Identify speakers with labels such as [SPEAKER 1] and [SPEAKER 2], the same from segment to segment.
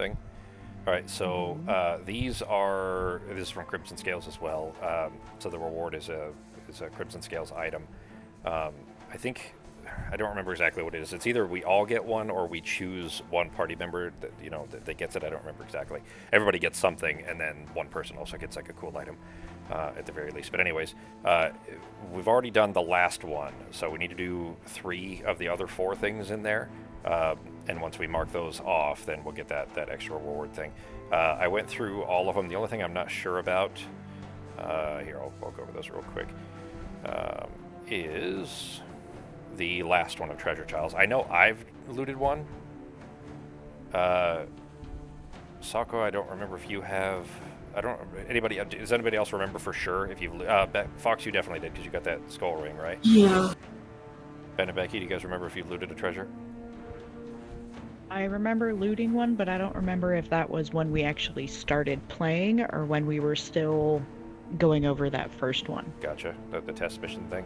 [SPEAKER 1] thing. All right, so this is from Crimson Scales as well. So the reward is a Crimson Scales item. I think I don't remember exactly what it is. It's either we all get one or we choose one party member that gets it. I don't remember exactly. Everybody gets something, and then one person also gets like a cool item at the very least. But anyways, we've already done the last one, so we need to do 3 of the other 4 things in there. And once we mark those off, then we'll get that extra reward thing. I went through all of them. The only thing I'm not sure about, here, I'll go over those real quick, is the last one of Treasure Childs. I know I've looted one. Sako, I don't remember if you have. I don't. Anybody? Does anybody else remember for sure if you've? Fox, you definitely did because you got that skull ring, right?
[SPEAKER 2] Yeah.
[SPEAKER 1] Ben and Becky, do you guys remember if you looted a treasure?
[SPEAKER 3] I remember looting one, but I don't remember if that was when we actually started playing or when we were still going over that first one.
[SPEAKER 1] Gotcha. The test mission thing.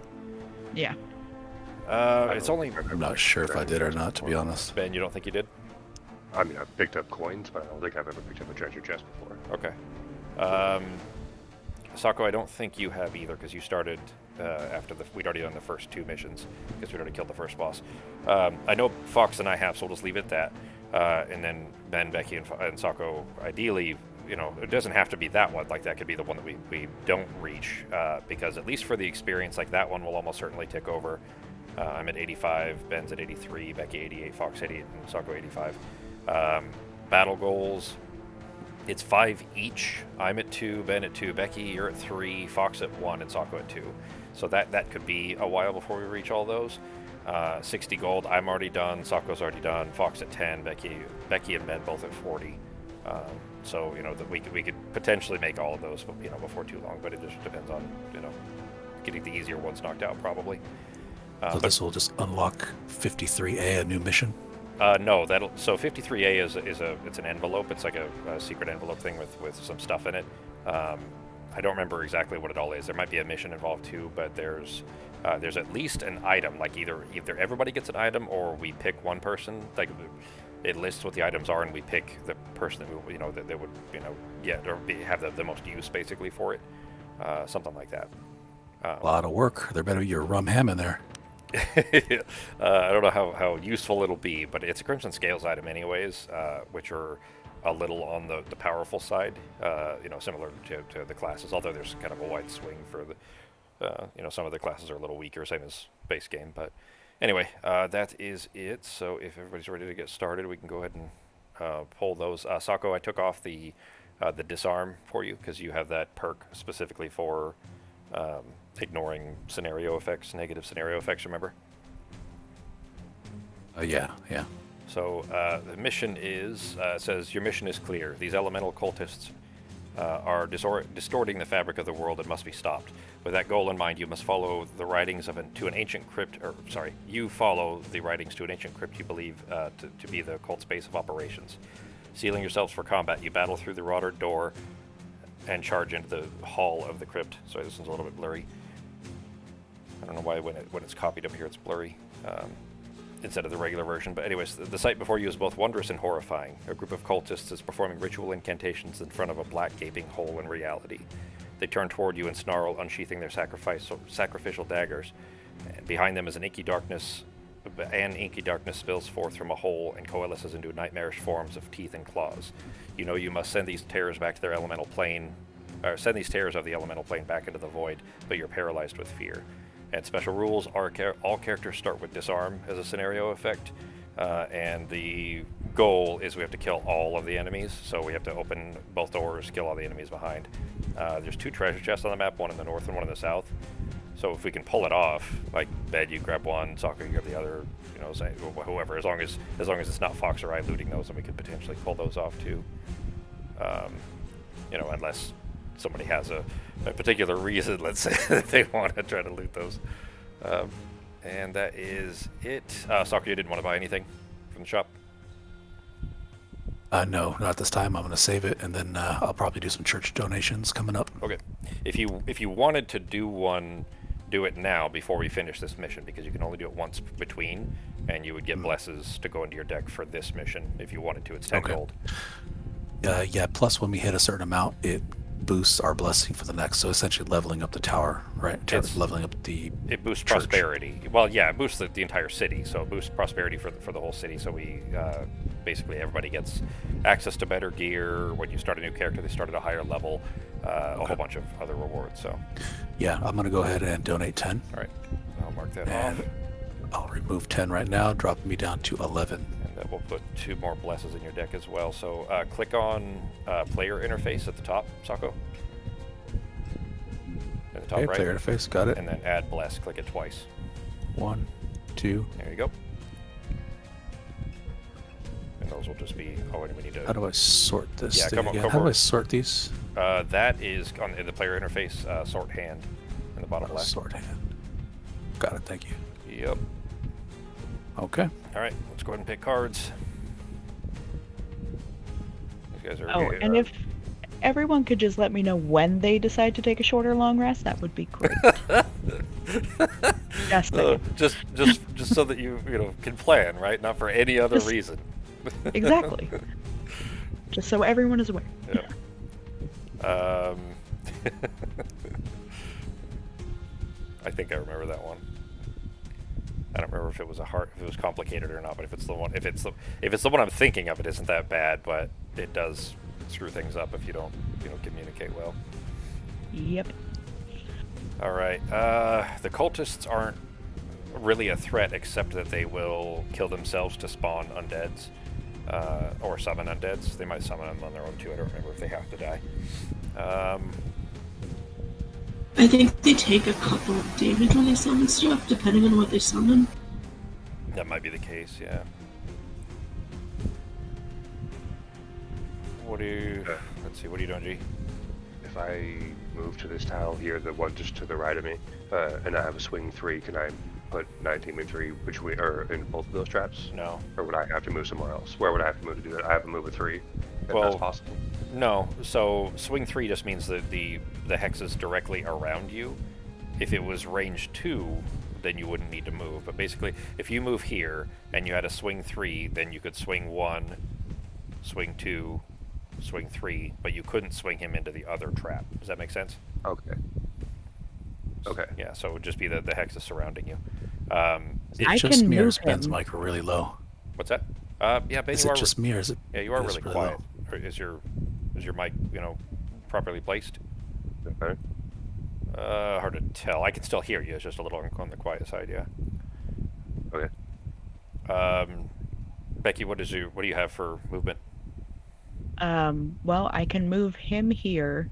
[SPEAKER 3] Yeah.
[SPEAKER 1] It's only.
[SPEAKER 4] I'm not sure if I did or not, to be honest.
[SPEAKER 1] Ben, you don't think you did?
[SPEAKER 5] I mean, I've picked up coins, but I don't think I've ever picked up a treasure chest before.
[SPEAKER 1] Okay. Sako, I don't think you have either because you started after we'd already done the first 2 missions because we'd already killed the first boss. I know Fox and I have, so we'll just leave it at that. And then Ben, Becky, and Sako, ideally, it doesn't have to be that one. Like that could be the one that we don't reach because at least for the experience, like that one will almost certainly tick over. I'm at 85, Ben's at 83, Becky 88, Fox 88, and Sako 85. Battle goals, it's 5 each. I'm at 2, Ben at 2, Becky, you're at 3, Fox at 1, and Sako at 2. So that could be a while before we reach all those. 60 gold, I'm already done, Sako's already done, Fox at 10, Becky and Ben both at 40. So, we could potentially make all of those, before too long, but it just depends on, getting the easier ones knocked out, probably.
[SPEAKER 4] So this will just unlock 53A, a new mission?
[SPEAKER 1] No, so 53A it's an envelope. It's like a secret envelope thing with some stuff in it. I don't remember exactly what it all is. There might be a mission involved too, but there's at least an item. Like either everybody gets an item or we pick one person. Like it lists what the items are, and we pick the person that we, that would get or have the most use basically for it. Something like that.
[SPEAKER 4] A lot of work. There better be your rum ham in there.
[SPEAKER 1] I don't know how useful it'll be, but it's a Crimson Scales item anyways, which are a little on the powerful side, similar to the classes, although there's kind of a wide swing for the, some of the classes are a little weaker, same as base game. But anyway, that is it. So if everybody's ready to get started, we can go ahead and pull those. Sako, I took off the disarm for you because you have that perk specifically for ignoring scenario effects, negative scenario effects, remember?
[SPEAKER 4] Yeah.
[SPEAKER 1] So the mission says your mission is clear. These elemental cultists are distorting the fabric of the world and must be stopped. With that goal in mind, you must follow the writings to an ancient crypt, you follow the writings to an ancient crypt you believe to be the cult's base of operations. Sealing yourselves for combat, you battle through the rotted door and charge into the hall of the crypt. Sorry, this one's a little bit blurry. I don't know why when it's copied up here it's blurry instead of the regular version. But anyways, the sight before you is both wondrous and horrifying. A group of cultists is performing ritual incantations in front of a black gaping hole in reality. They turn toward you and snarl, unsheathing their sacrificial daggers. And behind them is an inky darkness spills forth from a hole and coalesces into nightmarish forms of teeth and claws. You must send these terrors back to their elemental plane, or send these terrors of the elemental plane back into the void, but you're paralyzed with fear. And special rules are all characters start with disarm as a scenario effect, and the goal is we have to kill all of the enemies, so we have to open both doors, kill all the enemies behind. There's 2 treasure chests on the map, one in the north and one in the south. So if we can pull it off, like Bed, you grab one, Soccer, you grab the other, whoever, as long as it's not Fox or I looting those, then we could potentially pull those off too. Unless somebody has a particular reason, let's say, that they want to try to loot those. And that is it. Soccer, you didn't want to buy anything from the shop?
[SPEAKER 4] No, not this time. I'm going to save it, and then I'll probably do some church donations coming up.
[SPEAKER 1] Okay. If you wanted to do it now before we finish this mission, because you can only do it once between, and you would get blesses to go into your deck for this mission if you wanted to. It's 10 gold.
[SPEAKER 4] Yeah, plus when we hit a certain amount, it boosts our blessing for the next. So essentially leveling up the tower, right?
[SPEAKER 1] It's
[SPEAKER 4] Leveling up the
[SPEAKER 1] it boosts
[SPEAKER 4] church.
[SPEAKER 1] prosperity. Well, yeah, it boosts the entire city, so it boosts prosperity for the whole city. So we basically everybody gets access to better gear. When you start a new character, they start at a higher level. A whole bunch of other rewards. So
[SPEAKER 4] Yeah, I'm gonna go ahead and donate 10,
[SPEAKER 1] all right, I'll mark that
[SPEAKER 4] and
[SPEAKER 1] off,
[SPEAKER 4] I'll remove 10 right now, dropping me down to 11.
[SPEAKER 1] and then we'll put 2 more blesses in your deck as well. So click on player interface at the top, Sako. At the top
[SPEAKER 4] Okay,
[SPEAKER 1] right,
[SPEAKER 4] player interface, got it.
[SPEAKER 1] and then add bless. Click it twice.
[SPEAKER 4] 1, 2.
[SPEAKER 1] There you go. And those will just be. Oh, and we need to.
[SPEAKER 4] How do I sort this
[SPEAKER 1] Yeah,
[SPEAKER 4] thing
[SPEAKER 1] come on,
[SPEAKER 4] again?
[SPEAKER 1] come
[SPEAKER 4] How do
[SPEAKER 1] on.
[SPEAKER 4] I sort these?
[SPEAKER 1] That is in the player interface. Sort hand in the bottom left.
[SPEAKER 4] Sort hand. Got it. Thank you.
[SPEAKER 1] Yep.
[SPEAKER 4] Okay.
[SPEAKER 1] All right, let's go ahead and pick cards. These guys are.
[SPEAKER 3] Oh, and if everyone could just let me know when they decide to take a short or long rest, that would be great. Just saying.
[SPEAKER 1] Just so that you can plan, right? Not for any other
[SPEAKER 3] Just-
[SPEAKER 1] reason.
[SPEAKER 3] Exactly. Just so everyone is aware.
[SPEAKER 1] Yeah. I think I remember that one. I don't remember if it was if it was complicated or not. But if it's the one I'm thinking of, it isn't that bad. But it does screw things up if you don't communicate well.
[SPEAKER 3] Yep.
[SPEAKER 1] All right. The cultists aren't really a threat, except that they will kill themselves to spawn undeads, or summon undeads. They might summon them on their own too. I don't remember if they have to die.
[SPEAKER 2] I think they take a couple of damage when they summon stuff, depending on what they summon.
[SPEAKER 1] That might be the case. Yeah. What do you? Let's see. What are you doing, G?
[SPEAKER 5] If I move to this tile here, the one just to the right of me, and I have a swing 3, can I put 19 and 3 between or in both of those traps?
[SPEAKER 1] No.
[SPEAKER 5] Or would I have to move somewhere else? Where would I have to move to do that? I have to move a 3. If
[SPEAKER 1] Well,
[SPEAKER 5] that's possible.
[SPEAKER 1] No. So swing 3 just means that the hex is directly around you. If it was range 2, then you wouldn't need to move. But basically, if you move here and you had a swing 3, then you could swing 1, swing 2, swing 3, but you couldn't swing him into the other trap. Does that make sense?
[SPEAKER 5] Okay. Okay.
[SPEAKER 1] Yeah, so it would just be the hex is surrounding you.
[SPEAKER 4] Is it
[SPEAKER 3] I
[SPEAKER 4] just
[SPEAKER 3] can
[SPEAKER 4] me or
[SPEAKER 3] move
[SPEAKER 4] is Ben's
[SPEAKER 3] him.
[SPEAKER 4] mic really low?
[SPEAKER 1] What's that? Yeah, Ben,
[SPEAKER 4] Is
[SPEAKER 1] you
[SPEAKER 4] it
[SPEAKER 1] are.
[SPEAKER 4] just me or is it?
[SPEAKER 1] Yeah, you are
[SPEAKER 4] it is
[SPEAKER 1] really quiet.
[SPEAKER 4] low?
[SPEAKER 1] Or is your mic, properly placed?
[SPEAKER 5] Okay.
[SPEAKER 1] Hard to tell. I can still hear you. It's just a little on the quiet side. Yeah.
[SPEAKER 5] Okay.
[SPEAKER 1] Becky, what do you have for movement?
[SPEAKER 3] Well, I can move him here.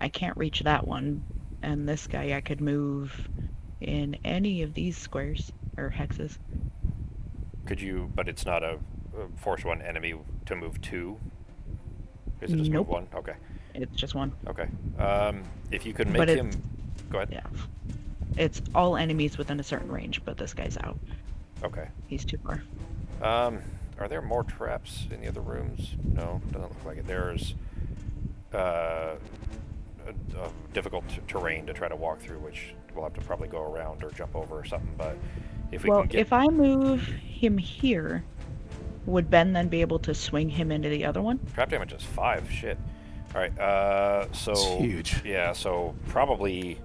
[SPEAKER 3] I can't reach that one. And this guy I could move in any of these squares or hexes.
[SPEAKER 1] Could you? But it's not a force 1 enemy to move 2. Is it just
[SPEAKER 3] Nope.
[SPEAKER 1] move 1? Okay.
[SPEAKER 3] It's just one.
[SPEAKER 1] Okay. If you could make
[SPEAKER 3] But
[SPEAKER 1] him. Go ahead.
[SPEAKER 3] Yeah. It's all enemies within a certain range, but this guy's out.
[SPEAKER 1] Okay.
[SPEAKER 3] He's too far.
[SPEAKER 1] Are there more traps in the other rooms? No, doesn't look like it. There's a difficult terrain to try to walk through, which we'll have to probably go around or jump over or something. But if we
[SPEAKER 3] Well,
[SPEAKER 1] can get,
[SPEAKER 3] if I move him here, would Ben then be able to swing him into the other one?
[SPEAKER 1] trap damage is 5. Shit. All right. So
[SPEAKER 4] It's huge.
[SPEAKER 1] Yeah. So probably.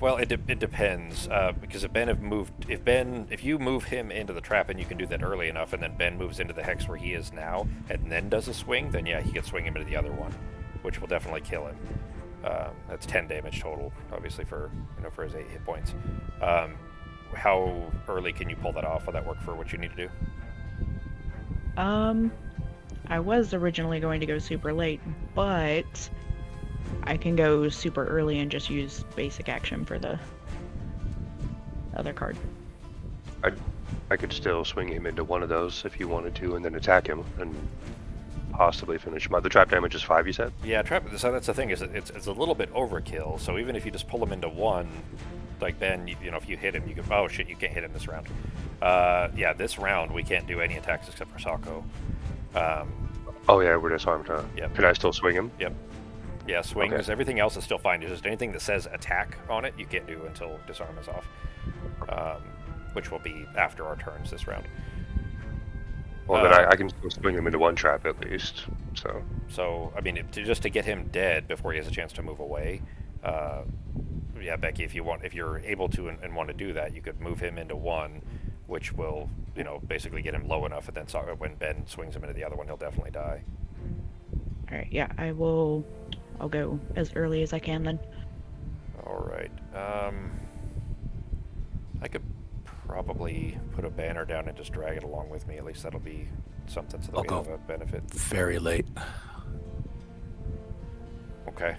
[SPEAKER 1] Well, it depends, because if you move him into the trap and you can do that early enough, and then Ben moves into the hex where he is now, and then does a swing, then yeah, he could swing him into the other one, which will definitely kill him. That's 10 damage total, obviously for his 8 hit points. How early can you pull that off? Will that work for what you need to do?
[SPEAKER 3] I was originally going to go super late, but I can go super early and just use basic action for the other card.
[SPEAKER 5] I could still swing him into one of those if you wanted to, and then attack him and possibly finish him. The trap damage is 5, you said?
[SPEAKER 1] Yeah, trap. So that's the thing, is it's a little bit overkill. So even if you just pull him into one, like Ben, if you hit him, you can. Oh shit, you can't hit him this round. Yeah, this round we can't do any attacks except for Sako.
[SPEAKER 5] Oh yeah, we're disarmed, huh?
[SPEAKER 1] Yep.
[SPEAKER 5] Can I still swing him?
[SPEAKER 1] Yep. Yeah, swings.
[SPEAKER 5] Okay.
[SPEAKER 1] Everything else is still fine. It's just anything that says attack on it, you can't do until disarm is off, which will be after our turns this round.
[SPEAKER 5] Well, then I can still swing him into one trap at least. So.
[SPEAKER 1] So, I mean, just to get him dead before he has a chance to move away, yeah, Becky, if you're able to and want to do that, you could move him into one, which will, basically get him low enough, and then when Ben swings him into the other one, he'll definitely die.
[SPEAKER 3] All right, yeah, I'll go as early as I can then.
[SPEAKER 1] All right. I could probably put a banner down and just drag it along with me. At least that'll be something so that
[SPEAKER 4] I'll
[SPEAKER 1] we
[SPEAKER 4] go
[SPEAKER 1] have a benefit.
[SPEAKER 4] very late.
[SPEAKER 1] Okay.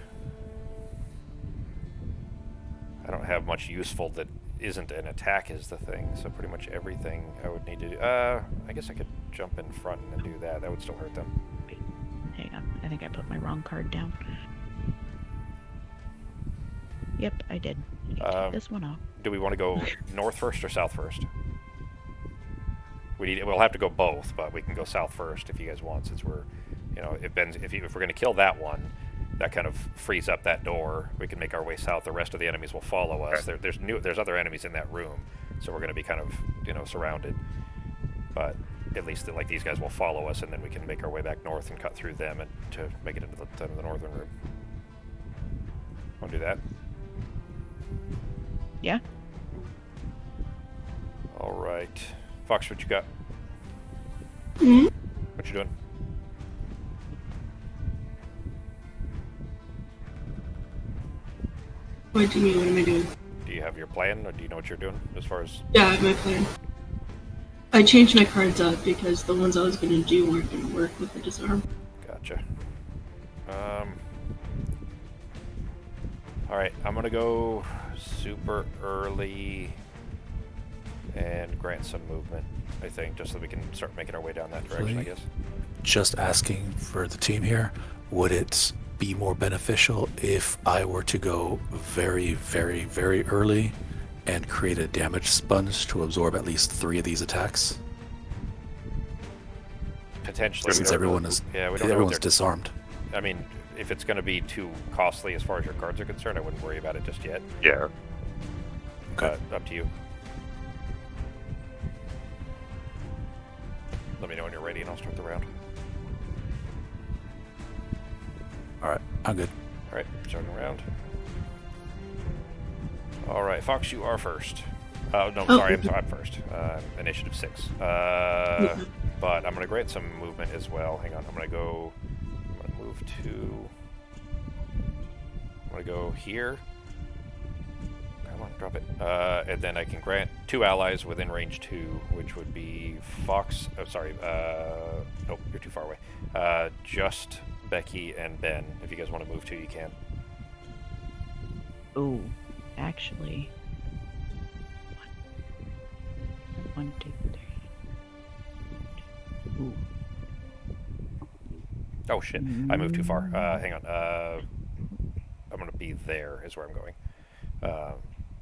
[SPEAKER 1] I don't have much useful that isn't an attack is the thing, so pretty much everything I would need to do. I guess I could jump in front and do that. That would still hurt them.
[SPEAKER 3] Wait, hang on. I think I put my wrong card down. Yep, I did. Take this one off.
[SPEAKER 1] Do we want to go north first or south first? We'll have to go both, but we can go south first if you guys want, since we're, if we're going to kill that one, that kind of frees up that door. We can make our way south. The rest of the enemies will follow us. There's other enemies in that room, so we're going to be kind of, surrounded. But at least these guys will follow us, and then we can make our way back north and cut through them and to make it into the northern room. Want to do that?
[SPEAKER 3] Yeah.
[SPEAKER 1] All right, Fox, what you got?
[SPEAKER 2] Hmm?
[SPEAKER 1] What you doing?
[SPEAKER 2] What do you mean? What am I doing?
[SPEAKER 1] Do you have your plan, or do you know what you're doing as far as?
[SPEAKER 2] Yeah, I have my plan. I changed my cards up because the ones I was going to do weren't going to work with the disarm.
[SPEAKER 1] Gotcha. All right, I'm gonna go super early and grant some movement, I think, just so we can start making our way down that direction, I guess.
[SPEAKER 4] Just asking for the team here, would it be more beneficial if I were to go very, very, very early and create a damage sponge to absorb at least 3 of these attacks?
[SPEAKER 1] Potentially.
[SPEAKER 4] Since everyone's disarmed.
[SPEAKER 1] I mean, if it's going to be too costly as far as your cards are concerned, I wouldn't worry about it just yet.
[SPEAKER 5] Yeah.
[SPEAKER 1] But up to you. Let me know when you're ready and I'll start the round.
[SPEAKER 4] Alright, I'm good.
[SPEAKER 1] Alright, starting the round. Alright, Fox, you are first. Sorry, I'm first. Initiative 6. But I'm going to grant some movement as well. Hang on, I'm going to move to... I'm going to go here. Come on, drop it. And then I can grant 2 allies within range 2, which would be Fox... Oh, sorry. Nope, you're too far away. Just Becky and Ben. If you guys want to move too, you can.
[SPEAKER 3] Ooh, actually... 1, 2, 3. Ooh.
[SPEAKER 1] Oh shit, I moved too far. Hang on. I'm going to be there is where I'm going.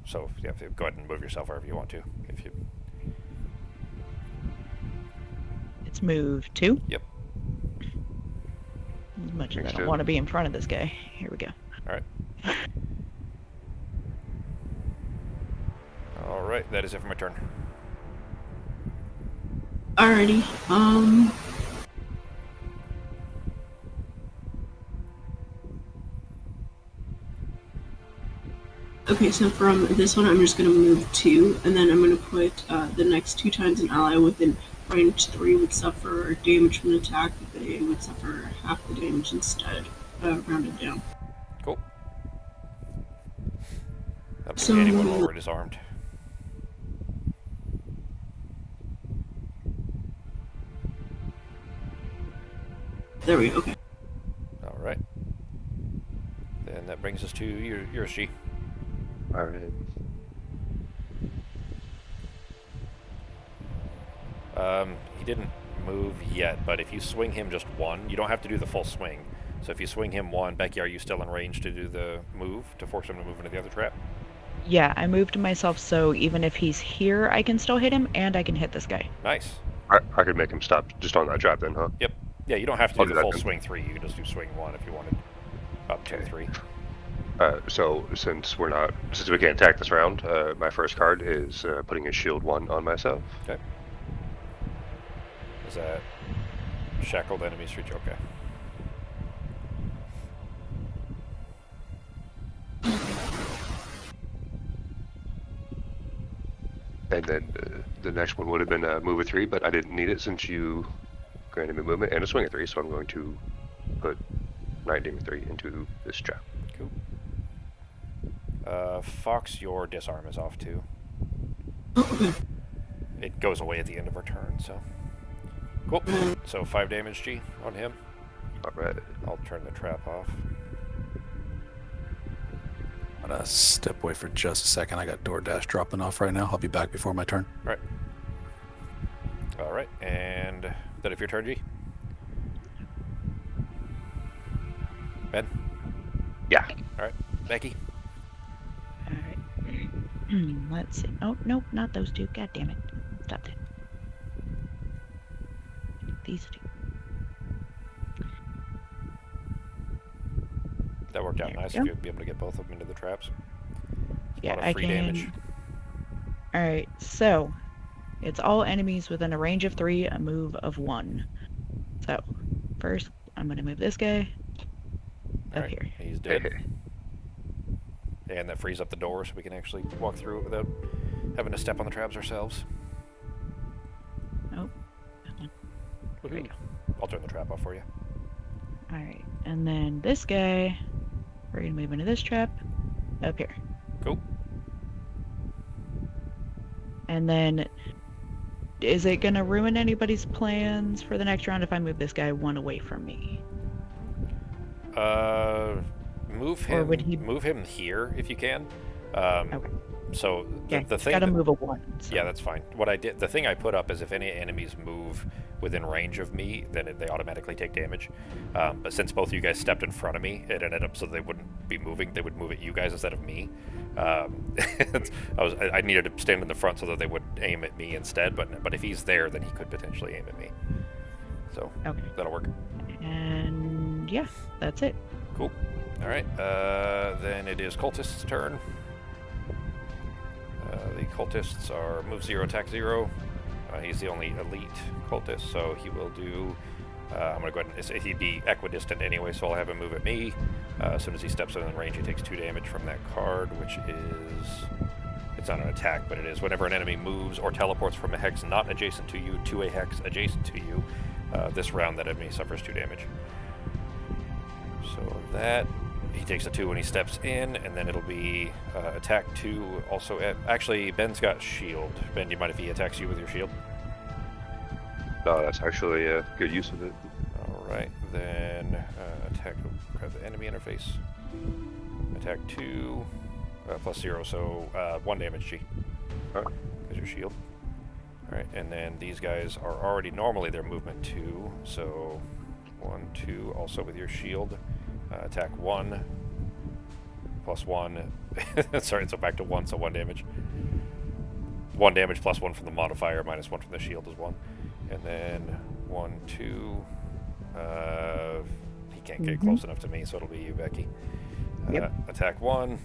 [SPEAKER 1] So yeah, go ahead and move yourself wherever you want to.
[SPEAKER 3] It's move 2?
[SPEAKER 1] Yep.
[SPEAKER 3] As much as I don't want to be in front of this guy. Here we go.
[SPEAKER 1] Alright. Alright, that is it for my turn.
[SPEAKER 2] Alrighty. Okay, so from this one, I'm just going to move 2, and then I'm going to put the next 2 times an ally within range 3 would suffer damage from an attack, but they would suffer half the damage instead, rounded down.
[SPEAKER 1] Cool. That'll be anyone while we're disarmed.
[SPEAKER 2] There we go, okay.
[SPEAKER 1] Alright. Then that brings us to yours, G.
[SPEAKER 5] Alright.
[SPEAKER 1] He didn't move yet, but if you swing him just 1, you don't have to do the full swing. So if you swing him 1, Becky, are you still in range to do the move, to force him to move into the other trap?
[SPEAKER 3] Yeah, I moved myself so even if he's here, I can still hit him, and I can hit this guy.
[SPEAKER 1] Nice.
[SPEAKER 5] I could make him stop just on that trap then, huh?
[SPEAKER 1] Yep. Yeah, you don't have to
[SPEAKER 5] I'll
[SPEAKER 1] do
[SPEAKER 5] do
[SPEAKER 1] the
[SPEAKER 5] that
[SPEAKER 1] full
[SPEAKER 5] then.
[SPEAKER 1] swing 3. You can just do swing 1 if you wanted. Up to 3.
[SPEAKER 5] So since we can't attack this round, my first card is putting a shield 1 on myself.
[SPEAKER 1] Okay. Is that shackled enemies reach? Okay.
[SPEAKER 5] And then the next one would have been a move of 3, but I didn't need it since you granted me movement and a swing of 3, so I'm going to put Night Demon 3 into this trap.
[SPEAKER 1] Cool. Fox, your disarm is off too.
[SPEAKER 2] Okay.
[SPEAKER 1] It goes away at the end of our turn, so. Cool. So 5 damage, G, on him.
[SPEAKER 5] Alright.
[SPEAKER 1] I'll turn the trap off.
[SPEAKER 4] I'm gonna step away for just a second. I got DoorDash dropping off right now. I'll be back before my turn.
[SPEAKER 1] Alright. Alright, and that if your turn, G? Ben?
[SPEAKER 5] Yeah.
[SPEAKER 1] Alright. Becky?
[SPEAKER 3] Alright. Let's see. Oh, nope, not those two. God damn it. Stop that. These two.
[SPEAKER 1] That worked out
[SPEAKER 3] There we
[SPEAKER 1] nice
[SPEAKER 3] go.
[SPEAKER 1] if you'd be able to get both of them into the traps. It's a
[SPEAKER 3] Yeah,
[SPEAKER 1] lot
[SPEAKER 3] I
[SPEAKER 1] of free
[SPEAKER 3] can.
[SPEAKER 1] damage.
[SPEAKER 3] Alright, so it's all enemies within a range of 3, a move of 1. So, first, I'm going to move this guy up
[SPEAKER 1] Alright,
[SPEAKER 3] here.
[SPEAKER 1] he's dead. And that frees up the door so we can actually walk through it without having to step on the traps ourselves.
[SPEAKER 3] Oh, that one. There we
[SPEAKER 1] Woohoo.
[SPEAKER 3] go.
[SPEAKER 1] I'll turn the trap off for you.
[SPEAKER 3] Alright, and then this guy, we're going to move into this trap up here.
[SPEAKER 1] Cool.
[SPEAKER 3] And then, is it going to ruin anybody's plans for the next round if I move this guy 1 away from me?
[SPEAKER 1] Move
[SPEAKER 3] Or
[SPEAKER 1] him.
[SPEAKER 3] would he-
[SPEAKER 1] Move him here if you can.
[SPEAKER 3] Okay.
[SPEAKER 1] So the,
[SPEAKER 3] Yeah,
[SPEAKER 1] the
[SPEAKER 3] he's
[SPEAKER 1] thing.
[SPEAKER 3] got to
[SPEAKER 1] that-
[SPEAKER 3] move a 1. So.
[SPEAKER 1] Yeah, that's fine. What I did, the thing I put up is if any enemies move within range of me, then they automatically take damage. But since both of you guys stepped in front of me, it ended up so they wouldn't be moving. They would move at you guys instead of me. I needed to stand in the front so that they would aim at me instead. But if he's there, then he could potentially aim at me. So
[SPEAKER 3] Okay.
[SPEAKER 1] that'll work.
[SPEAKER 3] And yeah, that's it.
[SPEAKER 1] Cool. All right. Then it is cultist's turn. The cultists are move 0, attack 0. He's the only elite cultist, so he will do. I'm going to go ahead and he'd be equidistant anyway, so I'll have him move at me. As soon as he steps within range, he takes 2 damage from that card, which is. It's not an attack, but it is. Whenever an enemy moves or teleports from a hex not adjacent to you to a hex adjacent to you, this round that enemy suffers 2 damage. So that. He takes a 2 when he steps in, and then it'll be attack 2 also at... Actually, Ben's got shield. Ben, do you mind if he attacks you with your shield?
[SPEAKER 5] No, that's actually a good use of it.
[SPEAKER 1] Alright, then attack... grab the enemy interface. Attack 2, plus 0, so 1 damage, G.
[SPEAKER 5] Alright.
[SPEAKER 1] Because your shield. Alright, and then these guys are already normally their movement 2, so 1, 2, also with your shield. Attack 1, plus 1. Sorry, so back to 1, so 1 damage. 1 damage plus 1 from the modifier, minus 1 from the shield is 1. And then 1, 2. He can't get close enough to me, so it'll be you, Becky.
[SPEAKER 3] Yep.
[SPEAKER 1] Attack 1,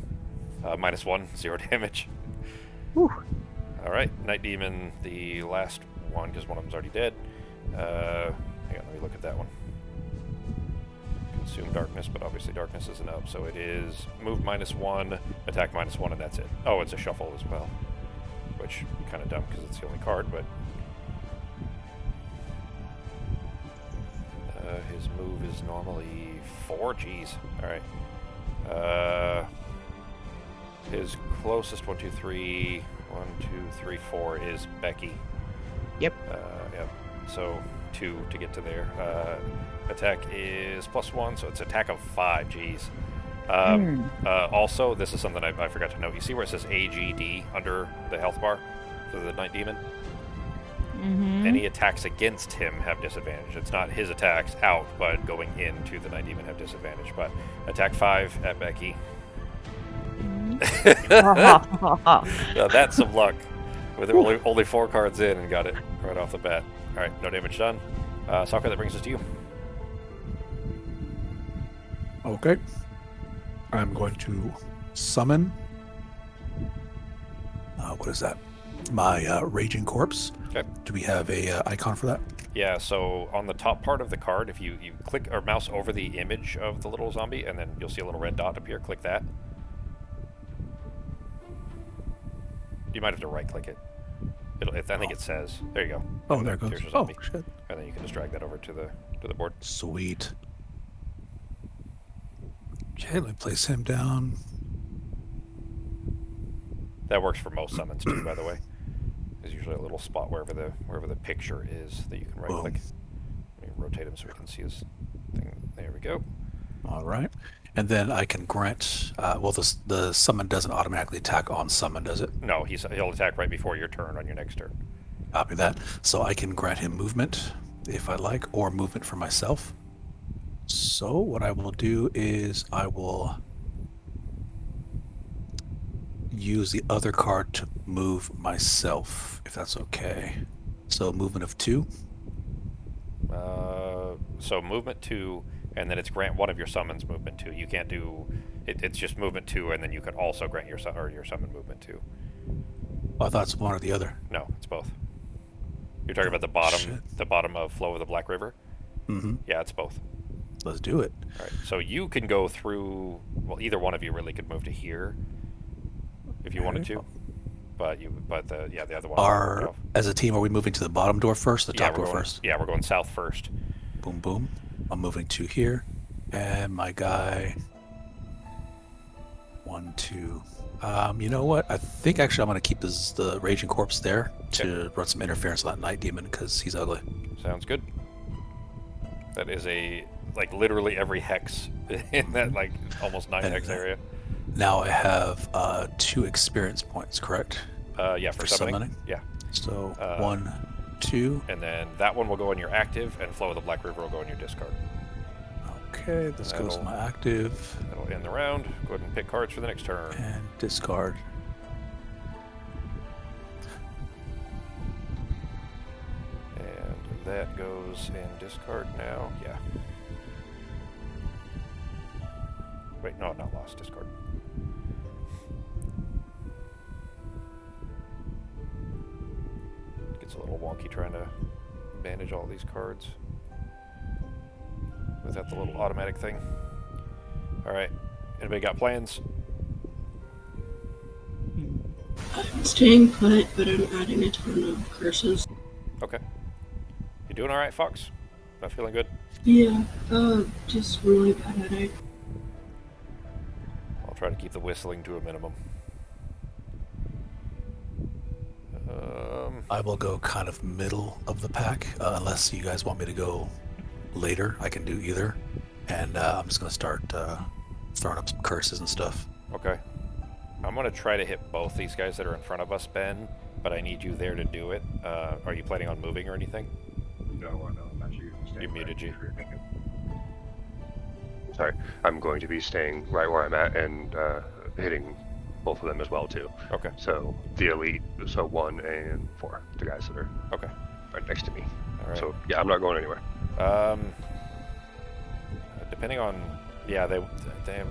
[SPEAKER 1] minus 1, 0 damage.
[SPEAKER 3] Whew.
[SPEAKER 1] Alright, Night Demon, the last one, because one of them's already dead. Hang on, let me look at that one. Consume darkness, but obviously darkness isn't up, so it is move minus 1, attack minus 1, and that's it. Oh, it's a shuffle as well, which kind of dumb because it's the only card, but his move is normally 4. Jeez. All right. His closest 1, 2, 3, 1, 2, 3, 4 is Becky.
[SPEAKER 3] Yep.
[SPEAKER 1] Yep. So 2 to get to there. Attack is plus 1, so it's attack of 5. Jeez. Also, this is something I forgot to note. You see where it says AGD under the health bar for the Night Demon? Any attacks against him have disadvantage. It's not his attacks out, but going into the Night Demon have disadvantage. But attack 5 at Becky. That's some luck. With only 4 cards in and got it right off the bat. Alright, no damage done. Sokka, that brings us to you.
[SPEAKER 4] Okay. I'm going to summon. What is that? My Raging Corpse.
[SPEAKER 1] Okay.
[SPEAKER 4] Do we have a icon for that?
[SPEAKER 1] Yeah, so on the top part of the card, if you click or mouse over the image of the little zombie, and then you'll see a little red dot appear, click that. You might have to right-click it. I think it says. There you go.
[SPEAKER 4] Oh,
[SPEAKER 1] And
[SPEAKER 4] there it goes.
[SPEAKER 1] There's your
[SPEAKER 4] Oh,
[SPEAKER 1] zombie.
[SPEAKER 4] shit.
[SPEAKER 1] And then you can just drag that over to the board.
[SPEAKER 4] Sweet. Okay, let me place him down.
[SPEAKER 1] That works for most summons too, by the way. There's usually a little spot wherever the picture is that you can right-click.
[SPEAKER 4] Boom.
[SPEAKER 1] Let me rotate him so we can see his thing. There we go.
[SPEAKER 4] All right. And then I can grant, well, the summon doesn't automatically attack on summon, does it?
[SPEAKER 1] No, he'll attack right before your turn on your next turn.
[SPEAKER 4] Copy that. So I can grant him movement if I like, or movement for myself. So what I will do is I will use the other card to move myself, if that's okay. So movement of 2.
[SPEAKER 1] So movement 2, and then it's grant one of your summons movement 2. You can't do it. It's just movement 2, and then you can also grant your summon movement 2.
[SPEAKER 4] Oh, I thought it's one or the other.
[SPEAKER 1] No, it's both. You're talking about
[SPEAKER 4] Shit.
[SPEAKER 1] the bottom of Flow of the Black River.
[SPEAKER 4] Mm-hmm.
[SPEAKER 1] Yeah, it's both.
[SPEAKER 4] Let's do it.
[SPEAKER 1] All right. So you can go through. Well, either one of you really could move to here if you wanted to. But the other one.
[SPEAKER 4] As a team, are we moving to the bottom door first, the top door first?
[SPEAKER 1] Yeah, we're going south first.
[SPEAKER 4] Boom, boom. I'm moving to here, and my guy. 1, 2. You know what? I think actually I'm going to keep the Raging Corpse there to run some interference on that Night Demon because he's ugly.
[SPEAKER 1] Sounds good. That is literally every hex in that almost 9 hex area.
[SPEAKER 4] Now I have 2 experience points, correct?
[SPEAKER 1] Yeah, for summoning. Yeah.
[SPEAKER 4] So 1, 2.
[SPEAKER 1] And then that one will go in your active, and Flow of the Black River will go in your discard.
[SPEAKER 4] Okay, this goes to my active.
[SPEAKER 1] That'll end the round. Go ahead and pick cards for the next turn.
[SPEAKER 4] And discard.
[SPEAKER 1] And that goes in discard now. Yeah. Wait, no, not lost. Discard. Gets a little wonky trying to manage all these cards without the little automatic thing. Alright. Anybody got plans?
[SPEAKER 2] I'm staying put, but I'm adding a ton of curses.
[SPEAKER 1] Okay. You doing alright, Fox? Not feeling good?
[SPEAKER 2] Yeah, just really bad headache.
[SPEAKER 1] I'll try to keep the whistling to a minimum.
[SPEAKER 4] I will go kind of middle of the pack, unless you guys want me to go later. I can do either. And I'm just going to start throwing up some curses and stuff.
[SPEAKER 1] Okay. I'm going to try to hit both these guys that are in front of us, Ben, but I need you there to do it. Are you planning on moving or anything?
[SPEAKER 5] No, I'm actually staying.
[SPEAKER 1] You muted you.
[SPEAKER 5] Sorry, I'm going to be staying right where I'm at and hitting both of them as well too.
[SPEAKER 1] Okay.
[SPEAKER 5] So the elite, so 1 and 4, the guys that are
[SPEAKER 1] Okay.
[SPEAKER 5] right next to me.
[SPEAKER 1] All right.
[SPEAKER 5] So yeah, I'm not going anywhere.
[SPEAKER 1] Depending on, yeah, they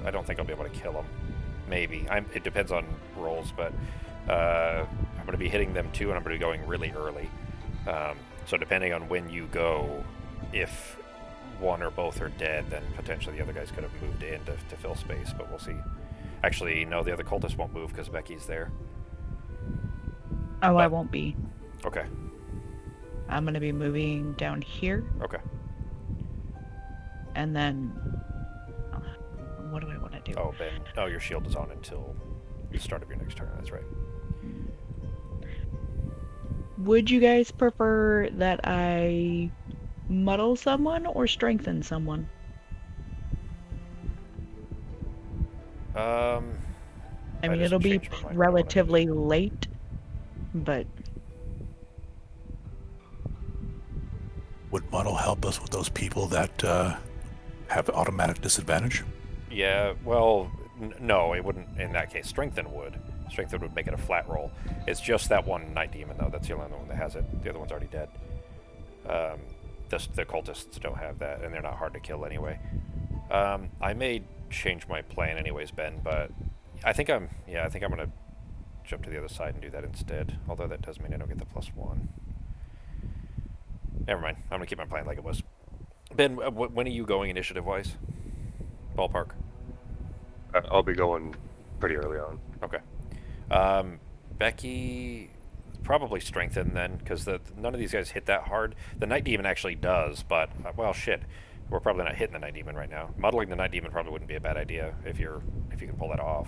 [SPEAKER 1] I don't think I'll be able to kill them. Maybe. It depends on rolls, but I'm going to be hitting them too, and I'm going to be going really early. So depending on when you go, if one or both are dead, then potentially the other guys could have moved in to fill space, but we'll see. Actually, no, the other cultists won't move because Becky's there.
[SPEAKER 3] Oh, I won't be.
[SPEAKER 1] Okay.
[SPEAKER 3] I'm going to be moving down here,
[SPEAKER 1] Okay.
[SPEAKER 3] and then... what do I want to do?
[SPEAKER 1] Oh, Ben. Oh, your shield is on until the start of your next turn. That's right.
[SPEAKER 3] Would you guys prefer that I muddle someone or strengthen someone? I mean,
[SPEAKER 1] just
[SPEAKER 3] it'll be
[SPEAKER 1] changed my mind what I wanna do.
[SPEAKER 3] relatively late, but
[SPEAKER 4] Would Muddle help us with those people that have automatic disadvantage?
[SPEAKER 1] Yeah, well, no, it wouldn't in that case. Strengthen would. Strengthen would make it a flat roll. It's just that one Night Demon, though. That's the only one that has it. The other one's already dead. The cultists don't have that, and they're not hard to kill anyway. I may change my plan anyways, Ben, but I think I'm going to jump to the other side and do that instead. Although that does mean I don't get the +1. Never mind. I'm gonna keep my plan like it was. Ben, when are you going initiative-wise? Ballpark.
[SPEAKER 5] I'll be going pretty early on.
[SPEAKER 1] Okay. Becky, probably strengthen then, because none of these guys hit that hard. The Night Demon actually does, but well, shit. We're probably not hitting the Night Demon right now. Muddling the Night Demon probably wouldn't be a bad idea if you can pull that off.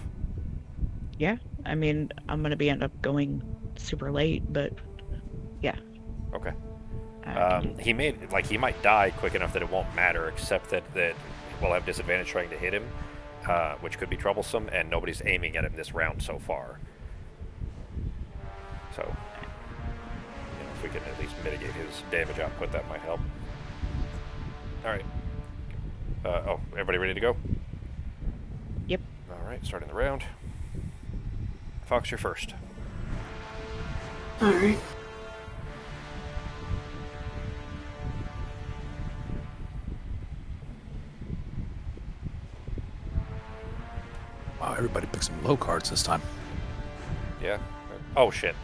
[SPEAKER 3] Yeah, I mean, I'm gonna end up going super late, but yeah.
[SPEAKER 1] Okay.
[SPEAKER 3] I can do
[SPEAKER 1] He might die quick enough that it won't matter, except that we'll have disadvantage trying to hit him, which could be troublesome, and nobody's aiming at him this round so far. So, if we can at least mitigate his damage output, that might help. All right. Everybody ready to go?
[SPEAKER 3] Yep.
[SPEAKER 1] All right, starting the round. Fox, you're first.
[SPEAKER 2] All right.
[SPEAKER 4] Wow, everybody picked some low cards this time.
[SPEAKER 1] Yeah. Oh shit.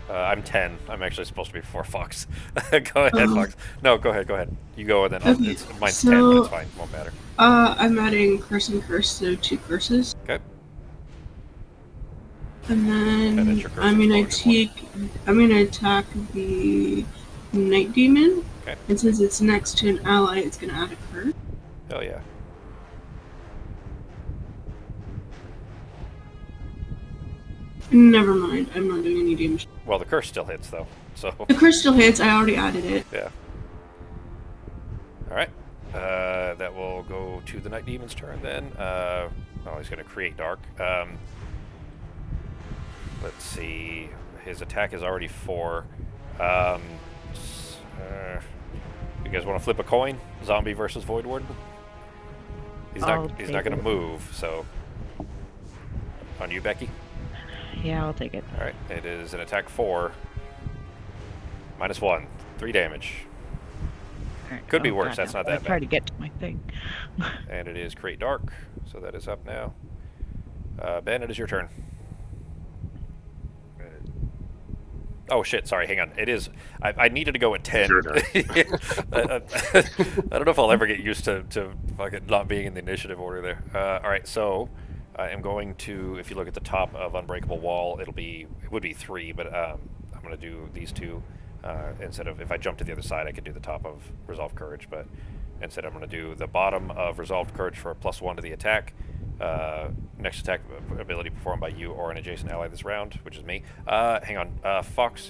[SPEAKER 1] I'm 10. I'm actually supposed to be before Fox. Go ahead, Fox. No, go ahead. Go ahead. You go, and then
[SPEAKER 2] Okay,
[SPEAKER 1] mine's
[SPEAKER 2] so-
[SPEAKER 1] 10. But it's fine. Won't matter.
[SPEAKER 2] I'm adding curse and curse, so 2 curses.
[SPEAKER 1] Okay.
[SPEAKER 2] And
[SPEAKER 1] And then
[SPEAKER 2] then
[SPEAKER 1] your curse
[SPEAKER 2] I'm gonna
[SPEAKER 1] exploded
[SPEAKER 2] I'm gonna attack the Night Demon.
[SPEAKER 1] Okay.
[SPEAKER 2] And since it's next to an ally, it's gonna add a curse.
[SPEAKER 1] Hell yeah.
[SPEAKER 2] Never mind, I'm not doing any damage.
[SPEAKER 1] Well, the curse still hits though. So
[SPEAKER 2] The curse still hits, I already added it.
[SPEAKER 1] yeah. All right. That will go to the Night Demon's turn then. He's going to create dark. Let's see. His attack is already 4. You guys want to flip a coin? Zombie versus Void Warden? He's
[SPEAKER 3] I'll
[SPEAKER 1] not
[SPEAKER 3] take
[SPEAKER 1] going to
[SPEAKER 3] it.
[SPEAKER 1] move, so on you, Becky.
[SPEAKER 3] Yeah, I'll take it.
[SPEAKER 1] All right. It is an attack 4. -1. 3 damage.
[SPEAKER 3] All right.
[SPEAKER 1] Could be
[SPEAKER 3] Oh,
[SPEAKER 1] worse,
[SPEAKER 3] God,
[SPEAKER 1] that's
[SPEAKER 3] no.
[SPEAKER 1] not that
[SPEAKER 3] I tried
[SPEAKER 1] bad.
[SPEAKER 3] to get to my thing.
[SPEAKER 1] And it is create dark, so that is up now. Ben, it is your turn. Oh shit! Sorry, hang on. It is. I needed to go at 10.
[SPEAKER 5] Your turn.
[SPEAKER 1] I don't know if I'll ever get used to fucking not being in the initiative order there. All right, so I am going to. If you look at the top of Unbreakable Wall, it would be 3, but I'm going to do these 2 instead of if I jump to the other side, I could do the top of Resolve Courage, but instead I'm going to do the bottom of Resolved Courage for a +1 to the attack. Next attack ability performed by you or an adjacent ally this round, which is me. Hang on, Fox,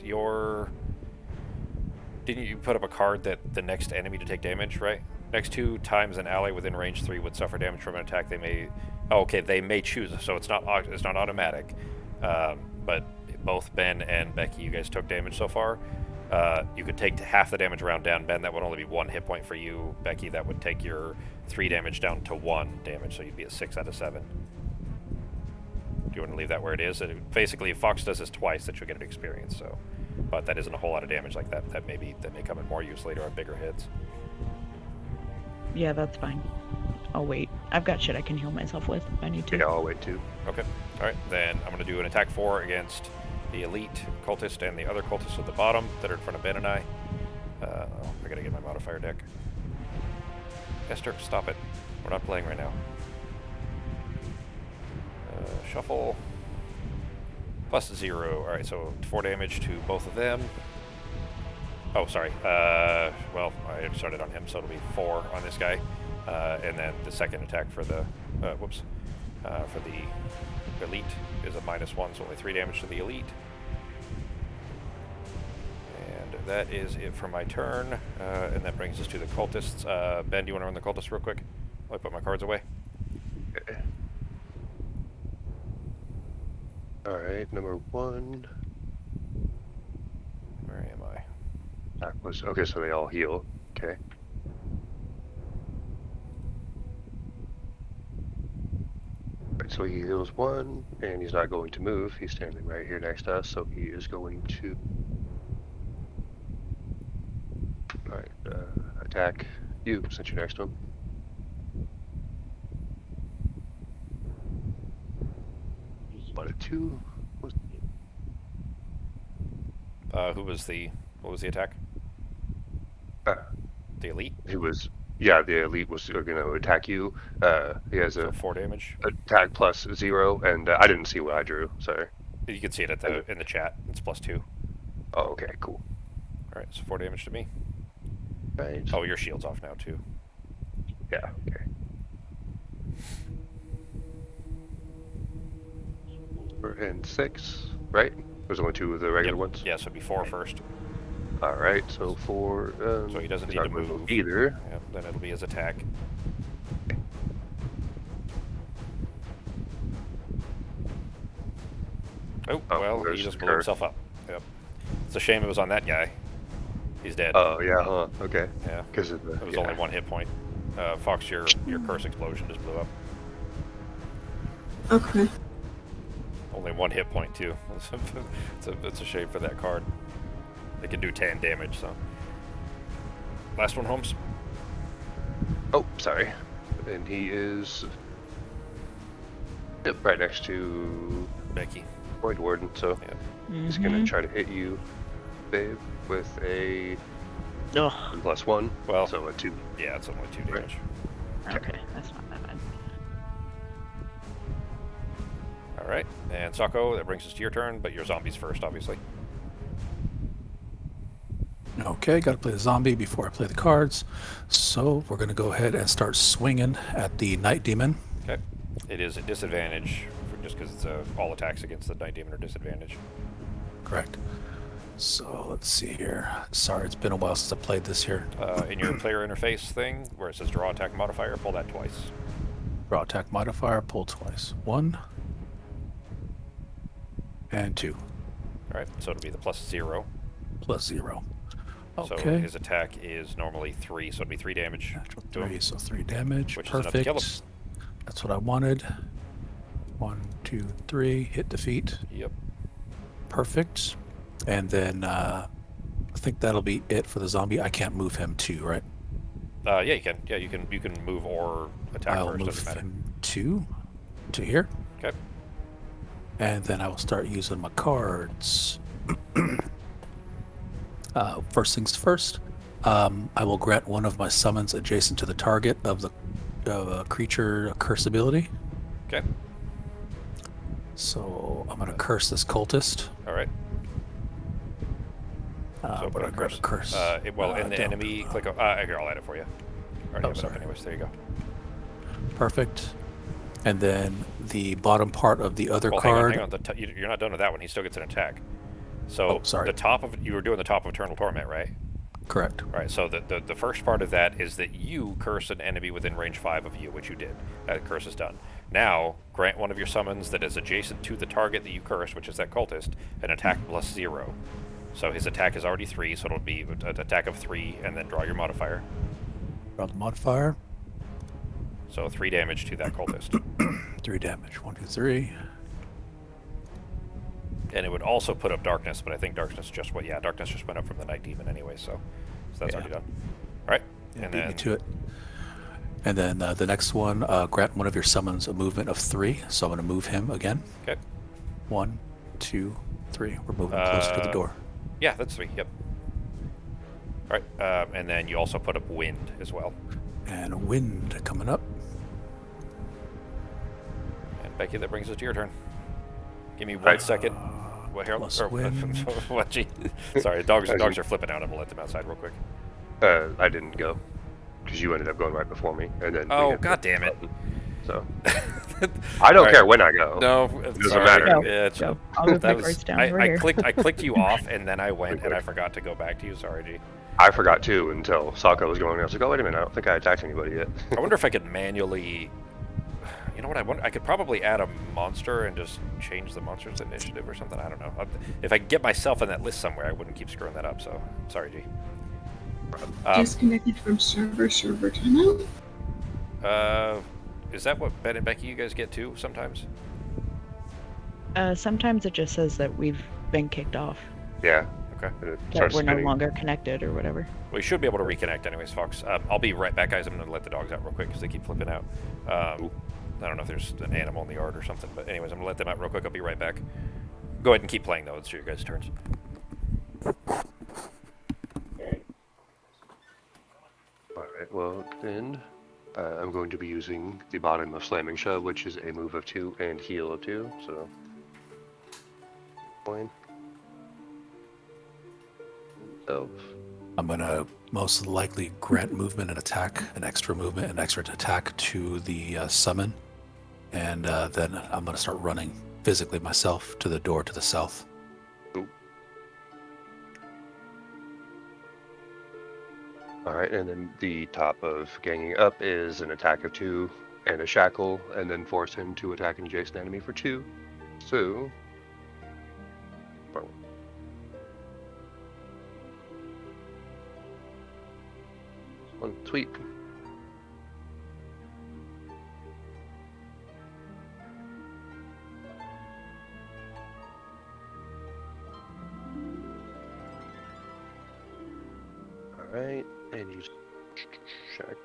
[SPEAKER 1] didn't you put up a card that the next enemy to take damage, right? Next 2 times an ally within range 3 would suffer damage from an attack they may... Oh, okay, they may choose, so it's not automatic. But both Ben and Becky, you guys took damage so far. You could take half the damage round down. Ben, that would only be 1 hit point for you. Becky, that would take your 3 damage down to 1 damage, so you'd be at 6 out of 7. Do you want to leave that where it is? Basically, if Fox does this twice, that you'll get an experience. So, but that isn't a whole lot of damage like that. That may come in more use later on bigger hits.
[SPEAKER 3] Yeah, that's fine. I'll wait. I've got shit I can heal myself with if I need to.
[SPEAKER 5] Yeah, I'll wait too.
[SPEAKER 1] Okay. All right. Then I'm going to do an attack 4 against the elite cultist and the other cultists at the bottom that are in front of Ben and I. I gotta get my modifier deck. Esther, stop it. We're not playing right now. Shuffle. +0. Alright, so 4 damage to both of them. Oh, sorry. Well, I started on him, so it'll be 4 on this guy. And then the second attack for the... for the elite is a -1, so only 3 damage to the elite. And that is it for my turn. And that brings us to the cultists. Ben, do you want to run the cultists real quick? While I put my cards away.
[SPEAKER 5] Okay. All right, number 1.
[SPEAKER 1] Where am I?
[SPEAKER 5] That was okay. So they all heal. Okay. Right, so he heals 1, and he's not going to move. He's standing right here next to us, so he is going to. All right, attack you since you're next to him. What a 2.
[SPEAKER 1] What was the attack?
[SPEAKER 5] Uh,
[SPEAKER 1] The elite.
[SPEAKER 5] he was, yeah, the elite was going to attack you. He has
[SPEAKER 1] So
[SPEAKER 5] a
[SPEAKER 1] 4 damage.
[SPEAKER 5] attack plus 0, and I didn't see what I drew. Sorry.
[SPEAKER 1] You can see it in the chat. It's +2.
[SPEAKER 5] Oh, okay, cool.
[SPEAKER 1] All right, so 4 damage to me.
[SPEAKER 5] Right.
[SPEAKER 1] Oh, your shield's off now too.
[SPEAKER 5] Yeah. Okay. 4 and 6, right? There's only 2 of the regular ones.
[SPEAKER 1] Yeah, so it'd be 4 first.
[SPEAKER 5] All right, so 4.
[SPEAKER 1] So he doesn't
[SPEAKER 5] he's
[SPEAKER 1] need
[SPEAKER 5] not
[SPEAKER 1] to move
[SPEAKER 5] either.
[SPEAKER 1] Yep, then it'll be his attack. Oh, well, he
[SPEAKER 5] there's
[SPEAKER 1] just blew
[SPEAKER 5] Kerr.
[SPEAKER 1] himself up. Yep. It's a shame it was on that guy. He's dead.
[SPEAKER 5] Oh yeah, huh? Okay.
[SPEAKER 1] Yeah.
[SPEAKER 5] Because of the.
[SPEAKER 1] It was
[SPEAKER 5] yeah.
[SPEAKER 1] only 1 hit point. Fox, your curse explosion just blew up.
[SPEAKER 2] Okay.
[SPEAKER 1] Only 1 hit point too. It's a shame for that card. They can do 10 damage, so. Last one, Holmes.
[SPEAKER 5] Oh, sorry. And he is. Yep, right next to
[SPEAKER 1] Becky.
[SPEAKER 5] Void Warden. So
[SPEAKER 1] Yep.
[SPEAKER 5] he's gonna try to hit you, babe, with a
[SPEAKER 3] Ugh.
[SPEAKER 5] +1.
[SPEAKER 1] Well,
[SPEAKER 5] so a 2.
[SPEAKER 1] yeah, it's only 2 damage.
[SPEAKER 3] Okay, that's not that bad.
[SPEAKER 1] All right, and Sako, that brings us to your turn, but your zombies first, obviously.
[SPEAKER 4] Okay, got to play the zombie before I play the cards. So we're going to go ahead and start swinging at the Night Demon.
[SPEAKER 1] Okay. It is a disadvantage, just because it's all attacks against the Night Demon are disadvantage.
[SPEAKER 4] Correct. So let's see here. Sorry, it's been a while since I played this here.
[SPEAKER 1] In your player interface thing, where it says draw attack modifier, pull that twice.
[SPEAKER 4] Draw attack modifier, pull twice. 1 and 2.
[SPEAKER 1] All right, so it'll be the +0.
[SPEAKER 4] +0.
[SPEAKER 1] So
[SPEAKER 4] Okay.
[SPEAKER 1] his attack is normally 3, so it'll be 3 damage.
[SPEAKER 4] Natural
[SPEAKER 1] to him.
[SPEAKER 4] 3, so 3 damage.
[SPEAKER 1] Which is enough to kill him.
[SPEAKER 4] Perfect. That's what I wanted. 1, 2, 3. Hit defeat.
[SPEAKER 1] Yep.
[SPEAKER 4] Perfect. And then I think that'll be it for the zombie. I can't move him too, right?
[SPEAKER 1] Yeah, you can. Yeah, you can move or attack
[SPEAKER 4] I'll
[SPEAKER 1] first.
[SPEAKER 4] move
[SPEAKER 1] Doesn't matter.
[SPEAKER 4] him to here.
[SPEAKER 1] Okay.
[SPEAKER 4] And then I will start using my cards. First things first, I will grant one of my summons adjacent to the target of the creature curse ability.
[SPEAKER 1] Okay.
[SPEAKER 4] So I'm going to curse this cultist.
[SPEAKER 1] All right.
[SPEAKER 4] So
[SPEAKER 1] put
[SPEAKER 4] I'm
[SPEAKER 1] a
[SPEAKER 4] going to curse.
[SPEAKER 1] In the
[SPEAKER 4] down.
[SPEAKER 1] enemy, click on. Here, I'll add it for you. Already have it up
[SPEAKER 4] sorry.
[SPEAKER 1] anyways. There you go.
[SPEAKER 4] Perfect. And then the bottom part of the other
[SPEAKER 1] Well,
[SPEAKER 4] card.
[SPEAKER 1] hang on. You're not done with that one. He still gets an attack. So
[SPEAKER 4] Oh, sorry.
[SPEAKER 1] the top of you were doing the top of Eternal Torment, right?
[SPEAKER 4] Correct.
[SPEAKER 1] All right. So the first part of that is that you curse an enemy within range 5 of you, which you did. That curse is done. Now grant one of your summons that is adjacent to the target that you cursed, which is that cultist, an attack +0. So his attack is already 3, so it'll be an attack of 3, and then draw your modifier.
[SPEAKER 4] Draw the modifier.
[SPEAKER 1] So 3 damage to that cultist.
[SPEAKER 4] 3 damage. 1, 2, 3.
[SPEAKER 1] And it would also put up darkness, but I think darkness just went. Yeah, darkness just went up from the Night Demon anyway, so that's
[SPEAKER 4] Yeah.
[SPEAKER 1] already done. All right,
[SPEAKER 4] Yeah,
[SPEAKER 1] and
[SPEAKER 4] beat
[SPEAKER 1] then
[SPEAKER 4] me to it. And then the next one, grant one of your summons a movement of 3. So I'm going to move him again.
[SPEAKER 1] okay,
[SPEAKER 4] 1, 2, 3. We're moving closer to the door.
[SPEAKER 1] yeah, that's 3. Yep. All right, and then you also put up wind as well.
[SPEAKER 4] And wind coming up.
[SPEAKER 1] And Becky, that brings us to your turn. Give me 1
[SPEAKER 5] Right.
[SPEAKER 1] second. What, here,
[SPEAKER 4] Plus
[SPEAKER 1] or,
[SPEAKER 4] wind.
[SPEAKER 1] what? Gee, sorry, dogs are flipping out. I'm gonna let them outside real quick.
[SPEAKER 5] I didn't go because you ended up going right before me, and then. we
[SPEAKER 1] Oh,
[SPEAKER 5] hit the
[SPEAKER 1] god damn it!
[SPEAKER 5] button. So I don't
[SPEAKER 1] All
[SPEAKER 5] care
[SPEAKER 1] right.
[SPEAKER 5] when I go.
[SPEAKER 1] No,
[SPEAKER 5] doesn't
[SPEAKER 1] sorry.
[SPEAKER 5] matter.
[SPEAKER 3] Go,
[SPEAKER 1] Yeah, it's-
[SPEAKER 3] go. I'll move my
[SPEAKER 1] that was,
[SPEAKER 3] cards down over
[SPEAKER 1] I
[SPEAKER 3] here.
[SPEAKER 1] clicked you off, and then I went, and I forgot to go back to you. Sorry, G.
[SPEAKER 5] I forgot too until Sako was going. I was like, oh wait a minute, I don't think I attacked anybody yet.
[SPEAKER 1] I wonder if I could manually. You know what? I could probably add a monster and just change the monsters initiative or something. I don't know. If I could get myself in that list somewhere, I wouldn't keep screwing that up. So sorry, G.
[SPEAKER 2] Disconnected from server timeout.
[SPEAKER 1] Is that what Ben and Becky you guys get too sometimes?
[SPEAKER 3] Sometimes it just says that we've been kicked off,
[SPEAKER 5] Yeah.
[SPEAKER 1] Okay.
[SPEAKER 5] And it
[SPEAKER 3] that
[SPEAKER 5] starts
[SPEAKER 3] we're no
[SPEAKER 5] spinning.
[SPEAKER 3] longer connected or whatever.
[SPEAKER 1] We should be able to reconnect anyways, Fox. I'll be right back, guys. I'm going to let the dogs out real quick because they keep flipping out. I don't know if there's an animal in the yard or something, but anyways, I'm going to let them out real quick. I'll be right back. Go ahead and keep playing, though. It's your guys' turns.
[SPEAKER 5] well then, I'm going to be using the bottom of Slamming Shove, which is a move of 2 and heal of 2, so... Coin. So,
[SPEAKER 4] I'm gonna most likely grant movement and attack, an extra movement and extra attack to the summon, and then I'm gonna start running physically myself to the door to the south.
[SPEAKER 5] Alright, and then the top of ganging up is an attack of 2 and a shackle, and then force him to attack an adjacent enemy for 2. So... One tweak. Alright, and use shackle.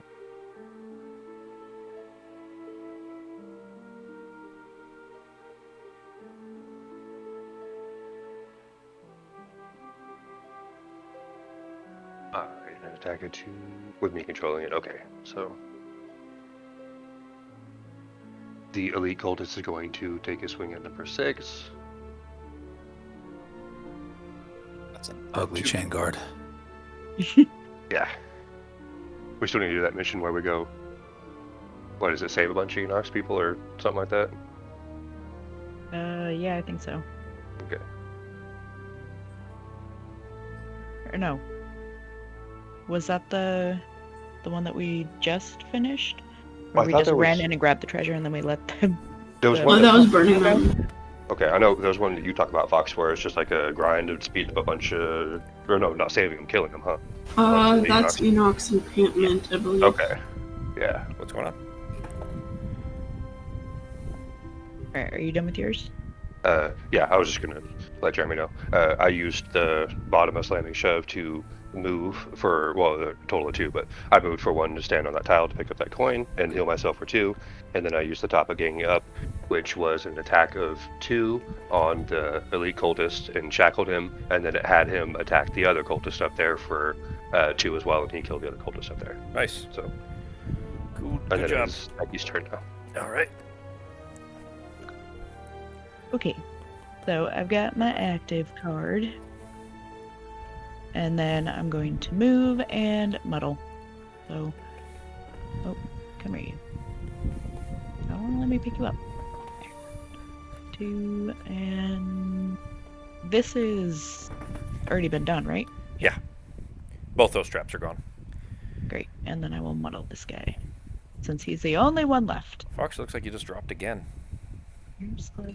[SPEAKER 5] Alright, and attack it 2 with me controlling it. Okay, so the elite cultist is going to take a swing at number 6.
[SPEAKER 4] That's an ugly chain guard.
[SPEAKER 5] Yeah. We still need to do that mission where we go, what is it, save a bunch of Enox people or something like that?
[SPEAKER 3] Yeah, I think so.
[SPEAKER 5] Okay.
[SPEAKER 3] Or no. Was that the one that we just finished? Or
[SPEAKER 5] I
[SPEAKER 3] we
[SPEAKER 5] thought
[SPEAKER 3] just
[SPEAKER 5] there
[SPEAKER 3] ran
[SPEAKER 5] was-
[SPEAKER 3] in and grabbed the treasure and then we let them...
[SPEAKER 5] There was
[SPEAKER 3] the-
[SPEAKER 5] one
[SPEAKER 2] Oh, that was Burning Man.
[SPEAKER 5] Okay, I know there's one that you talk about, Fox, where it's just like a grind of speed up a bunch of... Or no, not saving them, killing them, huh?
[SPEAKER 2] That's Enoch's encampment, I believe.
[SPEAKER 5] Okay. Yeah.
[SPEAKER 1] What's going on?
[SPEAKER 3] Alright, are you done with yours?
[SPEAKER 5] Yeah, I was just gonna let Jeremy know. I used the bottom of Slamming Shove to move for, well, a total of 2, but I moved for 1 to stand on that tile to pick up that coin and heal myself for 2, and then I used the top of ganging up, which was an attack of 2 on the elite cultist and shackled him, and then it had him attack the other cultist up there for 2 as well, and he killed the other cultist up there.
[SPEAKER 1] Nice.
[SPEAKER 5] So,
[SPEAKER 1] Cool.
[SPEAKER 5] and
[SPEAKER 1] Good
[SPEAKER 5] then
[SPEAKER 1] job.
[SPEAKER 5] it's Maggie's turn now.
[SPEAKER 1] All right.
[SPEAKER 3] Okay, so I've got my active card. And then I'm going to move and muddle. So, oh, come here, you. Oh, let me pick you up. There. 2, and this is already been done, right?
[SPEAKER 1] Yeah. Both those traps are gone.
[SPEAKER 3] Great, and then I will muddle this guy, since he's the only one left.
[SPEAKER 1] Fox, looks like you just dropped again.
[SPEAKER 3] Here's the...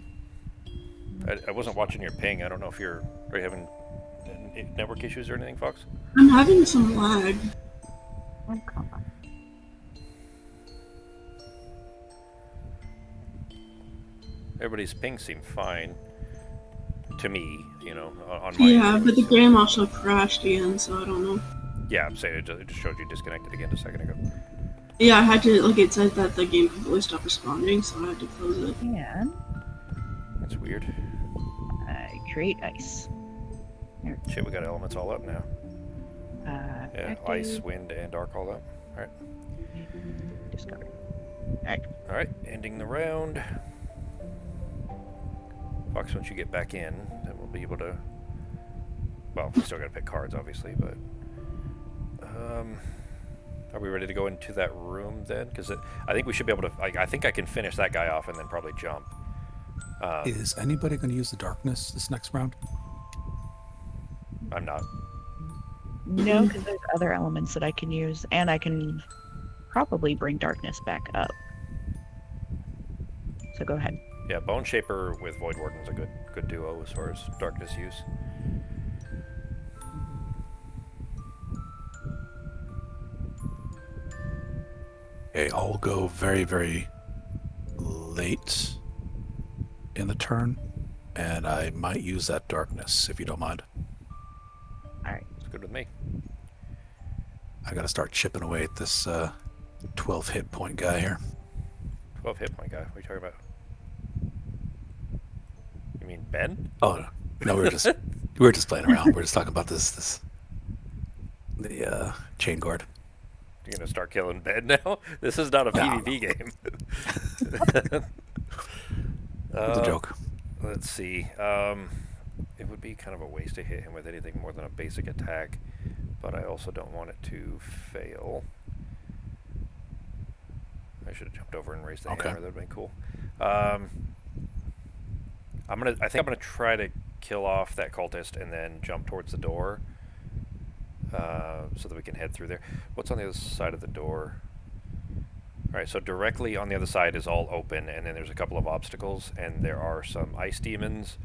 [SPEAKER 1] I wasn't watching your ping. I don't know if are you having network issues or anything, Fox?
[SPEAKER 2] I'm having some lag.
[SPEAKER 3] Oh, come on.
[SPEAKER 1] Everybody's ping seemed fine to me, on my
[SPEAKER 2] Yeah,
[SPEAKER 1] end.
[SPEAKER 2] but the game also crashed again, so I don't know.
[SPEAKER 1] Yeah, I'm saying it just showed you disconnected again just a second ago.
[SPEAKER 2] Yeah, I had to, like, it said that the game completely stopped responding, so I had to close it.
[SPEAKER 3] And
[SPEAKER 1] That's weird.
[SPEAKER 3] I create ice.
[SPEAKER 1] Shit, we got elements all up now. Yeah,
[SPEAKER 3] Active,
[SPEAKER 1] ice, wind, and dark all up. Alright.
[SPEAKER 3] discovered. Alright.
[SPEAKER 1] Alright, ending the round. Fox, once you get back in, then we'll be able to... Well, we still gotta pick cards, obviously, but... Are we ready to go into that room, then? Because I think we should be able to... I think I can finish that guy off and then probably jump.
[SPEAKER 4] Is anybody going to use the darkness this next round?
[SPEAKER 1] I'm not.
[SPEAKER 3] No, because there's other elements that I can use, and I can probably bring darkness back up. So go ahead.
[SPEAKER 1] Yeah, Bone Shaper with Void Warden's a good duo as far as darkness use.
[SPEAKER 4] Okay, I'll go very, very late in the turn, and I might use that darkness if you don't mind.
[SPEAKER 3] Alright.
[SPEAKER 1] It's good with me.
[SPEAKER 4] I gotta start chipping away at this 12 hit point guy here.
[SPEAKER 1] 12 hit point guy. What are you talking about? You mean Ben?
[SPEAKER 4] Oh no, we were just playing around. We're just talking about the chain guard.
[SPEAKER 1] You're gonna start killing Ben now. This is not a
[SPEAKER 4] No.
[SPEAKER 1] PvP game.
[SPEAKER 4] It's a joke.
[SPEAKER 1] Let's see. It would be kind of a waste to hit him with anything more than a basic attack, but I also don't want it to fail. I should have jumped over and raised the
[SPEAKER 4] Okay.
[SPEAKER 1] hammer. That'd been cool. I think I'm gonna try to kill off that cultist and then jump towards the door, so that we can head through there. What's on the other side of the door? All right, so directly on the other side is all open, and then there's a couple of obstacles, and there are some ice demons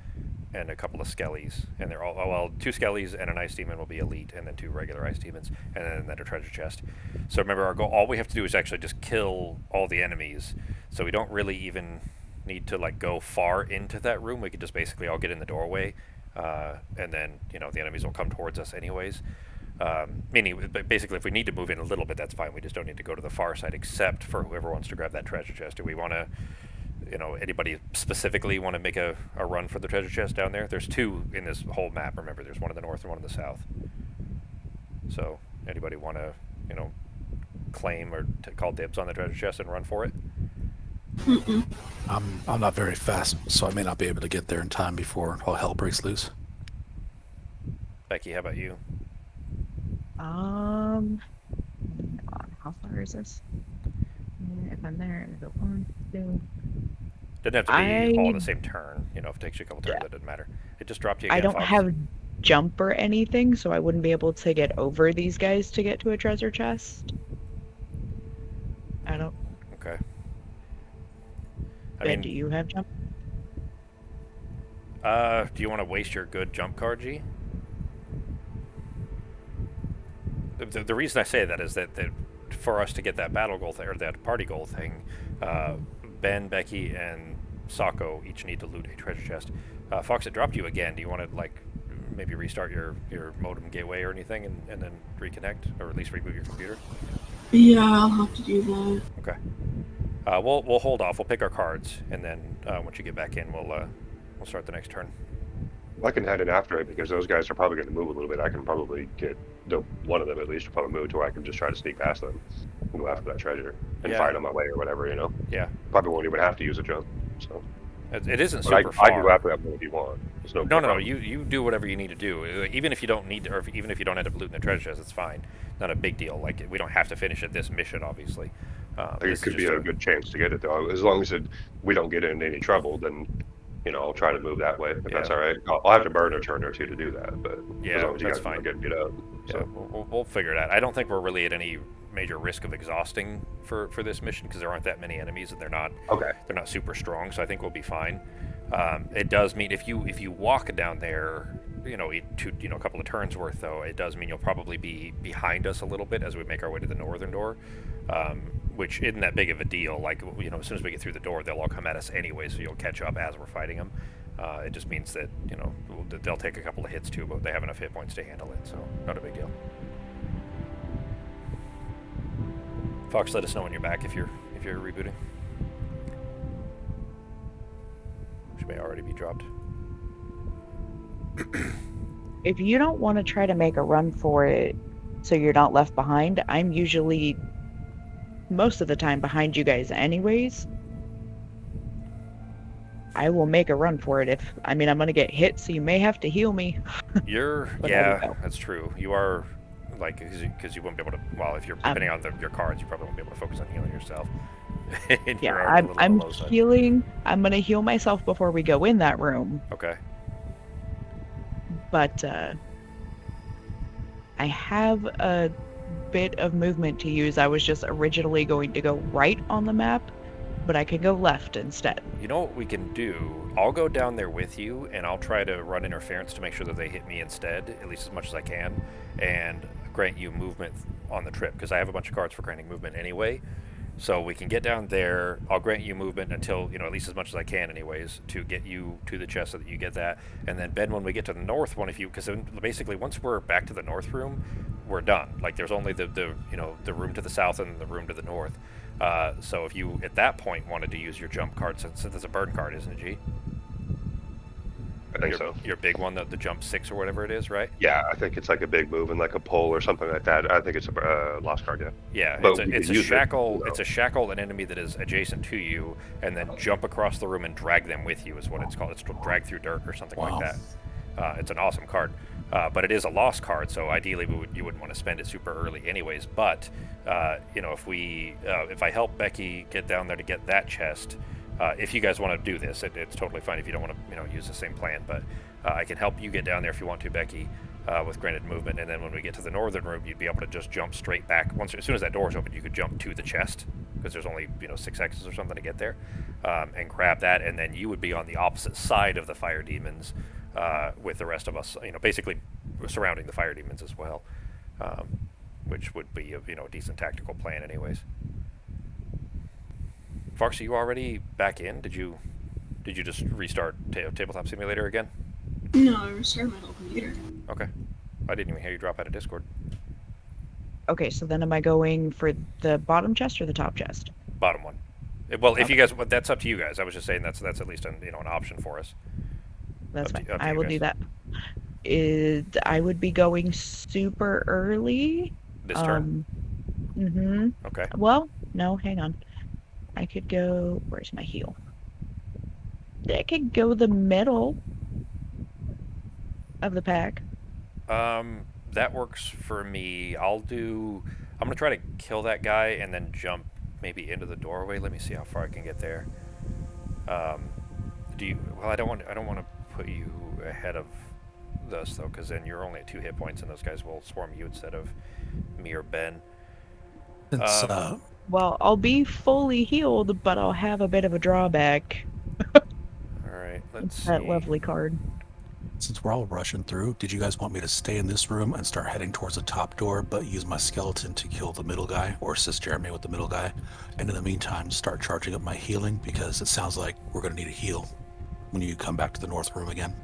[SPEAKER 1] and a couple of skellies, and they're all, well, 2 skellies and an ice demon will be elite, and then 2 regular ice demons, and then a treasure chest. So remember, our goal, all we have to do is actually just kill all the enemies, so we don't really even need to like go far into that room. We could just basically all get in the doorway, and then the enemies will come towards us anyways. Meaning, basically, if we need to move in a little bit, that's fine. We just don't need to go to the far side, except for whoever wants to grab that treasure chest. Do we want to, anybody specifically want to make a run for the treasure chest down there? There's 2 in this whole map, remember. There's one in the north and one in the south. So, anybody want to, claim or call dibs on the treasure chest and run for it?
[SPEAKER 2] Mm-mm.
[SPEAKER 4] I'm not very fast, so I may not be able to get there in time before all hell breaks loose.
[SPEAKER 1] Becky, how about you?
[SPEAKER 3] Hang on, how far is this? If I'm there, I go 1, 2.
[SPEAKER 1] Doesn't have to be all in
[SPEAKER 3] I-
[SPEAKER 1] the same turn. If it takes you a couple turns, that doesn't matter. It just dropped you again.
[SPEAKER 3] I don't
[SPEAKER 1] Fox.
[SPEAKER 3] have jump or anything, so I wouldn't be able to get over these guys to get to a treasure chest. I don't.
[SPEAKER 1] Okay.
[SPEAKER 3] Ben, do you have jump?
[SPEAKER 1] Do you want to waste your good jump card, G? The reason I say that is that for us to get that battle goal thing, or that party goal thing, Ben, Becky, and Sako each need to loot a treasure chest. Fox, it dropped you again. Do you want to maybe restart your modem gateway or anything, and then reconnect, or at least reboot your computer?
[SPEAKER 2] Yeah, I'll have to do that.
[SPEAKER 1] Okay. We'll hold off. We'll pick our cards, and then once you get back in, we'll start the next turn.
[SPEAKER 5] I can head in after it because those guys are probably going to move a little bit. I can probably get one of them at least to probably move to where I can just try to sneak past them and go after that treasure and
[SPEAKER 1] Yeah.
[SPEAKER 5] fight on my way or whatever,
[SPEAKER 1] Yeah.
[SPEAKER 5] Probably won't even have to use a jump. So
[SPEAKER 1] It isn't
[SPEAKER 5] but
[SPEAKER 1] super far.
[SPEAKER 5] I can go after that one if you want. There's no
[SPEAKER 1] No.
[SPEAKER 5] problem.
[SPEAKER 1] You do whatever you need to do. Even if you don't need to, or even if you don't end up looting the treasure chest, it's fine. Not a big deal. Like, we don't have to finish at this mission, obviously.
[SPEAKER 5] I think
[SPEAKER 1] This
[SPEAKER 5] it could
[SPEAKER 1] is
[SPEAKER 5] be
[SPEAKER 1] just
[SPEAKER 5] a good chance to get it though. As long as we don't get in any trouble, then I'll try to move that way if that's all right. I'll have to burn a turn or 2 to do that, but
[SPEAKER 1] Yeah,
[SPEAKER 5] as long as you
[SPEAKER 1] that's
[SPEAKER 5] guys
[SPEAKER 1] fine.
[SPEAKER 5] don't get up.
[SPEAKER 1] Yeah,
[SPEAKER 5] So
[SPEAKER 1] we'll figure it out. I don't think we're really at any major risk of exhausting for this mission because there aren't that many enemies and they're not super strong. So I think we'll be fine. It does mean if you walk down there, a couple of turns worth though, it does mean you'll probably be behind us a little bit as we make our way to the northern door, which isn't that big of a deal. Like, as soon as we get through the door, they'll all come at us anyway, so you'll catch up as we're fighting them. It just means that they'll take a couple of hits too, but they have enough hit points to handle it, so not a big deal. Fox, let us know when you're back if you're rebooting. Which may already be dropped.
[SPEAKER 3] If you don't want to try to make a run for it so you're not left behind, I'm usually most of the time behind you guys anyways. I will make a run for it I'm going to get hit, so you may have to heal me. But
[SPEAKER 1] That's true. You are, because you won't be able to, well, if you're depending on your cards, you probably won't be able to focus on healing yourself. And you're already a little on the low side.
[SPEAKER 3] Healing. I'm going to heal myself before we go in that room.
[SPEAKER 1] Okay.
[SPEAKER 3] But I have a bit of movement to use. I was just originally going to go right on the map, but I can go left instead.
[SPEAKER 1] You know what we can do? I'll go down there with you, and I'll try to run interference to make sure that they hit me instead, at least as much as I can, and grant you movement on the trip, because I have a bunch of cards for granting movement anyway. So we can get down there. I'll grant you movement until, at least as much as I can anyways, to get you to the chest so that you get that. And then, Ben, when we get to the north one, because basically once we're back to the north room, we're done. Like, there's only the room to the south and the room to the north. So if you, at that point, wanted to use your jump card, since it's a burn card, isn't it, G?
[SPEAKER 5] I think so.
[SPEAKER 1] Your big one, the jump 6 or whatever it is, right?
[SPEAKER 5] Yeah, I think it's like a big move and like a pole or something like that. I think it's a lost card, yeah.
[SPEAKER 1] Yeah,
[SPEAKER 5] But
[SPEAKER 1] it's
[SPEAKER 5] we
[SPEAKER 1] a
[SPEAKER 5] could use it,
[SPEAKER 1] shackle.
[SPEAKER 5] you know.
[SPEAKER 1] It's a shackle an enemy that is adjacent to you, and then jump across the room and drag them with you is what it's called. It's called drag through dirt or something like
[SPEAKER 4] Wow.
[SPEAKER 1] that. It's an awesome card, but it is a lost card, so ideally you wouldn't want to spend it super early, anyways. But you know, if I help Becky get down there to get that chest, if you guys want to do this, it's totally fine if you don't want to use the same plan. But I can help you get down there if you want to, Becky. With granted movement, and then when we get to the northern room, you'd be able to just jump straight back. As soon as that door is open, you could jump to the chest because there's only 6 X's or something to get there, and grab that, and then you would be on the opposite side of the fire demons with the rest of us, basically surrounding the fire demons as well, which would be a decent tactical plan, anyways. Fox, are you already back in? Did you just restart Tabletop Simulator again?
[SPEAKER 2] No, I restarted my whole computer.
[SPEAKER 1] Okay. I didn't even hear you drop out of Discord.
[SPEAKER 3] Okay, so then am I going for the bottom chest or the top chest?
[SPEAKER 1] Bottom one. Well, if
[SPEAKER 3] Okay.
[SPEAKER 1] you guys, that's up to you guys. I was just saying that's at least an option for us.
[SPEAKER 3] That's
[SPEAKER 1] Up to-
[SPEAKER 3] fine.
[SPEAKER 1] up to
[SPEAKER 3] I
[SPEAKER 1] you
[SPEAKER 3] will
[SPEAKER 1] guys.
[SPEAKER 3] do that. I would be going super early.
[SPEAKER 1] This turn. Okay.
[SPEAKER 3] Well, no, hang on. I could go. Where's my heal? I could go the middle of the pack.
[SPEAKER 1] That works for me. I'm gonna try to kill that guy and then jump maybe into the doorway. Let me see how far I can get there. Well, I don't want to put you ahead of this though, because then you're only at 2 hit points, and those guys will swarm you instead of me or Ben.
[SPEAKER 4] Since,
[SPEAKER 3] Well, I'll be fully healed, but I'll have a bit of a drawback.
[SPEAKER 1] All right, let's
[SPEAKER 3] It's
[SPEAKER 1] see.
[SPEAKER 3] that lovely card.
[SPEAKER 4] since we're all rushing through, did you guys want me to stay in this room and start heading towards the top door, but use my skeleton to kill the middle guy, or assist Jeremy with the middle guy, and in the meantime start charging up my healing, because it sounds like we're going to need a heal when you come back to the north room again.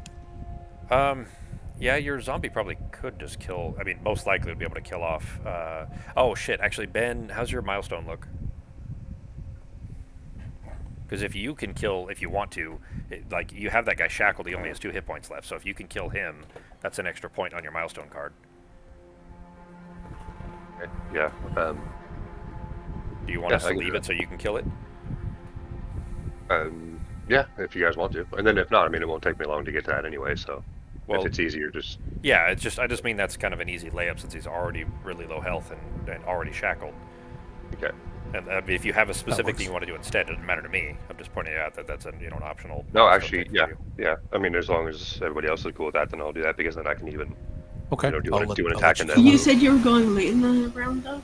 [SPEAKER 1] Yeah, your zombie probably could just kill. I mean, most likely would be able to kill off. Oh shit! Actually, Ben, how's your milestone look? Because if you can kill, if you want to, like you have that guy shackled, he only has 2 hit points left. So if you can kill him, that's an extra point on your milestone card.
[SPEAKER 5] Okay. Yeah.
[SPEAKER 1] Do you want
[SPEAKER 5] Yeah,
[SPEAKER 1] us
[SPEAKER 5] I
[SPEAKER 1] to
[SPEAKER 5] can
[SPEAKER 1] leave
[SPEAKER 5] do
[SPEAKER 1] it so you can kill it?
[SPEAKER 5] Yeah, if you guys want to. And then if not, I mean, it won't take me long to get to that anyway, so
[SPEAKER 1] Well,
[SPEAKER 5] if it's easier, just...
[SPEAKER 1] yeah, I just mean that's kind of an easy layup since he's already really low health and already shackled.
[SPEAKER 5] Okay.
[SPEAKER 1] And I mean, if you have a specific
[SPEAKER 4] works.
[SPEAKER 1] thing you want to do instead, it doesn't matter to me. I'm just pointing out that that's an optional.
[SPEAKER 5] No,
[SPEAKER 1] milestone
[SPEAKER 5] actually,
[SPEAKER 1] thing for
[SPEAKER 5] yeah.
[SPEAKER 1] you.
[SPEAKER 5] Yeah. I mean, as long as everybody else is cool with that, then I'll do that, because then I can even...
[SPEAKER 4] Okay,
[SPEAKER 5] do
[SPEAKER 4] I'll
[SPEAKER 5] an
[SPEAKER 4] let
[SPEAKER 5] attack
[SPEAKER 4] you
[SPEAKER 5] and
[SPEAKER 4] know.
[SPEAKER 5] then...
[SPEAKER 2] You said you were going late in the round, though?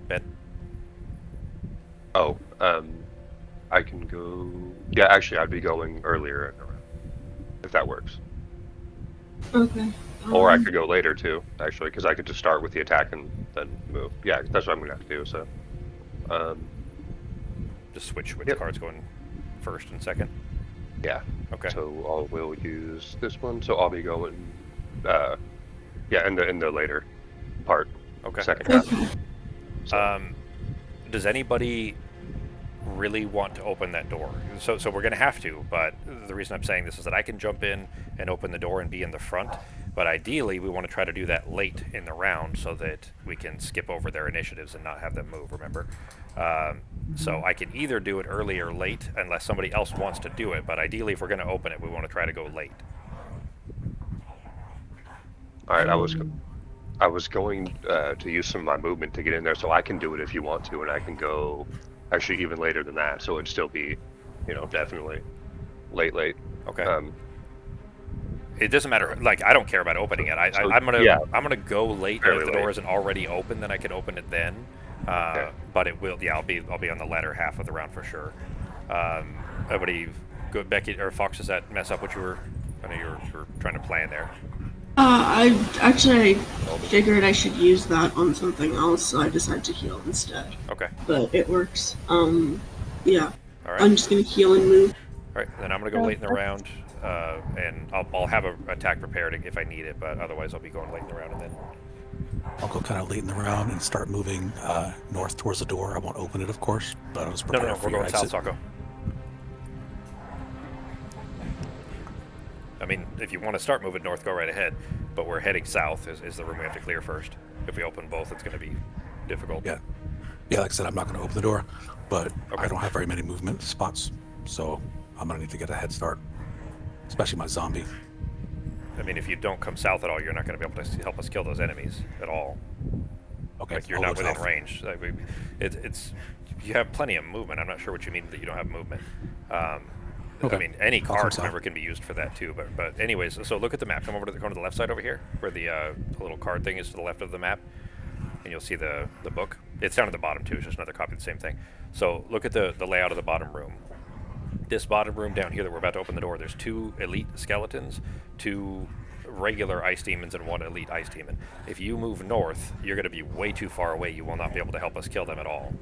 [SPEAKER 1] Ben?
[SPEAKER 5] Oh, I can go... Yeah, actually, I'd be going earlier in the round, if that works.
[SPEAKER 2] Okay.
[SPEAKER 5] Or I could go later, too, actually, because I could just start with the attack and then move. Yeah, that's what I'm going to have to do, so...
[SPEAKER 1] Just switch which
[SPEAKER 5] Yep.
[SPEAKER 1] cards going first and second.
[SPEAKER 5] yeah.
[SPEAKER 1] Okay.
[SPEAKER 5] So we'll use this one. So I'll be going, yeah, in the later part,
[SPEAKER 1] Okay.
[SPEAKER 5] second half.
[SPEAKER 2] Okay.
[SPEAKER 5] So,
[SPEAKER 1] Does anybody really want to open that door? So we're going to have to, but the reason I'm saying this is that I can jump in and open the door and be in the front, but ideally we want to try to do that late in the round so that we can skip over their initiatives and not have them move, remember? So I can either do it early or late unless somebody else wants to do it, but ideally if we're going to open it, we want to try to go late.
[SPEAKER 5] all right, I was going to use some of my movement to get in there, so I can do it if you want to, and I can go actually even later than that, so it'd still be, definitely late.
[SPEAKER 1] Okay. It doesn't matter. Like I don't care about opening it.
[SPEAKER 5] So,
[SPEAKER 1] I'm gonna
[SPEAKER 5] yeah.
[SPEAKER 1] I'm gonna go late. And
[SPEAKER 5] Fairly
[SPEAKER 1] if the door
[SPEAKER 5] late.
[SPEAKER 1] isn't already open, then I can open it then.
[SPEAKER 5] Okay.
[SPEAKER 1] But it will. Yeah, I'll be on the latter half of the round for sure. Everybody, good. Becky or Fox, does that mess up what you were? I know you were trying to plan there.
[SPEAKER 2] I figured I should use that on something else, so I decided to heal instead.
[SPEAKER 1] Okay.
[SPEAKER 2] But it works. Yeah.
[SPEAKER 1] All right.
[SPEAKER 2] I'm just gonna heal and move.
[SPEAKER 1] All right. Then I'm gonna go late in the round, and I'll have an attack prepared if I need it. But otherwise, I'll be going late in the round, and then.
[SPEAKER 4] I'll go kind of late in the round and start moving north towards the door. I won't open it, of course, but I'll just
[SPEAKER 1] No,
[SPEAKER 4] prepare for
[SPEAKER 1] we're
[SPEAKER 4] your
[SPEAKER 1] going south,
[SPEAKER 4] exit.
[SPEAKER 1] Socko. I mean, if you want to start moving north, go right ahead. But we're heading south is the room we have to clear first. If we open both, it's going to be difficult.
[SPEAKER 4] Yeah. Yeah, like I said, I'm not going to open the door, but
[SPEAKER 1] Okay.
[SPEAKER 4] I don't have very many movement spots, so I'm going to need to get a head start, especially my zombie.
[SPEAKER 1] I mean, if you don't come south at all, you're not going to be able to help us kill those enemies at all.
[SPEAKER 4] Okay.
[SPEAKER 1] Like, you're
[SPEAKER 4] I'll
[SPEAKER 1] not
[SPEAKER 4] go
[SPEAKER 1] within
[SPEAKER 4] south.
[SPEAKER 1] range. Like, it's you have plenty of movement. I'm not sure what you mean that you don't have movement.
[SPEAKER 4] Okay.
[SPEAKER 1] I mean, any
[SPEAKER 4] I'll come
[SPEAKER 1] card
[SPEAKER 4] south.
[SPEAKER 1] member can be used for that too. But anyways, so look at the map. Come over to go to the left side over here, where the little card thing is to the left of the map, and you'll see the book. It's down at the bottom too. It's just another copy of the same thing. So look at the layout of the bottom room. This bottom room down here that we're about to open the door, there's 2 elite skeletons, 2 regular ice demons, and 1 elite ice demon. If you move north, you're going to be way too far away. You will not be able to help us kill them at all.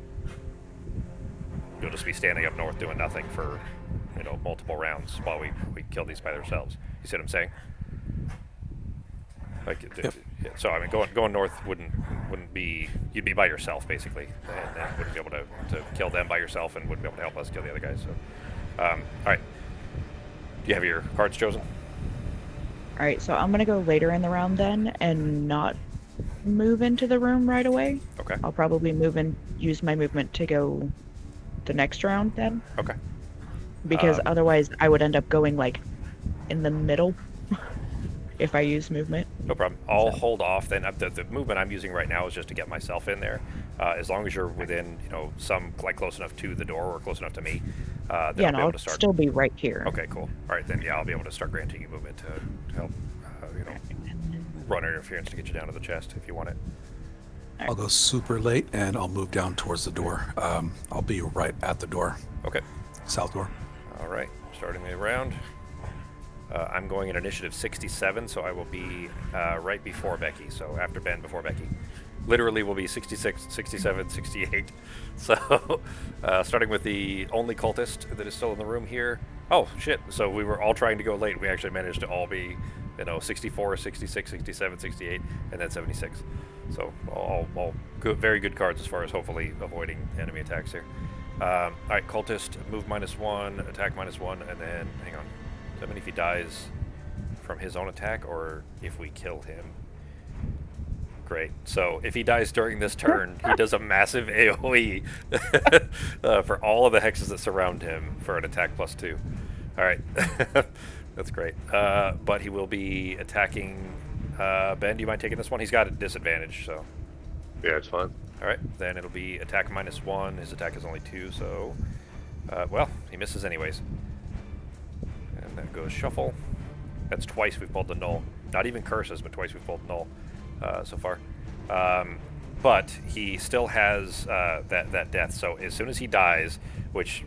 [SPEAKER 1] You'll just be standing up north doing nothing for, multiple rounds while we kill these by themselves. You see what I'm saying? Like,
[SPEAKER 4] Yep.
[SPEAKER 1] so I mean, going north wouldn't be, you'd be by yourself basically, and wouldn't be able to kill them by yourself, and wouldn't be able to help us kill the other guys. So, all right. Do you have your cards chosen?
[SPEAKER 3] All right, so I'm gonna go later in the round then, and not move into the room right away.
[SPEAKER 1] Okay.
[SPEAKER 3] I'll probably use my movement to go the next round then,
[SPEAKER 1] Okay.
[SPEAKER 3] because otherwise I would end up going like in the middle if I use movement.
[SPEAKER 1] No problem. I'll hold off then. The movement I'm using right now is just to get myself in there. As long as you're within, some like close enough to the door or close enough to me, then
[SPEAKER 3] Yeah,
[SPEAKER 1] I'll be
[SPEAKER 3] and
[SPEAKER 1] able
[SPEAKER 3] I'll
[SPEAKER 1] to start.
[SPEAKER 3] still be right here.
[SPEAKER 1] Okay, cool. All right, then, yeah, I'll be able to start granting you movement to help, run interference to get you down to the chest if you want it.
[SPEAKER 4] I'll go super late, and I'll move down towards the door. I'll be right at the door,
[SPEAKER 1] Okay.
[SPEAKER 4] south door.
[SPEAKER 1] All right, starting the round. I'm going in initiative 67, so I will be right before Becky. So after Ben, before Becky. Literally will be 66, 67, 68. So starting with the only cultist that is still in the room here. Oh, shit. So we were all trying to go late. We actually managed to all be, 64, 66, 67, 68, and then 76. So all good, very good cards as far as hopefully avoiding enemy attacks here. All right, cultist, move -1, attack -1, and then, hang on. Does that mean if he dies from his own attack, or if we kill him? Great. So if he dies during this turn, he does a massive AoE for all of the hexes that surround him for an attack +2. All right. That's great. But he will be attacking... Ben, do you mind taking this one? He's got a disadvantage, so...
[SPEAKER 5] Yeah, it's fine.
[SPEAKER 1] All right, then it'll be attack -1. His attack is only 2, so... well, he misses anyways. And then goes shuffle. That's twice we've pulled the null. Not even curses, but twice we've pulled null so far. But he still has that death. So as soon as he dies, which,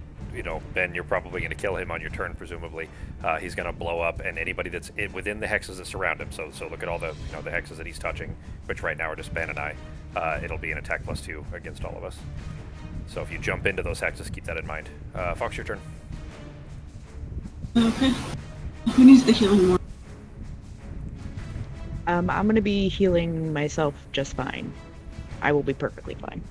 [SPEAKER 1] Ben, you're probably going to kill him on your turn, presumably. He's going to blow up, and anybody that's within the hexes that surround him. So look at all the the hexes that he's touching, which right now are just Ben and I. It'll be an attack +2 against all of us. So if you jump into those hexes, keep that in mind. Fox, your turn.
[SPEAKER 2] Okay. Who needs the healing more?
[SPEAKER 3] I'm gonna be healing myself just fine. I will be perfectly fine.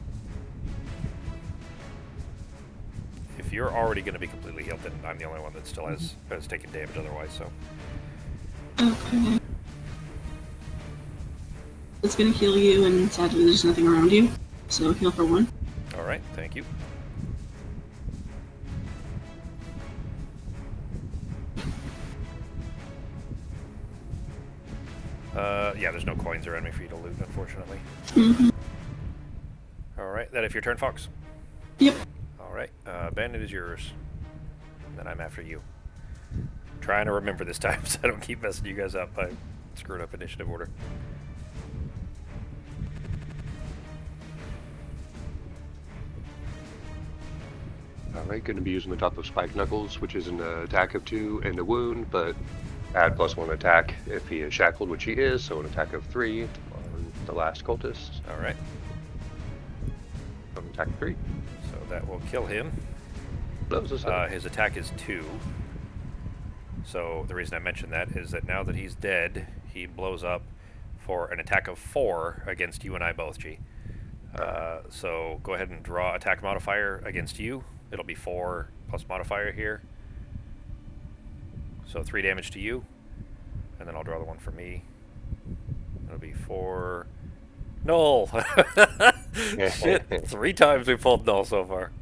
[SPEAKER 1] If you're already going to be completely healed, then I'm the only one that still has taken damage otherwise, so...
[SPEAKER 2] Okay. It's gonna heal you, and sadly there's nothing around you. So heal for 1.
[SPEAKER 1] Alright, thank you. Yeah, there's no coins around me for you to loot, unfortunately.
[SPEAKER 2] Mm-hmm.
[SPEAKER 1] Alright, that if your turn, Fox.
[SPEAKER 2] Yep.
[SPEAKER 1] Alright, Ben, it is yours. Then I'm after you. Trying to remember this time so I don't keep messing you guys up by screwing up initiative order.
[SPEAKER 5] Alright, going to be using the top of Spike Knuckles, which is an attack of 2 and a wound, but add +1 attack if he is shackled, which he is, so an attack of 3 on the last cultist.
[SPEAKER 1] Alright,
[SPEAKER 5] On attack 3.
[SPEAKER 1] so that will kill him.
[SPEAKER 5] That was a 7.
[SPEAKER 1] His attack is 2. So the reason I mentioned that is that now that he's dead, he blows up for an attack of 4 against you and I both, G. So go ahead and draw attack modifier against you. It'll be 4 plus modifier here. So 3 damage to you. And then I'll draw the one for me. It'll be 4. Null! Shit! 3 times we pulled null so far.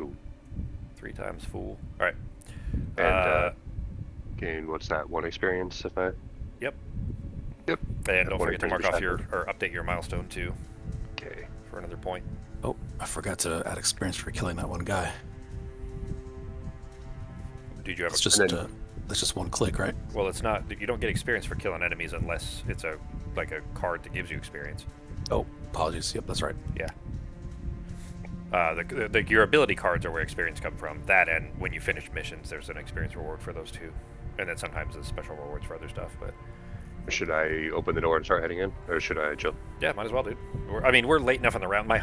[SPEAKER 5] Ooh.
[SPEAKER 1] 3 times fool. Alright.
[SPEAKER 5] And gain, what's that, 1 experience if I...
[SPEAKER 1] Yep.
[SPEAKER 5] Yep.
[SPEAKER 1] And don't
[SPEAKER 5] One
[SPEAKER 1] forget to mark
[SPEAKER 5] experience
[SPEAKER 1] off your, or update your milestone too.
[SPEAKER 5] Okay.
[SPEAKER 1] For another point.
[SPEAKER 4] Oh, I forgot to add experience for killing that one guy.
[SPEAKER 1] Did you have
[SPEAKER 4] It's
[SPEAKER 1] a...
[SPEAKER 4] just
[SPEAKER 5] then-
[SPEAKER 4] that's just 1 click, right?
[SPEAKER 1] Well, it's not... You don't get experience for killing enemies unless it's a card that gives you experience.
[SPEAKER 4] Oh, apologies. Yep, that's right.
[SPEAKER 1] Yeah. Your ability cards are where experience come from. That, and when you finish missions, there's an experience reward for those two. And then sometimes there's special rewards for other stuff, but...
[SPEAKER 5] Should I open the door and start heading in, or should I chill?
[SPEAKER 1] Yeah, might as well, dude. We're late enough in the round. My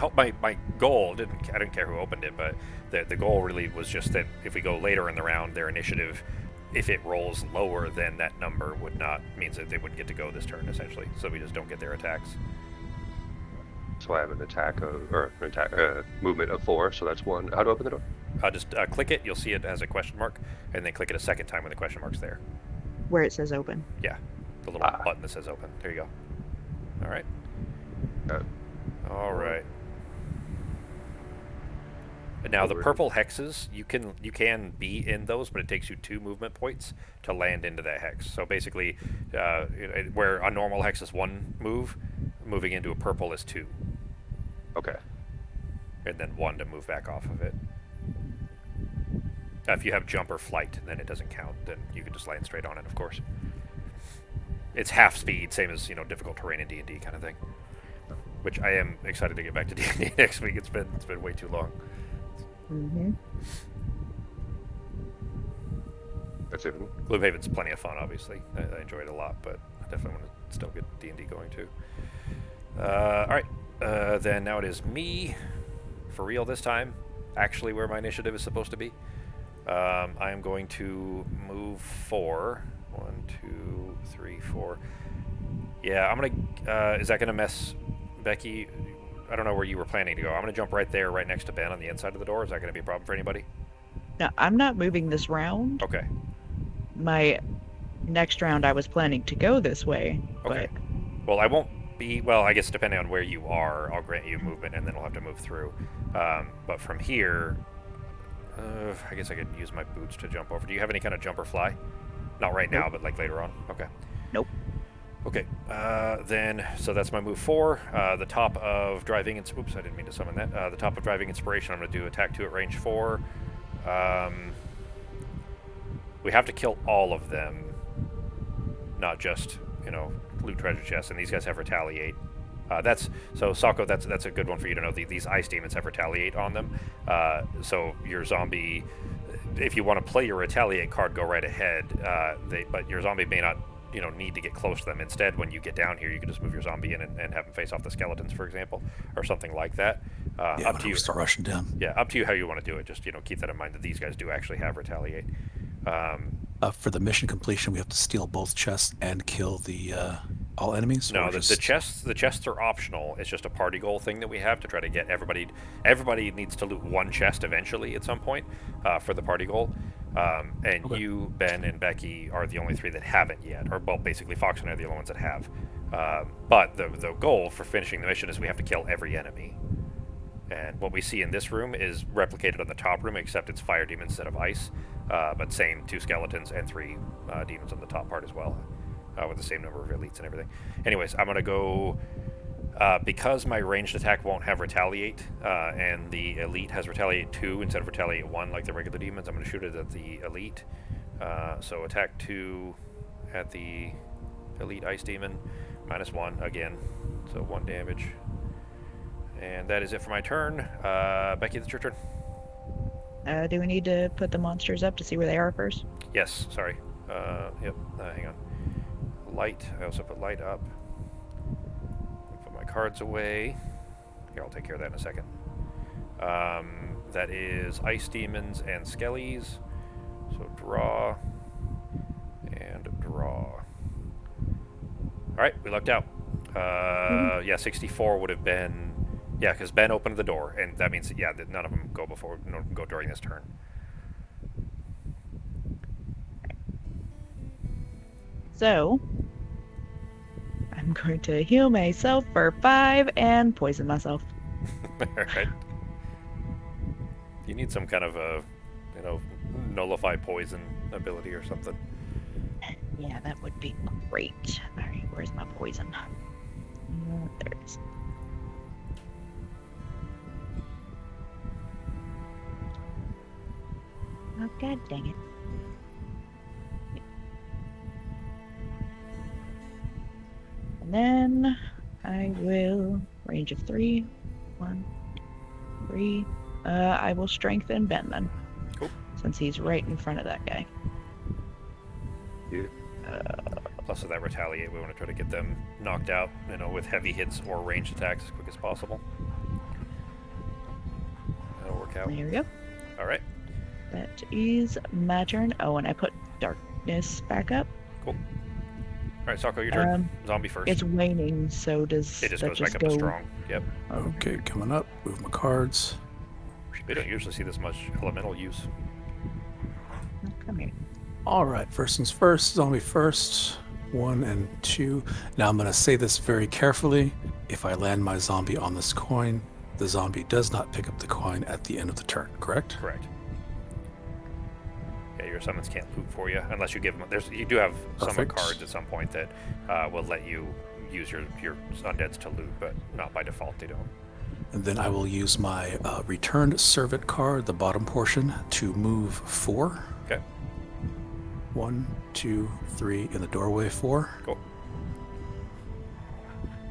[SPEAKER 1] goal I didn't care who opened it, but the goal really was just that if we go later in the round, their initiative, if it rolls lower, then that number means that they wouldn't get to go this turn essentially. So we just don't get their attacks.
[SPEAKER 5] So I have an attack movement of 4, so that's 1. How do I open the door?
[SPEAKER 1] Just click it. You'll see it has a question mark, and then click it a second time when the question mark's there.
[SPEAKER 3] Where it says open.
[SPEAKER 1] Yeah, the little button that says open. There you go. All right. All right. Now the purple hexes, you can be in those, but it takes you 2 movement points to land into that hex. So basically, where a normal hex is 1 move, moving into a purple is 2.
[SPEAKER 5] Okay.
[SPEAKER 1] And then 1 to move back off of it. If you have jump or flight, then it doesn't count. Then you can just land straight on it, of course. It's half speed, same as difficult terrain in D&D kind of thing. Which I am excited to get back to D&D next week. It's been way too long.
[SPEAKER 3] Mm-hmm.
[SPEAKER 5] That's it.
[SPEAKER 1] Gloomhaven's plenty of fun, obviously. I enjoy it a lot, but I definitely want to still get D&D going too. All right, then now it is me, for real this time. Actually, where my initiative is supposed to be. I am going to move 4. 1, 2, 3, 4. Yeah, I'm gonna. Is that gonna mess, Becky? I don't know where you were planning to go. I'm gonna jump right there, right next to Ben on the inside of the door. Is that gonna be a problem for anybody?
[SPEAKER 3] Now, I'm not moving this round.
[SPEAKER 1] Okay.
[SPEAKER 3] My next round, I was planning to go this way.
[SPEAKER 1] Okay. Well, I won't be. Well, I guess depending on where you are, I'll grant you movement, and then we'll have to move through. But from here, I guess I could use my boots to jump over. Do you have any kind of jump or fly? Not right now, but like later on. Okay.
[SPEAKER 3] Nope.
[SPEAKER 1] Okay. Then, so that's my move 4. The top of driving. Oops, I didn't mean to summon that. The top of driving inspiration. I'm going to do attack 2 at range 4. We have to kill all of them, not just loot treasure chests. And these guys have retaliate. Sako. That's a good one for you to know. These ice demons have retaliate on them. So your zombie, if you want to play your retaliate card, go right ahead. But your zombie may not, need to get close to them. Instead, when you get down here, you can just move your zombie in and have them face off the skeletons, for example, or something like that. Up to you.
[SPEAKER 4] Start rushing down.
[SPEAKER 1] Yeah, up to you how you want to do it. Just keep that in mind that these guys do actually have retaliate.
[SPEAKER 4] For the mission completion, we have to steal both chests and kill the all enemies.
[SPEAKER 1] No, the chests are optional. It's just a party goal thing that we have to try to get everybody. Everybody needs to loot 1 chest eventually at some point for the party goal. And okay. You, Ben, and Becky are the only 3 that haven't yet. Or, well, basically, Fox and I are the only ones that have. But the goal for finishing the mission is we have to kill every enemy. And what we see in this room is replicated on the top room, except it's fire demons instead of ice. But same 2 skeletons and 3 demons on the top part as well. With the same number of elites and everything. Anyways, I'm going to go... because my ranged attack won't have retaliate, and the elite has retaliate 2 instead of retaliate 1 like the regular demons, I'm going to shoot it at the elite. So attack 2 at the elite ice demon, -1 again, so 1 damage. And that is it for my turn. Becky, it's your turn.
[SPEAKER 3] Do we need to put the monsters up to see where they are first?
[SPEAKER 1] Yes, sorry. Yep, hang on. Light, I also put light up. Put my cards away. Here, I'll take care of that in a second. That is ice demons and skellies. So draw and draw. Alright, we lucked out. Yeah, 64 would have been... Yeah, because Ben opened the door, and that means, yeah, that none of them go go during this turn.
[SPEAKER 3] So, I'm going to heal myself for 5 and poison myself.
[SPEAKER 1] Alright. You need some kind of a, nullify poison ability or something.
[SPEAKER 3] Yeah, that would be great. Alright, where's my poison? There it is. Oh, god dang it. And then I will range of 3. 1, 3. I will strengthen Ben then.
[SPEAKER 1] Cool.
[SPEAKER 3] Since he's right in front of that guy.
[SPEAKER 5] Yeah.
[SPEAKER 1] Plus with that retaliate, we want to try to get them knocked out, with heavy hits or ranged attacks as quick as possible. That'll work out.
[SPEAKER 3] There we go.
[SPEAKER 1] Alright.
[SPEAKER 3] That is my turn. Oh, and I put darkness back up.
[SPEAKER 1] Cool. Alright, Sako, your turn. Zombie first.
[SPEAKER 3] It's waning, so does
[SPEAKER 1] It just
[SPEAKER 3] that
[SPEAKER 1] goes
[SPEAKER 3] just
[SPEAKER 1] back
[SPEAKER 3] go...
[SPEAKER 1] up to strong. Yep.
[SPEAKER 4] Okay, coming up. Move my cards.
[SPEAKER 1] We don't usually see this much elemental use.
[SPEAKER 3] Come here.
[SPEAKER 4] All right, first things first, zombie first. 1 and 2. Now I'm going to say this very carefully. If I land my zombie on this coin, the zombie does not pick up the coin at the end of the turn, correct?
[SPEAKER 1] Correct. Yeah, your summons can't loot for you unless you give them. You do have summon
[SPEAKER 4] Perfect.
[SPEAKER 1] cards at some point that will let you use your undeads to loot, but not by default. They don't.
[SPEAKER 4] And then I will use my returned servant card, the bottom portion, to move 4.
[SPEAKER 1] Okay.
[SPEAKER 4] 1, 2, 3 in the doorway. 4.
[SPEAKER 1] Cool.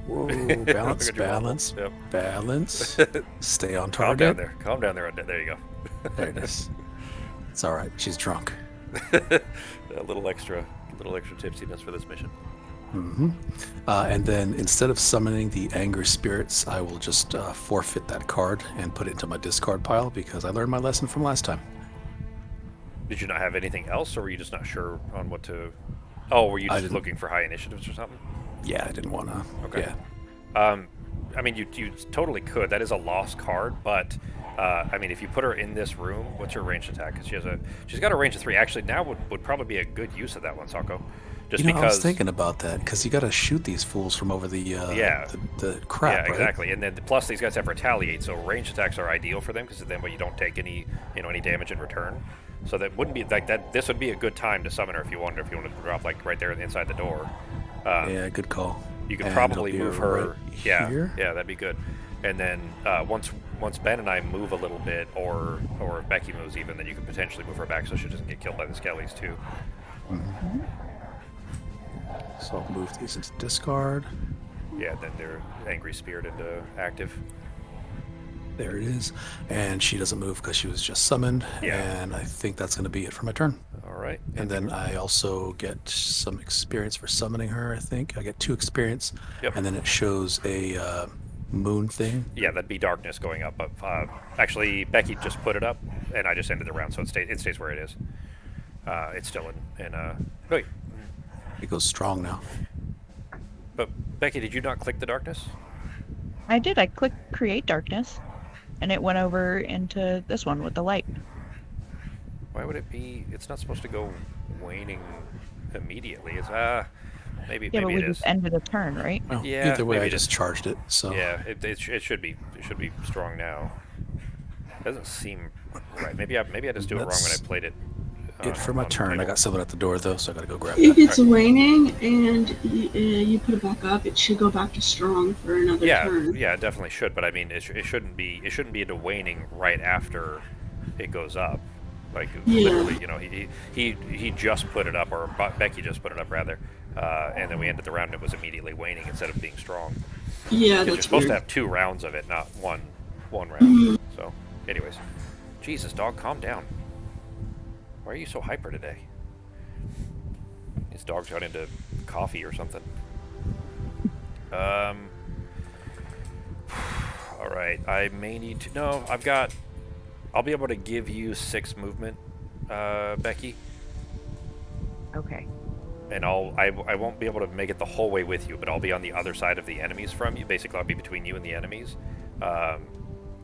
[SPEAKER 4] Whoa, balance,
[SPEAKER 1] Look at your wobble.
[SPEAKER 4] balance,
[SPEAKER 1] Yep.
[SPEAKER 4] balance. Stay on
[SPEAKER 1] Calm down
[SPEAKER 4] target.
[SPEAKER 1] there. Calm down there. There you go.
[SPEAKER 4] There it is. It's all right. She's drunk.
[SPEAKER 1] A little extra tipsiness for this mission.
[SPEAKER 4] And then instead of summoning the angry spirits, I will just forfeit that card and put it into my discard pile because I learned my lesson from last time.
[SPEAKER 1] Did you not have anything else, or were you just not sure on what to? Oh, were you
[SPEAKER 4] I
[SPEAKER 1] just
[SPEAKER 4] didn't-
[SPEAKER 1] looking for high initiatives or something?
[SPEAKER 4] Yeah, I didn't want to.
[SPEAKER 1] Okay.
[SPEAKER 4] Yeah.
[SPEAKER 1] I mean, you totally could. That is a lost card, but I mean, if you put her in this room, what's her ranged attack? Because she's got a range of 3. Actually, now would probably be a good use of that one, Sako. Just
[SPEAKER 4] I was
[SPEAKER 1] because.
[SPEAKER 4] thinking about that because you got to shoot these fools from over the
[SPEAKER 1] Yeah.
[SPEAKER 4] the crap.
[SPEAKER 1] Yeah,
[SPEAKER 4] right?
[SPEAKER 1] exactly. And then plus these guys have retaliate, so ranged attacks are ideal for them because then you don't take any damage in return. So that wouldn't be like that. This would be a good time to summon her if you wanted to drop like right there inside the door.
[SPEAKER 4] Yeah, good call.
[SPEAKER 1] You could
[SPEAKER 4] And
[SPEAKER 1] probably
[SPEAKER 4] it'll be
[SPEAKER 1] move her.
[SPEAKER 4] right
[SPEAKER 1] Yeah,
[SPEAKER 4] here?
[SPEAKER 1] yeah, that'd be good. And then once Ben and I move a little bit, or if Becky moves even, then you could potentially move her back so she doesn't get killed by the skellies too.
[SPEAKER 4] So I'll move these into discard.
[SPEAKER 1] Yeah, then they're angry spirit into active.
[SPEAKER 4] There it is. And she doesn't move because she was just summoned.
[SPEAKER 1] Yeah.
[SPEAKER 4] And I think that's going to be it for my turn.
[SPEAKER 1] All right.
[SPEAKER 4] And then I also get some experience for summoning her, I think. I get 2 experience.
[SPEAKER 1] Yep.
[SPEAKER 4] And then it shows a moon thing.
[SPEAKER 1] Yeah, that'd be darkness going up. But actually, Becky just put it up, and I just ended the round, so it stays where it is. It's still in wait.
[SPEAKER 4] It goes strong now.
[SPEAKER 1] But Becky, did you not click the darkness?
[SPEAKER 3] I did. I clicked create darkness, and it went over into this one with the light.
[SPEAKER 1] Why would it be? It's not supposed to go waning immediately. It's maybe
[SPEAKER 3] Yeah, but
[SPEAKER 1] maybe
[SPEAKER 3] we
[SPEAKER 1] it is.
[SPEAKER 3] just ended a turn, right?
[SPEAKER 4] Well,
[SPEAKER 1] Yeah,
[SPEAKER 4] either way,
[SPEAKER 1] maybe
[SPEAKER 4] I
[SPEAKER 1] it
[SPEAKER 4] just
[SPEAKER 1] is.
[SPEAKER 4] charged it. So
[SPEAKER 1] Yeah, it should be strong now. Doesn't seem right. Maybe I just do it wrong when I
[SPEAKER 4] That's
[SPEAKER 1] played it.
[SPEAKER 4] it for my
[SPEAKER 1] on the
[SPEAKER 4] turn. I
[SPEAKER 1] table.
[SPEAKER 4] got someone at the door, though, so I got to go grab
[SPEAKER 2] If
[SPEAKER 4] that.
[SPEAKER 2] it's waning and you put it back up, it should go back to strong for another
[SPEAKER 1] Yeah,
[SPEAKER 2] turn.
[SPEAKER 1] yeah, it definitely should. But I mean, it shouldn't be into waning right after it goes up. Like
[SPEAKER 2] Yeah.
[SPEAKER 1] literally, he just put it up, or Becky just put it up rather, and then we ended the round and it was immediately waning instead of being strong.
[SPEAKER 2] Yeah,
[SPEAKER 1] You're
[SPEAKER 2] that's
[SPEAKER 1] supposed
[SPEAKER 2] weird.
[SPEAKER 1] to have 2 rounds of it, not one round. So, anyways, Jesus, dog, calm down. Why are you so hyper today? His dog's got into coffee or something. All right, I may need to. No, I'll be able to give you 6 movement, Becky,
[SPEAKER 3] Okay.
[SPEAKER 1] and I won't be able to make it the whole way with you, but I'll be on the other side of the enemies from you. Basically, I'll be between you and the enemies.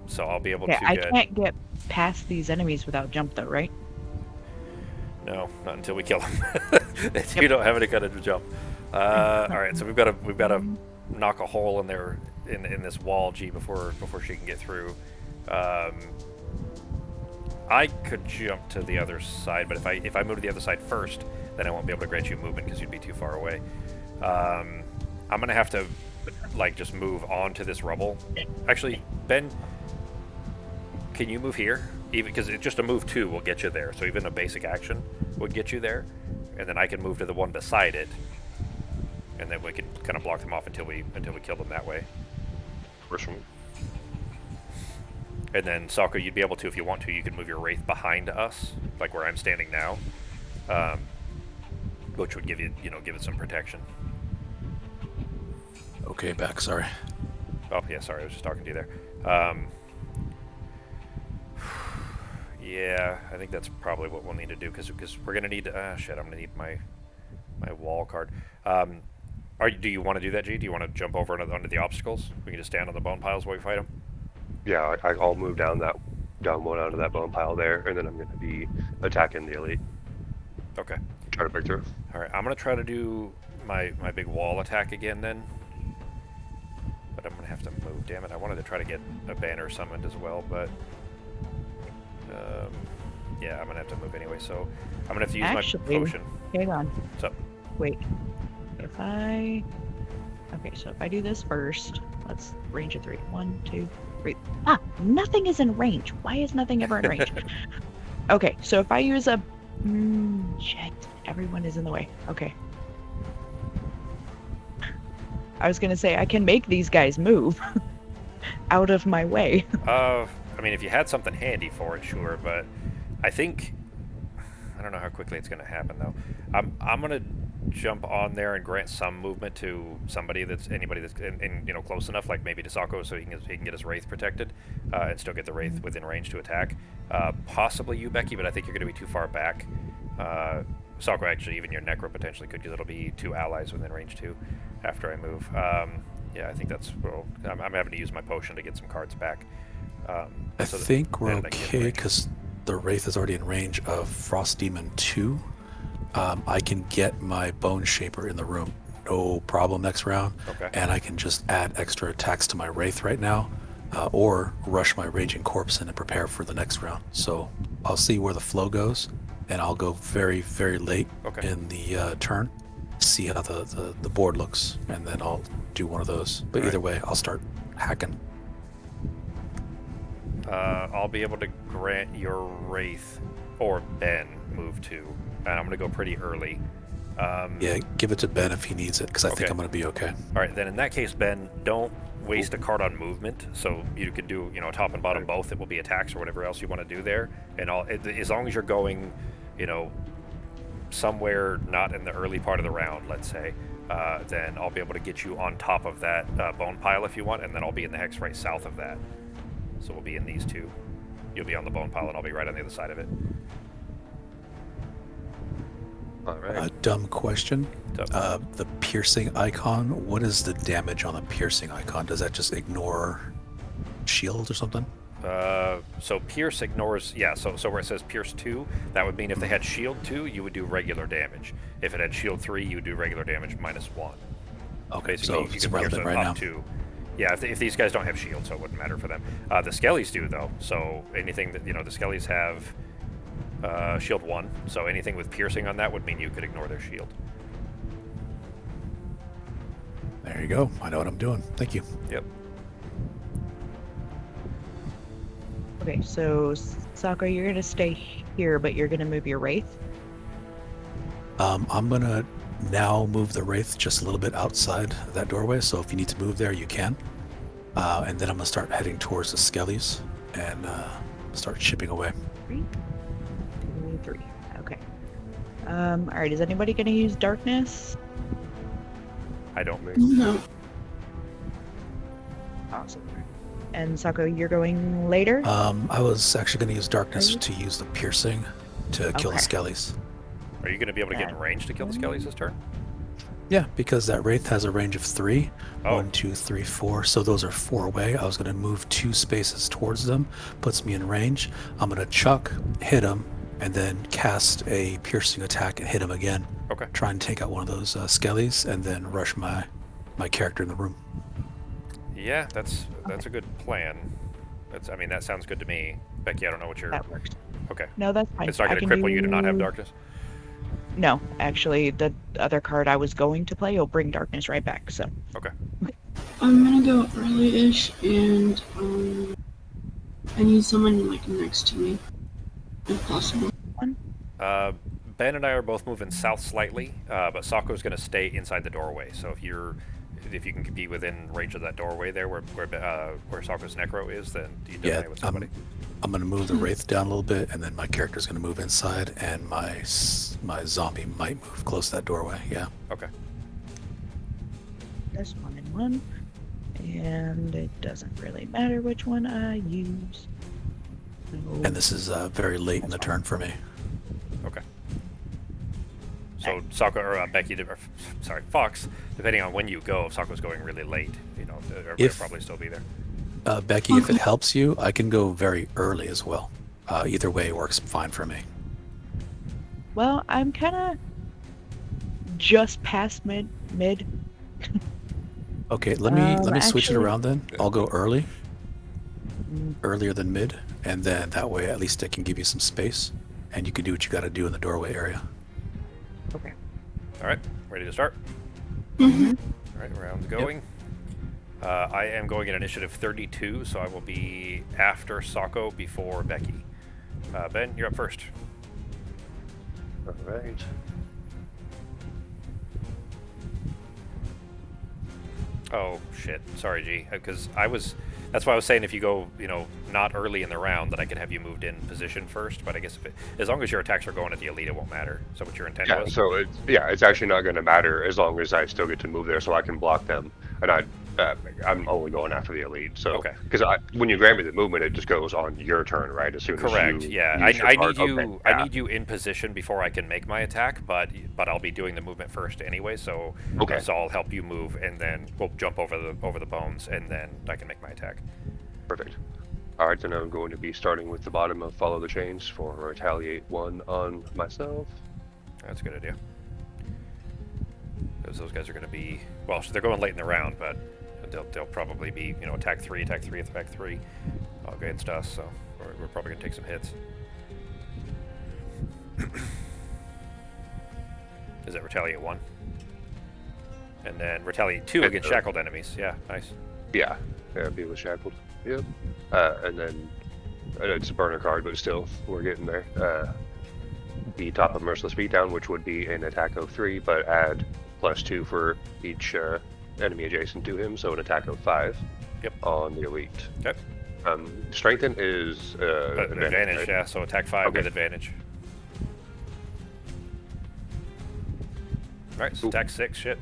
[SPEAKER 1] So I'll be able
[SPEAKER 3] Okay,
[SPEAKER 1] to
[SPEAKER 3] I
[SPEAKER 1] get.
[SPEAKER 3] can't get past these enemies without jump, though, right?
[SPEAKER 1] No, not until we kill him. You don't have any kind of jump. All right, so we've got to knock a hole in there in this wall, G, before she can get through. I could jump to the other side, but if I move to the other side first, then I won't be able to grant you movement because you'd be too far away. I'm gonna have to like just move on to this rubble. Actually, Ben, can you move here? Even because it's just a move 2 will get you there. So even a basic action would get you there, and then I can move to the one beside it, and then we can kind of block them off until we kill them that way.
[SPEAKER 5] Works for me.
[SPEAKER 1] And then Sako, you'd be able to, if you want to, you can move your wraith behind us, like where I'm standing now, which would give it some protection.
[SPEAKER 4] Okay, back. Sorry.
[SPEAKER 1] Oh yeah, sorry, I was just talking to you there. Yeah, I think that's probably what we'll need to do because we're gonna need. Shit, I'm gonna need my wall card. Do you want to do that, G? Do you want to jump over onto the obstacles? We can just stand on the bone piles while we fight them.
[SPEAKER 5] Yeah, I'll move down one onto that bone pile there, and then I'm going to be attacking the elite.
[SPEAKER 1] Okay.
[SPEAKER 5] Try to break through.
[SPEAKER 1] All right, I'm gonna try to do my big wall attack again then. But I'm gonna have to move. Damn it! I wanted to try to get a banner summoned as well, but yeah, I'm gonna have to move anyway. So I'm gonna have to use my potion.
[SPEAKER 3] Hang on.
[SPEAKER 1] What's up?
[SPEAKER 3] Wait. Okay, so if I do this first, let's range of 3. 1, 2, 3. Ah, nothing is in range. Why is nothing ever in range? Okay, so if I use a shit, everyone is in the way. Okay. I was gonna say I can make these guys move out of my way.
[SPEAKER 1] I mean, if you had something handy for it, sure, but I think I don't know how quickly it's gonna happen though. I'm gonna jump on there and grant some movement to anybody that's in close enough, like maybe to Sako, so he can get his wraith protected and still get the wraith within range to attack. Possibly you, Becky, but I think you're gonna be too far back. Sako, actually, even your Necro potentially could, because it'll be 2 allies within range 2 after I move. Yeah, I think that's, well, I'm having to use my potion to get some cards back.
[SPEAKER 4] I think we're okay, because the Wraith is already in range of Frost Demon 2. I can get my Bone Shaper in the room, no problem next round.
[SPEAKER 1] Okay.
[SPEAKER 4] And I can just add extra attacks to my Wraith right now, or rush my Raging Corpse in and prepare for the next round. So I'll see where the flow goes, and I'll go very, very late in the turn, see how the board looks, and then I'll do one of those. But either way, I'll start hacking.
[SPEAKER 1] I'll be able to grant your Wraith or Ben move 2, and I'm going to go pretty early.
[SPEAKER 4] Yeah, give it to Ben if he needs it, because I think I'm going to be okay.
[SPEAKER 1] All right, then in that case, Ben, don't waste a card on movement. So you could do, top and bottom both. It will be attacks or whatever else you want to do there. And as long as you're going, somewhere not in the early part of the round, let's say, then I'll be able to get you on top of that bone pile if you want, and then I'll be in the hex right south of that. So we'll be in these 2. You'll be on the bone pile, and I'll be right on the other side of it.
[SPEAKER 5] All right.
[SPEAKER 4] Dumb question. The piercing icon, what is the damage on the piercing icon? Does that just ignore shield or something?
[SPEAKER 1] So pierce ignores, so where it says pierce 2, that would mean if they had shield 2, you would do regular damage. If it had shield 3, you would do regular damage -1.
[SPEAKER 4] Okay,
[SPEAKER 1] basically,
[SPEAKER 4] so it's relevant right now.
[SPEAKER 1] 2. Yeah, if these guys don't have shield, so it wouldn't matter for them. The Skellies do, though, so anything that, the Skellies have shield 1, so anything with piercing on that would mean you could ignore their shield.
[SPEAKER 4] There you go. I know what I'm doing. Thank you.
[SPEAKER 1] Yep.
[SPEAKER 3] Okay, so Sako, you're gonna stay here, but you're gonna move your Wraith.
[SPEAKER 4] I'm gonna now move the Wraith just a little bit outside that doorway, so if you need to move there, you can. And then I'm gonna start heading towards the Skellies and start chipping away.
[SPEAKER 3] 3, 2, 3. Okay. All right. Is anybody gonna use darkness?
[SPEAKER 1] I don't think.
[SPEAKER 2] No.
[SPEAKER 3] Awesome. And Sako, you're going later?
[SPEAKER 4] I was actually going to use darkness to use the piercing to kill the Skellies.
[SPEAKER 1] Are you going to be able to get in range to kill the Skellies this turn?
[SPEAKER 4] Yeah, because that Wraith has a range of 3.
[SPEAKER 1] Oh.
[SPEAKER 4] 1, 2, 3, 4. So those are 4 away. I was going to move 2 spaces towards them. Puts me in range. I'm going to chuck, hit him, and then cast a piercing attack and hit him again.
[SPEAKER 1] Okay.
[SPEAKER 4] Try and take out one of those skellies, and then rush my character in the room.
[SPEAKER 1] Yeah, that's a good plan. I mean, that sounds good to me. Becky, I don't know what you're...
[SPEAKER 3] That works.
[SPEAKER 1] Okay.
[SPEAKER 3] No, that's fine.
[SPEAKER 1] It's not
[SPEAKER 3] I
[SPEAKER 1] going to
[SPEAKER 3] can
[SPEAKER 1] cripple you to not have
[SPEAKER 3] do-
[SPEAKER 1] darkness?
[SPEAKER 3] No, actually, the other card I was going to play will bring darkness right back. So
[SPEAKER 1] Okay.
[SPEAKER 2] I'm gonna go early-ish, and I need someone like next to me, if possible.
[SPEAKER 1] Ben and I are both moving south slightly, but Sako's going to stay inside the doorway. So if you can be within range of that doorway there, where Sako's necro is, then you
[SPEAKER 4] Yeah,
[SPEAKER 1] dominate with somebody.
[SPEAKER 4] I'm going to move the wraith down a little bit, and then my character's going to move inside, and my zombie might move close to that doorway. Yeah.
[SPEAKER 1] Okay.
[SPEAKER 3] that's 1 and 1, and it doesn't really matter which one I use. So,
[SPEAKER 4] And this is very late in the turn for me.
[SPEAKER 1] Okay. So Sako or Becky, sorry, Fox. Depending on when you go, if Sako's going really late, everybody will probably still be there.
[SPEAKER 4] Becky, if it helps you, I can go very early as well. Either way works fine for me.
[SPEAKER 3] well, I'm kind of just past mid.
[SPEAKER 4] Okay, let me switch it
[SPEAKER 3] actually-
[SPEAKER 4] around then. I'll go early,
[SPEAKER 3] Mm,
[SPEAKER 4] earlier than mid, and then that way at least I can give you some space, and you can do what you got to do in the doorway area.
[SPEAKER 3] Okay.
[SPEAKER 1] All right, ready to start?
[SPEAKER 2] Mm-hmm.
[SPEAKER 1] All right, round going. I am going in initiative 32, so I will be after Sako, before Becky. Ben, you're up first.
[SPEAKER 5] All right.
[SPEAKER 1] Oh shit, sorry, G. Because that's why I was saying if you go, not early in the round, that I could have you moved in position first. But I guess as long as your attacks are going at the elite, it won't matter. Is that what your intent
[SPEAKER 5] Yeah,
[SPEAKER 1] was?
[SPEAKER 5] so it's actually not going to matter as long as I still get to move there, so I can block them, and I'm only going after the elite. So
[SPEAKER 1] Okay.
[SPEAKER 5] because when you grant me the movement, it just goes on your turn, right? As soon
[SPEAKER 1] Correct.
[SPEAKER 5] as you
[SPEAKER 1] Yeah,
[SPEAKER 5] use your
[SPEAKER 1] I
[SPEAKER 5] card.
[SPEAKER 1] need you.
[SPEAKER 5] Okay,
[SPEAKER 1] I
[SPEAKER 5] yeah.
[SPEAKER 1] need you in position before I can make my attack. But I'll be doing the movement first anyway. So
[SPEAKER 5] Okay.
[SPEAKER 1] So I'll help you move, and then we'll jump over the bones, and then I can make my attack.
[SPEAKER 5] Perfect. All right, then I'm going to be starting with the bottom of Follow the Chains for Retaliate 1 on myself.
[SPEAKER 1] That's a good idea. Because those guys are going to be they're going late in the round, but they'll probably be attack 3, attack 3, all against us. So we're probably going to take some hits. Is that Retaliate 1? And then Retaliate 2 against shackled enemies. Yeah, nice.
[SPEAKER 5] Yeah, be with Shackled. Yep. And then it's a burner card, but still, we're getting there. The top of Merciless Beatdown, which would be an attack of 3, but add +2 for each enemy adjacent to him, so an attack of 5.
[SPEAKER 1] Yep.
[SPEAKER 5] On the elite.
[SPEAKER 1] Okay.
[SPEAKER 5] Strengthen is
[SPEAKER 1] Advantage,
[SPEAKER 5] right?
[SPEAKER 1] yeah. So attack 5
[SPEAKER 5] Okay.
[SPEAKER 1] with advantage. All right, so
[SPEAKER 5] Ooh.
[SPEAKER 1] attack 6. Shit.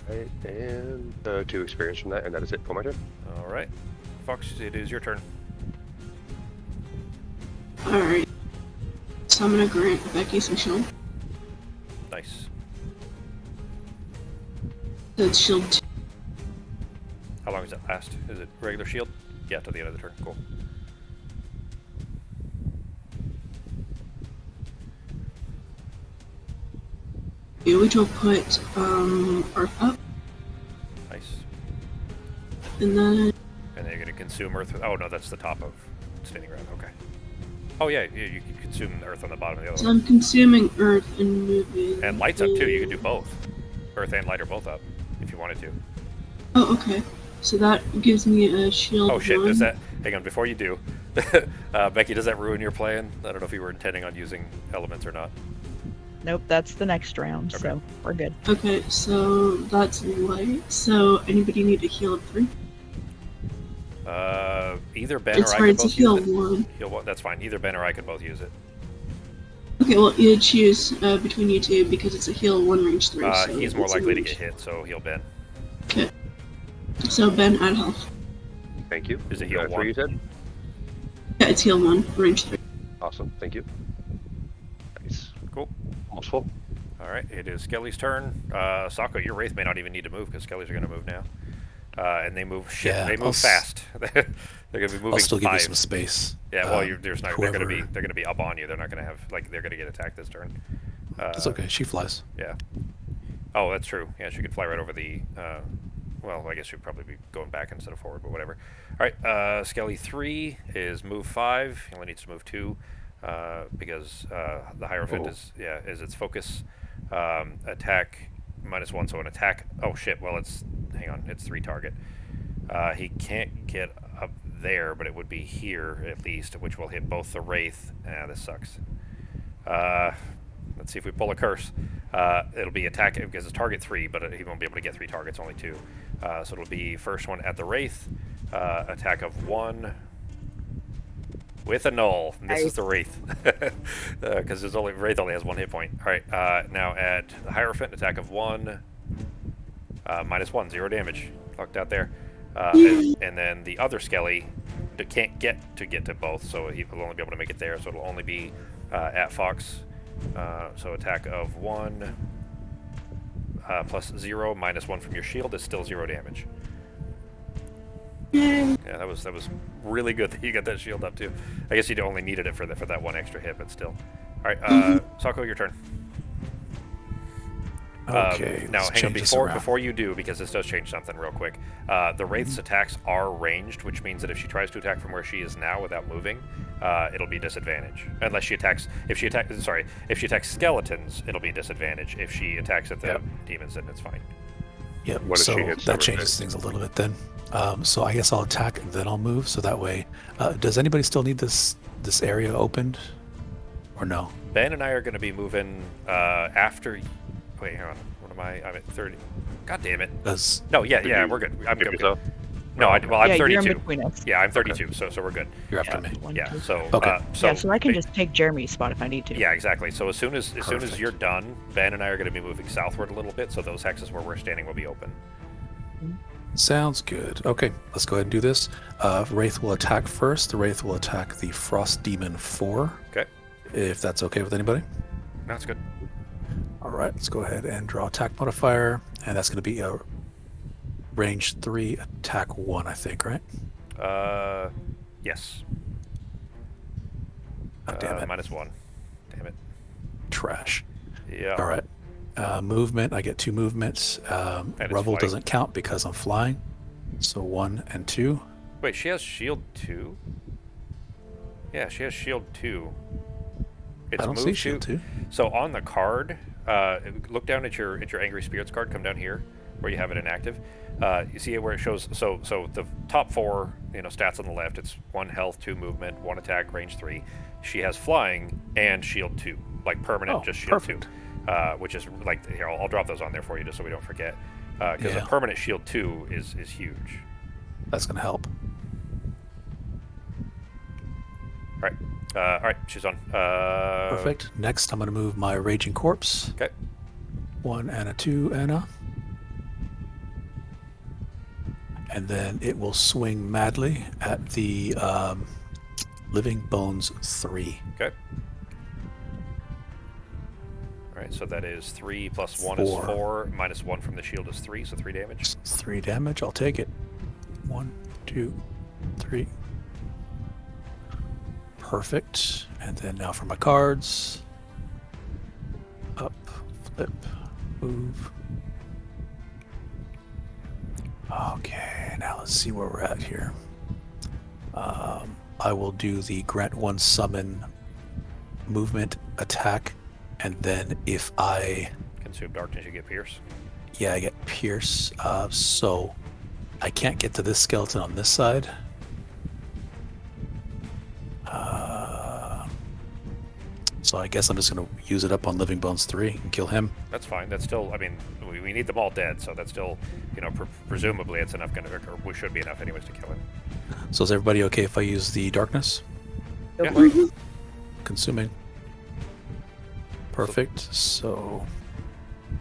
[SPEAKER 5] Right, and 2 experience from that, and that is it for my turn.
[SPEAKER 1] All right, Fox, it is your turn.
[SPEAKER 2] Alright. So I'm gonna grant Becky some shield.
[SPEAKER 1] Nice.
[SPEAKER 2] That's shield 2.
[SPEAKER 1] How long does that last? Is it regular shield? Yeah, to the end of the turn. Cool.
[SPEAKER 2] Which will put Earth up,
[SPEAKER 1] Nice.
[SPEAKER 2] and then
[SPEAKER 1] And then you're going to consume Earth. Oh, no, that's the top of Standing Ground. Okay. Oh, yeah, you can consume Earth on the bottom of the other
[SPEAKER 2] so
[SPEAKER 1] one.
[SPEAKER 2] I'm consuming Earth and moving.
[SPEAKER 1] And Light's up, too. You can do both. Earth and Light are both up, if you wanted to.
[SPEAKER 2] Oh, okay. So that gives me a shield.
[SPEAKER 1] Oh, shit,
[SPEAKER 2] 1.
[SPEAKER 1] does that... Hang on, before you do. Becky, does that ruin your plan? I don't know if you were intending on using elements or not.
[SPEAKER 3] Nope, that's the next round,
[SPEAKER 1] Okay.
[SPEAKER 3] so we're good.
[SPEAKER 2] Okay, so that's light. So anybody need a heal of 3?
[SPEAKER 1] Either Ben
[SPEAKER 2] It's
[SPEAKER 1] or I
[SPEAKER 2] hard
[SPEAKER 1] could
[SPEAKER 2] to
[SPEAKER 1] both
[SPEAKER 2] heal
[SPEAKER 1] use it.
[SPEAKER 2] 1.
[SPEAKER 1] Heal 1, that's fine. Either Ben or I could both use it.
[SPEAKER 2] Okay, well, you choose between you two because it's a heal 1 range 3. So
[SPEAKER 1] He's more
[SPEAKER 2] it's a
[SPEAKER 1] likely to
[SPEAKER 2] range.
[SPEAKER 1] get hit, so heal Ben.
[SPEAKER 2] Okay. So Ben, add health.
[SPEAKER 5] Thank you.
[SPEAKER 1] Is it heal
[SPEAKER 5] 3,
[SPEAKER 1] 1?
[SPEAKER 5] you said?
[SPEAKER 2] Yeah, it's heal 1, range 3.
[SPEAKER 5] Awesome, thank you. Nice.
[SPEAKER 1] Cool.
[SPEAKER 5] Almost full.
[SPEAKER 1] All right, it is Skelly's turn. Sako, your wraith may not even need to move because Skelly's are going to move now. And they move
[SPEAKER 4] Yeah,
[SPEAKER 1] they move fast. They're going to be moving.
[SPEAKER 4] I'll still give you
[SPEAKER 1] 5.
[SPEAKER 4] some space.
[SPEAKER 1] Yeah, well, there's not.
[SPEAKER 4] whoever,
[SPEAKER 1] They're going to be up on you. They're not going to have they're going to get attacked this turn.
[SPEAKER 4] It's okay. She flies.
[SPEAKER 1] Yeah. Oh, that's true. Yeah, she could fly right over the. Well, I guess she'd probably be going back instead of forward, but whatever. All right, Skelly 3 is move 5. He only needs to move 2 because the Hierophant is its focus. Attack -1, so an attack. Oh shit! Well, hang on. It's 3 target. He can't get up there, but it would be here at least, which will hit both the Wraith. This sucks. Let's see if we pull a curse. It'll be attack because it's target 3, but he won't be able to get 3 targets, only 2. So it'll be first one at the Wraith, attack of 1 with a null. And this is the Wraith because Wraith only has 1 hit point. All right, now at the Hierophant, attack of 1, -1, 0 damage. Fucked out there. And then the other Skelly can't get to both, so he will only be able to make it there. So it'll only be at Fox. So attack of 1 plus 0 -1 from your shield is still 0 damage. Yeah, that was really good that you got that shield up too. I guess you only needed it for that 1 extra hit, but still. All right, Sako, your turn.
[SPEAKER 4] Okay.
[SPEAKER 1] Now, hang on, before you do, because this does change something real quick. The Wraith's attacks are ranged, which means that if she tries to attack from where she is now without moving, it'll be disadvantage. Unless she attacks, if she attacks skeletons, it'll be disadvantage. If she attacks at the demons, then it's fine.
[SPEAKER 4] Yep.
[SPEAKER 5] What if
[SPEAKER 4] so
[SPEAKER 5] she hits
[SPEAKER 4] that
[SPEAKER 5] the
[SPEAKER 4] changes things a little bit then. So I guess I'll attack and then I'll move. So that way, does anybody still need this area opened, or no?
[SPEAKER 1] Ben and I are going to be moving after. Wait, hang on. What am I? I'm at 30. God damn it. No, yeah, we're good. I'm good. No, I'm 32.
[SPEAKER 3] You're in between us.
[SPEAKER 1] Yeah, I'm 32, so we're good.
[SPEAKER 4] You're after me.
[SPEAKER 1] Yeah, so
[SPEAKER 4] Okay.
[SPEAKER 3] So I can just take Jeremy's spot if I need to.
[SPEAKER 1] Yeah, exactly. So as soon as
[SPEAKER 4] Perfect.
[SPEAKER 1] you're done, Ben and I are going to be moving southward a little bit, so those hexes where we're standing will be open.
[SPEAKER 4] Sounds good. Okay, let's go ahead and do this. Wraith will attack first. The Wraith will attack the Frost Demon 4.
[SPEAKER 1] Okay.
[SPEAKER 4] If that's okay with anybody.
[SPEAKER 1] That's good.
[SPEAKER 4] All right, let's go ahead and draw attack modifier, and that's going to be a range 3, attack 1, I think, right?
[SPEAKER 1] Yes.
[SPEAKER 4] Oh, damn it.
[SPEAKER 1] -1. Damn it.
[SPEAKER 4] Trash.
[SPEAKER 1] Yeah.
[SPEAKER 4] All right. Movement, I get 2 movements.
[SPEAKER 1] it's
[SPEAKER 4] Revel
[SPEAKER 1] flight.
[SPEAKER 4] doesn't count because I'm flying. So 1 and 2.
[SPEAKER 1] Wait, she has shield 2? Yeah, she has shield 2. It's
[SPEAKER 4] I don't see shield 2.
[SPEAKER 1] So on the card, look down at your Angry Spirits card. Come down here where you have it inactive. You see it where it shows. So the top 4, stats on the left. It's 1 health, 2 movement, 1 attack, range 3. She has flying and shield 2, like permanent, just shield
[SPEAKER 4] perfect.
[SPEAKER 1] 2, which is like here. I'll drop those on there for you just so we don't forget. Because a permanent shield 2 is huge.
[SPEAKER 4] That's going to help.
[SPEAKER 1] All right, she's on.
[SPEAKER 4] Perfect. Next, I'm going to move my Raging Corpse.
[SPEAKER 1] Okay.
[SPEAKER 4] 1 and a 2 and a. And then it will swing madly at the Living Bones 3.
[SPEAKER 1] Okay. All right, so that is 3 plus 1
[SPEAKER 4] 4.
[SPEAKER 1] is 4, -1 from the shield is 3, so 3 damage.
[SPEAKER 4] 3 damage. I'll take it. 1, 2, 3. Perfect. And then now for my cards. Up, flip, move. Okay, now let's see where we're at here. I will do the grant 1 summon movement attack, and then if I
[SPEAKER 1] Consume darkness, you get pierce.
[SPEAKER 4] I get pierce. So I can't get to this skeleton on this side. So I guess I'm just going to use it up on Living Bones 3 and kill him.
[SPEAKER 1] That's fine. That's still, I mean, we need them all dead, so that's still, presumably it's enough, or we should be enough anyways to kill him.
[SPEAKER 4] So is everybody okay if I use the darkness?
[SPEAKER 1] Yeah.
[SPEAKER 4] Consuming. Perfect. So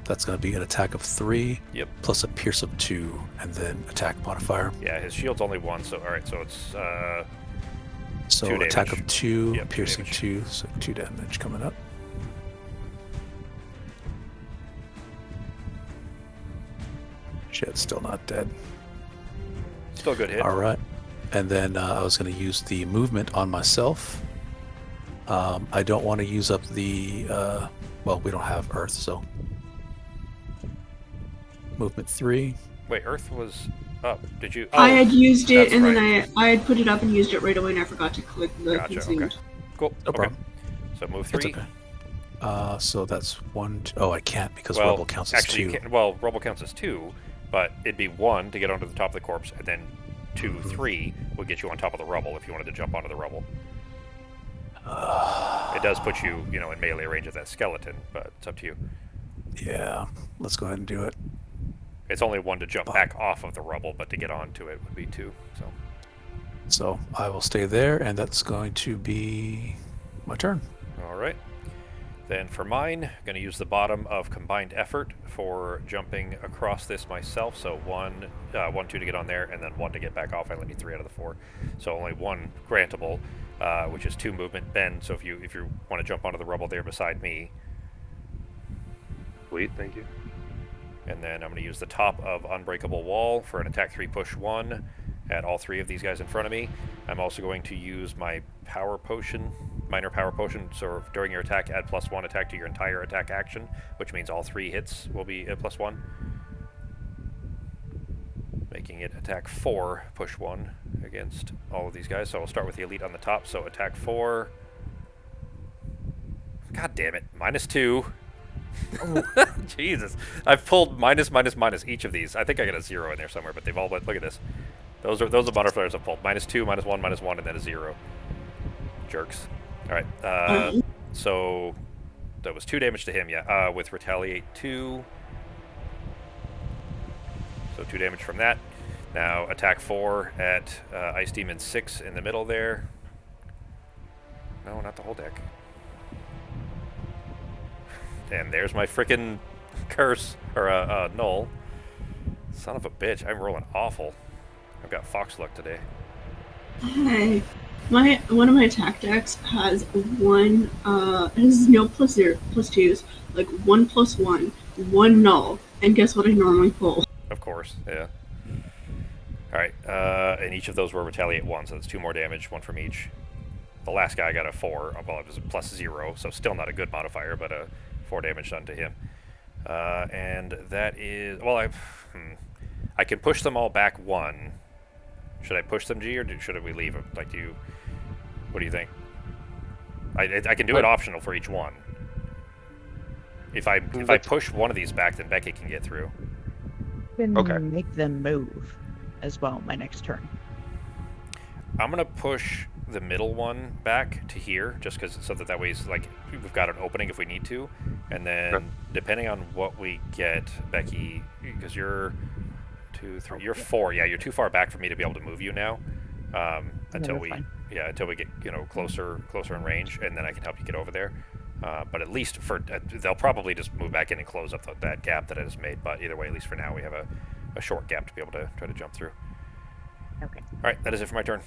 [SPEAKER 4] that's going to be an attack of 3.
[SPEAKER 1] Yep.
[SPEAKER 4] Plus a pierce of 2, and then attack modifier.
[SPEAKER 1] Yeah, his shield's only 1, so, all right, so it's,
[SPEAKER 4] So
[SPEAKER 1] 2
[SPEAKER 4] attack
[SPEAKER 1] damage.
[SPEAKER 4] of 2,
[SPEAKER 1] Yep, 2
[SPEAKER 4] piercing
[SPEAKER 1] damage.
[SPEAKER 4] 2, so 2 damage coming up. Shit, still not dead.
[SPEAKER 1] Still a good hit.
[SPEAKER 4] All right. And then I was going to use the movement on myself. I don't want to use up the... well, we don't have Earth, so... Movement 3.
[SPEAKER 1] Wait, Earth was up. Did you? Oh,
[SPEAKER 2] I had used it,
[SPEAKER 1] that's
[SPEAKER 2] and
[SPEAKER 1] right.
[SPEAKER 2] then I had put it up and used it right away, and I forgot to click the
[SPEAKER 1] Gotcha,
[SPEAKER 2] consumed.
[SPEAKER 1] okay. Cool.
[SPEAKER 4] No
[SPEAKER 1] Okay.
[SPEAKER 4] problem.
[SPEAKER 1] So move
[SPEAKER 4] It's
[SPEAKER 1] 3.
[SPEAKER 4] okay. So that's 1... Oh, I can't because
[SPEAKER 1] Well,
[SPEAKER 4] Rebel counts as
[SPEAKER 1] actually,
[SPEAKER 4] 2.
[SPEAKER 1] you can't, well, Rubble counts as 2, but it'd be 1 to get onto the top of the corpse, and then 2, 3 would get you on top of the rubble if you wanted to jump onto the rubble. It does put you, in melee range of that skeleton, but it's up to you.
[SPEAKER 4] Yeah, let's go ahead and do it.
[SPEAKER 1] It's only 1 to jump back off of the rubble, but to get onto it would be 2.
[SPEAKER 4] So I will stay there, and that's going to be my turn.
[SPEAKER 1] All right. Then for mine, I'm going to use the bottom of combined effort for jumping across this myself. So 1, 2 to get on there, and then 1 to get back off. I only need 3 out of the 4, so only 1 grantable, which is 2 movement. Ben, so if you want to jump onto the rubble there beside me,
[SPEAKER 5] Sweet, thank you.
[SPEAKER 1] and then I'm going to use the top of Unbreakable Wall for an attack 3 push 1 at all 3 of these guys in front of me. I'm also going to use my power potion, minor power potion, so during your attack add +1 attack to your entire attack action, which means all 3 hits will be a +1. Making it attack 4 push 1 against all of these guys. So we'll start with the elite on the top, so attack 4. God damn it, -2. Jesus, I've pulled minus each of these. I think I got a 0 in there somewhere, but they've all went. Look at this. Those are butterflies I've pulled. -2, -1, and then a 0. Jerks. All right. So that was 2 damage to him. Yeah. With retaliate 2. So 2 damage from that. Now attack 4 at Ice Demon 6 in the middle there. No, not the whole deck. And there's my frickin' curse, or null. Son of a bitch, I'm rolling awful. I've got fox luck today.
[SPEAKER 2] Hey, one of my attack decks has has no +2s, like 1 +1, 1 null, and guess what I normally pull?
[SPEAKER 1] Of course, yeah. Alright, and each of those were retaliate 1, so that's 2 more damage, 1 from each. The last guy got a 4, well, it was a +0, so still not a good modifier, but 4 damage done to him. And that is... Well, I can push them all back 1. Should I push them, G, or should we leave them? Like, what do you think? I can do it optional for each one. If I push one of these back, then Becky can get through.
[SPEAKER 3] Can
[SPEAKER 5] Okay.
[SPEAKER 3] make them move as well my next turn.
[SPEAKER 1] I'm gonna push the middle one back to here, just because so that way is like we've got an opening if we need to, and then
[SPEAKER 5] Okay.
[SPEAKER 1] depending on what we get, Becky, because you're 2, 3, you're 4. Yeah, you're too far back for me to be able to move you now. Until
[SPEAKER 3] that's
[SPEAKER 1] we
[SPEAKER 3] fine.
[SPEAKER 1] until we get closer in range, and then I can help you get over there. But at least for they'll probably just move back in and close up that gap that I just made. But either way, at least for now, we have a short gap to be able to try to jump through.
[SPEAKER 3] Okay.
[SPEAKER 1] All right, that is it for my turn.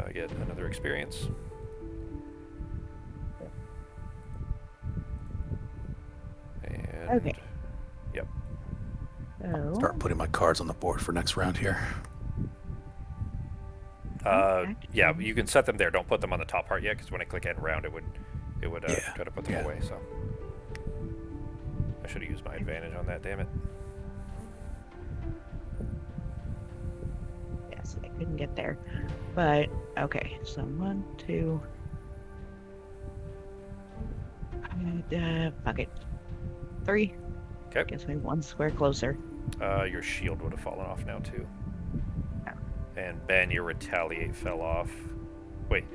[SPEAKER 1] I get another experience. And,
[SPEAKER 3] Okay.
[SPEAKER 1] Yep.
[SPEAKER 3] So,
[SPEAKER 4] Start putting my cards on the board for next round here.
[SPEAKER 1] Yeah, you can set them there. Don't put them on the top part yet, because when I click end round, it would
[SPEAKER 4] Yeah,
[SPEAKER 1] try to put them
[SPEAKER 4] yeah.
[SPEAKER 1] away. So I should have used my advantage on that. Damn it.
[SPEAKER 3] yes, I couldn't get there. But, okay, so 1, 2. Fuck it. 3.
[SPEAKER 1] Okay.
[SPEAKER 3] Gets me 1 square closer.
[SPEAKER 1] Your shield would have fallen off now too.
[SPEAKER 3] Oh.
[SPEAKER 1] And Ben, your retaliate fell off. Wait,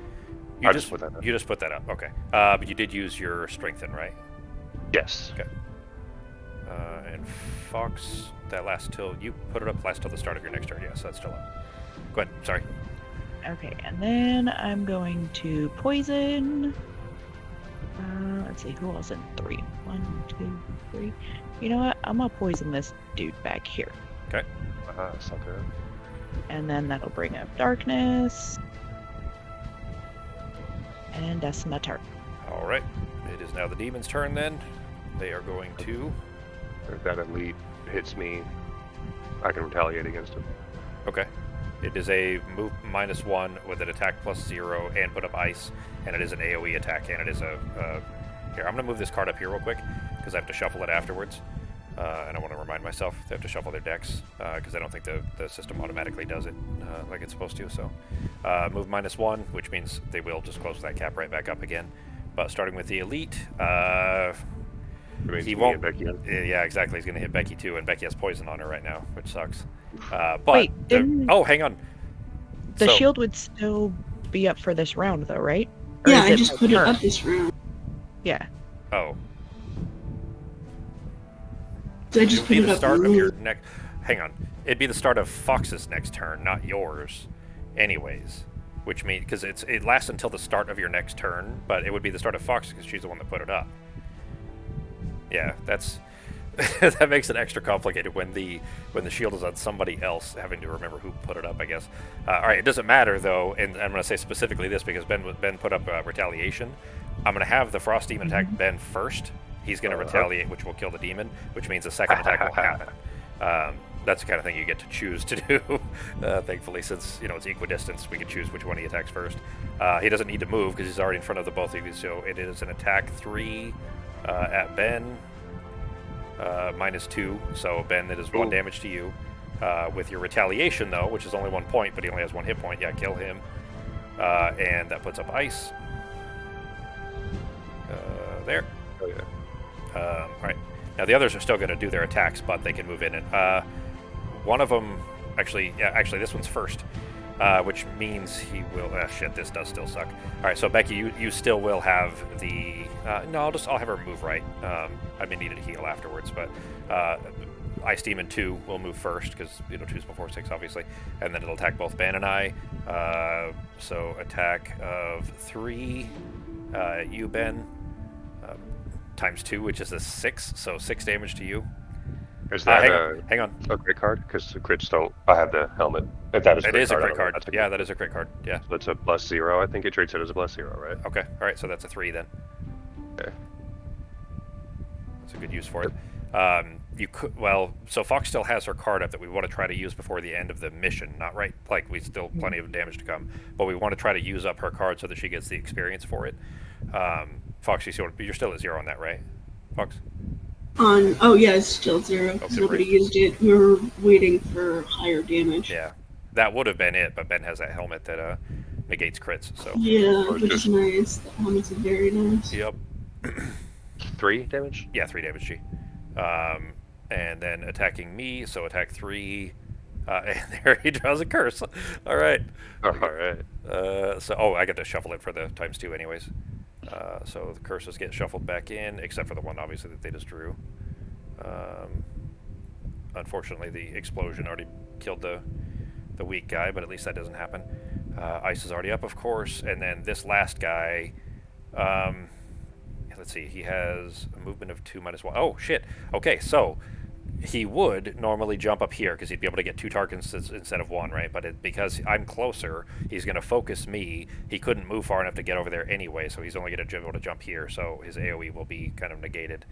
[SPEAKER 5] I just put that up.
[SPEAKER 1] You just put that up. Okay. But you did use your strengthen, right?
[SPEAKER 5] Yes.
[SPEAKER 1] Okay. And Fox, that lasts till you put it up. Lasts till the start of your next turn. Yes, that's still up. Go ahead. Sorry.
[SPEAKER 3] Okay, and then I'm going to poison. Let's see, who else in 3? 1, 2, 3. You know what? I'm gonna poison this dude back here.
[SPEAKER 1] Okay.
[SPEAKER 5] Sucker.
[SPEAKER 3] And then that'll bring up darkness. And that's my turn.
[SPEAKER 1] All right. It is now the demon's turn. Then they are going to
[SPEAKER 5] If that elite hits me, I can retaliate against him.
[SPEAKER 1] Okay. It is a move -1 with an attack +0 and put up ice, and it is an AoE attack, and it is a... Here, I'm going to move this card up here real quick, because I have to shuffle it afterwards. And I want to remind myself they have to shuffle their decks, because I don't think the system automatically does it like it's supposed to. So, move -1, which means they will just close that cap right back up again. But starting with the elite, he won't.
[SPEAKER 5] Becky in.
[SPEAKER 1] Yeah, exactly. He's going to hit Becky too, and Becky has poison on her right now, which sucks. But
[SPEAKER 3] Wait, didn't
[SPEAKER 1] oh, hang on.
[SPEAKER 3] the
[SPEAKER 1] So-
[SPEAKER 3] shield would still be up for this round, though, right? Or
[SPEAKER 2] Yeah,
[SPEAKER 3] is
[SPEAKER 2] I just
[SPEAKER 3] like
[SPEAKER 2] put it
[SPEAKER 3] turn?
[SPEAKER 2] up this round.
[SPEAKER 3] Yeah.
[SPEAKER 1] Oh,
[SPEAKER 2] So I just
[SPEAKER 1] it'd
[SPEAKER 2] put
[SPEAKER 1] be
[SPEAKER 2] it
[SPEAKER 1] the
[SPEAKER 2] up.
[SPEAKER 1] start of your next. Hang on. It'd be the start of Fox's next turn, not yours, anyways. Which means because it lasts until the start of your next turn, but it would be the start of Fox because she's the one that put it up. Yeah, that's that makes it extra complicated when the shield is on somebody else having to remember who put it up, I guess. All right, it doesn't matter though, and I'm going to say specifically this because Ben put up retaliation. I'm going to have the Frost Demon attack Ben first. He's going to retaliate, which will kill the demon, which means the second attack won't happen. That's the kind of thing you get to choose to do. Thankfully, since it's equidistance, we can choose which one he attacks first. He doesn't need to move because he's already in front of the both of you. So it is an attack 3 at Ben, -2. So Ben, it is 1 damage to you. With your retaliation though, which is only 1 point, but he only has 1 hit point. Yeah, kill him, and that puts up ice. There.
[SPEAKER 5] Oh yeah.
[SPEAKER 1] All right. Now the others are still going to do their attacks, but they can move in. And one of them, actually, this one's first, which means he will. Shit, this does still suck. All right, so Becky, you still will have the. No, I'll have her move right. I may need to heal afterwards, but Ice Demon 2 will move first because 2's before 6, obviously, and then it'll attack both Ben and I. So attack of 3, you Ben. Times 2, which is a 6, so 6 damage to you.
[SPEAKER 5] Is that
[SPEAKER 1] hang on.
[SPEAKER 5] a crit card? Because the crits don't. I have the helmet. If that is
[SPEAKER 1] It is a crit card.
[SPEAKER 5] that's
[SPEAKER 1] Yeah, that is a crit card. Yeah.
[SPEAKER 5] So it's a +0. I think it treats it as a +0, right?
[SPEAKER 1] Okay. All right. So that's a 3 then.
[SPEAKER 5] Okay.
[SPEAKER 1] That's a good use for it. You could. So Fox still has her card up that we want to try to use before the end of the mission. Not right. Like we still plenty of damage to come, but we want to try to use up her card so that she gets the experience for it. Fox, you're still at 0 on that, right? Fox?
[SPEAKER 2] Oh yeah, it's still 0 because
[SPEAKER 1] Okay,
[SPEAKER 2] nobody
[SPEAKER 1] great.
[SPEAKER 2] used it. We were waiting for higher damage.
[SPEAKER 1] Yeah. That would have been it, but Ben has that helmet that negates crits. So.
[SPEAKER 2] Yeah,
[SPEAKER 5] Or
[SPEAKER 2] which is
[SPEAKER 5] just-
[SPEAKER 2] nice. The helmets are very nice.
[SPEAKER 1] Yep.
[SPEAKER 5] 3 damage.
[SPEAKER 1] Yeah, 3 damage G. And then attacking me, so attack 3. And there he draws a curse. All right.
[SPEAKER 5] All right.
[SPEAKER 1] I get to shuffle it for the times 2 anyways. So the curses get shuffled back in, except for the one obviously that they just drew. Unfortunately, the explosion already killed the weak guy, but at least that doesn't happen. Ice is already up, of course, and then this last guy. Let's see, he has a movement of 2 -1. Oh shit. Okay, so he would normally jump up here because he'd be able to get 2 targets instead of 1, right? But because I'm closer, he's going to focus me. He couldn't move far enough to get over there anyway, so he's only going to be able to jump here. So his AoE will be kind of negated.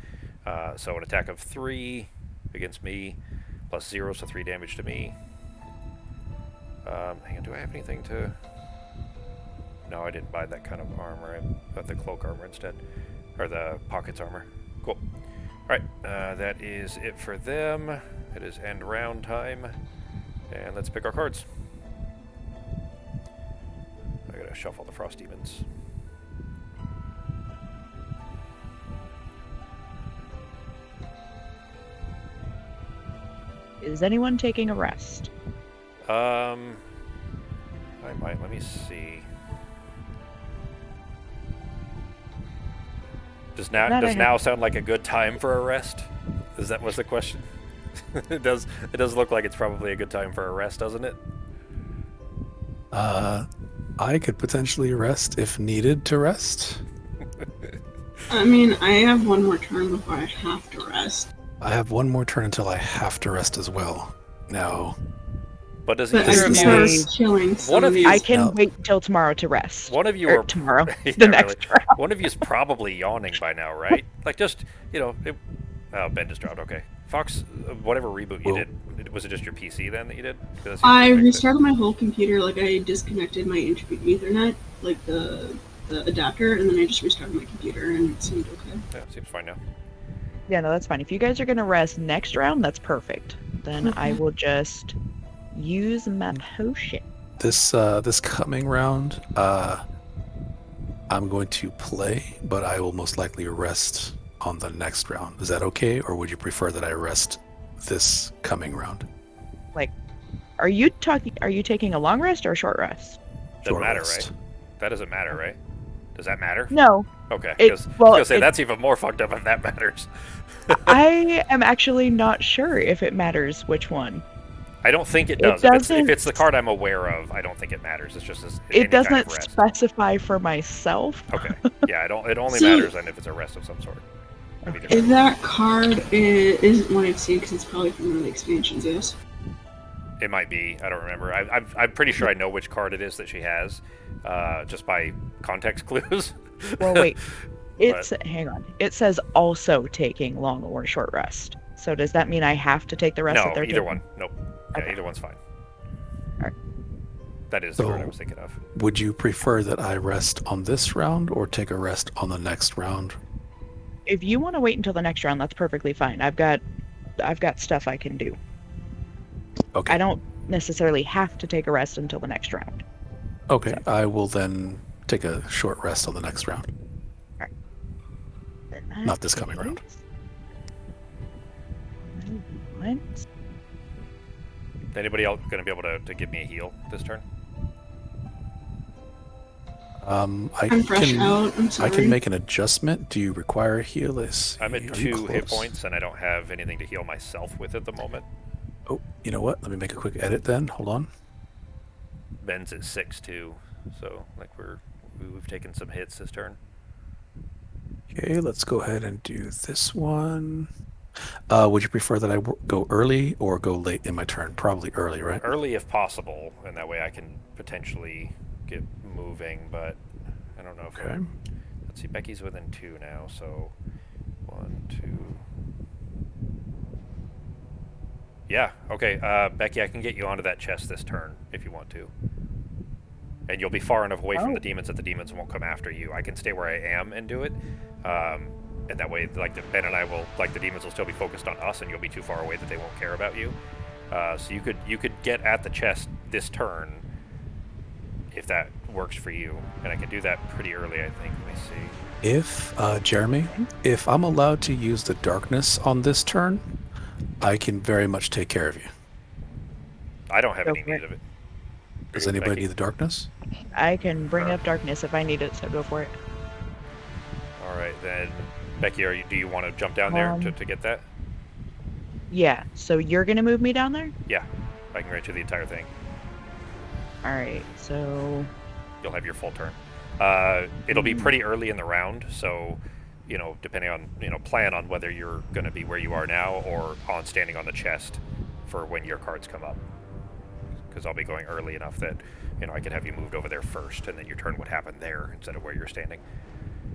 [SPEAKER 1] So an attack of 3 against me, +0, so 3 damage to me. Hang on, do I have anything to... No, I didn't buy that kind of armor. I got the cloak armor instead. Or the pockets armor. Cool. Alright, that is it for them. It is end round time. And let's pick our cards. I gotta shuffle the Frost Demons.
[SPEAKER 3] Is anyone taking a rest?
[SPEAKER 1] I might. Let me see. Does now sound like a good time for a rest? That was the question? It does look like it's probably a good time for a rest, doesn't it?
[SPEAKER 4] I could potentially rest if needed to rest.
[SPEAKER 2] I mean, I have 1 more turn before I have to rest.
[SPEAKER 4] I have 1 more turn until I have to rest as well. Now,
[SPEAKER 1] But does
[SPEAKER 2] But I
[SPEAKER 1] either of
[SPEAKER 3] is
[SPEAKER 2] prefer
[SPEAKER 1] you?
[SPEAKER 2] killing
[SPEAKER 1] One of
[SPEAKER 2] some-
[SPEAKER 1] you-
[SPEAKER 3] I can
[SPEAKER 4] No.
[SPEAKER 3] wait till tomorrow to rest.
[SPEAKER 1] One of you
[SPEAKER 3] Or
[SPEAKER 1] are
[SPEAKER 3] tomorrow.
[SPEAKER 1] Yeah,
[SPEAKER 3] The next
[SPEAKER 1] really.
[SPEAKER 3] round.
[SPEAKER 1] One of you is probably yawning by now, right? Like just Ben just dropped. Okay, Fox, whatever reboot you
[SPEAKER 4] Well-
[SPEAKER 1] did, was it just your PC then that you did? 'Cause that seems
[SPEAKER 2] I
[SPEAKER 1] to fix it.
[SPEAKER 2] restarted my whole computer. Like I disconnected my Ethernet, like the adapter, and then I just restarted my computer, and it seemed okay.
[SPEAKER 1] Yeah, seems fine now.
[SPEAKER 3] Yeah, no, that's fine. If you guys are gonna rest next round, that's perfect. Then I
[SPEAKER 2] Okay.
[SPEAKER 3] will just use my potion.
[SPEAKER 4] This coming round, I'm going to play, but I will most likely rest on the next round. Is that okay, or would you prefer that I rest this coming round?
[SPEAKER 3] Are you taking a long rest or a short rest?
[SPEAKER 1] Doesn't
[SPEAKER 4] Short
[SPEAKER 1] matter,
[SPEAKER 4] rest.
[SPEAKER 1] right? That doesn't matter, right? Does that matter?
[SPEAKER 3] No.
[SPEAKER 1] Okay,
[SPEAKER 3] It-
[SPEAKER 1] because
[SPEAKER 3] well,
[SPEAKER 1] I was gonna say
[SPEAKER 3] it-
[SPEAKER 1] that's even more fucked up if that matters.
[SPEAKER 3] I am actually not sure if it matters which one.
[SPEAKER 1] I don't think it
[SPEAKER 3] It
[SPEAKER 1] does. If it's the
[SPEAKER 3] doesn't-
[SPEAKER 1] card I'm aware of, I don't think it matters. It's just any
[SPEAKER 3] It
[SPEAKER 1] kind of
[SPEAKER 3] doesn't
[SPEAKER 1] rest.
[SPEAKER 3] specify for myself.
[SPEAKER 1] Okay. Yeah, it only
[SPEAKER 2] So-
[SPEAKER 1] matters then if it's a rest of some sort. Maybe
[SPEAKER 3] Okay.
[SPEAKER 1] different.
[SPEAKER 2] If that card isn't one I've seen, because it's probably from one of the expansions, yes.
[SPEAKER 1] It might be. I don't remember. I'm pretty sure I know which card it is that she has, just by context clues.
[SPEAKER 3] Well, wait. Hang on. It says also taking long or short rest. So does that mean I have to take the rest that
[SPEAKER 1] No,
[SPEAKER 3] they're
[SPEAKER 1] either
[SPEAKER 3] taking?
[SPEAKER 1] one. Nope. Yeah,
[SPEAKER 3] Okay.
[SPEAKER 1] either one's fine.
[SPEAKER 3] Alright.
[SPEAKER 1] That is the card I
[SPEAKER 4] So-
[SPEAKER 1] was thinking of.
[SPEAKER 4] Would you prefer that I rest on this round or take a rest on the next round?
[SPEAKER 3] If you want to wait until the next round, that's perfectly fine. I've got stuff I can do.
[SPEAKER 4] Okay.
[SPEAKER 3] I don't necessarily have to take a rest until the next round.
[SPEAKER 4] Okay, I will then take a short rest on the next round.
[SPEAKER 3] Then that
[SPEAKER 4] Not this coming round.
[SPEAKER 3] is- I want-
[SPEAKER 1] Is anybody else going to be able to give me a heal this turn?
[SPEAKER 4] I
[SPEAKER 2] I'm fresh
[SPEAKER 4] can
[SPEAKER 2] out. I'm
[SPEAKER 4] I
[SPEAKER 2] sorry.
[SPEAKER 4] can make an adjustment. Do you require a heal?
[SPEAKER 1] I'm
[SPEAKER 4] Are
[SPEAKER 1] at
[SPEAKER 4] you
[SPEAKER 1] 2 hit
[SPEAKER 4] close?
[SPEAKER 1] points, and I don't have anything to heal myself with at the moment.
[SPEAKER 4] Oh, you know what? Let me make a quick edit then. Hold on.
[SPEAKER 1] Ben's at 6 too, so like we've taken some hits this turn.
[SPEAKER 4] Okay, let's go ahead and do this one. Would you prefer that I go early or go late in my turn? Probably early, right?
[SPEAKER 1] Early if possible, and that way I can potentially get moving, but I don't know if
[SPEAKER 4] Okay.
[SPEAKER 1] let's see, Becky's within 2 now, so 1, 2. Yeah, okay, Becky, I can get you onto that chest this turn if you want to. And you'll be far enough away from
[SPEAKER 3] Oh.
[SPEAKER 1] the demons that the demons won't come after you. I can stay where I am and do it. And that way, like, Ben and I will, like, the demons will still be focused on us, and you'll be too far away that they won't care about you. So you could get at the chest this turn, if that works for you. And I can do that pretty early, I think. Let me see.
[SPEAKER 4] If Jeremy, if I'm allowed to use the darkness on this turn, I can very much take care of you.
[SPEAKER 1] I don't have
[SPEAKER 3] Go
[SPEAKER 1] any
[SPEAKER 3] for
[SPEAKER 1] need
[SPEAKER 3] it.
[SPEAKER 1] of it.
[SPEAKER 4] Does anybody
[SPEAKER 1] Becky?
[SPEAKER 4] need the darkness?
[SPEAKER 3] I can bring up darkness if I need it, so go for it.
[SPEAKER 1] All right, then, Becky, do you want to jump down there to get that?
[SPEAKER 3] Yeah, so you're gonna move me down there?
[SPEAKER 1] Yeah, I can grant you the entire thing.
[SPEAKER 3] Alright, so
[SPEAKER 1] You'll have your full turn. It'll be pretty early in the round, so, you know, depending on, you know, plan on whether you're going to be where you are now or on standing on the chest for when your cards come up. Because I'll be going early enough that, you know, I could have you moved over there first, and then your turn would happen there instead of where you're standing.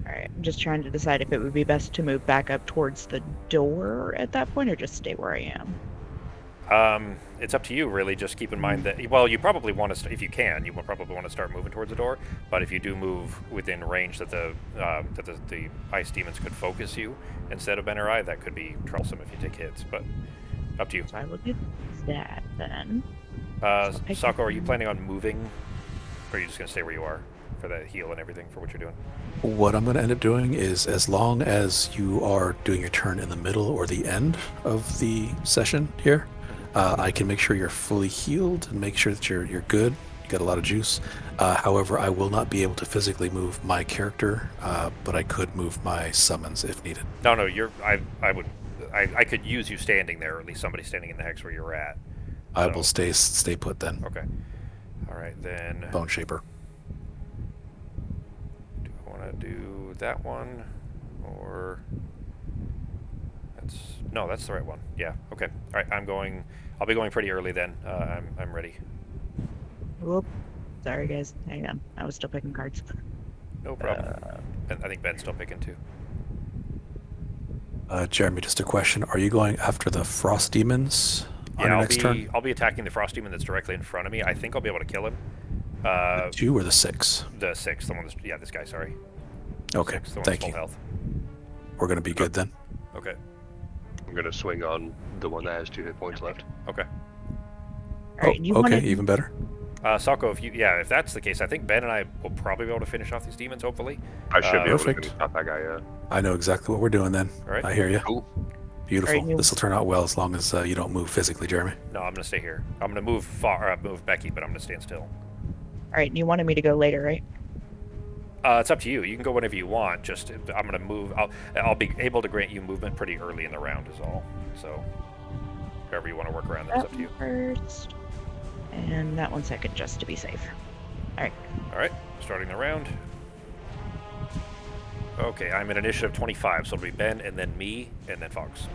[SPEAKER 3] alright, I'm just trying to decide if it would be best to move back up towards the door at that point or just stay where I am.
[SPEAKER 1] It's up to you, really. Just keep in mind that, well, you probably want to, if you can, you will probably want to start moving towards the door. But if you do move within range that the ice demons could focus you instead of Ben or I, that could be troublesome if you take hits. But up to you.
[SPEAKER 3] So I look at that then. pick
[SPEAKER 1] Sako, are you
[SPEAKER 3] one.
[SPEAKER 1] planning on moving, or are you just gonna stay where you are for that heal and everything for what you're doing?
[SPEAKER 4] What I'm going to end up doing is, as long as you are doing your turn in the middle or the end of the session here, I can make sure you're fully healed and make sure that you're good. You got a lot of juice. However, I will not be able to physically move my character, but I could move my summons if needed.
[SPEAKER 1] No, I could use you standing there, or at least somebody standing in the hex where you're at.
[SPEAKER 4] I
[SPEAKER 1] So-
[SPEAKER 4] will stay put then.
[SPEAKER 1] Okay. All right then.
[SPEAKER 4] Bone Shaper.
[SPEAKER 1] Do I want to do that one, or that's the right one. Yeah. Okay. All right. I'll be going pretty early then. I'm ready.
[SPEAKER 3] Whoop. Sorry guys, hang on. I was still picking cards.
[SPEAKER 1] No problem. And I think Ben's still picking too.
[SPEAKER 4] Jeremy, just a question. Are you going after the frost demons on
[SPEAKER 1] Yeah,
[SPEAKER 4] your next turn?
[SPEAKER 1] I'll be attacking the frost demon that's directly in front of me. I think I'll be able to kill him.
[SPEAKER 4] The 2 or the 6?
[SPEAKER 1] The 6, the one that's, yeah, this guy, sorry.
[SPEAKER 4] Okay,
[SPEAKER 1] 6, the one
[SPEAKER 4] thank
[SPEAKER 1] that's
[SPEAKER 4] you.
[SPEAKER 1] full health.
[SPEAKER 4] We're going to be good then.
[SPEAKER 1] Okay.
[SPEAKER 5] I'm gonna swing on the one that has 2 hit points left.
[SPEAKER 1] Okay.
[SPEAKER 3] All right, you
[SPEAKER 4] okay,
[SPEAKER 3] wanna-
[SPEAKER 4] even better.
[SPEAKER 1] Sako, if that's the case, I think Ben and I will probably be able to finish off these demons, hopefully.
[SPEAKER 5] I should be able to
[SPEAKER 4] Perfect.
[SPEAKER 5] finish off that guy.
[SPEAKER 4] I know exactly what we're doing then.
[SPEAKER 1] All right.
[SPEAKER 4] I hear you.
[SPEAKER 5] Cool.
[SPEAKER 4] Beautiful.
[SPEAKER 3] Alright, you-
[SPEAKER 4] This will turn out well as long as you don't move physically, Jeremy.
[SPEAKER 1] No, I'm gonna stay here. I'm gonna move move Becky, but I'm gonna stand still.
[SPEAKER 3] All right, you wanted me to go later, right?
[SPEAKER 1] It's up to you. You can go whenever you want. Just I'm gonna move. I'll be able to grant you movement pretty early in the round, is all. So, however you want to work around that's up to you.
[SPEAKER 3] First, and that one second, just to be safe.
[SPEAKER 1] All right, starting the round. Okay, I'm in initiative 25, so it'll be Ben and then me and then Fox.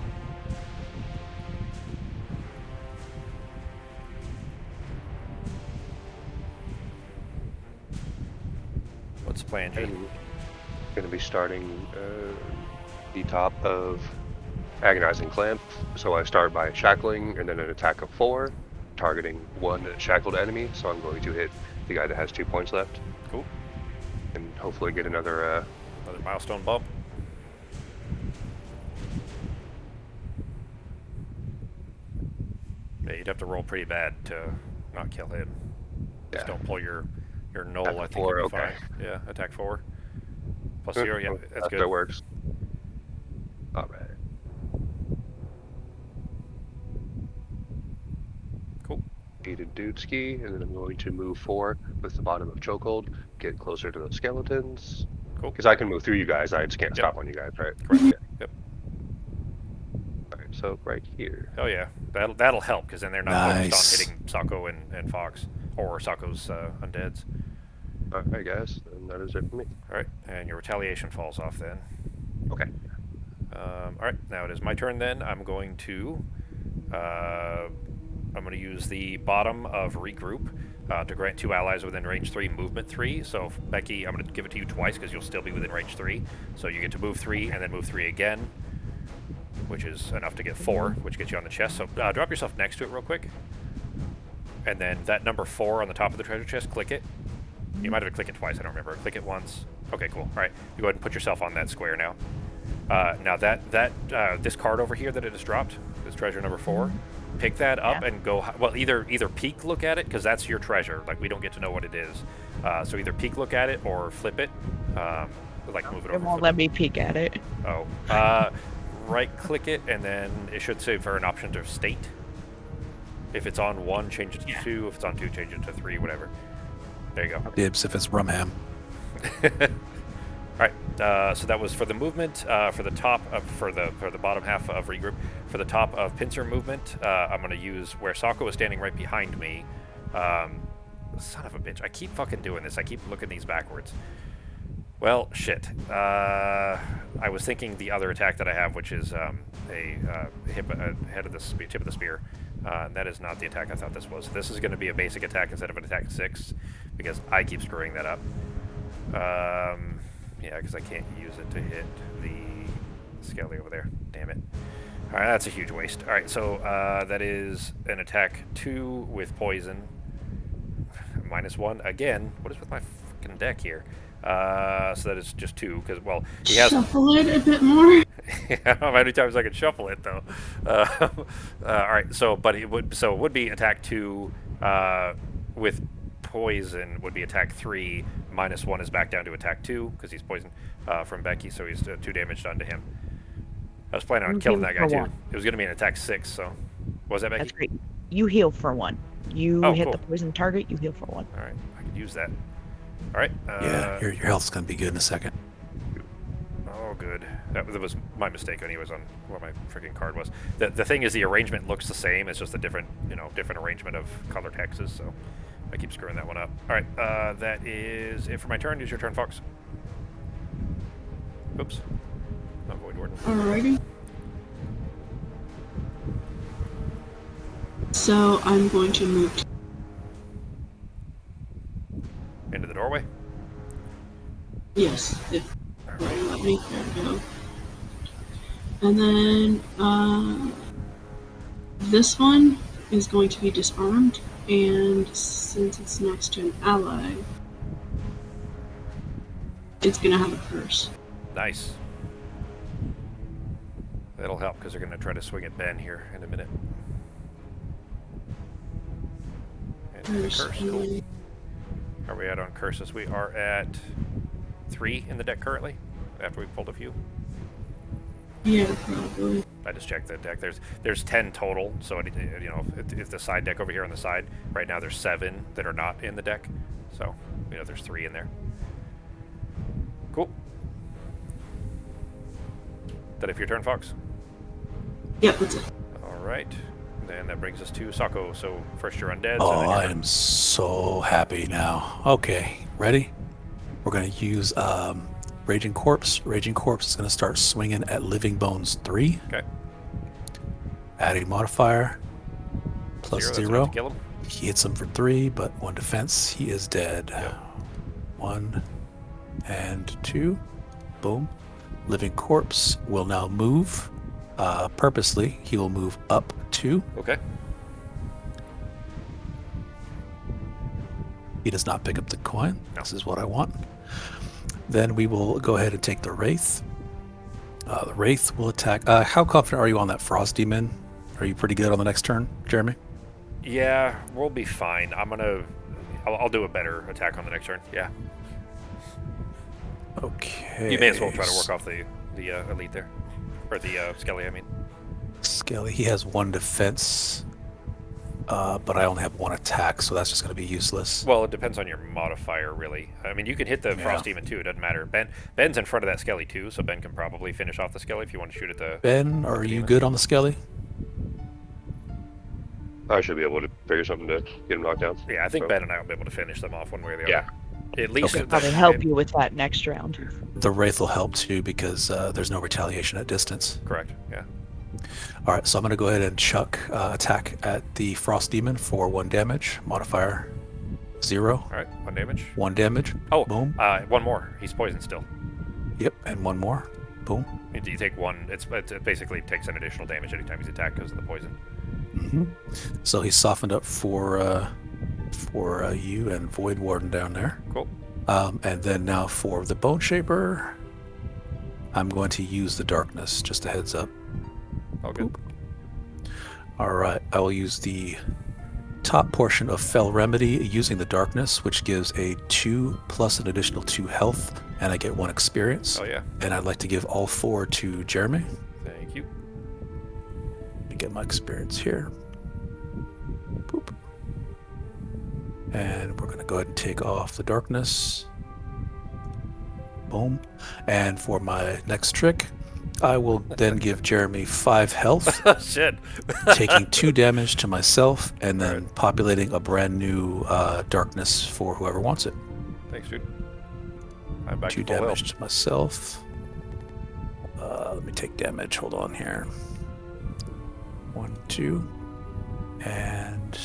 [SPEAKER 1] What's the plan, G?
[SPEAKER 5] I'm gonna be starting the top of Agonizing Clamp. So I start by shackling and then an attack of 4, targeting one shackled enemy. So I'm going to hit the guy that has 2 points left.
[SPEAKER 1] Cool.
[SPEAKER 5] And hopefully get another.
[SPEAKER 1] Another milestone bump. Yeah, you'd have to roll pretty bad to not kill him. Just
[SPEAKER 5] Yeah.
[SPEAKER 1] don't pull your null.
[SPEAKER 5] Attack
[SPEAKER 1] I think
[SPEAKER 5] 4,
[SPEAKER 1] you'll be
[SPEAKER 5] okay.
[SPEAKER 1] fine. Yeah, attack 4. Plus 0, yeah, that's good.
[SPEAKER 5] That works. All right.
[SPEAKER 1] Cool.
[SPEAKER 5] Defeated Dudeski, and then I'm going to move 4 with the bottom of Chokehold, get closer to those skeletons.
[SPEAKER 1] Cool.
[SPEAKER 5] Because I can move through you guys, I just can't stop on you guys, right?
[SPEAKER 1] Correct.
[SPEAKER 5] Yeah.
[SPEAKER 1] Yep.
[SPEAKER 5] Alright, so right here.
[SPEAKER 1] Oh yeah, that'll help because then they're not focused
[SPEAKER 4] Nice.
[SPEAKER 1] on hitting Sako and Fox or Sako's undeads.
[SPEAKER 5] Alright, guys, and that is it for me.
[SPEAKER 1] All right, and your retaliation falls off then.
[SPEAKER 5] Okay.
[SPEAKER 1] All right, now it is my turn then. I'm going to use the bottom of regroup to grant 2 allies within range 3 movement 3. So Becky, I'm going to give it to you twice because you'll still be within range 3. So you get to move 3 and then move 3 again, which is enough to get 4, which gets you on the chest. So drop yourself next to it real quick, and then that number 4 on the top of the treasure chest, click it. You might have to click it twice. I don't remember. Click it once. Okay, cool. All right, you go ahead and put yourself on that square now. Now this card over here that it has dropped, this treasure number 4, pick that up and go. Well, either peek look at it because that's your treasure. Like we don't get to know what it is. So either peek look at it or flip it. Like move it over.
[SPEAKER 3] It won't
[SPEAKER 1] flip
[SPEAKER 3] let me peek at it.
[SPEAKER 1] Oh. Right click it and then it should say for an option to state. If it's on 1, change it to 2. If it's on 2, change it to 3. Whatever. There you go.
[SPEAKER 4] Dibs if it's Rumham.
[SPEAKER 1] All right, so that was for the movement. For the top for the bottom half of regroup. For the top of pincer movement, I'm going to use where Sako is standing right behind me. Son of a bitch! I keep fucking doing this. I keep looking these backwards. Well, shit. I was thinking the other attack that I have, which is head of the tip of the spear. That is not the attack I thought this was. This is going to be a basic attack instead of an attack 6, because I keep screwing that up. Yeah, because I can't use it to hit the skelly over there. Damn it. All right, that's a huge waste. All right, so that is an attack 2 with poison. -1 again. What is with my fucking deck here? So that is just 2 because he has.
[SPEAKER 2] Shuffle it a bit more.
[SPEAKER 1] I don't know how many times I can shuffle it though. All right, so it would be attack 2 with poison would be attack 3. -1 is back down to attack 2 because he's poisoned from Becky, so he's 2 damage done to him. I was planning on killing that guy too. It was going to be an attack 6. So what was that, Becky?
[SPEAKER 3] That's great. You heal for 1. You hit the poison target. You heal for 1.
[SPEAKER 1] All right, I could use that. All right.
[SPEAKER 4] Yeah, your health's going to be good in a second.
[SPEAKER 1] Oh, good. That was my mistake when he was on where my freaking card was. The thing is, the arrangement looks the same. It's just a different arrangement of colored hexes. So I keep screwing that one up. All right. That is it for my turn. Use your turn, Fox. Oops. Avoid Warden.
[SPEAKER 2] Alrighty. So I'm going to move
[SPEAKER 1] Into the doorway.
[SPEAKER 2] yes, if right, let me there we go. And then this one is going to be disarmed, and since it's next to an ally, it's going to have a curse.
[SPEAKER 1] Nice. That'll help because they're going to try to swing at Ben here in a minute. And curse. Cool. Are we at on curses? We are at 3 in the deck currently, after we pulled a few.
[SPEAKER 2] Yeah, probably.
[SPEAKER 1] I just checked the deck. There's 10 total, so if the side deck over here on the side, right now there's 7 that are not in the deck. So, there's 3 in there. Cool. That it for your turn, Fox?
[SPEAKER 2] Yep, that's it.
[SPEAKER 1] Alright. Then that brings us to Sako. So first you're undead.
[SPEAKER 4] Oh,
[SPEAKER 1] so then
[SPEAKER 4] I am so happy now. Okay, ready? We're going to use Raging Corpse. Raging Corpse is going to start swinging at Living Bones 3.
[SPEAKER 1] Okay.
[SPEAKER 4] Adding modifier. Plus
[SPEAKER 1] 0.
[SPEAKER 4] 0.
[SPEAKER 1] Kill him.
[SPEAKER 4] He hits him for 3, but 1 defense. He is dead.
[SPEAKER 1] Yep.
[SPEAKER 4] 1 and 2. Boom. Living Corpse will now move. Purposely, he will move up 2.
[SPEAKER 1] Okay.
[SPEAKER 4] He does not pick up the coin.
[SPEAKER 1] No.
[SPEAKER 4] This is what I want. Then we will go ahead and take the Wraith. The Wraith will attack. How confident are you on that Frost Demon? Are you pretty good on the next turn, Jeremy?
[SPEAKER 1] Yeah, we'll be fine. I'll do a better attack on the next turn. Yeah.
[SPEAKER 4] Okay.
[SPEAKER 1] You may as well try to work off the elite there. Or the Skelly, I mean.
[SPEAKER 4] Skelly, he has 1 defense. But I only have 1 attack, so that's just going to be useless.
[SPEAKER 1] Well, it depends on your modifier, really. I mean, you can hit the Frost Demon too. It doesn't matter. Ben's in front of that Skelly too, so Ben can probably finish off the Skelly if you want to shoot at the.
[SPEAKER 4] Ben, are you good on the Skelly?
[SPEAKER 5] I should be able to figure something to get him knocked down.
[SPEAKER 1] Yeah, I think
[SPEAKER 5] So-
[SPEAKER 1] Ben and I will be able to finish them off one way or the other.
[SPEAKER 5] Yeah.
[SPEAKER 1] At least
[SPEAKER 4] Okay.
[SPEAKER 3] Probably help you with that next round.
[SPEAKER 4] The Wraith will help too because there's no retaliation at distance.
[SPEAKER 1] Correct. Yeah.
[SPEAKER 4] All right, so I'm going to go ahead and chuck attack at the Frost Demon for 1 damage. Modifier 0.
[SPEAKER 1] All right. 1 damage.
[SPEAKER 4] 1 damage.
[SPEAKER 1] Oh,
[SPEAKER 4] Boom.
[SPEAKER 1] 1 more. He's poisoned still.
[SPEAKER 4] Yep, and 1 more. Boom.
[SPEAKER 1] You take 1. It basically takes an additional damage anytime he's attacked because of the poison.
[SPEAKER 4] Mm-hmm. So he's softened up for you and Void Warden down there.
[SPEAKER 1] Cool.
[SPEAKER 4] And then now for the Bone Shaper, I'm going to use the Darkness. Just a heads up.
[SPEAKER 1] All good.
[SPEAKER 4] Boop. All right, I will use the top portion of Fell Remedy using the Darkness, which gives a 2 plus an additional 2 health, and I get 1 experience.
[SPEAKER 1] Oh yeah.
[SPEAKER 4] And I'd like to give all 4 to Jeremy.
[SPEAKER 1] Thank you.
[SPEAKER 4] Let me get my experience here. Boop. And we're going to go ahead and take off the Darkness. Boom. And for my next trick, I will then give Jeremy 5 health,
[SPEAKER 1] Shit.
[SPEAKER 4] taking 2 damage to myself, and then populating a brand new Darkness for whoever wants it.
[SPEAKER 1] Thanks, dude. I'm back
[SPEAKER 4] 2
[SPEAKER 1] to full
[SPEAKER 4] damage
[SPEAKER 1] health.
[SPEAKER 4] to myself. Let me take damage. Hold on here. 1, 2. And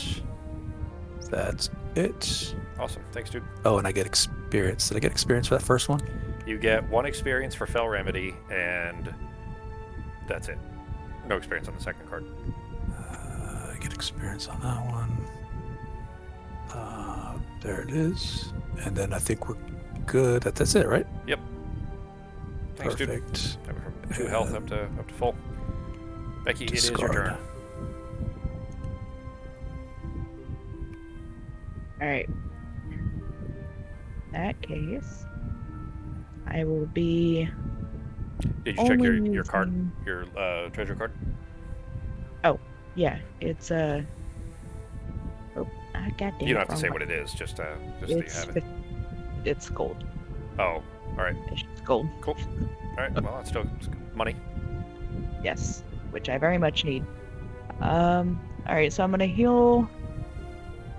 [SPEAKER 4] that's it.
[SPEAKER 1] Awesome. Thanks, dude.
[SPEAKER 4] Oh, and I get experience. Did I get experience for that first one?
[SPEAKER 1] You get 1 experience for Fell Remedy, and that's it. No experience on the second card.
[SPEAKER 4] I get experience on that one. There it is. And then I think we're good. That's it, right?
[SPEAKER 1] Yep. Thanks,
[SPEAKER 4] Perfect.
[SPEAKER 1] dude. From 2 health up to full. Becky, it is your
[SPEAKER 4] Discard.
[SPEAKER 1] turn.
[SPEAKER 3] Alright. In that case, I will be.
[SPEAKER 1] Did you check your
[SPEAKER 3] only
[SPEAKER 1] card,
[SPEAKER 3] using-
[SPEAKER 1] your treasure card?
[SPEAKER 3] Yeah, it's a. Goddamn.
[SPEAKER 1] You don't have to say what it is, just that you have it.
[SPEAKER 3] It's gold.
[SPEAKER 1] Oh, all right,
[SPEAKER 3] It's gold.
[SPEAKER 1] cool. All right, well, that's still money.
[SPEAKER 3] Yes, which I very much need. All right, so I'm gonna heal.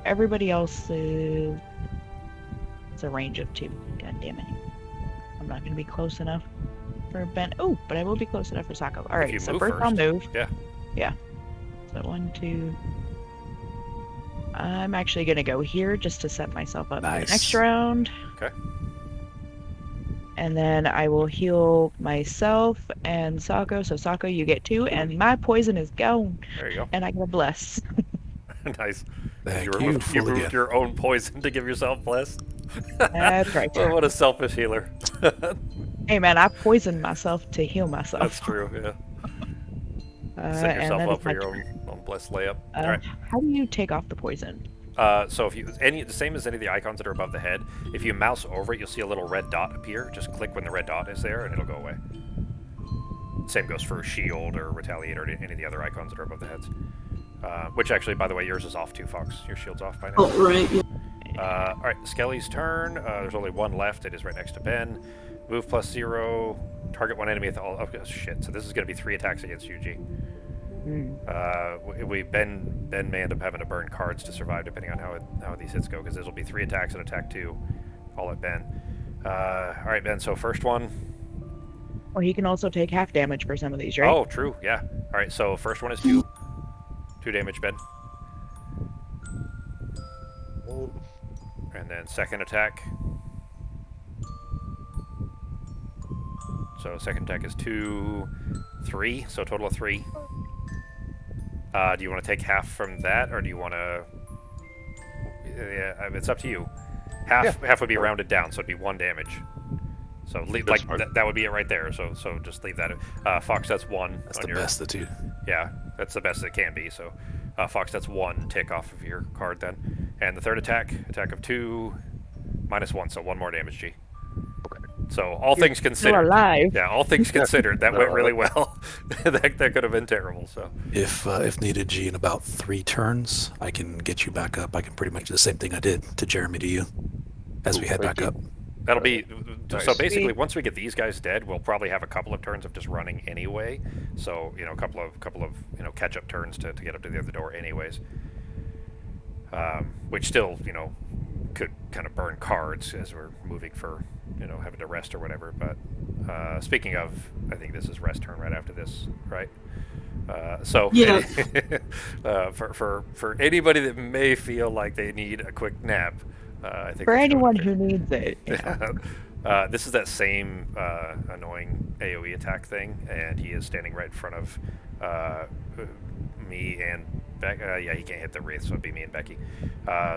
[SPEAKER 3] Everybody else is. It's a range of 2. God damn it! I'm not gonna be close enough for Ben. Oh, but I will be close enough for Sako. All
[SPEAKER 1] you
[SPEAKER 3] right, so
[SPEAKER 1] move
[SPEAKER 3] first I'll
[SPEAKER 1] first.
[SPEAKER 3] move.
[SPEAKER 1] Yeah.
[SPEAKER 3] Yeah. So 1, 2. I'm actually gonna go here just to set myself up for the
[SPEAKER 4] Nice.
[SPEAKER 3] next round.
[SPEAKER 1] Okay.
[SPEAKER 3] and then I will heal myself and Sako. So Sako, you get 2, and my poison is gone,
[SPEAKER 1] There you go.
[SPEAKER 3] and I get a bless.
[SPEAKER 1] Nice.
[SPEAKER 4] Thank
[SPEAKER 1] You
[SPEAKER 4] you.
[SPEAKER 1] removed, you
[SPEAKER 4] Full
[SPEAKER 1] removed
[SPEAKER 4] again.
[SPEAKER 1] your own poison to give yourself bless.
[SPEAKER 3] That's right.
[SPEAKER 1] Well, what a selfish healer.
[SPEAKER 3] Hey man, I poisoned myself to heal myself.
[SPEAKER 1] That's true. Yeah. Set
[SPEAKER 3] And
[SPEAKER 1] yourself
[SPEAKER 3] that is
[SPEAKER 1] up for
[SPEAKER 3] my
[SPEAKER 1] your
[SPEAKER 3] turn.
[SPEAKER 1] own blessed layup. All right.
[SPEAKER 3] How do you take off the poison?
[SPEAKER 1] So if you the same as any of the icons that are above the head, if you mouse over it, you'll see a little red dot appear. Just click when the red dot is there, and it'll go away. Same goes for shield or retaliate or any of the other icons that are above the heads. Which actually, by the way, yours is off too, Fox. Your shield's off by now.
[SPEAKER 2] Oh, right. Yeah.
[SPEAKER 1] All right, Skelly's turn. There's only one left. It is right next to Ben. Move +0. Target one enemy at the. Oh, shit. So this is going to be 3 attacks against you, G. Ben may end up having to burn cards to survive, depending on how these hits go, because this will be 3 attacks and attack 2, all at Ben. All right, Ben. So first one.
[SPEAKER 3] Or he can also take half damage for some of these, right?
[SPEAKER 1] Oh, true. Yeah. All right. So first one is 2 damage, Ben. And then second attack. So second attack is 2, 3. So total of 3. Do you want to take half from that, or do you want to? Yeah, it's up to you. Half would be rounded down, so it'd be 1 damage. So that would be it right there. So just leave that. Fox, that's 1.
[SPEAKER 4] That's the best of the 2.
[SPEAKER 1] Yeah, that's the best it can be. So Fox, that's 1 tick off of your card then. And the third attack of 2, -1, so 1 more damage, G. So all things considered,
[SPEAKER 3] alive.
[SPEAKER 1] yeah, all things considered, that went really well. that could have been terrible. So
[SPEAKER 4] If needed, G, in about 3 turns, I can get you back up. I can pretty much do the same thing I did to Jeremy to you, as we head back up.
[SPEAKER 1] that'll be so
[SPEAKER 5] Nice.
[SPEAKER 1] basically once we get these guys dead, we'll probably have a couple of turns of just running anyway. So a couple of catch up turns to get up to the other door anyways. Which still could kind of burn cards as we're moving for having to rest or whatever. But speaking of, I think this is rest turn right after this, right? So
[SPEAKER 2] Yeah.
[SPEAKER 1] for anybody that may feel like they need a quick nap, I think
[SPEAKER 3] For
[SPEAKER 1] that's
[SPEAKER 3] anyone
[SPEAKER 1] totally
[SPEAKER 3] who needs it.
[SPEAKER 1] this is that same annoying AoE attack thing, and he is standing right in front of me and Becky. Yeah, he can't hit the wraith, so it'd be me and Becky.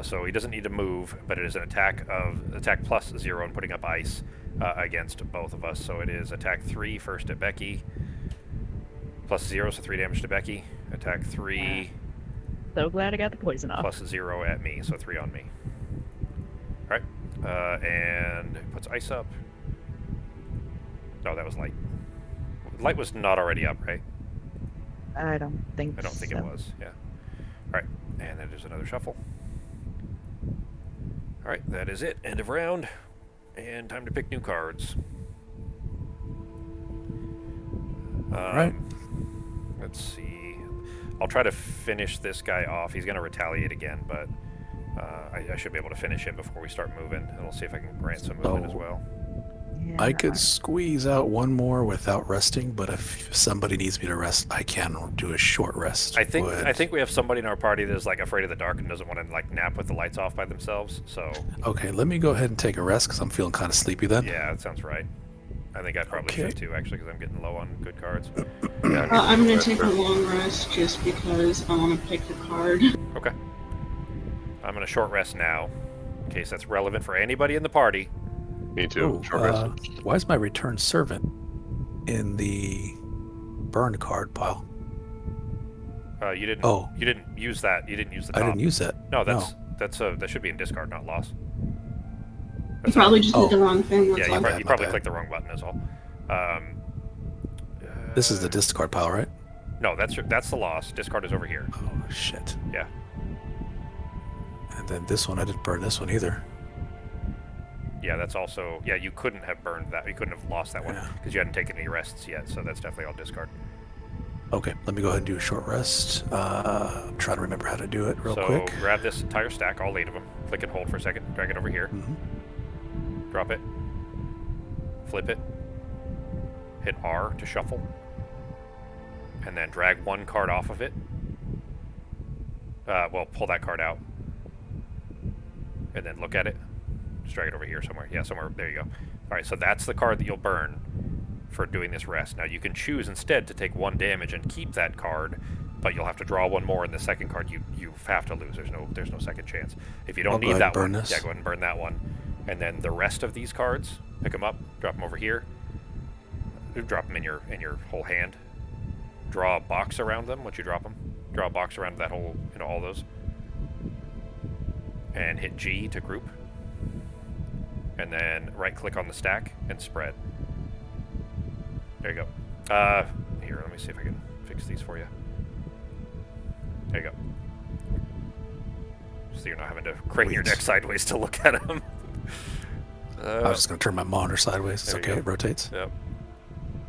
[SPEAKER 1] So he doesn't need to move, but it is an attack +0 and putting up ice against both of us. So it is attack 3 first at Becky, +0, so 3 damage to Becky. Attack 3
[SPEAKER 3] So glad I got the poison off.
[SPEAKER 1] +0 at me, so 3 on me. All right, and puts ice up. No, that was light. Light was not already up, right?
[SPEAKER 3] I don't think
[SPEAKER 1] I don't think
[SPEAKER 3] so.
[SPEAKER 1] it was. Yeah. All right, and then there's another shuffle. All right, that is it. End of round, and time to pick new cards.
[SPEAKER 4] Right.
[SPEAKER 1] Let's see. I'll try to finish this guy off. He's going to retaliate again, but I should be able to finish him before we start moving. And we'll see if I can grant some movement as well.
[SPEAKER 3] Yeah,
[SPEAKER 4] I could squeeze out 1 more without resting, but if somebody needs me to rest, I can do a short rest.
[SPEAKER 1] I think we have somebody in our party that's like afraid of the dark and doesn't want to like nap with the lights off by themselves. So
[SPEAKER 4] Okay, let me go ahead and take a rest because I'm feeling kind of sleepy then.
[SPEAKER 1] yeah, that sounds right. I think I probably
[SPEAKER 4] Okay.
[SPEAKER 1] should too, actually, because I'm getting low on good cards.
[SPEAKER 2] I'm gonna take a long rest just because I want to pick the card.
[SPEAKER 1] Okay. I'm going to short rest now, in case that's relevant for anybody in the party.
[SPEAKER 5] Me too.
[SPEAKER 4] Oh,
[SPEAKER 5] Short rest.
[SPEAKER 4] why is my return servant in the burn card pile?
[SPEAKER 1] You didn't.
[SPEAKER 4] Oh.
[SPEAKER 1] You didn't use that. You didn't use the top.
[SPEAKER 4] I didn't use that.
[SPEAKER 1] No, that should be in discard, not loss.
[SPEAKER 2] You probably just
[SPEAKER 4] Oh.
[SPEAKER 2] did the wrong thing.
[SPEAKER 1] Yeah,
[SPEAKER 2] That's
[SPEAKER 1] you,
[SPEAKER 2] all.
[SPEAKER 4] bad,
[SPEAKER 1] you
[SPEAKER 4] my
[SPEAKER 1] probably
[SPEAKER 4] bad.
[SPEAKER 1] clicked the wrong button, is all.
[SPEAKER 4] This is the discard pile, right?
[SPEAKER 1] No, that's the loss. Discard is over here.
[SPEAKER 4] Oh, shit.
[SPEAKER 1] Yeah.
[SPEAKER 4] And then this one, I didn't burn this one either.
[SPEAKER 1] Yeah, that's also. Yeah, you couldn't have burned that. You couldn't have lost that one
[SPEAKER 4] Yeah.
[SPEAKER 1] because you hadn't taken any rests yet. So that's definitely all discard.
[SPEAKER 4] Okay, let me go ahead and do a short rest. I'm trying to remember how to do it real
[SPEAKER 1] so
[SPEAKER 4] quick.
[SPEAKER 1] grab this entire stack, all 8 of them. Click and hold for a second. Drag it over here.
[SPEAKER 4] Mhm.
[SPEAKER 1] Drop it. Flip it. Hit R to shuffle. And then drag 1 card off of it. Well, pull that card out. And then look at it. Just drag it over here somewhere. Yeah, somewhere. There you go. Alright, so that's the card that you'll burn for doing this rest. Now you can choose instead to take 1 damage and keep that card, but you'll have to draw 1 more, and the second card you have to lose. There's no second chance. If you don't
[SPEAKER 4] I'll go
[SPEAKER 1] need
[SPEAKER 4] ahead
[SPEAKER 1] that
[SPEAKER 4] and burn
[SPEAKER 1] one,
[SPEAKER 4] this.
[SPEAKER 1] yeah, go ahead and burn that one. And then the rest of these cards, pick them up, drop them over here. Drop them in your whole hand. Draw a box around them once you drop them. Draw a box around that whole, all those. And hit G to group. And then right-click on the stack and spread. There you go. Here, let me see if I can fix these for you. There you go. So you're not having to crane your neck sideways to look at them.
[SPEAKER 4] I was just going to turn my monitor sideways. It's okay, it rotates.
[SPEAKER 1] Yep.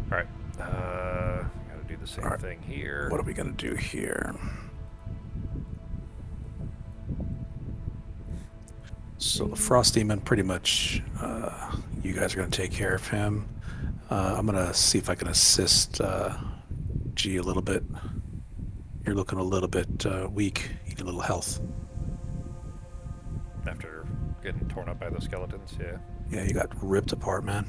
[SPEAKER 1] Alright. Gotta do the same thing here.
[SPEAKER 4] What are we going to do here? So the Frost Demon, pretty much, you guys are going to take care of him. I'm going to see if I can assist G a little bit. You're looking a little bit weak. You need a little health.
[SPEAKER 1] After getting torn up by those skeletons, yeah.
[SPEAKER 4] Yeah, you got ripped apart, man.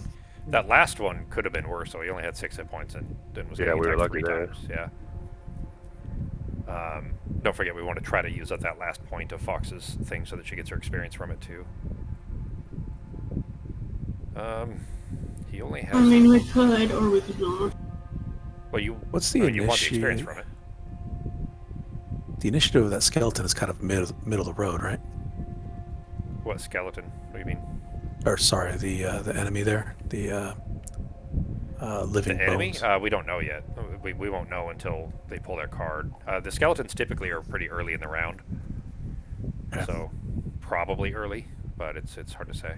[SPEAKER 1] That last one could have been worse, so he only had 6 hit points and then was getting
[SPEAKER 5] we were
[SPEAKER 1] attacked
[SPEAKER 5] lucky
[SPEAKER 1] 3
[SPEAKER 5] there.
[SPEAKER 1] times. Yeah. Don't forget, we want to try to use up that last point of Fox's thing so that she gets her experience from it too. He only has.
[SPEAKER 2] I mean, we could, or we could not.
[SPEAKER 1] Well,
[SPEAKER 4] What's the
[SPEAKER 1] you want the experience
[SPEAKER 4] initiate?
[SPEAKER 1] from it.
[SPEAKER 4] The initiative of that skeleton is kind of middle of the road, right?
[SPEAKER 1] What skeleton? What do you mean?
[SPEAKER 4] Or sorry, the enemy there, the living
[SPEAKER 1] The enemy?
[SPEAKER 4] bones.
[SPEAKER 1] We don't know yet. We won't know until they pull their card. The skeletons typically are pretty early in the round,
[SPEAKER 4] Yeah.
[SPEAKER 1] so probably early, but it's hard to say.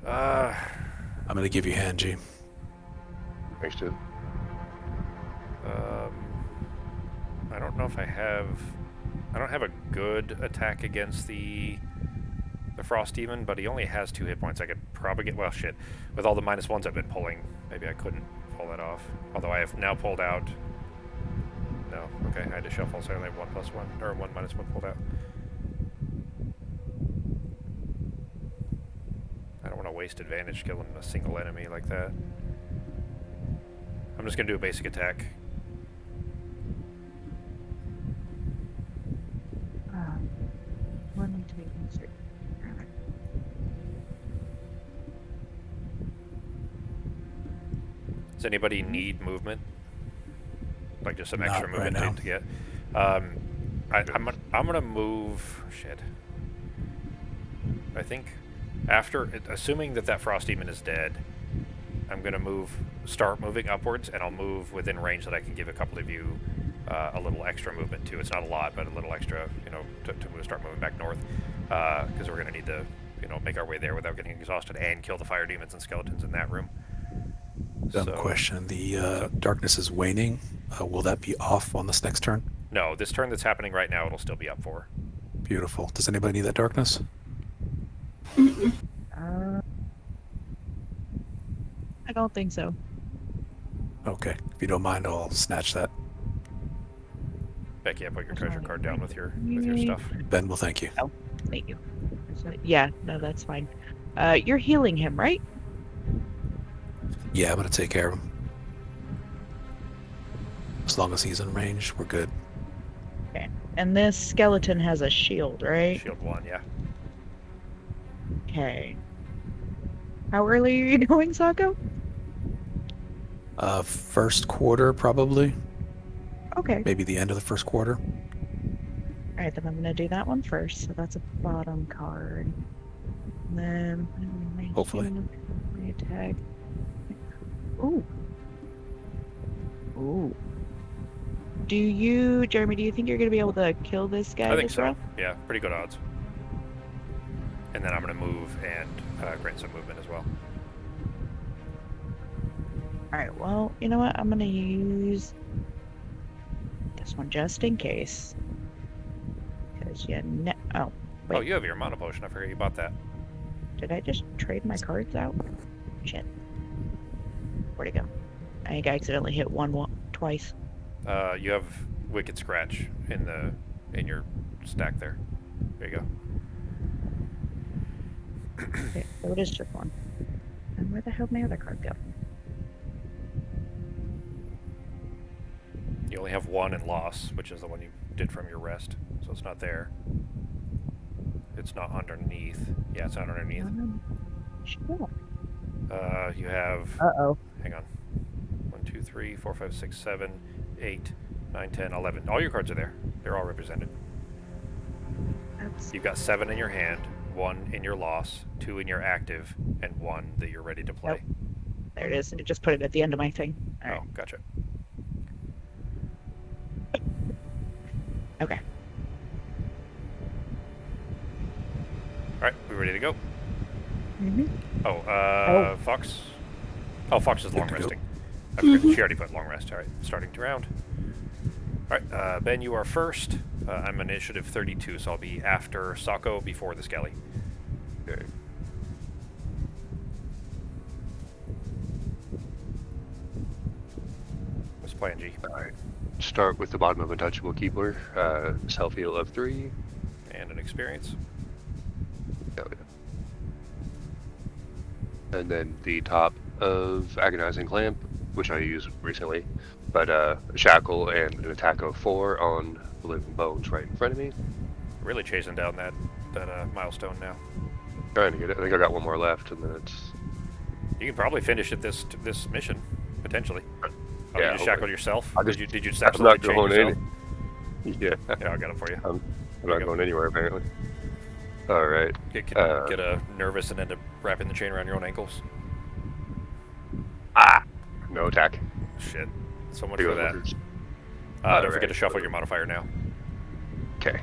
[SPEAKER 1] Uh,
[SPEAKER 4] I'm gonna give you hand, G.
[SPEAKER 5] Thanks, dude.
[SPEAKER 1] I don't know if I have. I don't have a good attack against the Frost Demon, but he only has 2 hit points. I could probably get. Well, shit. With all the -1s I've been pulling, maybe I couldn't pull that off. Although I have now pulled out. No, okay, I had to shuffle, so I only have 1+1 or 1 -1 pulled out. I don't want to waste advantage killing a single enemy like that. I'm just gonna do a basic attack.
[SPEAKER 3] One need to be considered.
[SPEAKER 1] Does anybody need movement? Like just some
[SPEAKER 4] Not
[SPEAKER 1] extra
[SPEAKER 4] right
[SPEAKER 1] movement
[SPEAKER 4] now.
[SPEAKER 1] to get? I'm gonna move. Shit. I think after, assuming that Frost Demon is dead, I'm gonna start moving upwards, and I'll move within range that I can give a couple of you a little extra movement to. It's not a lot, but a little extra, to start moving back north, because we're gonna need to, make our way there without getting exhausted and kill the fire demons and skeletons in that room.
[SPEAKER 4] Dumb
[SPEAKER 1] So-
[SPEAKER 4] question. The darkness is waning. Will that be off on this next turn?
[SPEAKER 1] No, this turn that's happening right now, it'll still be up for.
[SPEAKER 4] Beautiful. Does anybody need that darkness?
[SPEAKER 3] I don't think so.
[SPEAKER 4] Okay. If you don't mind, I'll snatch that.
[SPEAKER 1] Becky, I put your treasure card down with your
[SPEAKER 3] Yay.
[SPEAKER 1] stuff.
[SPEAKER 4] Ben will thank you.
[SPEAKER 3] Thank you. Yeah, no, that's fine. You're healing him, right?
[SPEAKER 4] Yeah, I'm gonna take care of him. As long as he's in range, we're good.
[SPEAKER 3] Okay. And this skeleton has a shield, right?
[SPEAKER 1] Shield 1, yeah.
[SPEAKER 3] Okay. How early are you going, Sako?
[SPEAKER 4] First quarter, probably.
[SPEAKER 3] Okay.
[SPEAKER 4] Maybe the end of the first quarter.
[SPEAKER 3] Alright, then I'm gonna do that one first. So that's a bottom card. And then
[SPEAKER 4] Hopefully.
[SPEAKER 3] my attack. Ooh. Ooh. Jeremy, do you think you're gonna be able to kill this guy?
[SPEAKER 1] I think
[SPEAKER 3] this
[SPEAKER 1] so.
[SPEAKER 3] round?
[SPEAKER 1] Yeah, pretty good odds. And then I'm going to move and grant some movement as well.
[SPEAKER 3] Alright, well, you know what? I'm gonna use this one just in case. Because oh,
[SPEAKER 1] Oh,
[SPEAKER 3] wait.
[SPEAKER 1] you have your mana potion. I forgot you bought that.
[SPEAKER 3] Did I just trade my cards out? Shit. Where'd it go? I think I accidentally hit one twice.
[SPEAKER 1] You have Wicked Scratch in your stack there. There you go.
[SPEAKER 3] Okay, so it is just one. And where the hell did my other card go?
[SPEAKER 1] You only have one in loss, which is the one you did from your rest, so it's not there. It's not underneath. Yeah, it's not underneath.
[SPEAKER 3] Sure.
[SPEAKER 1] You have.
[SPEAKER 3] Uh-oh.
[SPEAKER 1] Hang on. 1, 2, 3, 4, 5, 6, 7, 8, 9, 10, 11. All your cards are there. They're all represented.
[SPEAKER 3] That's...
[SPEAKER 1] You've got 7 in your hand, 1 in your loss, 2 in your active, and 1 that you're ready to play.
[SPEAKER 3] Nope. There it is. It just put it at the end of my thing. All right.
[SPEAKER 1] Oh, gotcha.
[SPEAKER 3] Okay.
[SPEAKER 1] All right, we ready to go?
[SPEAKER 3] Mm-hmm.
[SPEAKER 1] Fox. Oh, Fox is
[SPEAKER 4] Good
[SPEAKER 1] long
[SPEAKER 4] to go.
[SPEAKER 1] resting. I forgot. She already put long rest. All right, starting to round. All right, Ben, you are first. I'm initiative 32, so I'll be after Sako, before the Skelly.
[SPEAKER 5] Okay.
[SPEAKER 1] What's plan, G?
[SPEAKER 5] Alright. Start with the bottom of Untouchable Keeper. Self heal of 3.
[SPEAKER 1] And an experience.
[SPEAKER 5] Oh, yeah. And then the top of Agonizing Clamp, which I used recently. But Shackle and an attack of 4 on the Living Bones right in front of me.
[SPEAKER 1] Really chasing down that milestone now.
[SPEAKER 5] Trying to get it. I think I got one more left, and then it's.
[SPEAKER 1] You can probably finish it this mission, potentially. Oh,
[SPEAKER 5] Yeah,
[SPEAKER 1] you just shackled yourself?
[SPEAKER 5] I just-
[SPEAKER 1] Did you
[SPEAKER 5] I'm
[SPEAKER 1] actually
[SPEAKER 5] not
[SPEAKER 1] chain
[SPEAKER 5] going
[SPEAKER 1] yourself?
[SPEAKER 5] Yeah.
[SPEAKER 1] Yeah, I got it for you.
[SPEAKER 5] I'm
[SPEAKER 1] There
[SPEAKER 5] not
[SPEAKER 1] you go.
[SPEAKER 5] going anywhere, apparently. Alright.
[SPEAKER 1] Get nervous and end up wrapping the chain around your own ankles.
[SPEAKER 5] No attack.
[SPEAKER 1] Shit. So much
[SPEAKER 5] Two
[SPEAKER 1] for that.
[SPEAKER 5] others.
[SPEAKER 1] Don't forget to
[SPEAKER 5] Alright.
[SPEAKER 1] shuffle your modifier now.
[SPEAKER 5] Okay.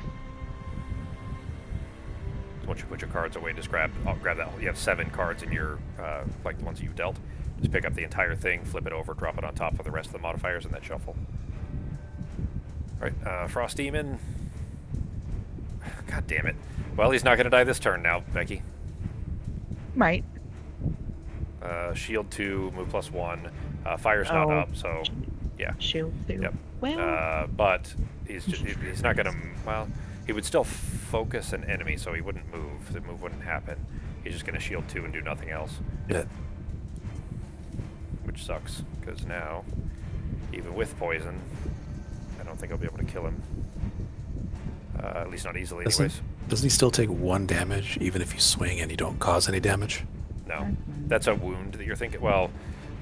[SPEAKER 1] Once you put your cards away, just grab that. You have 7 cards in your, like the ones that you've dealt. Just pick up the entire thing, flip it over, drop it on top of the rest of the modifiers, and then shuffle. Alright, Frost Demon. God damn it. Well, he's not going to die this turn now, Becky.
[SPEAKER 3] Right.
[SPEAKER 1] Shield 2, move +1. Fire's not
[SPEAKER 3] Oh.
[SPEAKER 1] up, so yeah.
[SPEAKER 3] Shield 2.
[SPEAKER 1] Yep.
[SPEAKER 3] Well,
[SPEAKER 1] But he's not going to. Well, he would still focus an enemy, so he wouldn't move. The move wouldn't happen. He's just going to shield 2 and do nothing else,
[SPEAKER 4] Yeah.
[SPEAKER 1] which sucks because now, even with poison, I don't think I'll be able to kill him. At least not easily, anyways.
[SPEAKER 4] Doesn't he still take 1 damage even if you swing and you don't cause any damage?
[SPEAKER 1] No, that's a wound that you're thinking. Well,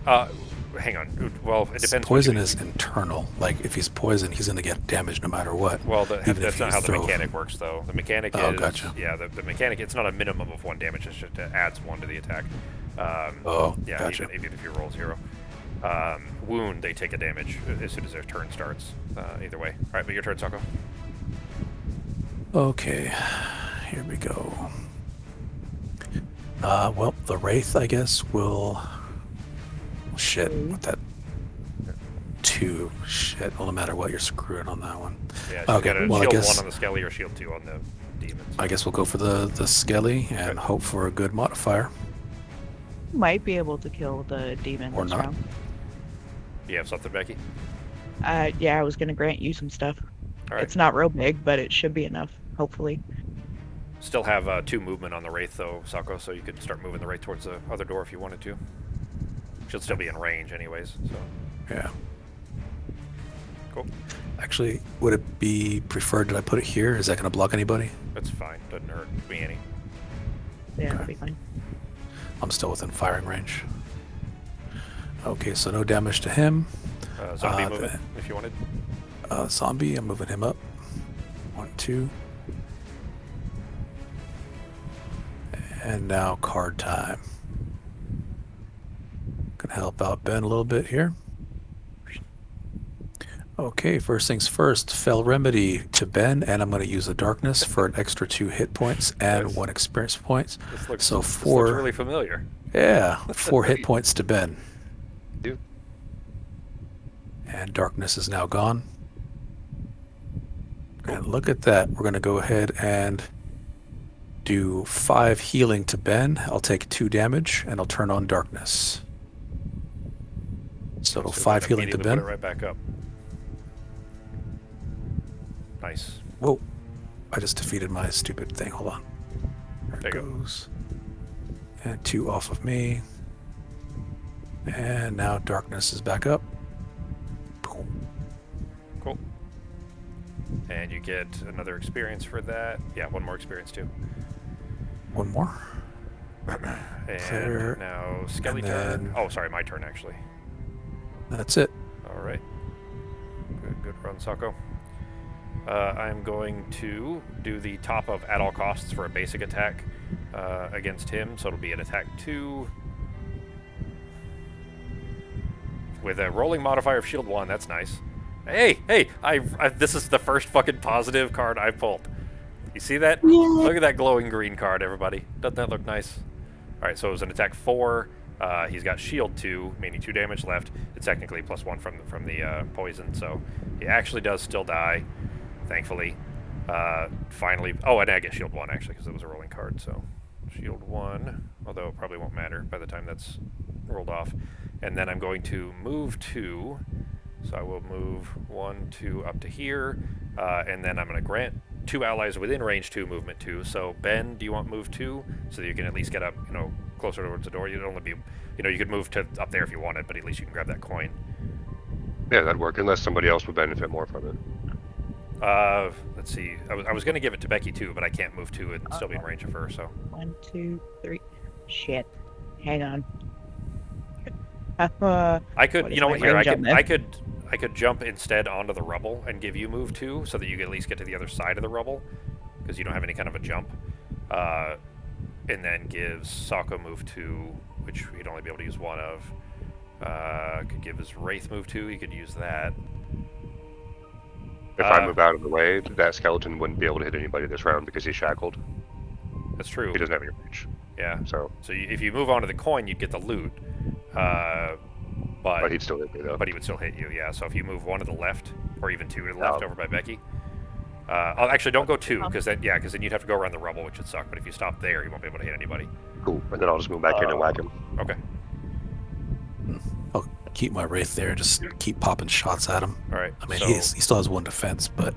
[SPEAKER 1] hang on. Well, it depends.
[SPEAKER 4] Poison is internal. Like if he's poisoned, he's gonna get damage no matter what.
[SPEAKER 1] Well,
[SPEAKER 4] even
[SPEAKER 1] that's
[SPEAKER 4] if
[SPEAKER 1] not
[SPEAKER 4] you
[SPEAKER 1] how the
[SPEAKER 4] throw-
[SPEAKER 1] mechanic works, though. The mechanic
[SPEAKER 4] Oh,
[SPEAKER 1] is
[SPEAKER 4] gotcha.
[SPEAKER 1] yeah. The mechanic. It's not a minimum of 1 damage. It's just it adds 1 to the attack.
[SPEAKER 4] Oh,
[SPEAKER 1] yeah.
[SPEAKER 4] gotcha.
[SPEAKER 1] Even if you roll 0. Wound, they take a damage as soon as their turn starts. Either way. All right, but your turn, Sako.
[SPEAKER 4] Okay, here we go. Well, the Wraith, I guess, will. Shit, with that 2. Shit, well, no matter what, you're screwing on that one.
[SPEAKER 1] Yeah, she's
[SPEAKER 4] Okay,
[SPEAKER 1] got a
[SPEAKER 4] well, I
[SPEAKER 1] shield
[SPEAKER 4] guess
[SPEAKER 1] 1 on the Skelly or shield 2 on the demons.
[SPEAKER 4] I guess we'll go for the Skelly and
[SPEAKER 1] Okay.
[SPEAKER 4] hope for a good modifier.
[SPEAKER 3] might be able to kill the demon
[SPEAKER 4] Or
[SPEAKER 3] this
[SPEAKER 4] not.
[SPEAKER 3] round.
[SPEAKER 1] You have something, Becky?
[SPEAKER 3] Yeah, I was gonna grant you some stuff.
[SPEAKER 1] All right.
[SPEAKER 3] It's not real big, but it should be enough, hopefully.
[SPEAKER 1] Still have 2 movement on the Wraith, though, Sako, so you could start moving the Wraith towards the other door if you wanted to. She'll still be in range, anyways. So
[SPEAKER 4] Yeah.
[SPEAKER 1] cool.
[SPEAKER 4] Actually, would it be preferred that I put it here? Is that going to block anybody?
[SPEAKER 1] That's fine. Doesn't hurt me any.
[SPEAKER 3] Yeah,
[SPEAKER 4] Okay.
[SPEAKER 3] it'll be fine.
[SPEAKER 4] I'm still within firing range. Okay, so no damage to him.
[SPEAKER 1] Zombie
[SPEAKER 4] Uh,
[SPEAKER 1] movement, if you wanted.
[SPEAKER 4] Zombie, I'm moving him up. 1, 2. And now card time. Gonna help out Ben a little bit here. Okay, first things first, Fell Remedy to Ben, and I'm going to use the Darkness for an extra 2 hit points and
[SPEAKER 1] Nice.
[SPEAKER 4] 1 experience points.
[SPEAKER 1] This looks,
[SPEAKER 4] So
[SPEAKER 1] this
[SPEAKER 4] 4,
[SPEAKER 1] looks really familiar.
[SPEAKER 4] yeah, 4 hit points to Ben.
[SPEAKER 5] Do.
[SPEAKER 4] And Darkness is now gone. And look at that. We're going to go ahead and do 5 healing to Ben. I'll take 2 damage, and I'll turn on Darkness. So
[SPEAKER 1] So
[SPEAKER 4] 5 healing to
[SPEAKER 1] immediately
[SPEAKER 4] Ben.
[SPEAKER 1] Put it right back up. Nice.
[SPEAKER 4] Whoa. I just defeated my stupid thing. Hold on.
[SPEAKER 1] There
[SPEAKER 4] There
[SPEAKER 1] you
[SPEAKER 4] it
[SPEAKER 1] go.
[SPEAKER 4] goes. And 2 off of me. And now darkness is back up. Boom.
[SPEAKER 1] Cool. And you get another experience for that. Yeah, one more experience too.
[SPEAKER 4] One more.
[SPEAKER 1] And
[SPEAKER 4] Clear.
[SPEAKER 1] now Skelly
[SPEAKER 4] And
[SPEAKER 1] turn.
[SPEAKER 4] then-
[SPEAKER 1] Oh, sorry, my turn actually.
[SPEAKER 4] That's it.
[SPEAKER 1] All right. Good run, Sako. I'm going to do the top of at all costs for a basic attack against him. So it'll be an attack 2 with a rolling modifier of shield 1. That's nice. Hey, I this is the first fucking positive card I've pulled. You see that?
[SPEAKER 2] Yeah.
[SPEAKER 1] Look at that glowing green card, everybody. Doesn't that look nice? All right, so it was an attack 4. He's got shield 2, meaning 2 damage left. It's technically +1 from the poison, so he actually does still die, thankfully. Finally, oh, and I get shield 1 actually because it was a rolling card. So shield 1, although it probably won't matter by the time that's rolled off. And then I'm going to move 2. So I will move 1, 2 up to here, and then I'm going to grant 2 allies within range 2 movement 2. So Ben, do you want move 2 so that you can at least get up, closer towards the door? You'd only be, you could move to up there if you wanted, but at least you can grab that coin.
[SPEAKER 5] Yeah, that'd work, unless somebody else would benefit more from it.
[SPEAKER 1] Let's see. I was going to give it to Becky too, but I can't move 2 and still be in range of her. So
[SPEAKER 3] 1, 2, 3. Shit. Hang on.
[SPEAKER 1] I could,
[SPEAKER 3] What is
[SPEAKER 1] you know
[SPEAKER 3] my
[SPEAKER 1] what? Here,
[SPEAKER 3] range on this?
[SPEAKER 1] I could jump instead onto the rubble and give you move 2, so that you can at least get to the other side of the rubble, because you don't have any kind of a jump. And then gives Sako move 2, which he'd only be able to use 1 of. Could give his Wraith move 2. He could use that.
[SPEAKER 5] If I move out of the way, that skeleton wouldn't be able to hit anybody this round because he's shackled.
[SPEAKER 1] That's true.
[SPEAKER 5] He doesn't have any reach.
[SPEAKER 1] Yeah.
[SPEAKER 5] So
[SPEAKER 1] If you move on to the coin, you'd get the loot. But
[SPEAKER 5] he'd still hit me though.
[SPEAKER 1] But he would still hit you, yeah. So if you move 1 to the left, or even 2 to the
[SPEAKER 5] No.
[SPEAKER 1] left over by Becky. Actually, don't go 2, because then you'd have to go around the rubble, which would suck. But if you stop there, you won't be able to hit anybody.
[SPEAKER 5] Cool. And then I'll just move back in and whack him.
[SPEAKER 1] Okay.
[SPEAKER 4] I'll keep my Wraith there, just keep popping shots at him.
[SPEAKER 1] All right.
[SPEAKER 4] I mean,
[SPEAKER 1] so,
[SPEAKER 4] he still has 1 defense, but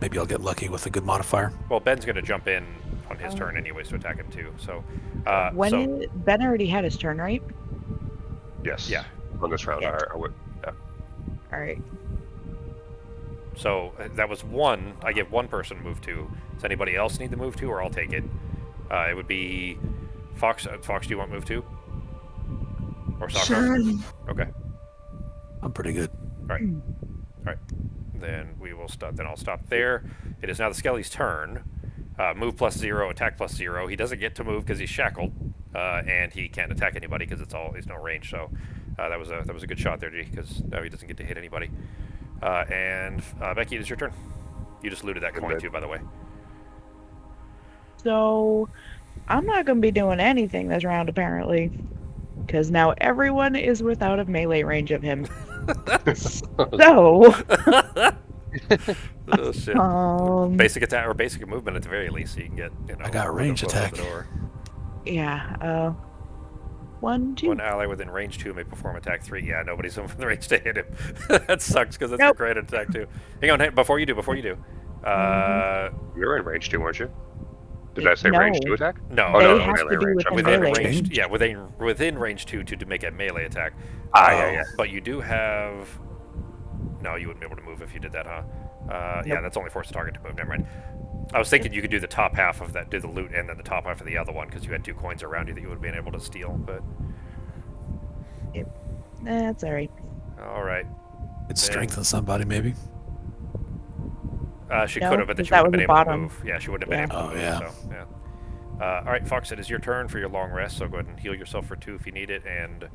[SPEAKER 4] maybe I'll get lucky with a good modifier.
[SPEAKER 1] well, Ben's going to jump in on his turn anyways to attack him too. So,
[SPEAKER 3] Ben already had his turn, right?
[SPEAKER 5] Yes.
[SPEAKER 1] Yeah.
[SPEAKER 5] On this round,
[SPEAKER 3] Yeah.
[SPEAKER 5] I would. Yeah.
[SPEAKER 3] All right.
[SPEAKER 1] So that was 1. I give 1 person move 2. Does anybody else need the move 2, or I'll take it? It would be Fox. Fox, do you want move 2? Or Sako?
[SPEAKER 2] Sure.
[SPEAKER 1] Okay.
[SPEAKER 4] I'm pretty good.
[SPEAKER 1] All right. Then we will stop. Then I'll stop there. It is now the Skelly's turn. Move +0, attack +0. He doesn't get to move because he's shackled, and he can't attack anybody because he's no range. So that was a good shot there, G, because now he doesn't get to hit anybody. And Becky, it is your turn. You just looted that coin too, by the way.
[SPEAKER 3] So, I'm not going to be doing anything this round, apparently. Because now everyone is without a melee range of him. So,
[SPEAKER 1] Oh shit. Basic attack or basic movement at the very least, so you can get.
[SPEAKER 4] I got range
[SPEAKER 1] close to
[SPEAKER 4] attack.
[SPEAKER 1] the door.
[SPEAKER 3] yeah. 1, 2.
[SPEAKER 1] 1 ally within range 2 may perform attack 3. Yeah, nobody's in the range to hit him. That sucks because it's a
[SPEAKER 3] Nope.
[SPEAKER 1] great attack too. Hang on, before you do.
[SPEAKER 5] You're in range 2, weren't you? Did I say
[SPEAKER 3] No.
[SPEAKER 5] range 2 attack?
[SPEAKER 1] No,
[SPEAKER 5] Oh,
[SPEAKER 3] They
[SPEAKER 5] no,
[SPEAKER 3] have
[SPEAKER 5] melee
[SPEAKER 3] to be
[SPEAKER 5] range.
[SPEAKER 3] within
[SPEAKER 5] I'm
[SPEAKER 1] within
[SPEAKER 3] melee.
[SPEAKER 5] sorry.
[SPEAKER 1] range. Yeah, within range 2 to make a melee attack.
[SPEAKER 5] Yeah.
[SPEAKER 1] But you do have. No, you wouldn't be able to move if you did that, huh? Yeah,
[SPEAKER 3] Nope.
[SPEAKER 1] that's only force the target to move. Never mind. I was thinking you could do the top half of that, do the loot, and then the top half of the other one because you had 2 coins around you that you would have been able to steal. But
[SPEAKER 3] That's alright.
[SPEAKER 1] all right,
[SPEAKER 4] It strengthens somebody, maybe.
[SPEAKER 1] she
[SPEAKER 3] No,
[SPEAKER 1] could have, but then
[SPEAKER 3] 'cause
[SPEAKER 1] she
[SPEAKER 3] that
[SPEAKER 1] wouldn't have
[SPEAKER 3] was
[SPEAKER 1] been
[SPEAKER 3] the
[SPEAKER 1] able to
[SPEAKER 3] bottom.
[SPEAKER 1] move. Yeah, she wouldn't have been
[SPEAKER 3] Yeah.
[SPEAKER 1] able to
[SPEAKER 4] Oh,
[SPEAKER 1] move. So yeah. All right, Fox, it is your turn for your long rest. So go ahead and heal yourself for 2 if you need it, and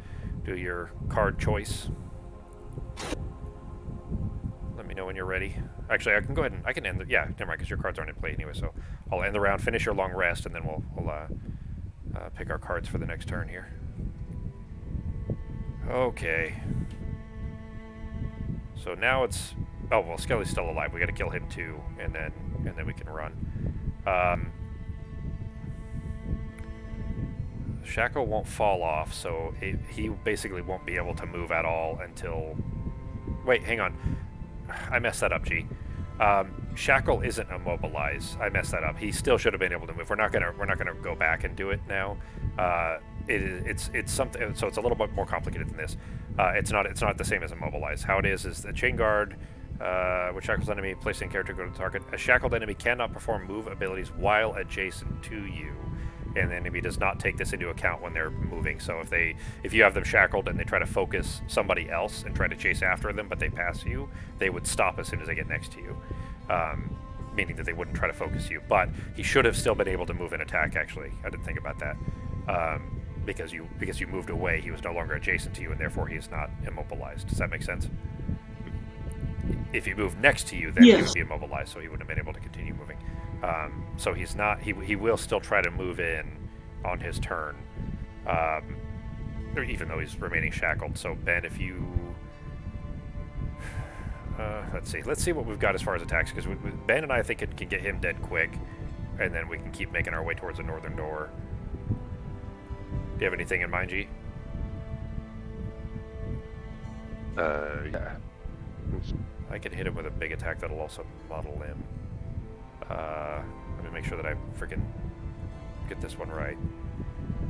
[SPEAKER 1] do your card choice. Let me know when you're ready. Actually, I can go ahead and I can end the never mind because your cards aren't in play anyway. So I'll end the round, finish your long rest, and then we'll pick our cards for the next turn here. Okay. So now it's Skelly's still alive. We got to kill him too, and then we can run. Shackle won't fall off, so he basically won't be able to move at all until. Wait, hang on. I messed that up, G. Shackle isn't immobilized. I messed that up. He still should have been able to move. We're not gonna go back and do it now. it's something. So it's a little bit more complicated than this. It's not the same as immobilize. How it is the chain guard, which shackles enemy, placing character go to target. A shackled enemy cannot perform move abilities while adjacent to you, and the enemy does not take this into account when they're moving. So if you have them shackled and they try to focus somebody else and try to chase after them, but they pass you, they would stop as soon as they get next to you. Meaning that they wouldn't try to focus you. But he should have still been able to move and attack. Actually, I didn't think about that. Because you moved away, he was no longer adjacent to you, and therefore he is not immobilized. Does that make sense? If he moved next to you, then he would be immobilized, so he wouldn't have been able to continue moving. So he's not. He will still try to move in on his turn, even though he's remaining shackled. So Ben, if you let's see what we've got as far as attacks, because Ben and I think it can get him dead quick, and then we can keep making our way towards the northern door. Do you have anything in mind, G?
[SPEAKER 5] Yeah.
[SPEAKER 1] I can hit him with a big attack that'll also muddle him. Let me make sure that I freaking get this one right.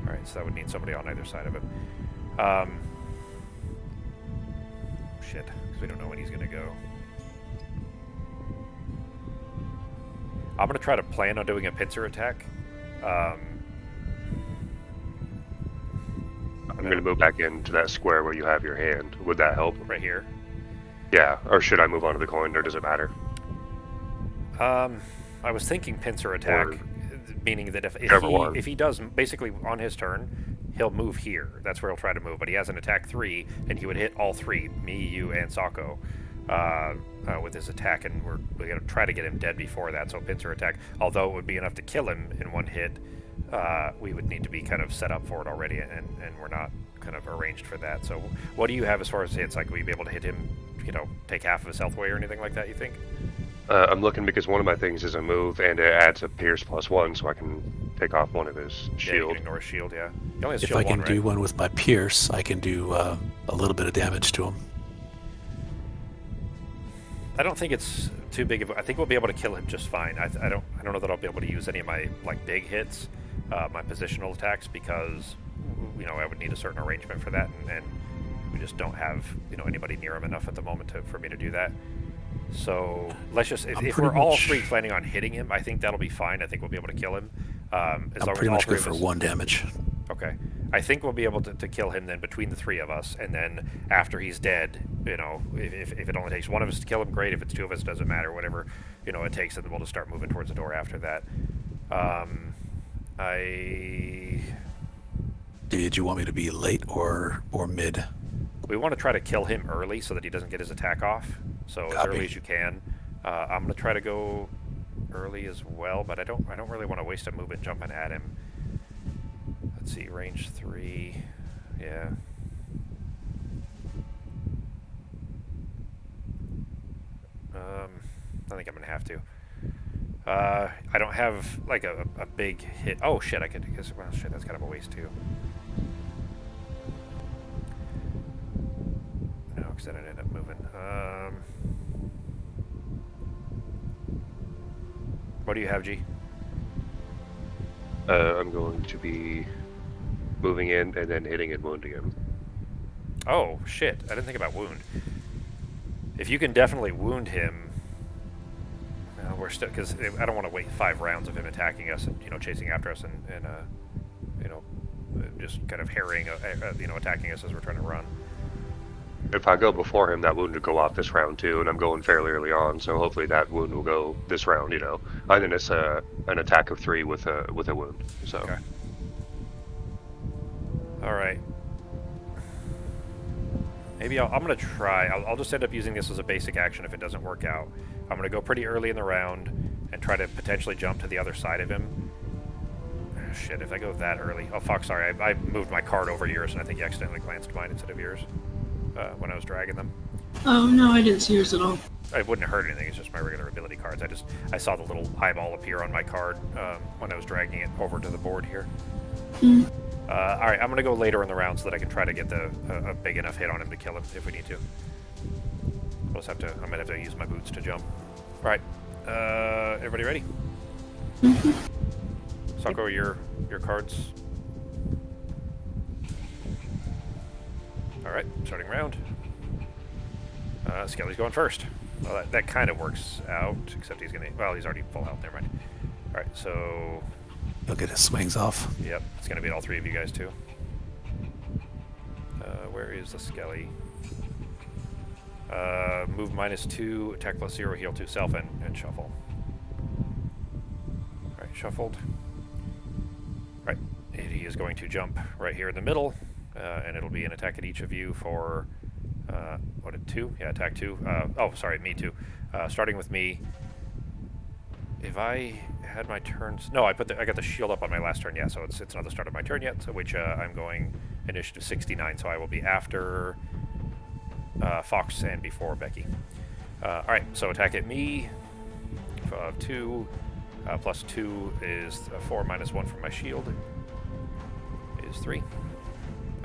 [SPEAKER 1] Alright, so that would need somebody on either side of him. Shit, because we don't know when he's going to go. I'm going to try to plan on doing a pincer attack.
[SPEAKER 5] I'm going to move back into that square where you have your hand. Would that help?
[SPEAKER 1] Right here?
[SPEAKER 5] Yeah, or should I move on to the coin, or does it matter?
[SPEAKER 1] I was thinking pincer attack, meaning that if he does, basically on his turn, he'll move here. That's where he'll try to move, but he has an attack 3, and he would hit all 3, me, you, and Sako, with his attack, and we're going to try to get him dead before that, so pincer attack, although it would be enough to kill him in one hit, we would need to be kind of set up for it already, and we're not kind of arranged for that. So what do you have as far as hits? Like, will you be able to hit him, take half of his health away or anything like that, you think?
[SPEAKER 5] I'm looking because one of my things is a move, and it adds a pierce +1, so I can take off one of his shield.
[SPEAKER 1] Yeah, you can ignore his shield, yeah. He only has
[SPEAKER 4] If
[SPEAKER 1] shield
[SPEAKER 4] I can
[SPEAKER 1] 1,
[SPEAKER 4] do
[SPEAKER 1] right?
[SPEAKER 4] one with my pierce, I can do a little bit of damage to him.
[SPEAKER 1] I don't think it's too big of I think we'll be able to kill him just fine. I don't know that I'll be able to use any of my big hits, my positional attacks, because I would need a certain arrangement for that, and we just don't have anybody near him enough at the moment for me to do that. So let's just if we're all 3 planning on hitting him, I think that'll be fine. I think we'll be able to kill him.
[SPEAKER 4] I'm pretty much good for 1 damage.
[SPEAKER 1] Okay. I think we'll be able to kill him then between the 3 of us, and then after he's dead, if it only takes 1 of us to kill him, great. If it's 2 of us, doesn't matter. Whatever it takes, and then we'll just start moving towards the door after that.
[SPEAKER 4] Did you want me to be late or mid?
[SPEAKER 1] We want to try to kill him early so that he doesn't get his attack off. So as early as you can. I'm going to try to go early as well, but I don't really want to waste a movement jumping at him. Let's see, range 3. Yeah. I think I'm going to have to. I don't have like a big hit. Oh shit, I could guess. Well, shit, that's kind of a waste too. No, because then I'd end up moving. What do you have, G?
[SPEAKER 5] I'm going to be moving in and then hitting and wounding him.
[SPEAKER 1] Oh shit, I didn't think about wound. If you can definitely wound him, we're still, because I don't want to wait 5 rounds of him attacking us and chasing after us and just kind of harrying, attacking us as we're trying to run.
[SPEAKER 5] If I go before him, that wound will go off this round too, and I'm going fairly early on, so hopefully that wound will go this round. And then it's an attack of 3 with a wound. So.
[SPEAKER 1] Okay. All right. Maybe I'm going to try. I'll just end up using this as a basic action if it doesn't work out. I'm going to go pretty early in the round and try to potentially jump to the other side of him. Oh, shit, if I go that early... Oh, fuck, sorry. I moved my card over yours, and I think you accidentally glanced mine instead of yours when I was dragging them.
[SPEAKER 2] Oh, no, I didn't see yours at all.
[SPEAKER 1] It wouldn't have hurt anything. It's just my regular ability cards. I saw the little eyeball appear on my card when I was dragging it over to the board here.
[SPEAKER 2] Mm.
[SPEAKER 1] All right, I'm going to go later in the round so that I can try to get a big enough hit on him to kill him if we need to. I'm going to have to use my boots to jump. All right, everybody ready?
[SPEAKER 2] Mm-hmm.
[SPEAKER 1] Sako, your cards? Alright, starting round. Skelly's going first. Well, that kind of works out, except he's gonna... Well, he's already full health, never mind. Alright, so...
[SPEAKER 4] He'll get his swings off.
[SPEAKER 1] Yep, it's gonna beat all three of you guys, too. Where is the Skelly? Move -2, attack +0, heal 2 self, and shuffle. Alright, shuffled. Right, he is going to jump right here in the middle, and it'll be an attack at each of you for... what, 2? Yeah, attack 2. Oh, sorry, me too. Starting with me. If I had my turns... No, I got the shield up on my last turn, yeah, so it's not the start of my turn yet, so which I'm going initiative 69, so I will be after Fox and before Becky. Alright, so attack at me. 2. +2 is 4 -1 from my shield. Is 3.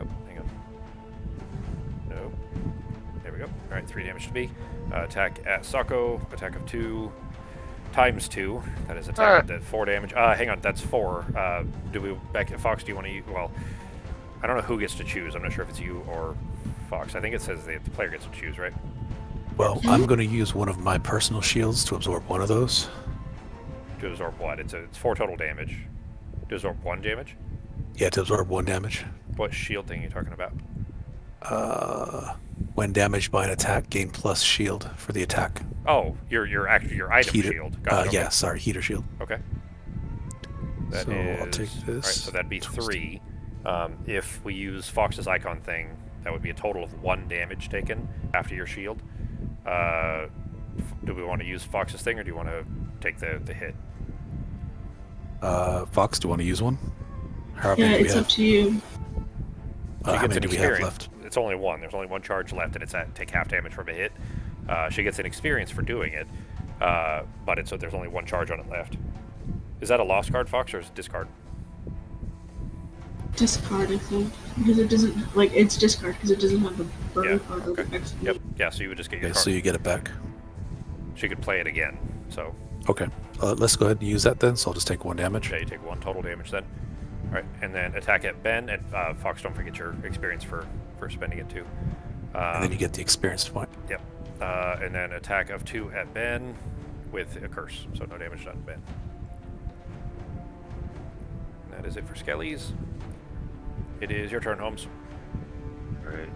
[SPEAKER 1] Oh, hang on. No. There we go. Alright, 3 damage to me. Attack at Sako. Attack of 2. Times 2. That is attack at 4 damage. Hang on, that's 4. Becky, Fox, do you want to use... Well, I don't know who gets to choose. I'm not sure if it's you or Fox. I think it says the player gets to choose, right?
[SPEAKER 4] Well, I'm going to use one of my personal shields to absorb one of those.
[SPEAKER 1] To absorb what? It's 4 total damage. To absorb 1 damage?
[SPEAKER 4] Yeah, to absorb 1 damage.
[SPEAKER 1] What shield thing are you talking about?
[SPEAKER 4] When damaged by an attack, gain plus shield for the attack.
[SPEAKER 1] Oh, your item
[SPEAKER 4] Heater,
[SPEAKER 1] shield. Gotcha, okay.
[SPEAKER 4] Yeah, sorry, heater shield.
[SPEAKER 1] Okay. That
[SPEAKER 4] So
[SPEAKER 1] is...
[SPEAKER 4] I'll take this.
[SPEAKER 1] Alright, so that'd be 3. If we use Fox's icon thing, that would be a total of 1 damage taken after your shield. Do we want to use Fox's thing, or do you want to take the hit?
[SPEAKER 4] Fox, do you want to use one? How
[SPEAKER 2] Yeah,
[SPEAKER 4] many do we
[SPEAKER 2] it's
[SPEAKER 4] have?
[SPEAKER 2] up to you.
[SPEAKER 4] How many do we have left?
[SPEAKER 1] It's only 1. There's only 1 charge left, and it's at take half damage from a hit. She gets an experience for doing it, but there's only 1 charge on it left. Is that a lost card, Fox, or is it discard?
[SPEAKER 2] Discard, I think, because it doesn't it's discard because it doesn't have the burn card or the
[SPEAKER 1] Okay.
[SPEAKER 2] XP.
[SPEAKER 1] Yep. Yeah. So you would just get your
[SPEAKER 4] Okay,
[SPEAKER 1] card.
[SPEAKER 4] so you get it back.
[SPEAKER 1] She could play it again. So
[SPEAKER 4] Okay, let's go ahead and use that then. So I'll just take 1 damage.
[SPEAKER 1] okay, you take 1 total damage then. All right, and then attack at Ben, and Fox, don't forget your experience for spending it too.
[SPEAKER 4] And then you get the experience point.
[SPEAKER 1] Yep. And then attack of 2 at Ben with a curse, so no damage done to Ben. And that is it for Skellies. It is your turn, Holmes.
[SPEAKER 5] Alright.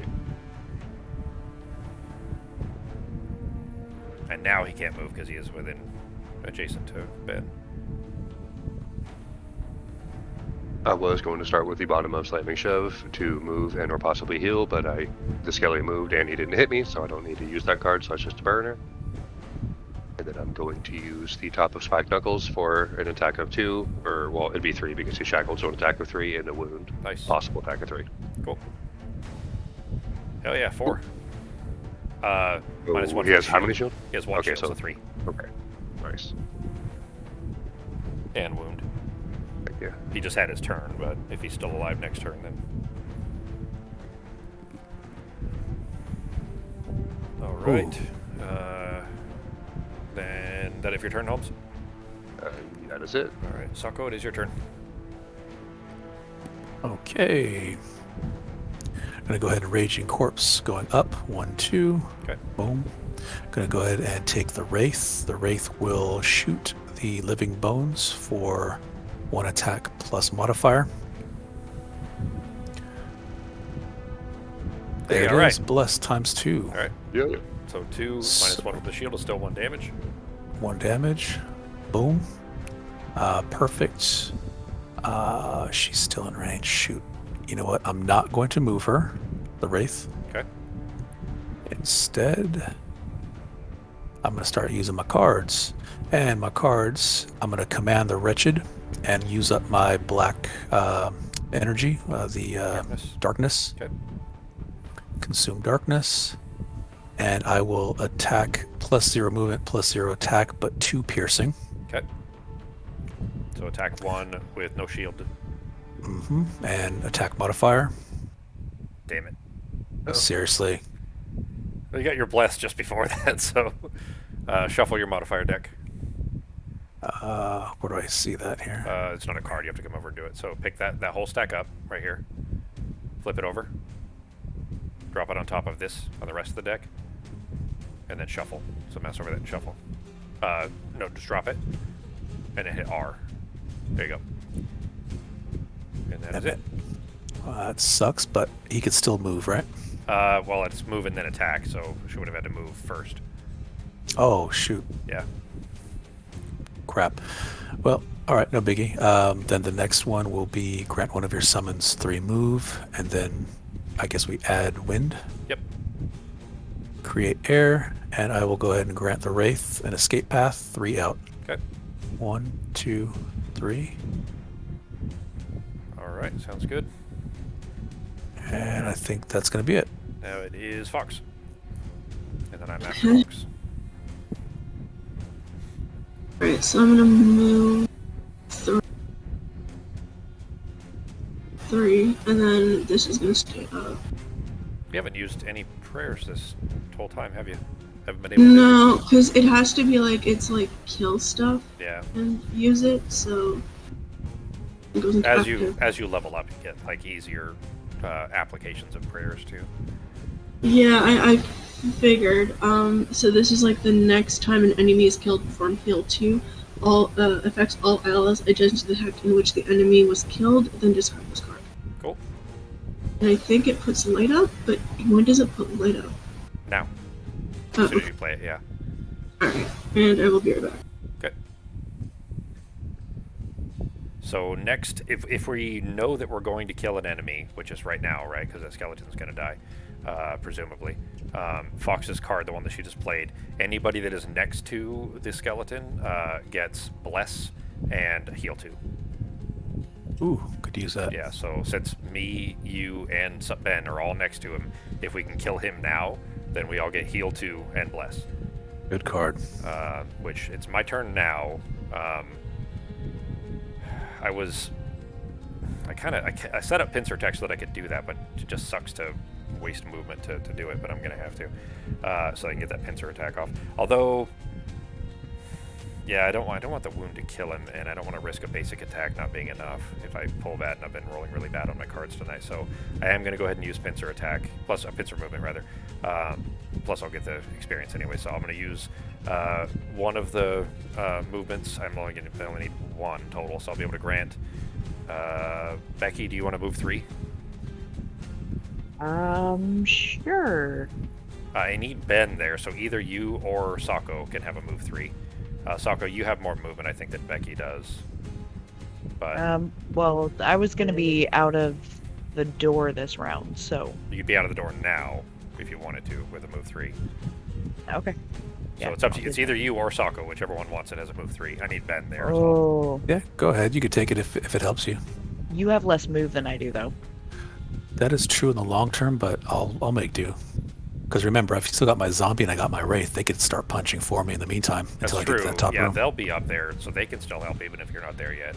[SPEAKER 1] And now he can't move because he is adjacent to Ben.
[SPEAKER 5] I was going to start with the bottom of slamming shove to move and or possibly heal, but the Skelly moved and he didn't hit me, so I don't need to use that card, so it's just a burner. And then I'm going to use the top of Spike Knuckles for an attack of 2, or, well, it'd be 3 because he's shackled, so an attack of 3 and a wound.
[SPEAKER 1] Nice.
[SPEAKER 5] Possible attack of 3.
[SPEAKER 1] Cool. Hell yeah, 4. -1.
[SPEAKER 5] He has how many shield?
[SPEAKER 1] He has 1
[SPEAKER 5] Okay,
[SPEAKER 1] shield, so
[SPEAKER 5] so
[SPEAKER 1] 3.
[SPEAKER 5] Okay. Nice.
[SPEAKER 1] And wound.
[SPEAKER 5] Thank you.
[SPEAKER 1] He just had his turn, but if he's still alive next turn, then... Alright. Then that if your turn, Holmes?
[SPEAKER 5] That is it.
[SPEAKER 1] Alright, Sako, it is your turn.
[SPEAKER 4] Okay. I'm gonna go ahead and Raging Corpse going up. 1, 2.
[SPEAKER 1] Okay.
[SPEAKER 4] Boom. Gonna go ahead and take the Wraith. The Wraith will shoot the Living Bones for 1 attack plus modifier. There it is. Bless times 2.
[SPEAKER 1] Alright.
[SPEAKER 5] Yeah.
[SPEAKER 1] So 2 -1 with the shield is still 1 damage.
[SPEAKER 4] 1 damage. Boom. Perfect. She's still in range. Shoot. You know what? I'm not going to move her, the Wraith.
[SPEAKER 1] Okay.
[SPEAKER 4] Instead, I'm going to start using my cards. And my cards, I'm going to command the Wretched and use up my black energy, the darkness.
[SPEAKER 1] Okay.
[SPEAKER 4] Consume darkness. And I will attack +0 movement, +0 attack, but 2 piercing.
[SPEAKER 1] Okay. So attack 1 with no shield.
[SPEAKER 4] And attack modifier.
[SPEAKER 1] Damn it.
[SPEAKER 4] Seriously.
[SPEAKER 1] You got your bless just before that, so shuffle your modifier deck.
[SPEAKER 4] Where do I see that here?
[SPEAKER 1] It's not a card. You have to come over and do it. So pick that whole stack up right here. Flip it over. Drop it on top of this on the rest of the deck, and then shuffle. So mouse over that and shuffle. No, just drop it, and then hit R. There you go. And that is it.
[SPEAKER 4] Well, that sucks, but he could still move, right?
[SPEAKER 1] Well, it's move and then attack, so she would have had to move first.
[SPEAKER 4] Oh, shoot.
[SPEAKER 1] Yeah.
[SPEAKER 4] Crap. Well, all right, no biggie. Then the next one will be grant one of your summons 3 move, and then I guess we add wind.
[SPEAKER 1] Yep.
[SPEAKER 4] Create air, and I will go ahead and grant the Wraith an escape path, 3 out.
[SPEAKER 1] Okay.
[SPEAKER 4] 1, 2, 3.
[SPEAKER 1] All right, sounds good.
[SPEAKER 4] And I think that's going to be it.
[SPEAKER 1] Now it is Fox. And then I'm after Fox.
[SPEAKER 2] Alright, so I'm gonna move 3, and then this is gonna stay up.
[SPEAKER 1] You haven't used any prayers this whole time, have you? Haven't been able to?
[SPEAKER 2] No, because it has to be like, it's like kill stuff
[SPEAKER 1] Yeah.
[SPEAKER 2] and use it, so it goes into active.
[SPEAKER 1] As you level up, you get like easier applications of prayers too.
[SPEAKER 2] Yeah, I figured. So this is like the next time an enemy is killed, perform heal 2. All affects all allies adjacent to the hex in which the enemy was killed, then discard this card.
[SPEAKER 1] Cool.
[SPEAKER 2] And I think it puts light up, but when does it put light up?
[SPEAKER 1] Now,
[SPEAKER 2] Oh,
[SPEAKER 1] as soon as
[SPEAKER 2] okay.
[SPEAKER 1] you play it, yeah.
[SPEAKER 2] Alright, and I will be right back.
[SPEAKER 1] Okay. So next, if we know that we're going to kill an enemy, which is right now, right, because that skeleton's going to die, presumably, Fox's card, the one that she just played, anybody that is next to the skeleton gets Bless and Heal 2.
[SPEAKER 4] Ooh, could use that.
[SPEAKER 1] Yeah, so since me, you, and Ben are all next to him, if we can kill him now, then we all get Heal 2 and Bless.
[SPEAKER 4] Good card.
[SPEAKER 1] Which, it's my turn now. I set up pincer attack so that I could do that, but it just sucks to waste movement to do it, but I'm gonna have to, so I can get that pincer attack off. Although, yeah, I don't want the wound to kill him, and I don't want to risk a basic attack not being enough if I pull that, and I've been rolling really bad on my cards tonight, so I am gonna go ahead and use pincer attack, plus a pincer movement rather, plus I'll get the experience anyway, so I'm gonna use one of the movements. I only need 1 total, so I'll be able to grant. Becky, do you want to move 3?
[SPEAKER 3] Sure.
[SPEAKER 1] I need Ben there, so either you or Sako can have a move 3. Sako, you have more movement, I think, than Becky does. But
[SPEAKER 3] Well, I was gonna be out of the door this round, so
[SPEAKER 1] you'd be out of the door now if you wanted to with a move 3.
[SPEAKER 3] okay.
[SPEAKER 1] So
[SPEAKER 3] Yeah,
[SPEAKER 1] it's up to
[SPEAKER 3] I'll
[SPEAKER 1] you. It's
[SPEAKER 3] do
[SPEAKER 1] either you or Sako, whichever one wants it as a move 3. I need Ben there
[SPEAKER 3] that.
[SPEAKER 1] as well.
[SPEAKER 3] Oh,
[SPEAKER 4] Yeah, go ahead. You could take it if it helps you.
[SPEAKER 3] you have less move than I do, though.
[SPEAKER 4] That is true in the long term, but I'll make do. Because remember, I've still got my zombie and I got my wraith. They could start punching for me in the meantime
[SPEAKER 1] That's
[SPEAKER 4] until I
[SPEAKER 1] true.
[SPEAKER 4] get to that top
[SPEAKER 1] Yeah,
[SPEAKER 4] room.
[SPEAKER 1] they'll be up there, so they can still help even if you're not there yet.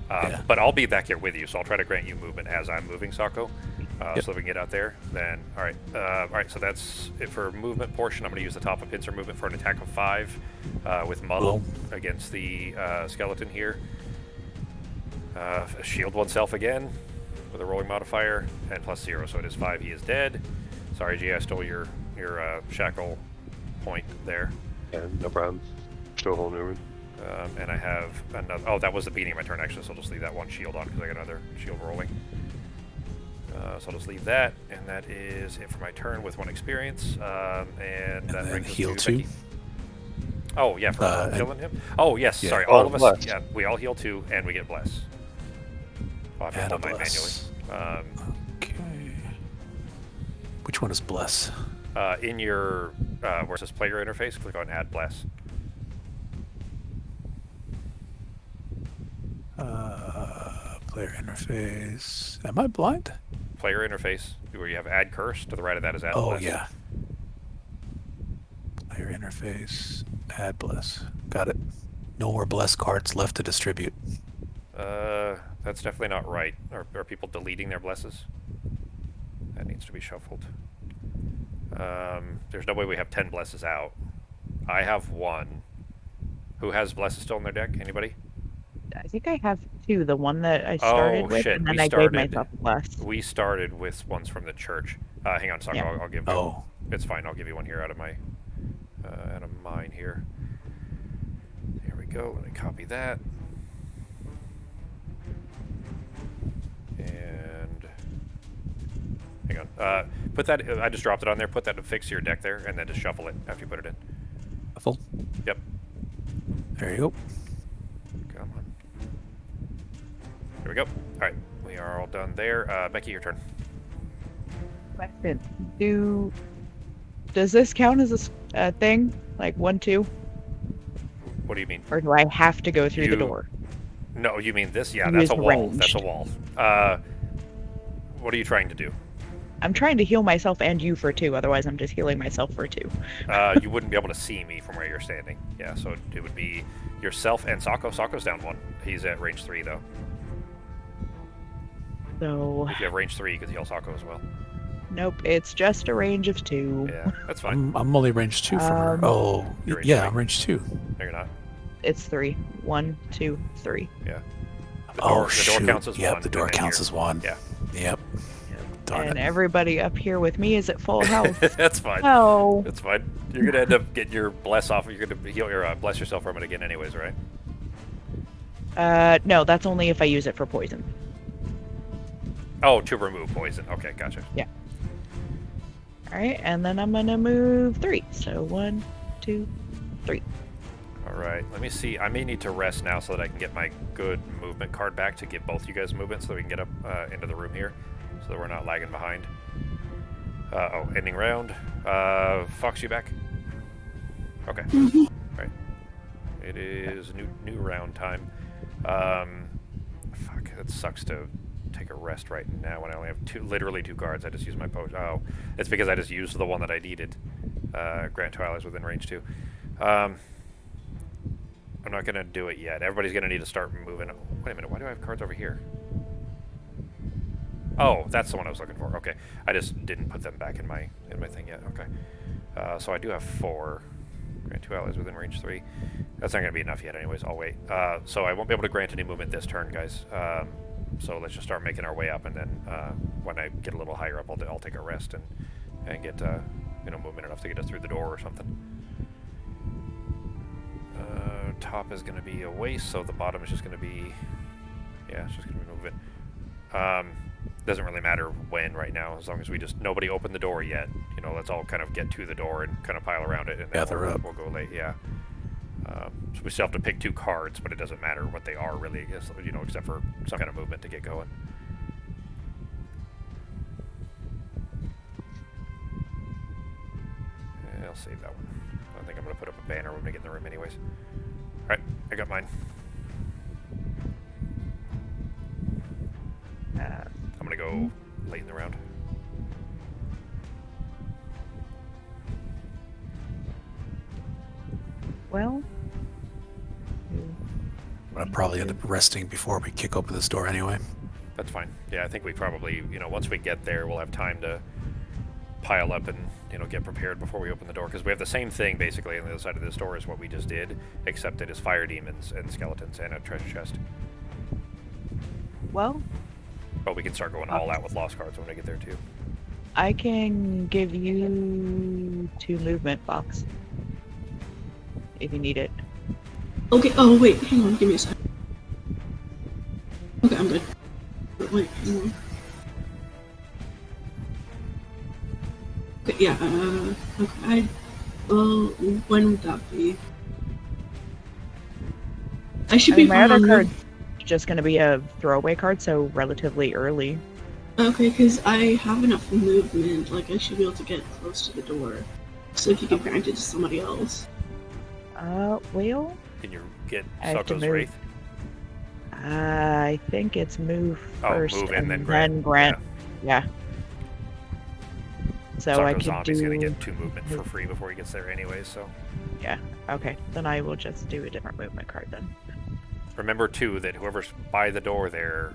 [SPEAKER 4] Yeah.
[SPEAKER 1] But I'll be back here with you, so I'll try to grant you movement as I'm moving, Sako,
[SPEAKER 4] Yep.
[SPEAKER 1] so that we can get out there. Then, all right. So that's it for movement portion. I'm going to use the top of pincer movement for an attack of 5 with muddle against the skeleton here. Shield oneself again with a rolling modifier and +0, so it is 5. He is dead. Sorry, G, I stole your shackle point there.
[SPEAKER 5] Yeah, no problem. Still holding room.
[SPEAKER 1] And I have another. Oh, that was the beginning of my turn actually, so I'll just leave that one shield on because I got another shield rolling. So I'll just leave that, and that is it for my turn with 1 experience. And that
[SPEAKER 4] then
[SPEAKER 1] brings us
[SPEAKER 4] heal
[SPEAKER 1] to
[SPEAKER 4] 2.
[SPEAKER 1] Becky. Oh yeah, for
[SPEAKER 4] And-
[SPEAKER 1] killing him. Oh yes,
[SPEAKER 4] Yeah.
[SPEAKER 1] sorry,
[SPEAKER 5] Oh,
[SPEAKER 1] all of us.
[SPEAKER 5] bless.
[SPEAKER 1] Yeah, we all heal 2, and we get bless. I'll have to
[SPEAKER 4] And
[SPEAKER 1] roll
[SPEAKER 4] a
[SPEAKER 1] mine
[SPEAKER 4] bless.
[SPEAKER 1] manually.
[SPEAKER 4] Okay. Which one is bless?
[SPEAKER 1] In your where it says player interface, click on add bless.
[SPEAKER 4] Player interface. Am I blind?
[SPEAKER 1] Player interface, where you have add curse. To the right of that is add
[SPEAKER 4] Oh
[SPEAKER 1] bless.
[SPEAKER 4] yeah. Player interface. Add bless. Got it. No more bless cards left to distribute.
[SPEAKER 1] That's definitely not right. Are people deleting their blesses? That needs to be shuffled. There's no way we have 10 blesses out. I have 1. Who has blesses still in their deck? Anybody?
[SPEAKER 3] I think I have 2. The one that I started with,
[SPEAKER 1] shit,
[SPEAKER 3] and then
[SPEAKER 1] we
[SPEAKER 3] I
[SPEAKER 1] started-
[SPEAKER 3] gave myself a bless.
[SPEAKER 1] We started with ones from the church. Hang on, Sako.
[SPEAKER 3] Yeah.
[SPEAKER 1] I'll give you.
[SPEAKER 4] Oh,
[SPEAKER 1] It's fine. I'll give you one here out of mine here. Here we go. Let me copy that. And hang on. Put that. I just dropped it on there. Put that to fix your deck there, and then just shuffle it after you put it in.
[SPEAKER 4] shuffle.
[SPEAKER 1] Yep.
[SPEAKER 4] There you go.
[SPEAKER 1] Come on. Here we go. All right. We are all done there. Becky, your turn.
[SPEAKER 3] Question. Does this count as a thing? Like 1, 2?
[SPEAKER 1] What do you mean?
[SPEAKER 3] Or do I have to go through the door?
[SPEAKER 1] No, you mean this? Yeah,
[SPEAKER 3] Use
[SPEAKER 1] that's a wall.
[SPEAKER 3] ranged.
[SPEAKER 1] That's a wall. What are you trying to do?
[SPEAKER 3] I'm trying to heal myself and you for 2, otherwise I'm just healing myself for 2.
[SPEAKER 1] You wouldn't be able to see me from where you're standing. Yeah, so it would be yourself and Sako. Sako's down 1. He's at range 3, though.
[SPEAKER 3] So,
[SPEAKER 1] If you have range 3, you could heal Sako as well.
[SPEAKER 3] nope, it's just a range of 2.
[SPEAKER 1] Yeah, that's fine.
[SPEAKER 4] I'm only range 2 from her. Oh,
[SPEAKER 1] You're range
[SPEAKER 4] yeah,
[SPEAKER 1] 3.
[SPEAKER 4] I'm range 2.
[SPEAKER 1] No, you're not.
[SPEAKER 3] It's 3. 1, 2, 3.
[SPEAKER 1] Yeah. The
[SPEAKER 4] Oh,
[SPEAKER 1] door
[SPEAKER 4] shoot.
[SPEAKER 1] counts as 1.
[SPEAKER 4] Yep, the door
[SPEAKER 1] and then
[SPEAKER 4] counts as 1.
[SPEAKER 1] Yeah.
[SPEAKER 4] Yep. Darn
[SPEAKER 3] And
[SPEAKER 4] it.
[SPEAKER 3] everybody up here with me is at full health.
[SPEAKER 1] That's fine.
[SPEAKER 3] Oh.
[SPEAKER 1] That's fine. You're gonna end up getting your bless off. You're gonna heal your bless yourself from it again, anyways, right?
[SPEAKER 3] No, that's only if I use it for poison.
[SPEAKER 1] Oh, to remove poison. Okay, gotcha.
[SPEAKER 3] Alright, and then I'm gonna move 3. So 1, 2, 3.
[SPEAKER 1] All right. Let me see. I may need to rest now so that I can get my good movement card back to give both you guys movement, so that we can get up into the room here, so that we're not lagging behind. Ending round. Fox, you back? Okay.
[SPEAKER 2] Mhm.
[SPEAKER 1] All right. It is new round time. Fuck. That sucks to take a rest right now when I only have literally 2 cards. I just used my potion. Oh, it's because I just used the one that I needed. Grant 2 allies within range 2. I'm not gonna do it yet. Everybody's gonna need to start moving. Wait a minute. Why do I have cards over here? Oh, that's the one I was looking for. Okay, I just didn't put them back in my thing yet. Okay, so I do have 4. Grant 2 allies within range 3. That's not gonna be enough yet, anyways. I'll wait. So I won't be able to grant any movement this turn, guys. So let's just start making our way up, and then when I get a little higher up, I'll take a rest and get movement enough to get us through the door or something. Top is going to be a waste, so the bottom is just going to be, yeah, it's just going to be moving. Doesn't really matter when right now, as long as we just, nobody opened the door yet. Let's all kind of get to the door and kind of pile around it, and then
[SPEAKER 4] Gather up.
[SPEAKER 1] we'll go late, yeah. So we still have to pick 2 cards, but it doesn't matter what they are really, I guess, except for some kind of movement to get going. I'll save that one. I think I'm going to put up a banner when we get in the room anyways. Alright, I got mine. I'm going to go late in the round.
[SPEAKER 3] Well,
[SPEAKER 4] I'll probably end up resting before we kick open this door anyway.
[SPEAKER 1] That's fine. Yeah, I think we probably, once we get there, we'll have time to pile up and, get prepared before we open the door. Because we have the same thing, basically, on the other side of this door as what we just did, except it is fire demons and skeletons and a treasure chest.
[SPEAKER 3] well,
[SPEAKER 1] But we can start going all out with lost cards when we get there, too.
[SPEAKER 3] I can give you 2 movement, Fox. If you need it.
[SPEAKER 2] Okay, oh wait, hang on, give me a sec. Okay, I'm good. But wait, hang on. Okay, yeah, okay, well, when would that be? I should be
[SPEAKER 3] My
[SPEAKER 2] fine
[SPEAKER 3] other
[SPEAKER 2] on
[SPEAKER 3] card's just going to be a throwaway card, so relatively early.
[SPEAKER 2] Okay, because I have enough movement, like I should be able to get close to the door. So if you can grant it to somebody else.
[SPEAKER 3] Well,
[SPEAKER 1] Can you get
[SPEAKER 3] I have to
[SPEAKER 1] Sako's
[SPEAKER 3] move.
[SPEAKER 1] Wraith?
[SPEAKER 3] I think it's move
[SPEAKER 1] Oh,
[SPEAKER 3] first
[SPEAKER 1] move and then grant.
[SPEAKER 3] grant. Yeah. So I
[SPEAKER 1] Sako's
[SPEAKER 3] could
[SPEAKER 1] zombie's
[SPEAKER 3] do...
[SPEAKER 1] going to get 2 movement for free before he gets there anyways, so...
[SPEAKER 3] Okay, then I will just do a different movement card then.
[SPEAKER 1] Remember, too, that whoever's by the door there,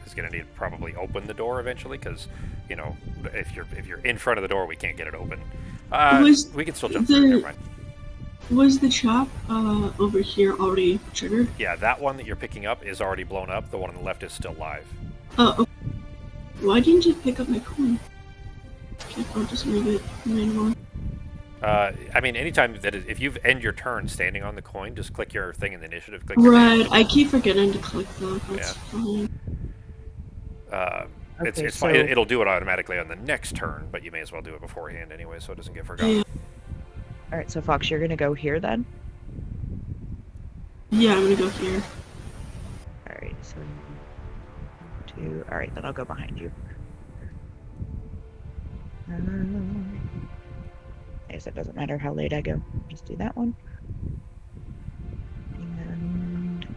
[SPEAKER 1] is going to need to probably open the door eventually, because, if you're in front of the door, we can't get it open. We can still jump through, never mind.
[SPEAKER 2] Was the chop over here already triggered?
[SPEAKER 1] Yeah, that one that you're picking up is already blown up. The one on the left is still live.
[SPEAKER 2] Oh, okay. Why didn't you pick up my coin? Okay, I'll just move it manually.
[SPEAKER 1] I mean, anytime that if you've end your turn standing on the coin, just click your thing in the initiative. Click
[SPEAKER 2] Right, I keep forgetting to click that. That's
[SPEAKER 1] Yeah.
[SPEAKER 2] fine.
[SPEAKER 1] It's
[SPEAKER 3] Okay,
[SPEAKER 1] fine.
[SPEAKER 3] so-
[SPEAKER 1] It'll do it automatically on the next turn, but you may as well do it beforehand anyway, so it doesn't get forgotten.
[SPEAKER 2] Yeah.
[SPEAKER 3] All right, so Fox, you're gonna go here then.
[SPEAKER 2] Yeah, I'm gonna go here.
[SPEAKER 3] All right, so 2. All right, then I'll go behind you. I guess it doesn't matter how late I go. Just do that one. And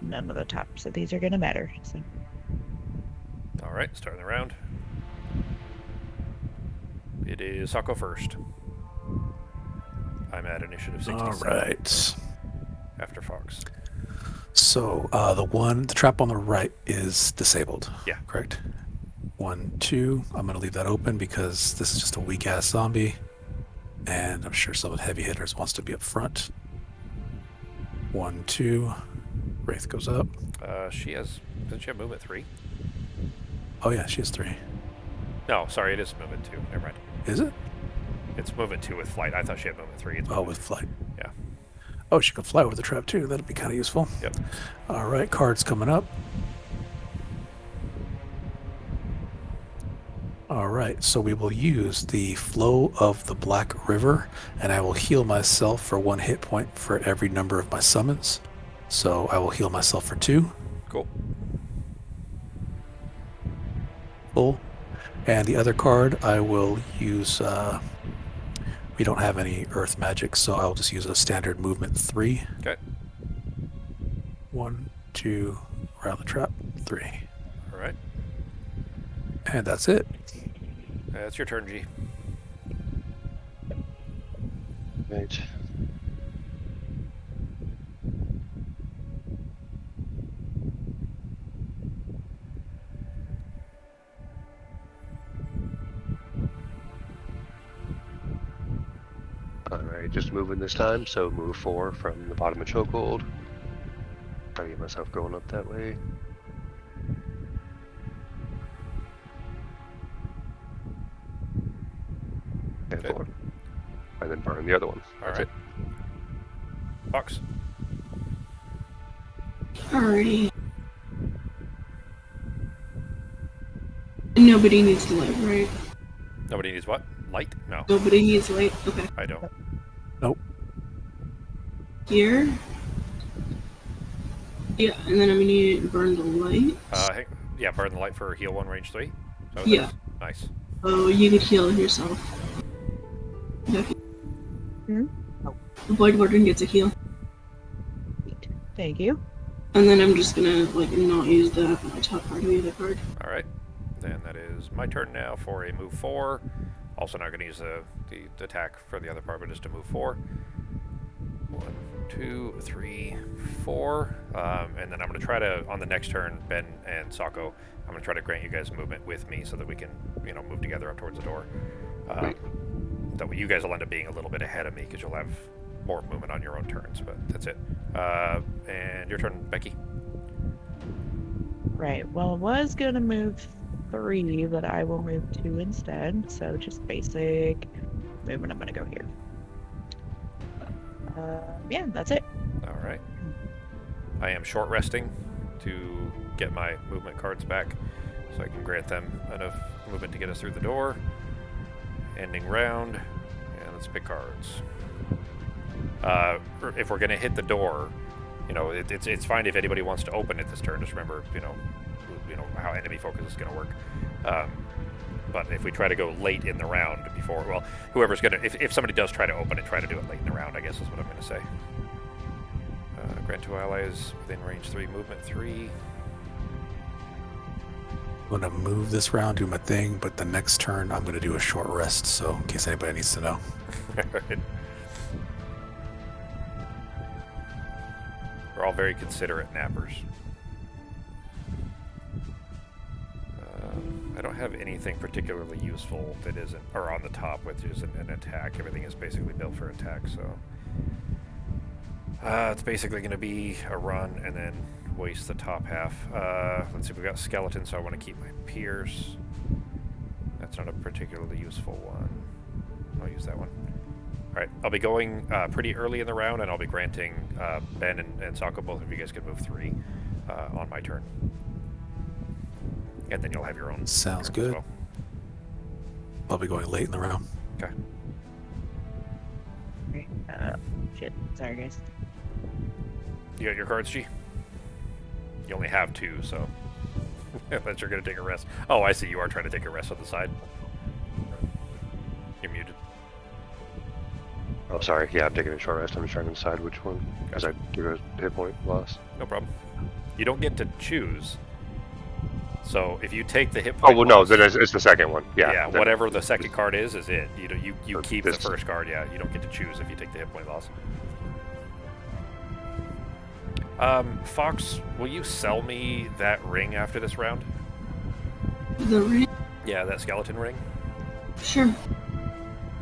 [SPEAKER 3] none of the tops of these are gonna matter. So
[SPEAKER 1] All right, starting the round. It is Sako first. I'm at initiative 67.
[SPEAKER 4] All right.
[SPEAKER 1] After Fox.
[SPEAKER 4] So the trap on the right is disabled.
[SPEAKER 1] Yeah.
[SPEAKER 4] Correct. 1, 2. I'm gonna leave that open because this is just a weak ass zombie, and I'm sure some of the heavy hitters wants to be up front. 1, 2. Wraith goes up.
[SPEAKER 1] Doesn't she have movement 3?
[SPEAKER 4] Oh yeah, she has 3.
[SPEAKER 1] No, sorry, it is movement 2. Never mind.
[SPEAKER 4] Is it?
[SPEAKER 1] It's movement 2 with flight. I thought she had movement 3. It's
[SPEAKER 4] Oh,
[SPEAKER 1] movement
[SPEAKER 4] with flight.
[SPEAKER 1] Yeah.
[SPEAKER 4] Oh, she can fly over the trap too. That'd be kind of useful.
[SPEAKER 1] Yep.
[SPEAKER 4] All right, cards coming up. All right, so we will use the flow of the Black River, and I will heal myself for 1 hit point for every number of my summons. So I will heal myself for 2.
[SPEAKER 1] Cool.
[SPEAKER 4] Full. And the other card I will use, we don't have any earth magic, so I'll just use a standard movement 3.
[SPEAKER 1] Okay.
[SPEAKER 4] 1, 2, around the trap, 3.
[SPEAKER 1] All right.
[SPEAKER 4] And that's it.
[SPEAKER 1] It's your turn, G.
[SPEAKER 5] Right. Alright, just moving this time, so move 4 from the bottom of Chokehold. Try to get myself going up that way. And
[SPEAKER 1] Okay.
[SPEAKER 5] 4. And then burn the other one.
[SPEAKER 1] All
[SPEAKER 5] That's
[SPEAKER 1] right.
[SPEAKER 5] it.
[SPEAKER 1] Fox.
[SPEAKER 2] Alrighty. Nobody needs light, right?
[SPEAKER 1] Nobody needs what? Light? No,
[SPEAKER 2] Nobody needs light. Okay.
[SPEAKER 1] I don't.
[SPEAKER 4] Nope.
[SPEAKER 2] Here. Yeah, and then I'm gonna need to burn the light.
[SPEAKER 1] Yeah, burn the light for heal 1, range 3. So
[SPEAKER 2] Yeah.
[SPEAKER 1] Nice.
[SPEAKER 2] Oh, you could heal yourself. Okay.
[SPEAKER 3] Hmm?
[SPEAKER 2] The Void Warden gets a heal.
[SPEAKER 3] thank you.
[SPEAKER 2] And then I'm just gonna, like, not use my top part of the other card.
[SPEAKER 1] All right. Then that is my turn now for a move 4. Also not going to use the attack for the other part, but just to move 4. 1, 2, 3, 4. And then I'm going to try to, on the next turn, Ben and Sako, I'm going to try to grant you guys movement with me so that we can, move together up towards the door. That way you guys will end up being a little bit ahead of me because you'll have more movement on your own turns, but that's it. And your turn, Becky.
[SPEAKER 3] Right. Well, I was gonna move 3, but I will move 2 instead. So just basic movement. I'm gonna go here. Yeah, that's it.
[SPEAKER 1] All right. I am short resting to get my movement cards back so I can grant them enough movement to get us through the door. Ending round. And let's pick cards. If we're going to hit the door, it's fine if anybody wants to open it this turn. Just remember, how enemy focus is going to work. But if we try to go late in the round before, well, whoever's going to, if somebody does try to open it, try to do it late in the round, I guess is what I'm going to say. Grant to allies within range 3, movement 3.
[SPEAKER 4] I'm gonna move this round, do my thing, but the next turn I'm gonna do a short rest, so in case anybody needs to know.
[SPEAKER 1] Right. We're all very considerate nappers. I don't have anything particularly useful that isn't, or on the top, which isn't an attack. Everything is basically built for attack, so it's basically going to be a run and then waste the top half. Let's see, we've got skeletons, so I want to keep my pierce. That's not a particularly useful one. I'll use that one. Alright, I'll be going pretty early in the round, and I'll be granting Ben and Sako, both of you guys can move 3 on my turn. And then you'll have your own
[SPEAKER 4] Sounds
[SPEAKER 1] turn as
[SPEAKER 4] good.
[SPEAKER 1] well.
[SPEAKER 4] I'll be going late in the round.
[SPEAKER 1] Okay.
[SPEAKER 3] Okay. Shit. Sorry, guys.
[SPEAKER 1] You got your cards, G? You only have 2, so... Unless you're going to take a rest. Oh, I see. You are trying to take a rest on the side. You're muted.
[SPEAKER 5] Oh, sorry. Yeah, I'm taking a short rest. I'm just trying to decide which one, because I took a hit point loss.
[SPEAKER 1] No problem. You don't get to choose. So if you take the hit
[SPEAKER 5] Oh,
[SPEAKER 1] point
[SPEAKER 5] well, no,
[SPEAKER 1] loss-
[SPEAKER 5] then it's the second one. Yeah.
[SPEAKER 1] Yeah,
[SPEAKER 5] then-
[SPEAKER 1] whatever the second card is it. You
[SPEAKER 5] So
[SPEAKER 1] keep the
[SPEAKER 5] this-
[SPEAKER 1] first card, yeah. You don't get to choose if you take the hit point loss. Fox, will you sell me that ring after this round?
[SPEAKER 2] The ring?
[SPEAKER 1] Yeah, that skeleton ring.
[SPEAKER 2] Sure.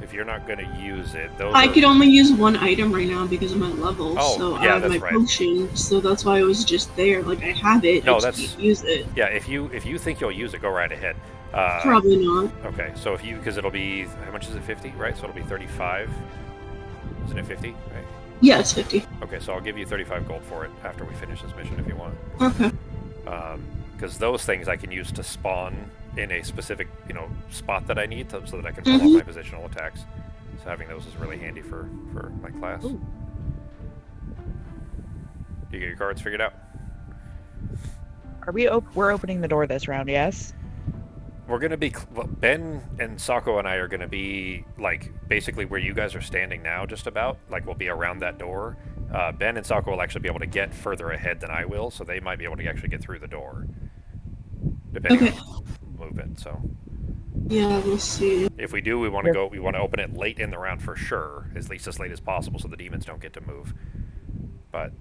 [SPEAKER 1] If you're not going to use it, those
[SPEAKER 2] I
[SPEAKER 1] are-
[SPEAKER 2] could only use one item right now because of my level,
[SPEAKER 1] Oh,
[SPEAKER 2] so
[SPEAKER 1] yeah,
[SPEAKER 2] I have
[SPEAKER 1] that's
[SPEAKER 2] my
[SPEAKER 1] right.
[SPEAKER 2] potion, so that's why it was just there. Like, I have it,
[SPEAKER 1] No,
[SPEAKER 2] I just
[SPEAKER 1] that's-
[SPEAKER 2] can't use it.
[SPEAKER 1] Yeah, if you think you'll use it, go right ahead.
[SPEAKER 2] Probably not.
[SPEAKER 1] Okay, so if you, because it'll be, how much is it, 50, right? So it'll be 35. Isn't it 50, right?
[SPEAKER 2] Yeah, it's 50.
[SPEAKER 1] Okay, so I'll give you 35 gold for it after we finish this mission if you want.
[SPEAKER 2] Okay.
[SPEAKER 1] Because those things I can use to spawn in a specific, spot that I need so that I can pull off my positional attacks. So having those is really handy for my class.
[SPEAKER 3] Ooh.
[SPEAKER 1] You get your cards figured out?
[SPEAKER 3] Are we? We're opening the door this round. Yes.
[SPEAKER 1] We're gonna be Ben and Sako and I are gonna be like basically where you guys are standing now, just about. Like we'll be around that door. Ben and Sako will actually be able to get further ahead than I will, so they might be able to actually get through the door, depending
[SPEAKER 2] Okay.
[SPEAKER 1] on movement. So
[SPEAKER 2] Yeah, we'll see.
[SPEAKER 1] if we do, we want to go. We want to open it late in the round for sure, at least as late as possible, so the demons don't get to move. But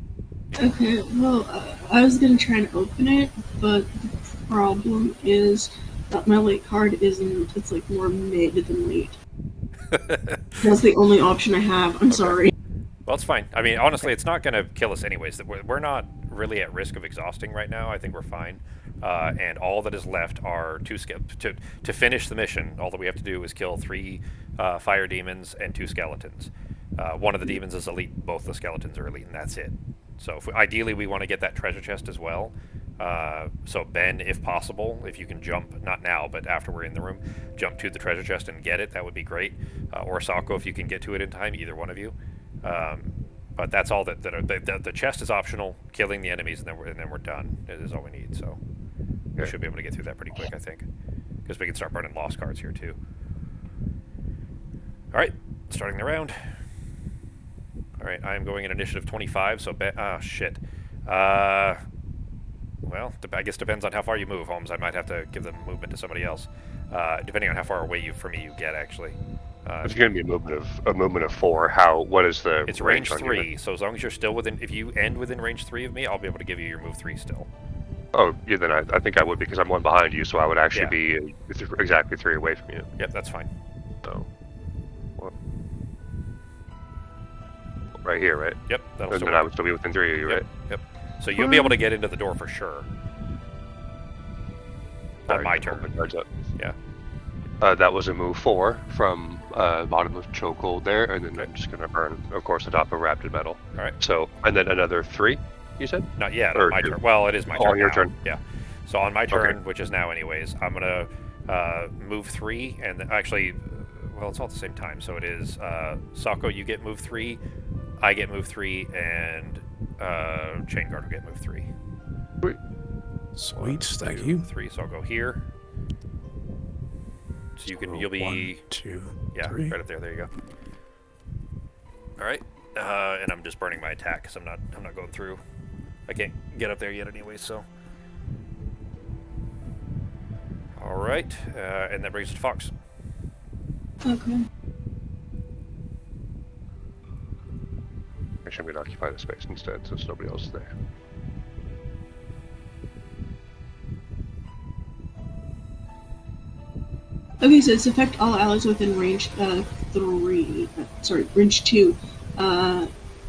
[SPEAKER 2] Okay, well, I was gonna try and open it, but the problem is that my late card isn't, it's like more mid than late. That's the only option I have. I'm sorry.
[SPEAKER 1] Well, it's fine. I mean, honestly, it's not going to kill us anyways. We're not really at risk of exhausting right now. I think we're fine. And all that is left are to finish the mission. All that we have to do is kill 3 fire demons and 2 skeletons. One of the demons is elite. Both the skeletons are elite, and that's it. So ideally, we want to get that treasure chest as well. So Ben, if possible, if you can jump, not now, but after we're in the room, jump to the treasure chest and get it, that would be great. Or Sako, if you can get to it in time, either one of you. But that's all the chest is optional. Killing the enemies and then we're done. It is all we need. So we should be able to get through that pretty quick, I think, because we can start burning lost cards here too. All right, starting the round. All right, I am going in initiative 25. So shit. Well, I guess depends on how far you move, Holmes. I might have to give the movement to somebody else, depending on how far away from me you get, actually.
[SPEAKER 5] It's going to be a movement of 4. What is the
[SPEAKER 1] It's range
[SPEAKER 5] on
[SPEAKER 1] 3, so as long as you're still within, if you end within range 3 of me, I'll be able to give you your move 3 still.
[SPEAKER 5] Oh, yeah, then I think I would, because I'm 1 behind you, so I would actually be exactly 3 away from you.
[SPEAKER 1] Yep, that's fine.
[SPEAKER 5] So, right here, right?
[SPEAKER 1] Yep, that'll
[SPEAKER 5] And
[SPEAKER 1] still
[SPEAKER 5] then I
[SPEAKER 1] work.
[SPEAKER 5] would still be within 3 of you,
[SPEAKER 1] Yep,
[SPEAKER 5] right?
[SPEAKER 1] yep. So you'll be able to get into the door for sure. On my
[SPEAKER 5] Hold
[SPEAKER 1] turn.
[SPEAKER 5] cards up.
[SPEAKER 1] Yeah.
[SPEAKER 5] That was a move 4 from bottom of chokehold there, and then I'm just going to burn, of course, the top of wrapped in metal.
[SPEAKER 1] All right.
[SPEAKER 5] So, and then another 3, you said?
[SPEAKER 1] Not yet.
[SPEAKER 5] Or
[SPEAKER 1] On my
[SPEAKER 5] two.
[SPEAKER 1] turn. Well, it is my
[SPEAKER 5] Oh,
[SPEAKER 1] turn.
[SPEAKER 5] on your
[SPEAKER 1] now.
[SPEAKER 5] turn.
[SPEAKER 1] Yeah. So on my turn, which is now anyways, I'm gonna move 3, and actually, well, it's all at the same time. So it is Sako, you get move 3, I get move 3, and Chain Guard will get move 3.
[SPEAKER 4] Sweet, thank
[SPEAKER 1] 2,
[SPEAKER 4] you.
[SPEAKER 1] 3. So I'll go here. So you can. You'll be.
[SPEAKER 4] 1, 2,
[SPEAKER 1] Yeah,
[SPEAKER 4] 3.
[SPEAKER 1] right up there. There you go. All right, and I'm just burning my attack because I'm not going through. I can't get up there yet anyway. So. All right, and that brings us to Fox.
[SPEAKER 2] Okay.
[SPEAKER 5] Actually, I'm going to occupy the space instead, so there's nobody else there.
[SPEAKER 2] Okay, so it's affect all allies within range range 2.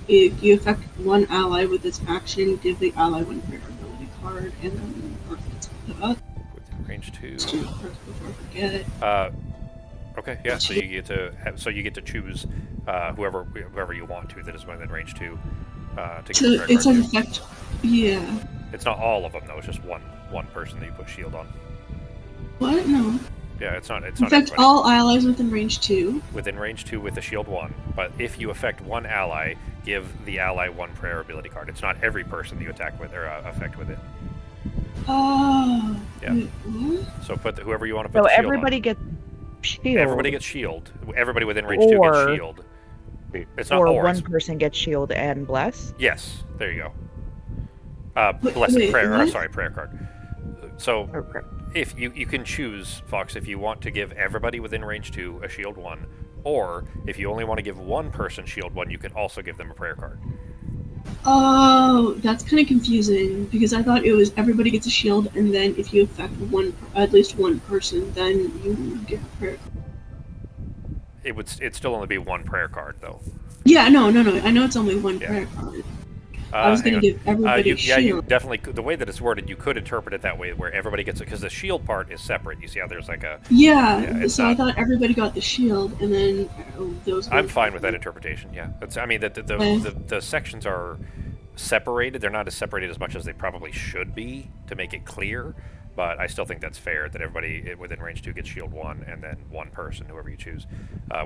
[SPEAKER 2] If you affect one ally with this action, give the ally one greater ability card, and then it's put up.
[SPEAKER 1] Range 2.
[SPEAKER 2] Let's do it first before I forget.
[SPEAKER 1] Okay, yeah. So you get to choose whoever you want to that is within range 2 to give
[SPEAKER 2] So
[SPEAKER 1] a prayer
[SPEAKER 2] it
[SPEAKER 1] card
[SPEAKER 2] says
[SPEAKER 1] to.
[SPEAKER 2] effect. Yeah.
[SPEAKER 1] It's not all of them though. It's just one person that you put shield on.
[SPEAKER 2] What? No.
[SPEAKER 1] Yeah, it's not
[SPEAKER 2] Affect
[SPEAKER 1] everybody.
[SPEAKER 2] all allies within range 2.
[SPEAKER 1] Within range 2 with a shield 1. But if you affect one ally, give the ally one prayer ability card. It's not every person that you attack with or affect with it.
[SPEAKER 2] Oh.
[SPEAKER 1] Yeah.
[SPEAKER 2] Wait, what?
[SPEAKER 1] So put whoever you want to put
[SPEAKER 3] So
[SPEAKER 1] the shield
[SPEAKER 3] everybody
[SPEAKER 1] on.
[SPEAKER 3] gets shield.
[SPEAKER 1] Everybody gets shield. Everybody within range 2 gets shield. It's not
[SPEAKER 3] or
[SPEAKER 1] or.
[SPEAKER 3] one
[SPEAKER 1] It's,
[SPEAKER 3] person gets shield and bless.
[SPEAKER 1] yes, there you go. Blessed
[SPEAKER 2] wait,
[SPEAKER 1] prayer.
[SPEAKER 2] what?
[SPEAKER 1] Sorry, prayer card. So
[SPEAKER 3] Okay.
[SPEAKER 1] if you can choose, Fox, if you want to give everybody within range 2 a shield 1, or if you only want to give one person shield 1, you can also give them a prayer card.
[SPEAKER 2] Oh, that's kind of confusing because I thought it was everybody gets a shield, and then if you affect at least one person, then you get a prayer.
[SPEAKER 1] It'd still only be one prayer card though.
[SPEAKER 2] Yeah, no. I know it's only one
[SPEAKER 1] Yeah.
[SPEAKER 2] prayer card. I was
[SPEAKER 1] Hang
[SPEAKER 2] gonna
[SPEAKER 1] on.
[SPEAKER 2] give everybody a
[SPEAKER 1] Yeah, you
[SPEAKER 2] shield.
[SPEAKER 1] definitely could. The way that it's worded, you could interpret it that way, where everybody gets it, because the shield part is separate. You see how there's like a.
[SPEAKER 2] Yeah,
[SPEAKER 1] it's
[SPEAKER 2] so I
[SPEAKER 1] not-
[SPEAKER 2] thought everybody got the shield, and then those.
[SPEAKER 1] I'm fine with that interpretation. Yeah, that's. I mean, the sections are separated. They're not as separated as much as they probably should be to make it clear. But I still think that's fair that everybody within range 2 gets shield 1, and then one person, whoever you choose,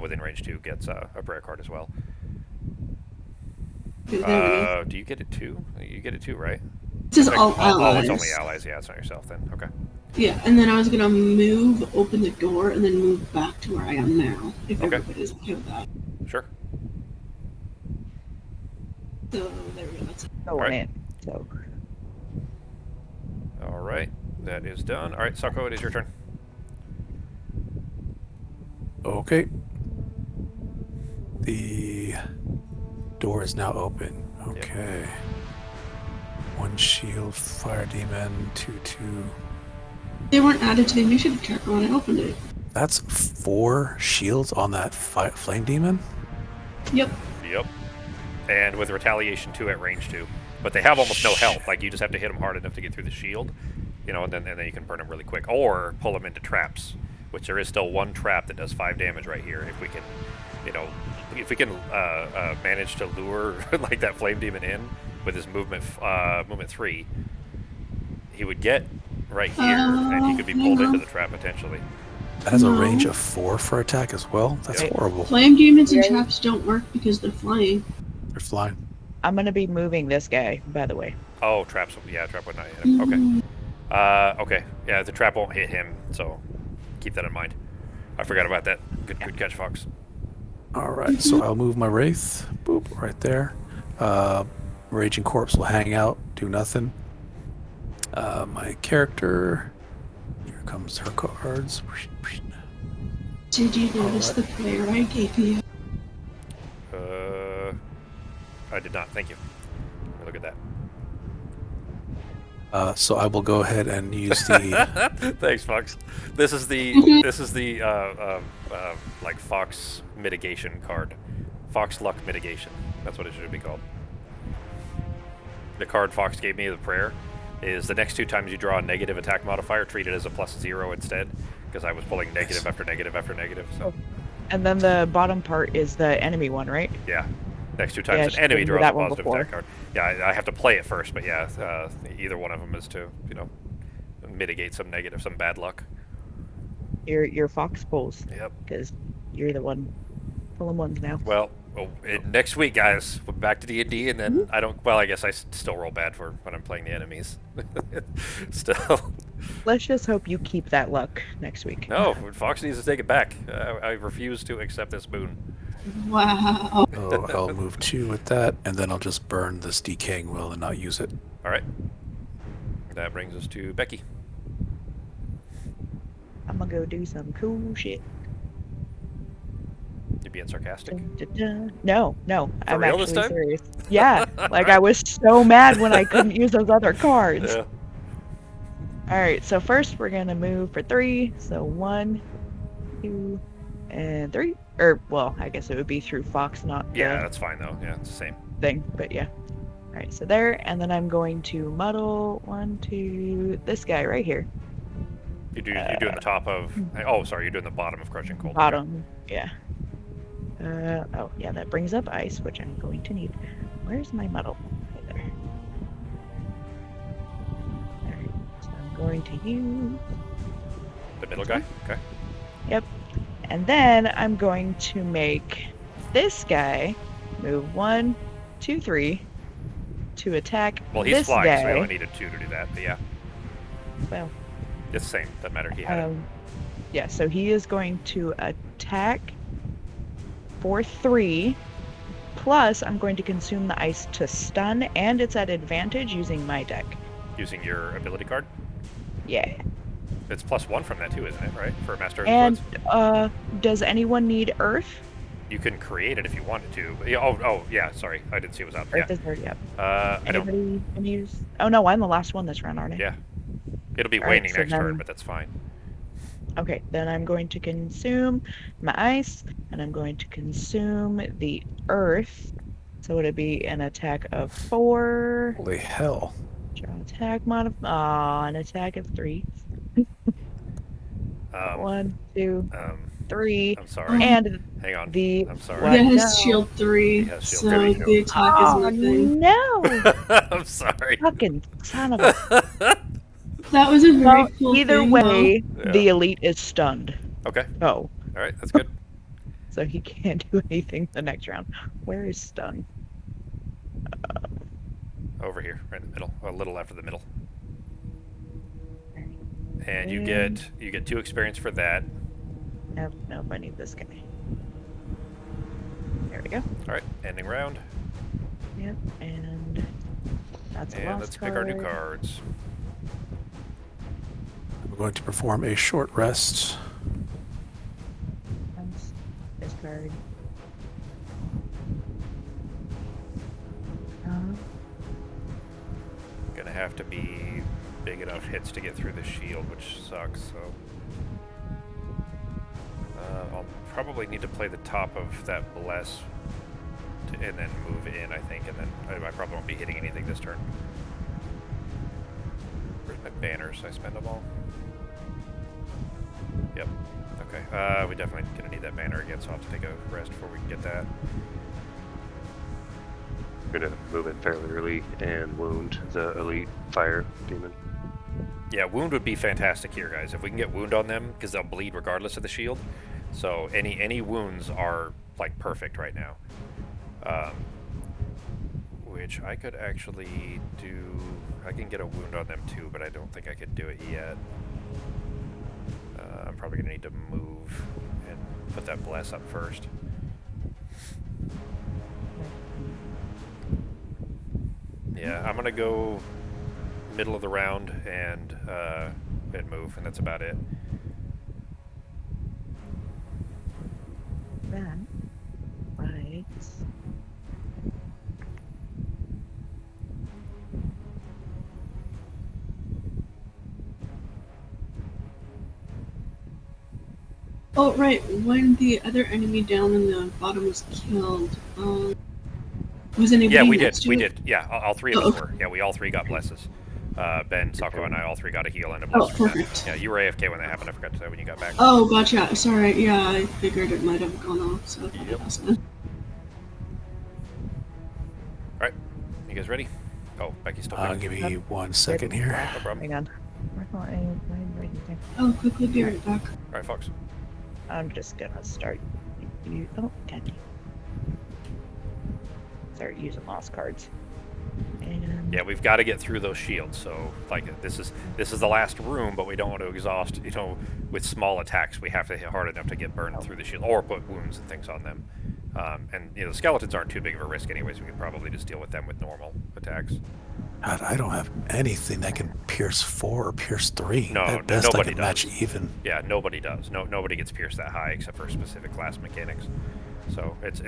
[SPEAKER 1] within range 2 gets a prayer card as well.
[SPEAKER 2] There it is.
[SPEAKER 1] Do you get it too? You get it too, right?
[SPEAKER 2] It says all
[SPEAKER 1] Oh,
[SPEAKER 2] allies.
[SPEAKER 1] it's only allies. Yeah, it's not yourself then. Okay.
[SPEAKER 2] Yeah, and then I was gonna move, open the door, and then move back to where I am now. If
[SPEAKER 1] Okay.
[SPEAKER 2] everybody's okay with that.
[SPEAKER 1] Sure.
[SPEAKER 2] So there we go. That's it.
[SPEAKER 3] Going
[SPEAKER 1] Alright.
[SPEAKER 3] in. So
[SPEAKER 1] All right. That is done. All right, Sako, it is your turn.
[SPEAKER 4] Okay. The door is now open. Okay. One shield, fire demon, 2/2.
[SPEAKER 2] They weren't added to the initiative tracker when I opened it.
[SPEAKER 4] That's 4 shields on that flame demon.
[SPEAKER 2] Yep.
[SPEAKER 1] Yep. And with retaliation 2 at range 2. But they have almost no health. Like, you just have to hit them hard enough to get through the shield. You know, and then you can burn them really quick. Or pull them into traps. Which there is still one trap that does 5 damage right here. If we can, you know, if we can manage to lure like that flame demon in with his movement 3, he would get right here, and he could be pulled into the trap potentially.
[SPEAKER 4] That has a
[SPEAKER 2] No.
[SPEAKER 4] range of 4 for attack as well. That's
[SPEAKER 1] Yep.
[SPEAKER 4] horrible.
[SPEAKER 2] Flame demons and
[SPEAKER 3] Yeah.
[SPEAKER 2] traps don't work because they're flying.
[SPEAKER 4] They're flying.
[SPEAKER 3] I'm gonna be moving this guy, by the way.
[SPEAKER 1] Oh, traps. Yeah, trap would not hit him. Okay. Okay. Yeah, the trap won't hit him, so keep that in mind. I forgot about that. Good catch, Fox.
[SPEAKER 4] All right, so I'll move my wraith. Boop, right there. Raging corpse will hang out, do nothing. My character. Here comes her cards.
[SPEAKER 2] Did you notice the prayer I gave you?
[SPEAKER 1] I did not. Thank you. Let me look at
[SPEAKER 4] So I will go ahead and use the.
[SPEAKER 1] that. Thanks, Fox. This is the like Fox mitigation card. Fox luck mitigation. That's what it should be called. The card Fox gave me, the prayer, is the next 2 times you draw a negative attack modifier, treat it as a +0 instead, because I was pulling negative after negative after negative. So
[SPEAKER 3] And then the bottom part is the enemy one, right?
[SPEAKER 1] yeah, next 2
[SPEAKER 3] Yeah,
[SPEAKER 1] times
[SPEAKER 3] she
[SPEAKER 1] an enemy
[SPEAKER 3] gave me
[SPEAKER 1] draws
[SPEAKER 3] that
[SPEAKER 1] a
[SPEAKER 3] one
[SPEAKER 1] positive
[SPEAKER 3] before.
[SPEAKER 1] attack card. Yeah, I have to play it first, but yeah, either one of them is to mitigate some negative, some bad luck.
[SPEAKER 3] Your fox pulls,
[SPEAKER 1] Yep.
[SPEAKER 3] because you're the one pulling ones now.
[SPEAKER 1] Well, next week, guys, we're back to D&D, and then I don't. Well, I guess I still roll bad for when I'm playing the enemies. Still,
[SPEAKER 3] Let's just hope you keep that luck next week.
[SPEAKER 1] no. Fox needs to take it back. I refuse to accept this boon.
[SPEAKER 2] Wow.
[SPEAKER 4] So I'll move 2 with that, and then I'll just burn this decaying will and not use it.
[SPEAKER 1] All right. That brings us to Becky.
[SPEAKER 3] I'm gonna go do some cool shit.
[SPEAKER 1] You being sarcastic?
[SPEAKER 3] Dun-dun-dun. No, I'm
[SPEAKER 1] real this
[SPEAKER 3] actually
[SPEAKER 1] time?
[SPEAKER 3] serious. Yeah, like
[SPEAKER 1] Alright.
[SPEAKER 3] I was so mad when I couldn't use those other cards.
[SPEAKER 1] Yeah.
[SPEAKER 3] Alright, so first we're gonna move for 3. So 1, 2, and 3. Or, well, I guess it would be through Fox, not
[SPEAKER 1] Yeah,
[SPEAKER 3] the
[SPEAKER 1] that's fine though. Yeah, it's the same.
[SPEAKER 3] thing, but yeah. Alright, so there, and then I'm going to muddle 1, 2, this guy right here.
[SPEAKER 1] You're doing the top of. Oh, sorry. You're doing the bottom of crushing cold.
[SPEAKER 3] Bottom. Yeah. Oh, yeah, that brings up ice, which I'm going to need. Where's my muddle? Right there. Alright, so I'm going to use...
[SPEAKER 1] The middle guy. Okay.
[SPEAKER 3] Yep. And then I'm going to make this guy move 1, 2, 3 to attack
[SPEAKER 1] Well, he's
[SPEAKER 3] this
[SPEAKER 1] flying,
[SPEAKER 3] guy.
[SPEAKER 1] so we only needed 2 to do that. But yeah,
[SPEAKER 3] Well,
[SPEAKER 1] it's the same. Doesn't matter. He had it.
[SPEAKER 3] yeah, so he is going to attack for 3. Plus, I'm going to consume the ice to stun, and it's at advantage using my deck.
[SPEAKER 1] Using your ability card.
[SPEAKER 3] Yeah.
[SPEAKER 1] It's +1 from that too, isn't it? Right, for Master of the
[SPEAKER 3] And
[SPEAKER 1] Swords?
[SPEAKER 3] does anyone need Earth?
[SPEAKER 1] You can create it if you wanted to. But yeah, oh, yeah. Sorry, I didn't see it was up.
[SPEAKER 3] Earth
[SPEAKER 1] Yeah.
[SPEAKER 3] is already up.
[SPEAKER 1] I don't.
[SPEAKER 3] Anybody can use... Oh no, I'm the last one this round, aren't I?
[SPEAKER 1] Yeah. It'll be
[SPEAKER 3] All right,
[SPEAKER 1] waning
[SPEAKER 3] so
[SPEAKER 1] next turn,
[SPEAKER 3] then-
[SPEAKER 1] but that's fine.
[SPEAKER 3] Okay, then I'm going to consume my ice, and I'm going to consume the Earth. So it'd be an attack of 4.
[SPEAKER 4] Holy hell.
[SPEAKER 3] Draw attack an attack of 3. 1, 2, 3.
[SPEAKER 1] I'm sorry.
[SPEAKER 3] And
[SPEAKER 1] Hang on.
[SPEAKER 3] the...
[SPEAKER 1] I'm sorry.
[SPEAKER 3] What?
[SPEAKER 2] It has
[SPEAKER 3] No.
[SPEAKER 2] shield 3,
[SPEAKER 1] It has shield
[SPEAKER 2] so
[SPEAKER 1] 3,
[SPEAKER 2] the attack
[SPEAKER 3] Oh,
[SPEAKER 2] is nothing.
[SPEAKER 3] no!
[SPEAKER 1] I'm sorry.
[SPEAKER 3] Fucking son of a...
[SPEAKER 2] That was a very
[SPEAKER 3] Well,
[SPEAKER 2] cool
[SPEAKER 3] either
[SPEAKER 2] thing,
[SPEAKER 3] way,
[SPEAKER 1] Yeah.
[SPEAKER 3] the elite is stunned.
[SPEAKER 1] Okay.
[SPEAKER 3] Oh,
[SPEAKER 1] All right. That's good.
[SPEAKER 3] so he can't do anything the next round. Where is stun?
[SPEAKER 1] Over here, right in the middle, a little after the middle. And you
[SPEAKER 3] And-
[SPEAKER 1] get 2 experience for that.
[SPEAKER 3] Nope, I need this guy. There we go.
[SPEAKER 1] All right. Ending round.
[SPEAKER 3] Yep, and that's a
[SPEAKER 1] And
[SPEAKER 3] lost
[SPEAKER 1] let's pick our new
[SPEAKER 3] card.
[SPEAKER 1] cards.
[SPEAKER 4] I'm going to perform a short rest.
[SPEAKER 3] That's this card.
[SPEAKER 1] Gonna have to be big enough hits to get through the shield, which sucks. So I'll probably need to play the top of that bless, and then move in. I think, and then I probably won't be hitting anything this turn. Where's my banners? I spend them all. Yep. Okay. We definitely gonna need that banner again, so I'll have to take a rest before we can get that.
[SPEAKER 5] I'm gonna move in fairly early and wound the elite fire demon.
[SPEAKER 1] Yeah, wound would be fantastic here, guys. If we can get wound on them, because they'll bleed regardless of the shield. So any wounds are like perfect right now. Which I could actually do. I can get a wound on them too, but I don't think I could do it yet. I'm probably gonna need to move and put that bless up first. Yeah, I'm gonna go middle of the round and move, and that's about it.
[SPEAKER 3] Then, right.
[SPEAKER 2] Oh, right. When the other enemy down in the bottom was killed, was anybody
[SPEAKER 1] Yeah, we
[SPEAKER 2] next
[SPEAKER 1] did.
[SPEAKER 2] to
[SPEAKER 1] We
[SPEAKER 2] it?
[SPEAKER 1] did. Yeah, all 3 of
[SPEAKER 2] Oh,
[SPEAKER 1] us
[SPEAKER 2] okay.
[SPEAKER 1] were. Yeah, we all 3 got blesses. Ben, Sako, and I all 3 got a heal and a bless.
[SPEAKER 2] Oh,
[SPEAKER 1] from that.
[SPEAKER 2] perfect.
[SPEAKER 1] Yeah, you were AFK when that happened. I forgot to say when you got back.
[SPEAKER 2] Oh, gotcha. Sorry. Yeah, I figured it might have gone off, so I thought
[SPEAKER 1] Yep.
[SPEAKER 2] it was good.
[SPEAKER 1] All right, you guys ready? Oh, Becky's still picking.
[SPEAKER 4] Give me 1 second here.
[SPEAKER 1] No problem.
[SPEAKER 3] Hang on. Right there.
[SPEAKER 2] Oh, quickly be right back.
[SPEAKER 1] All right, Fox.
[SPEAKER 3] I'm just gonna start. Oh, God. Start using lost cards. And
[SPEAKER 1] Yeah, we've got to get through those shields. So, like, this is the last room, but we don't want to exhaust. You know, with small attacks, we have to hit hard enough to get burned through the shield, or put wounds and things on them. And you know, the skeletons aren't too big of a risk, anyways. We can probably just deal with them with normal attacks.
[SPEAKER 4] God, I don't have anything that can pierce 4 or pierce 3.
[SPEAKER 1] No,
[SPEAKER 4] At best, I
[SPEAKER 1] nobody
[SPEAKER 4] can match
[SPEAKER 1] does.
[SPEAKER 4] even.
[SPEAKER 1] Yeah, nobody does. Nobody gets pierced that high except for specific class mechanics. So it's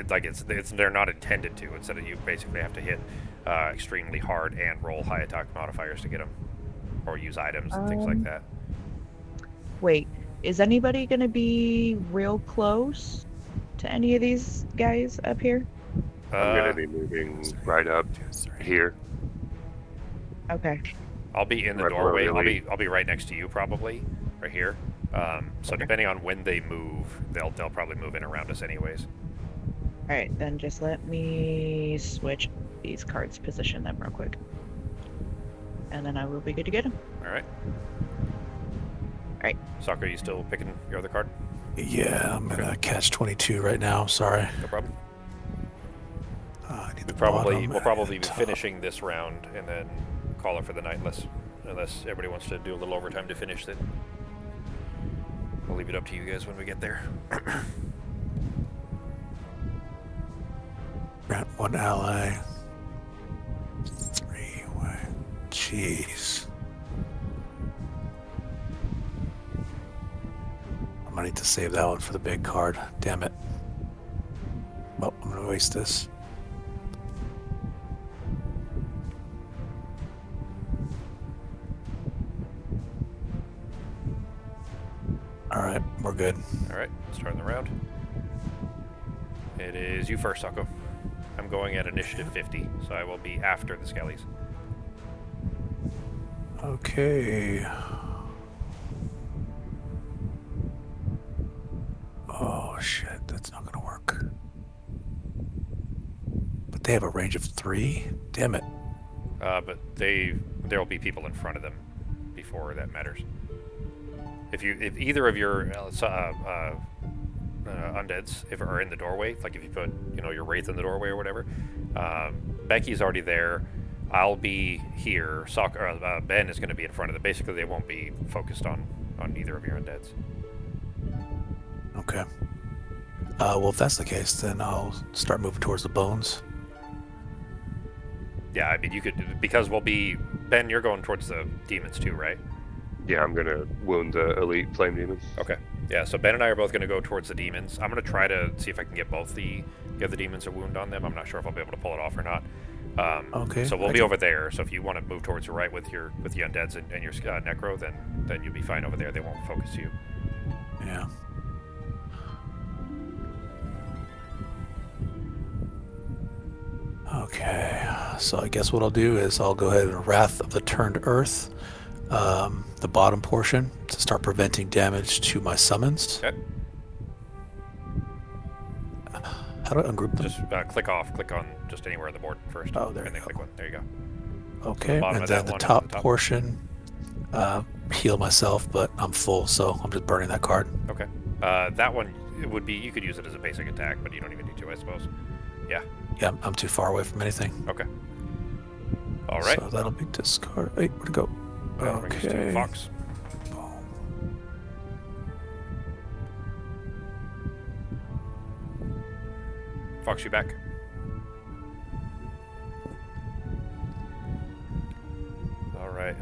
[SPEAKER 1] they're not intended to. Instead of you basically have to hit extremely hard and roll high attack modifiers to get them, or use items and things like that.
[SPEAKER 3] wait, is anybody gonna be real close to any of these guys up here?
[SPEAKER 5] I'm gonna be moving right up here.
[SPEAKER 3] Okay.
[SPEAKER 1] I'll be in the
[SPEAKER 5] Right below
[SPEAKER 1] doorway.
[SPEAKER 5] Elite.
[SPEAKER 1] I'll be right next to you probably. right here. So depending on when they move, they'll probably move in around us anyways.
[SPEAKER 3] Alright, then just let me switch these cards, position them real quick. And then I will be good to get them.
[SPEAKER 1] All right.
[SPEAKER 3] Alright.
[SPEAKER 1] Soccer, you still picking your other card?
[SPEAKER 4] Yeah, I'm gonna catch 22 right now. Sorry.
[SPEAKER 1] No problem.
[SPEAKER 4] I need the
[SPEAKER 1] We'll probably be
[SPEAKER 4] top.
[SPEAKER 1] finishing this round and then call it for the night, unless everybody wants to do a little overtime to finish it. We'll leave it up to you guys when we get there.
[SPEAKER 4] Grant one ally. 3-way. Jeez. I might need to save that one for the big card. Damn it. Well, I'm gonna waste this. Alright, we're good.
[SPEAKER 1] All right, starting the round. It is you first, Sako. I'm going at initiative 50, so I will be after the Skellies.
[SPEAKER 4] Okay. Oh shit, that's not gonna work. But they have a range of 3? Damn it.
[SPEAKER 1] But there'll be people in front of them before that matters. If either of your undeads are in the doorway, like if you put your wraith in the doorway or whatever, Becky's already there. I'll be here. Ben is going to be in front of them. Basically, they won't be focused on either of your undeads.
[SPEAKER 4] Okay. Well, if that's the case, then I'll start moving towards the bones.
[SPEAKER 1] Yeah, I mean you could, because we'll be Ben. You're going towards the demons too, right?
[SPEAKER 5] Yeah, I'm gonna wound the elite flame demons.
[SPEAKER 1] Okay. Yeah, so Ben and I are both going to go towards the demons. I'm going to try to see if I can get both the demons a wound on them. I'm not sure if I'll be able to pull it off or not.
[SPEAKER 4] Okay.
[SPEAKER 1] So we'll be over there. So if you want to move towards the right with the undeads and your necro, then you'll be fine over there. They won't focus you.
[SPEAKER 4] Yeah. Okay. So I guess what I'll do is I'll go ahead and Wrath of the Turned Earth, the bottom portion, to start preventing damage to my summons.
[SPEAKER 1] Okay.
[SPEAKER 4] How do I ungroup them?
[SPEAKER 1] Just click on just anywhere on the board first.
[SPEAKER 4] Oh, there
[SPEAKER 1] and
[SPEAKER 4] you
[SPEAKER 1] then
[SPEAKER 4] go.
[SPEAKER 1] click one. There you go.
[SPEAKER 4] Okay,
[SPEAKER 1] bottom
[SPEAKER 4] and
[SPEAKER 1] of
[SPEAKER 4] then
[SPEAKER 1] that
[SPEAKER 4] the
[SPEAKER 1] one
[SPEAKER 4] top,
[SPEAKER 1] and the top.
[SPEAKER 4] portion, heal myself, but I'm full, so I'm just burning that card.
[SPEAKER 1] Okay. That one, it would be, you could use it as a basic attack, but you don't even need to, I suppose. Yeah.
[SPEAKER 4] Yeah, I'm too far away from anything.
[SPEAKER 1] Okay. All right.
[SPEAKER 4] So that'll be discard. Wait, where'd it go?
[SPEAKER 1] Brings us to
[SPEAKER 4] Okay.
[SPEAKER 1] Fox.
[SPEAKER 4] Boom.
[SPEAKER 1] Fox, you back? All right.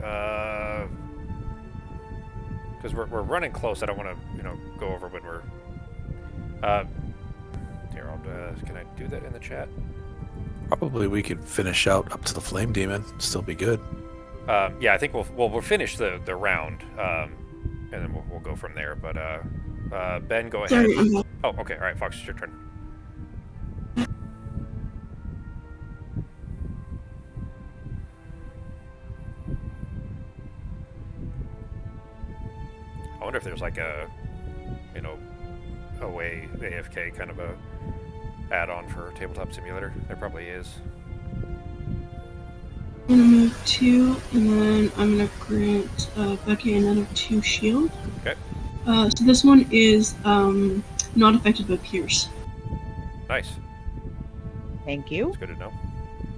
[SPEAKER 1] Because we're running close. I don't want to go over when we're. Here, can I do that in the chat?
[SPEAKER 4] Probably we could finish out up to the flame demon. Still be good.
[SPEAKER 1] Yeah, I think we'll finish the round, and then we'll go from there. But Ben, go ahead.
[SPEAKER 2] Sorry, I'm back.
[SPEAKER 1] Oh, okay. All right, Fox, it's your turn. I wonder if there's like a away AFK kind of a add-on for Tabletop Simulator. There probably is.
[SPEAKER 2] I'm gonna move 2, and then I'm gonna grant Becky another 2 shield.
[SPEAKER 1] Okay.
[SPEAKER 2] So this one is not affected by Pierce.
[SPEAKER 1] Nice.
[SPEAKER 3] Thank you.
[SPEAKER 1] It's good to know.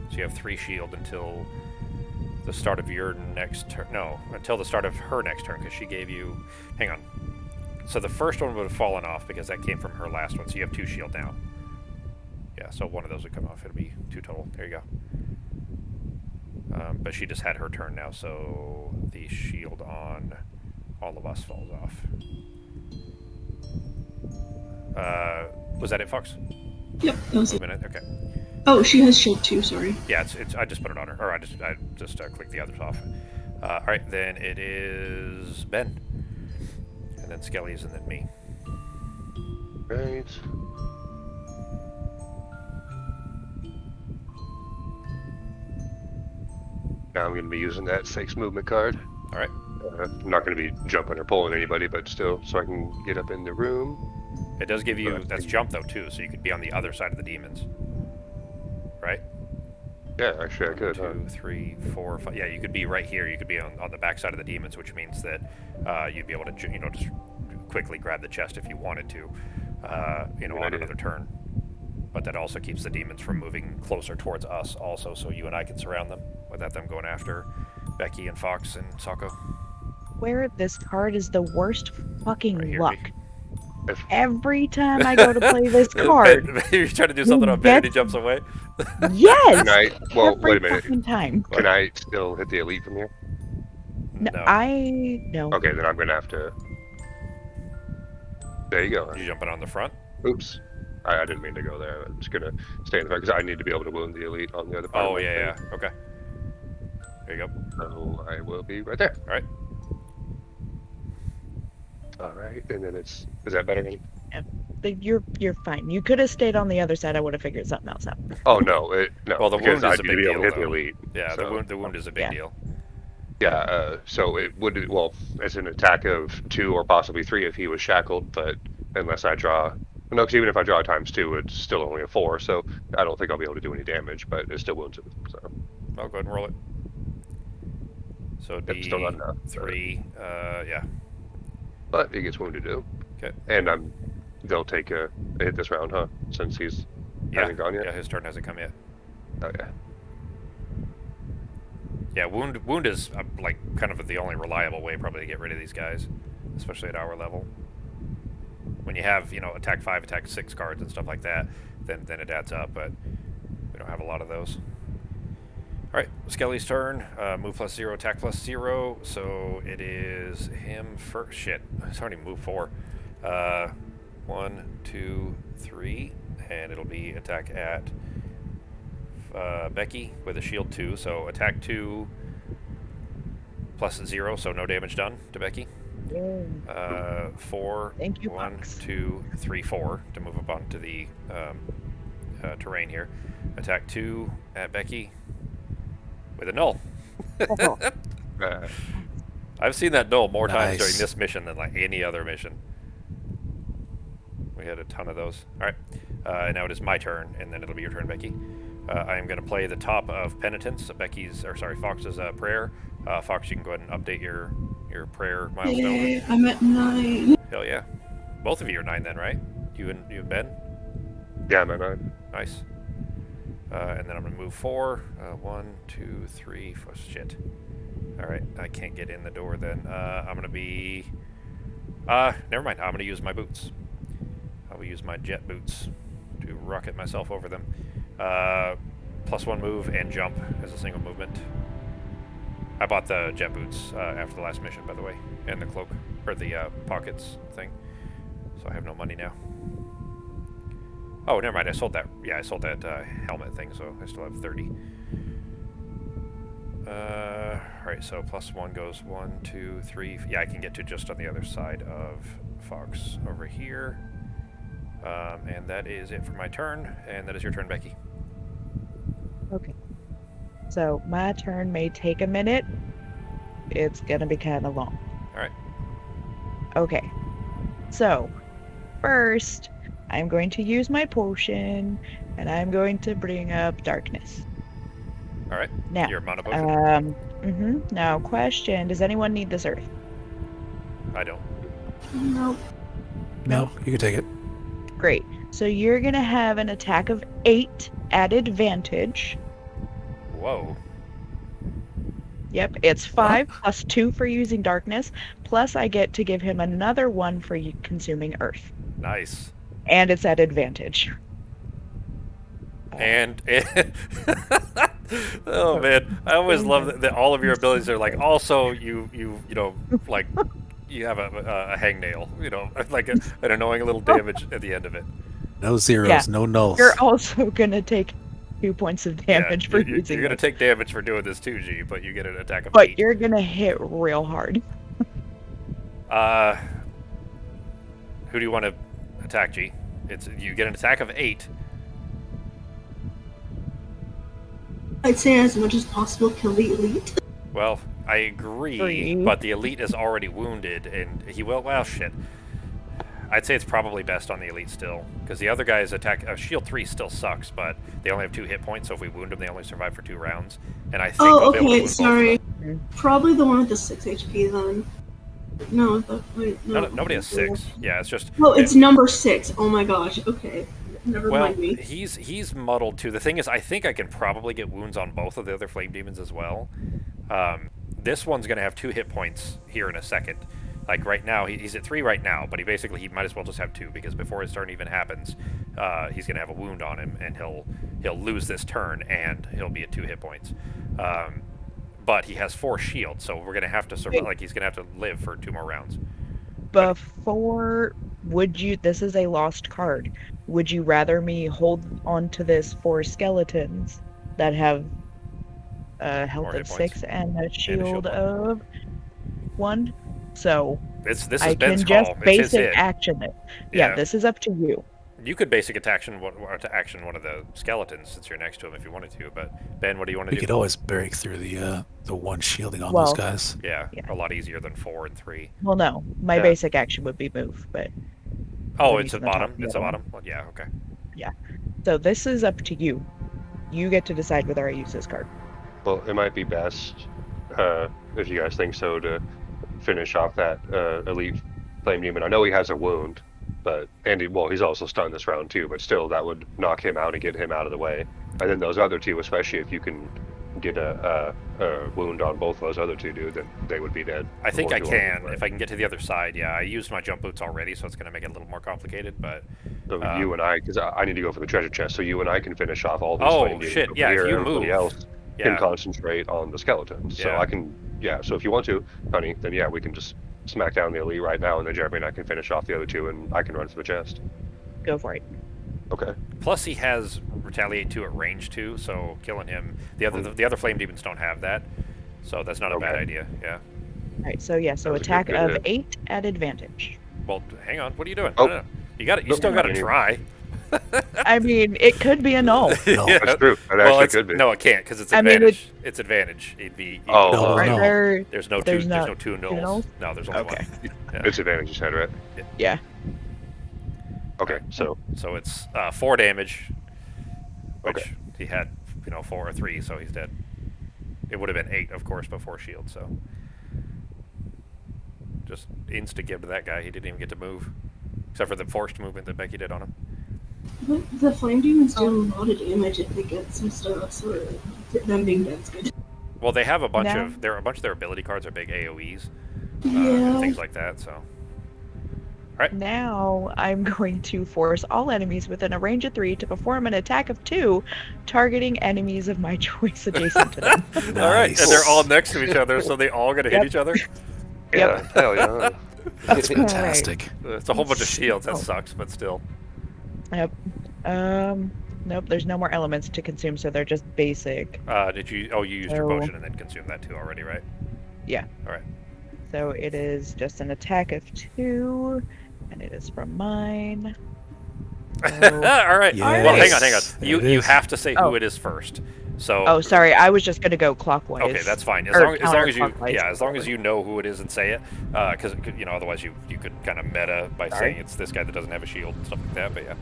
[SPEAKER 1] So you have 3 shield until the start of your next turn. No, until the start of her next turn, because she gave you. Hang on. So the first one would have fallen off because that came from her last one. So you have 2 shield now. Yeah, so one of those would come off. It'll be 2 total. There you go. But she just had her turn now, so the shield on all of us falls off. Was that it, Fox?
[SPEAKER 2] Yep, that was it.
[SPEAKER 1] Okay.
[SPEAKER 2] Oh, she has shield too, sorry.
[SPEAKER 1] Yeah, it's. I just put it on her, or I just clicked the others off. All right, then it is Ben, and then Skelly's, and then me.
[SPEAKER 5] Right. Now I'm going to be using that 6 movement card.
[SPEAKER 1] All right.
[SPEAKER 5] I'm not going to be jumping or pulling anybody, but still, so I can get up in the room.
[SPEAKER 1] It does give you,
[SPEAKER 5] But-
[SPEAKER 1] that's jump though too, so you could be on the other side of the demons. Right?
[SPEAKER 5] Yeah, actually, I could.
[SPEAKER 1] 2, 3, 4, 5. Yeah, you could be right here. You could be on the back side of the demons, which means that you'd be able to, just quickly grab the chest if you wanted to, on another turn. But that also keeps the demons from moving closer towards us also, so you and I can surround them without them going after Becky and Fox and Sokko.
[SPEAKER 3] Where this card is the worst fucking
[SPEAKER 1] Right here,
[SPEAKER 3] luck.
[SPEAKER 5] If-
[SPEAKER 3] Every time I go to play this card,
[SPEAKER 1] You're trying to do something on Ben and he jumps away?
[SPEAKER 3] yes,
[SPEAKER 5] Can I? Well,
[SPEAKER 3] every
[SPEAKER 5] wait a minute.
[SPEAKER 3] fucking time.
[SPEAKER 5] Can I still hit the elite from here?
[SPEAKER 3] No. No.
[SPEAKER 5] Okay, then I'm gonna have to. There you go.
[SPEAKER 1] You jumping on the front?
[SPEAKER 5] Oops. I didn't mean to go there. I'm just gonna stay in the front because I need to be able to wound the elite on the other part.
[SPEAKER 1] Oh,
[SPEAKER 5] of my
[SPEAKER 1] yeah.
[SPEAKER 5] thing.
[SPEAKER 1] Okay. There you go.
[SPEAKER 5] So I will be right there.
[SPEAKER 1] All right.
[SPEAKER 5] All right, and then is that better?
[SPEAKER 3] You're fine. You could have stayed on the other side. I would have figured something else out.
[SPEAKER 5] Oh no, no.
[SPEAKER 1] Well, the
[SPEAKER 5] because
[SPEAKER 1] wound is
[SPEAKER 5] I
[SPEAKER 1] a
[SPEAKER 5] need to
[SPEAKER 1] big
[SPEAKER 5] be able to
[SPEAKER 1] deal,
[SPEAKER 5] hit the
[SPEAKER 1] though.
[SPEAKER 5] elite.
[SPEAKER 1] Yeah,
[SPEAKER 5] so,
[SPEAKER 1] the wound is a big
[SPEAKER 3] Yeah.
[SPEAKER 1] deal.
[SPEAKER 5] Yeah, so it would, well, it's an attack of 2 or possibly 3 if he was shackled, but unless I draw, no, because even if I draw times 2, it's still only a 4, so I don't think I'll be able to do any damage, but it still wounds him, so.
[SPEAKER 1] I'll go ahead and roll it. So it'd
[SPEAKER 5] It's
[SPEAKER 1] be
[SPEAKER 5] still not enough,
[SPEAKER 1] 3, yeah.
[SPEAKER 5] But he gets wounded too.
[SPEAKER 1] Okay.
[SPEAKER 5] And they'll take a hit this round, huh? Since he's hasn't gone yet?
[SPEAKER 1] Yeah, his turn hasn't come yet.
[SPEAKER 5] Oh, yeah.
[SPEAKER 1] Yeah, wound is like kind of the only reliable way probably to get rid of these guys, especially at our level. When you have, attack 5, attack 6 cards and stuff like that, then it adds up, but we don't have a lot of those. Alright, Skelly's turn. Move +0, attack +0, so it is him first. Shit, it's already moved 4. 1, 2, 3, and it'll be attack at Becky with a shield 2, so attack 2 +0, so no damage done to Becky. 4,
[SPEAKER 3] Thank you,
[SPEAKER 1] 1,
[SPEAKER 3] Fox.
[SPEAKER 1] 2, 3, 4 to move up onto the terrain here. Attack 2 at Becky with a null.
[SPEAKER 5] Uh,
[SPEAKER 1] I've seen that null more times during
[SPEAKER 4] Nice.
[SPEAKER 1] this mission than like any other mission. We had a ton of those. All right, and now it is my turn, and then it'll be your turn, Becky. I am going to play the top of Penitence, Fox's prayer. Fox, you can go ahead and update your prayer milestone.
[SPEAKER 2] Yay, I'm at 9.
[SPEAKER 1] Hell yeah. Both of you are 9 then, right? You and Ben?
[SPEAKER 5] yeah, man.
[SPEAKER 1] Nice. And then I'm going to move 4. 1, 2, 3, 4. Shit. Alright, I can't get in the door then. I'm going to be... never mind. I'm going to use my boots. I will use my jet boots to rocket myself over them. +1 move and jump as a single movement. I bought the jet boots after the last mission, by the way, and the cloak, or the pockets thing. So I have no money now. Oh, never mind. I sold that. Yeah, I sold that helmet thing, so I still have 30. Alright, so +1 goes 1, 2, 3. Yeah, I can get to just on the other side of Fox over here. And that is it for my turn, and that is your turn, Becky.
[SPEAKER 3] Okay. So my turn may take a minute. It's gonna be kind of long.
[SPEAKER 1] Alright.
[SPEAKER 3] Okay. So first, I'm going to use my potion, and I'm going to bring up darkness.
[SPEAKER 1] Alright.
[SPEAKER 3] Now,
[SPEAKER 1] Your mana potion?
[SPEAKER 3] Now, question: does anyone need this earth?
[SPEAKER 1] I don't.
[SPEAKER 2] Nope.
[SPEAKER 4] No, you can take it.
[SPEAKER 3] Great. So you're gonna have an attack of 8 at advantage.
[SPEAKER 1] Whoa.
[SPEAKER 3] Yep, it's 5 plus 2 for using darkness, plus I get to give him another 1 for consuming earth.
[SPEAKER 1] Nice.
[SPEAKER 3] And it's at advantage.
[SPEAKER 1] And oh man, I always love that all of your abilities are like. Also, you like you have a hangnail, like an annoying little damage at the end of it.
[SPEAKER 4] No zeros,
[SPEAKER 3] Yeah.
[SPEAKER 4] no nulls.
[SPEAKER 3] You're also gonna take 2 points of damage for using
[SPEAKER 1] You're gonna
[SPEAKER 3] it.
[SPEAKER 1] take damage for doing this too, G, but you get an attack of
[SPEAKER 3] But
[SPEAKER 1] 8.
[SPEAKER 3] you're gonna hit real hard.
[SPEAKER 1] Who do you want to attack, G? You get an attack of 8.
[SPEAKER 2] I'd say as much as possible kill the elite.
[SPEAKER 1] Well, I agree,
[SPEAKER 3] 3.
[SPEAKER 1] but the elite is already wounded, and he will. Well, shit. I'd say it's probably best on the elite still, because the other guy's attack shield 3 still sucks, but they only have 2 hit points, so if we wound them, they only survive for 2 rounds. And I think
[SPEAKER 2] Oh,
[SPEAKER 1] I'll be able to
[SPEAKER 2] okay,
[SPEAKER 1] wound
[SPEAKER 2] sorry.
[SPEAKER 1] both of them.
[SPEAKER 2] Probably the one with the 6 HP then. No, wait, no.
[SPEAKER 1] Nobody has 6. Yeah, it's just.
[SPEAKER 2] Oh, it's number 6. Oh my gosh. Okay. Never
[SPEAKER 1] Well,
[SPEAKER 2] mind me.
[SPEAKER 1] he's muddled too. The thing is, I think I can probably get wounds on both of the other flame demons as well. This one's going to have 2 hit points here in a second. Like right now, he's at 3 right now, but he might as well just have 2, because before his turn even happens, he's going to have a wound on him, and he'll lose this turn, and he'll be at 2 hit points. But he has 4 shields, so we're going to have to survive. Like, he's going to have to live for 2 more rounds.
[SPEAKER 3] Before, this is a lost card. Would you rather me hold on to this for skeletons that have health
[SPEAKER 1] More hit
[SPEAKER 3] of
[SPEAKER 1] points.
[SPEAKER 3] 6 and a
[SPEAKER 1] shield
[SPEAKER 3] shield
[SPEAKER 1] 1.
[SPEAKER 3] of 1? So
[SPEAKER 1] This is
[SPEAKER 3] I
[SPEAKER 1] Ben's
[SPEAKER 3] can just
[SPEAKER 1] call. It's his
[SPEAKER 3] basic
[SPEAKER 1] hit.
[SPEAKER 3] action it.
[SPEAKER 1] Yeah.
[SPEAKER 3] Yeah, this is up to you.
[SPEAKER 1] You could basic action one of the skeletons since you're next to him if you wanted to. But Ben, what do you want to
[SPEAKER 4] We
[SPEAKER 1] do?
[SPEAKER 4] could always break through the one shielding on
[SPEAKER 3] Well,
[SPEAKER 4] those guys.
[SPEAKER 1] Yeah,
[SPEAKER 3] Yeah.
[SPEAKER 1] a lot easier than 4 and 3.
[SPEAKER 3] Well, no, my
[SPEAKER 5] Yeah.
[SPEAKER 3] basic action would be move, but
[SPEAKER 1] Oh,
[SPEAKER 3] I'm
[SPEAKER 1] it's at
[SPEAKER 3] using the top
[SPEAKER 1] bottom.
[SPEAKER 3] of the
[SPEAKER 1] It's
[SPEAKER 3] other
[SPEAKER 1] at
[SPEAKER 3] one.
[SPEAKER 1] bottom. Well, yeah, okay.
[SPEAKER 3] So this is up to you. You get to decide whether I use this card.
[SPEAKER 5] Well, it might be best, if you guys think so, to finish off that elite flame demon. I know he has a wound, but he's also stunned this round too. But still, that would knock him out and get him out of the way. And then those other 2, especially if you can get a wound on both those other 2 dudes, then they would be dead.
[SPEAKER 1] I think I
[SPEAKER 5] before you
[SPEAKER 1] can if I can get to the other side. Yeah, I used my jump boots already, so it's going to make it a little more complicated. But
[SPEAKER 5] So you and I, because I need to go for the treasure chest, so you and I can finish off all these
[SPEAKER 1] Oh,
[SPEAKER 5] flame demons
[SPEAKER 1] shit,
[SPEAKER 5] over
[SPEAKER 1] yeah, if
[SPEAKER 5] here,
[SPEAKER 1] you
[SPEAKER 5] and everybody
[SPEAKER 1] move.
[SPEAKER 5] else
[SPEAKER 1] yeah,
[SPEAKER 5] can concentrate on the skeletons. So
[SPEAKER 1] Yeah.
[SPEAKER 5] I can, so if you want to, honey, then yeah, we can just smack down the elite right now, and then Jeremy and I can finish off the other 2, and I can run for the chest.
[SPEAKER 3] Go for it.
[SPEAKER 5] Okay.
[SPEAKER 1] plus he has retaliate 2 at range too, so killing him. The other flame demons don't have that, so that's not a bad
[SPEAKER 5] Okay.
[SPEAKER 1] idea. Yeah.
[SPEAKER 3] All right, so yeah, so
[SPEAKER 5] That was a
[SPEAKER 3] attack
[SPEAKER 5] good
[SPEAKER 3] of
[SPEAKER 5] hit.
[SPEAKER 3] 8 at advantage.
[SPEAKER 1] Well, hang on. What are you doing?
[SPEAKER 5] Oh.
[SPEAKER 1] No. You got it. You
[SPEAKER 5] No,
[SPEAKER 1] still got to
[SPEAKER 5] I mean-
[SPEAKER 1] try.
[SPEAKER 3] I mean, it could be a null.
[SPEAKER 4] No.
[SPEAKER 1] Yeah.
[SPEAKER 5] That's true. That
[SPEAKER 1] Well,
[SPEAKER 5] actually
[SPEAKER 1] it's,
[SPEAKER 5] could be.
[SPEAKER 1] no, it can't because it's
[SPEAKER 3] I mean,
[SPEAKER 1] advantage. It's advantage. It'd be.
[SPEAKER 5] Oh,
[SPEAKER 4] No,
[SPEAKER 3] Right
[SPEAKER 4] no.
[SPEAKER 3] there.
[SPEAKER 1] There's no
[SPEAKER 3] There's
[SPEAKER 1] two.
[SPEAKER 3] not
[SPEAKER 1] There's no 2
[SPEAKER 3] two
[SPEAKER 1] nulls.
[SPEAKER 3] nulls?
[SPEAKER 1] No, there's only
[SPEAKER 3] Okay.
[SPEAKER 1] one. Yeah.
[SPEAKER 5] It's advantage, you said, right?
[SPEAKER 3] Yeah.
[SPEAKER 5] Okay, so
[SPEAKER 1] So it's 4 damage, which
[SPEAKER 5] Okay.
[SPEAKER 1] he had, 4 or 3, so he's dead. It would have been 8, of course, before shield. So just insta give to that guy. He didn't even get to move, except for the forced movement that Becky did on him.
[SPEAKER 2] But the flame demons do a lot of damage if they get some stuff, so them being dead's good.
[SPEAKER 1] Well, they have a bunch
[SPEAKER 3] Now-
[SPEAKER 1] of their ability cards are big AOE's,
[SPEAKER 2] Yeah.
[SPEAKER 1] and things like that. So
[SPEAKER 3] Now I'm going to force all enemies within a range of 3 to perform an attack of 2, targeting enemies of my choice adjacent to them.
[SPEAKER 1] all right, and
[SPEAKER 4] Nice.
[SPEAKER 1] they're all next to each other, so they all gonna hit
[SPEAKER 3] Yep.
[SPEAKER 1] each other.
[SPEAKER 5] yeah, hell yeah.
[SPEAKER 4] That's fantastic.
[SPEAKER 1] It's a whole bunch of shields. That
[SPEAKER 3] Oh.
[SPEAKER 1] sucks, but still.
[SPEAKER 3] Yep. Nope, there's no more elements to consume, so they're just basic.
[SPEAKER 1] Did you? Oh, you used your
[SPEAKER 3] So-
[SPEAKER 1] potion and then consumed that too already, right?
[SPEAKER 3] Yeah.
[SPEAKER 1] All right.
[SPEAKER 3] So it is just an attack of 2, and it is from mine. So-
[SPEAKER 1] all right.
[SPEAKER 4] Yes.
[SPEAKER 1] Well, hang on.
[SPEAKER 4] There
[SPEAKER 1] You
[SPEAKER 4] it
[SPEAKER 1] you
[SPEAKER 4] is.
[SPEAKER 1] have to say
[SPEAKER 3] Oh.
[SPEAKER 1] who it is first. So.
[SPEAKER 3] Oh, sorry, I was just gonna go clockwise.
[SPEAKER 1] Okay, that's fine. As
[SPEAKER 3] Or
[SPEAKER 1] long as you
[SPEAKER 3] counterclockwise.
[SPEAKER 1] as long as you know who it is and say it, because otherwise you could kind of meta by
[SPEAKER 3] Sorry.
[SPEAKER 1] saying it's this guy that doesn't have a shield and stuff like that. But yeah.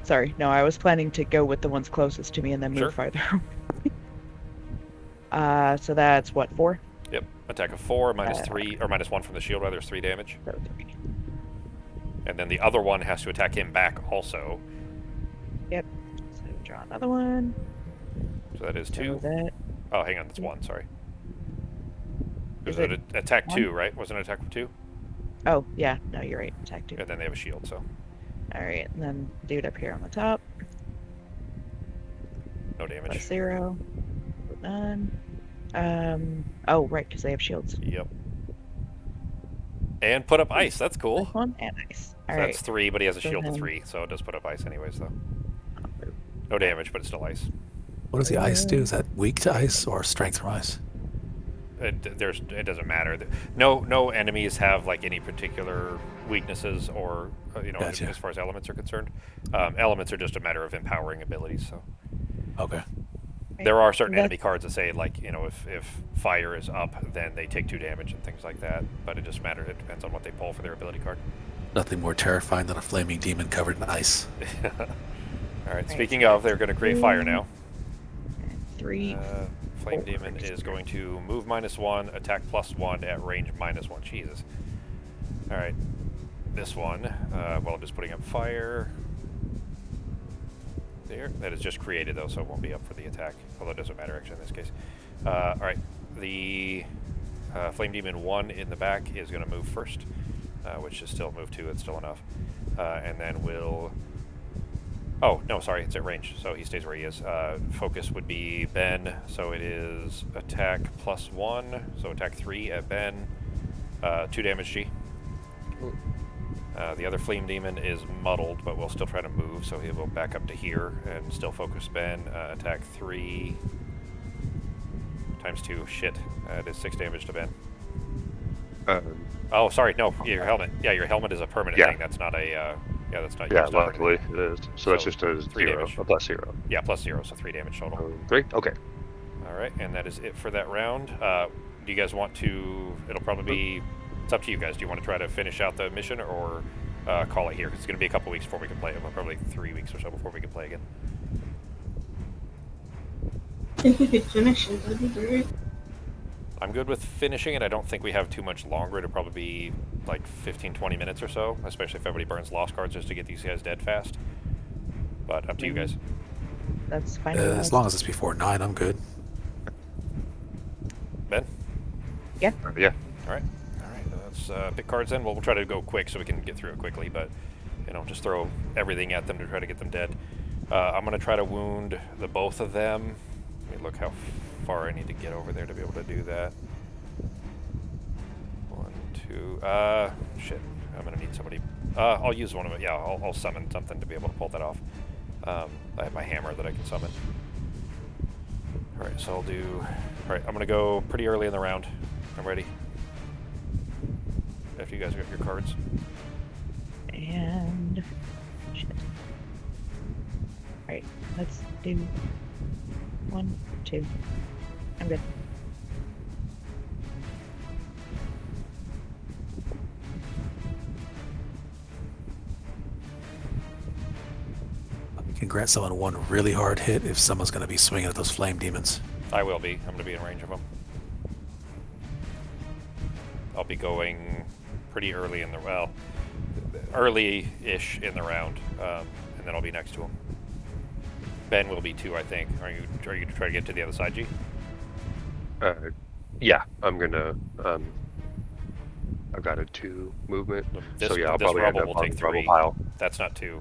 [SPEAKER 3] Sorry, no, I was planning to go with the ones closest to me and then move
[SPEAKER 1] Sure.
[SPEAKER 3] farther. So that's what, 4?
[SPEAKER 1] Yep. Attack of 4 minus
[SPEAKER 3] Uh,
[SPEAKER 1] 3 or minus 1 from the shield. Rather, is 3 damage.
[SPEAKER 3] So 3.
[SPEAKER 1] And then the other one has to attack him back also.
[SPEAKER 3] So draw another one.
[SPEAKER 1] So that is
[SPEAKER 3] So
[SPEAKER 1] 2.
[SPEAKER 3] that
[SPEAKER 1] Oh, hang on, that's 1. Sorry.
[SPEAKER 3] Is
[SPEAKER 1] There's
[SPEAKER 3] it
[SPEAKER 1] an attack
[SPEAKER 3] one?
[SPEAKER 1] 2, right? Wasn't it attack for 2?
[SPEAKER 3] Oh, yeah, no, you're right. Attack 2.
[SPEAKER 1] And then they have a shield. So
[SPEAKER 3] Alright, and then dude up here on the top.
[SPEAKER 1] no damage.
[SPEAKER 3] Plus 0. None. Oh, right, because they have shields.
[SPEAKER 1] Yep. And put up ice. That's cool.
[SPEAKER 3] This one and ice.
[SPEAKER 1] So
[SPEAKER 3] Alright.
[SPEAKER 1] that's 3, but he has a
[SPEAKER 3] So
[SPEAKER 1] shield of
[SPEAKER 3] then-
[SPEAKER 1] 3, so it does put up ice anyways, though. No damage, but it's still ice.
[SPEAKER 4] What does the ice do? Is that weak to ice or strength from ice?
[SPEAKER 1] It doesn't matter. No enemies have like any particular weaknesses or
[SPEAKER 4] Gotcha.
[SPEAKER 1] as far as elements are concerned. Elements are just a matter of empowering abilities. So
[SPEAKER 4] Okay.
[SPEAKER 1] There are certain
[SPEAKER 3] That-
[SPEAKER 1] enemy cards that say, like, you know, if fire is up, then they take 2 damage and things like that. But it just matters. It depends on what they pull for their ability card.
[SPEAKER 4] Nothing more terrifying than a flaming demon covered in ice.
[SPEAKER 1] All right. Speaking
[SPEAKER 3] so
[SPEAKER 1] of, they're going to create fire now.
[SPEAKER 3] 3.
[SPEAKER 1] Flame Demon is going to move -1, attack +1 at range -1. Jesus. All right. This one, well, I'm just putting up fire. There. That is just created, though, so it won't be up for the attack. Although it doesn't matter, actually, in this case. All right. The Flame Demon 1 in the back is going to move first, which is still move 2. It's still enough. And then we'll... Oh, no, sorry, it's at range, so he stays where he is. Focus would be Ben, so it is attack +1, so attack 3 at Ben, 2 damage G. The other Flame Demon is muddled, but we'll still try to move, so he will back up to here and still focus Ben. Attack 3 times 2, shit. It is 6 damage to Ben. Oh, sorry, no, your helmet. Yeah, your helmet is a permanent thing, that's not a... yeah, that's not
[SPEAKER 5] Yeah,
[SPEAKER 1] used up or
[SPEAKER 5] luckily
[SPEAKER 1] anything.
[SPEAKER 5] it is. So that's just a
[SPEAKER 1] 3
[SPEAKER 5] 0,
[SPEAKER 1] damage.
[SPEAKER 5] a +0.
[SPEAKER 1] Yeah, +0, so 3 damage total.
[SPEAKER 5] 3? Okay.
[SPEAKER 1] Alright, and that is it for that round. Do you guys want to... It'll probably be... It's up to you guys. Do you want to try to finish out the mission or call it here? 'Cause it's going to be a couple weeks before we can play it. Well, probably 3 weeks or so before we can play again.
[SPEAKER 2] If we could finish it, that'd be great.
[SPEAKER 1] I'm good with finishing it. I don't think we have too much longer. It'll probably be like 15-20 minutes or so, especially if everybody burns lost cards just to get these guys dead fast. But up to you guys.
[SPEAKER 3] That's fine. with
[SPEAKER 4] As
[SPEAKER 3] us.
[SPEAKER 4] long as it's before 9, I'm good.
[SPEAKER 1] Ben?
[SPEAKER 5] Yeah.
[SPEAKER 1] Alright. Alright, let's pick cards then. Well, we'll try to go quick so we can get through it quickly, but, you know, just throw everything at them to try to get them dead. I'm going to try to wound the both of them. Let me look how far I need to get over there to be able to do that. 1, 2, shit. I'm going to need somebody. I'll use one of it. Yeah, I'll summon something to be able to pull that off. I have my hammer that I can summon. Alright, so I'll do... Alright, I'm going to go pretty early in the round. I'm ready. After you guys got your cards.
[SPEAKER 3] And shit. Alright, let's do 1, 2. I'm good.
[SPEAKER 4] You can grant someone one really hard hit if someone's going to be swinging at those flame demons.
[SPEAKER 1] I will be. I'm going to be in range of them. I'll be going pretty early in the... Well, early-ish in the round. And then I'll be next to him. Ben will be too, I think. Are you trying to get to the other side, G?
[SPEAKER 5] Yeah, I'm gonna. I've got a 2 movement,
[SPEAKER 1] This,
[SPEAKER 5] so yeah, I'll
[SPEAKER 1] this
[SPEAKER 5] probably end
[SPEAKER 1] rubble
[SPEAKER 5] up
[SPEAKER 1] will
[SPEAKER 5] on
[SPEAKER 1] take
[SPEAKER 5] the rubble
[SPEAKER 1] 3.
[SPEAKER 5] pile.
[SPEAKER 1] That's not 2.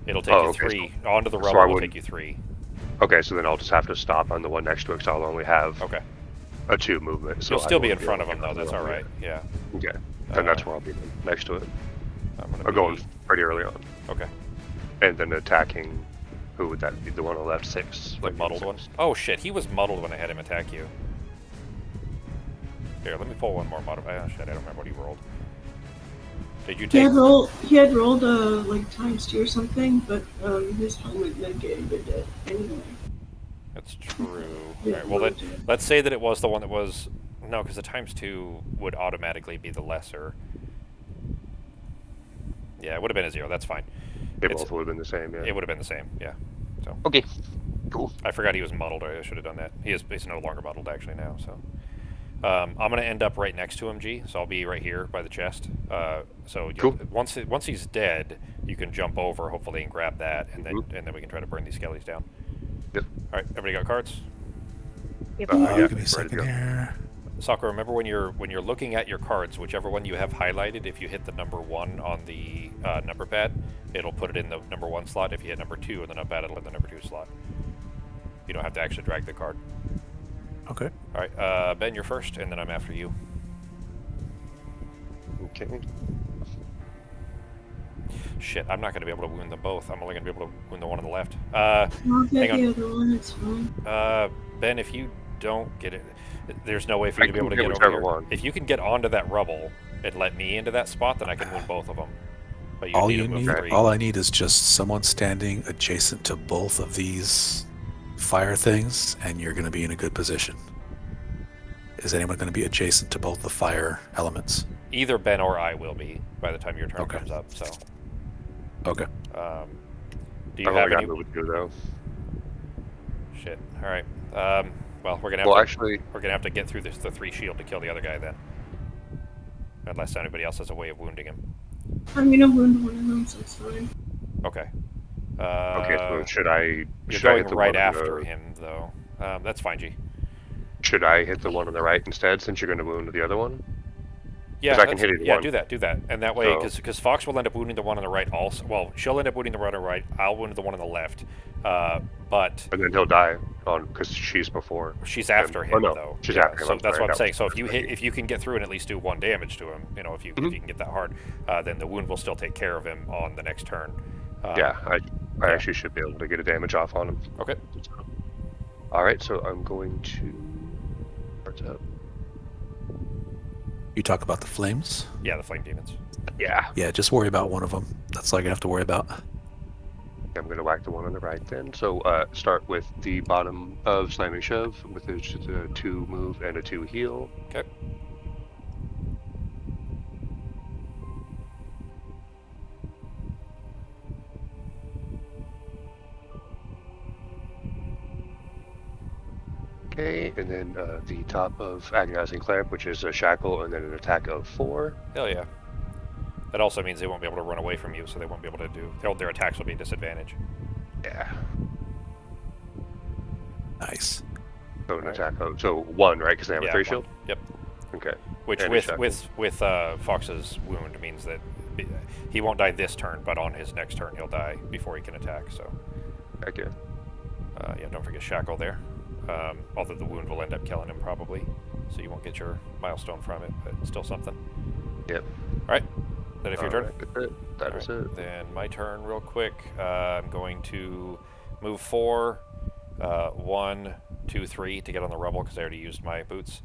[SPEAKER 1] It'll take
[SPEAKER 5] Oh,
[SPEAKER 1] you
[SPEAKER 5] okay,
[SPEAKER 1] 3. Onto the
[SPEAKER 5] so I
[SPEAKER 1] rubble will
[SPEAKER 5] wouldn't-
[SPEAKER 1] take you 3.
[SPEAKER 5] Okay, so then I'll just have to stop on the one next to it, because I'll only have
[SPEAKER 1] Okay.
[SPEAKER 5] a 2 movement. So
[SPEAKER 1] You'll
[SPEAKER 5] I
[SPEAKER 1] still be in
[SPEAKER 5] won't
[SPEAKER 1] front of
[SPEAKER 5] able
[SPEAKER 1] him,
[SPEAKER 5] to
[SPEAKER 1] though.
[SPEAKER 5] get
[SPEAKER 1] That's
[SPEAKER 5] on
[SPEAKER 1] all
[SPEAKER 5] the
[SPEAKER 1] right. Yeah.
[SPEAKER 5] Okay, then that's
[SPEAKER 1] Uh,
[SPEAKER 5] where I'll be then, next to it.
[SPEAKER 1] I'm gonna
[SPEAKER 5] I'm going
[SPEAKER 1] be-
[SPEAKER 5] pretty early on,
[SPEAKER 1] Okay.
[SPEAKER 5] and then attacking. Who would that be? The one on the left, 6.
[SPEAKER 1] The muddled one. Oh shit, he was muddled when I had him attack you. Here, let me pull one more muddle. Oh shit, I don't remember what he rolled. Did you take...
[SPEAKER 2] He had rolled like ×2 or something, but his helmet negated it anyway.
[SPEAKER 1] That's true.
[SPEAKER 2] Yeah,
[SPEAKER 1] Alright, well,
[SPEAKER 2] no,
[SPEAKER 1] let's say that it was the one that was... No, because the ×2 would automatically be the lesser. Yeah, it would have been a 0. That's fine.
[SPEAKER 5] They
[SPEAKER 1] It's-
[SPEAKER 5] both would have been the same. Yeah.
[SPEAKER 1] It would have been the same, yeah. So
[SPEAKER 5] Okay. Cool.
[SPEAKER 1] I forgot he was muddled. I should have done that. He's no longer muddled, actually, now, so... I'm going to end up right next to him, G, so I'll be right here by the chest. So
[SPEAKER 5] Cool.
[SPEAKER 1] once he's dead, you can jump over, hopefully, and grab that, and then we can try to burn these skellies down.
[SPEAKER 5] Yep.
[SPEAKER 1] All right, everybody got cards?
[SPEAKER 3] Yep.
[SPEAKER 5] Yeah,
[SPEAKER 4] Give me a
[SPEAKER 5] ready to
[SPEAKER 4] second
[SPEAKER 5] go.
[SPEAKER 4] here.
[SPEAKER 1] Sakura, remember when you're looking at your cards, whichever one you have highlighted, if you hit the number 1 on the number pad, it'll put it in the number 1 slot. If you hit number 2 on the number pad, it'll in the number 2 slot. You don't have to actually drag the card.
[SPEAKER 4] Okay.
[SPEAKER 1] All right, Ben, you're first, and then I'm after you.
[SPEAKER 5] Okay.
[SPEAKER 1] Shit, I'm not going to be able to wound them both. I'm only going to be able to wound the one on the left.
[SPEAKER 2] I'll
[SPEAKER 1] Hang
[SPEAKER 2] get
[SPEAKER 1] on.
[SPEAKER 2] the other one, it's fine.
[SPEAKER 1] Ben, if you don't get it, there's no way for you
[SPEAKER 5] I
[SPEAKER 1] to be able to
[SPEAKER 5] can
[SPEAKER 1] get
[SPEAKER 5] get
[SPEAKER 1] over
[SPEAKER 5] whichever
[SPEAKER 1] here.
[SPEAKER 5] one.
[SPEAKER 1] If you can get onto that rubble and let me into that spot, then I can wound both of them. But you
[SPEAKER 4] All
[SPEAKER 1] need
[SPEAKER 4] you
[SPEAKER 1] to move
[SPEAKER 4] need,
[SPEAKER 1] 3.
[SPEAKER 4] all I need is just someone standing adjacent to both of these fire things, and you're going to be in a good position. Is anyone going to be adjacent to both the fire elements?
[SPEAKER 1] Either Ben or I will be by the time your turn
[SPEAKER 4] Okay.
[SPEAKER 1] comes up. So,
[SPEAKER 4] Okay.
[SPEAKER 1] do you
[SPEAKER 5] I've
[SPEAKER 1] have
[SPEAKER 5] only got
[SPEAKER 1] any?
[SPEAKER 5] to move with 2 though.
[SPEAKER 1] Shit. All right. Well, we're gonna have
[SPEAKER 5] Well,
[SPEAKER 1] to.
[SPEAKER 5] actually,
[SPEAKER 1] We're gonna have to get through the 3 shield to kill the other guy then. Unless anybody else has a way of wounding him.
[SPEAKER 2] I'm gonna wound one of them, so it's fine.
[SPEAKER 1] Okay.
[SPEAKER 5] okay. So should I?
[SPEAKER 1] You're
[SPEAKER 5] Should I
[SPEAKER 1] going
[SPEAKER 5] hit the
[SPEAKER 1] right
[SPEAKER 5] one on
[SPEAKER 1] after
[SPEAKER 5] the?
[SPEAKER 1] him, though. That's fine, G.
[SPEAKER 5] Should I hit the one on the right instead, since you're going to wound the other one?
[SPEAKER 1] Yeah,
[SPEAKER 5] 'Cause I can hit either one.
[SPEAKER 1] do that, and that way,
[SPEAKER 5] So-
[SPEAKER 1] because Fox will end up wounding the one on the right also. Well, she'll end up wounding the one on the right. I'll wound the one on the left, but
[SPEAKER 5] And then he'll die on because she's before.
[SPEAKER 1] she's after
[SPEAKER 5] And-
[SPEAKER 1] him,
[SPEAKER 5] no,
[SPEAKER 1] though.
[SPEAKER 5] she's
[SPEAKER 1] Yeah,
[SPEAKER 5] after him.
[SPEAKER 1] so
[SPEAKER 5] I'm
[SPEAKER 1] that's
[SPEAKER 5] sorry,
[SPEAKER 1] what I'm
[SPEAKER 5] that
[SPEAKER 1] saying.
[SPEAKER 5] was
[SPEAKER 1] So if you
[SPEAKER 5] mistake.
[SPEAKER 1] if you can get through and at least do 1 damage to him, if you can get that hard, then the wound will still take care of him on the next turn.
[SPEAKER 5] Yeah, I
[SPEAKER 1] yeah.
[SPEAKER 5] actually should be able to get a damage off on him.
[SPEAKER 1] Okay.
[SPEAKER 5] All right, so I'm going to start up.
[SPEAKER 4] You talk about the flames?
[SPEAKER 1] Yeah, the flame demons.
[SPEAKER 5] Yeah,
[SPEAKER 4] Yeah, just worry about one of them. That's all you have to worry about.
[SPEAKER 5] I'm going to whack the one on the right then. So start with the bottom of Slamming Shove with a 2 move and a 2 heal.
[SPEAKER 1] Okay.
[SPEAKER 5] Okay, and then the top of Agonizing Clamp, which is a shackle, and then an attack of 4.
[SPEAKER 1] Hell yeah. That also means they won't be able to run away from you, so they won't be able to do. Their attacks will be a disadvantage.
[SPEAKER 5] Yeah.
[SPEAKER 4] Nice.
[SPEAKER 5] So an
[SPEAKER 1] Right.
[SPEAKER 5] attack of 1, right? Because they have
[SPEAKER 1] Yeah,
[SPEAKER 5] a 3
[SPEAKER 1] 1.
[SPEAKER 5] shield.
[SPEAKER 1] Yep.
[SPEAKER 5] Okay.
[SPEAKER 1] Which
[SPEAKER 5] And a shackle.
[SPEAKER 1] with Fox's wound means that he won't die this turn, but on his next turn he'll die before he can attack. So
[SPEAKER 5] Okay.
[SPEAKER 1] yeah, don't forget shackle there. Although the wound will end up killing him probably, so you won't get your milestone from it, but still something.
[SPEAKER 5] Yep.
[SPEAKER 1] All right. That if your turn.
[SPEAKER 5] Alright, that's it. That is it.
[SPEAKER 1] Then my turn, real quick. I'm going to move 4, 1, 2, 3 to get on the rubble because I already used my boots.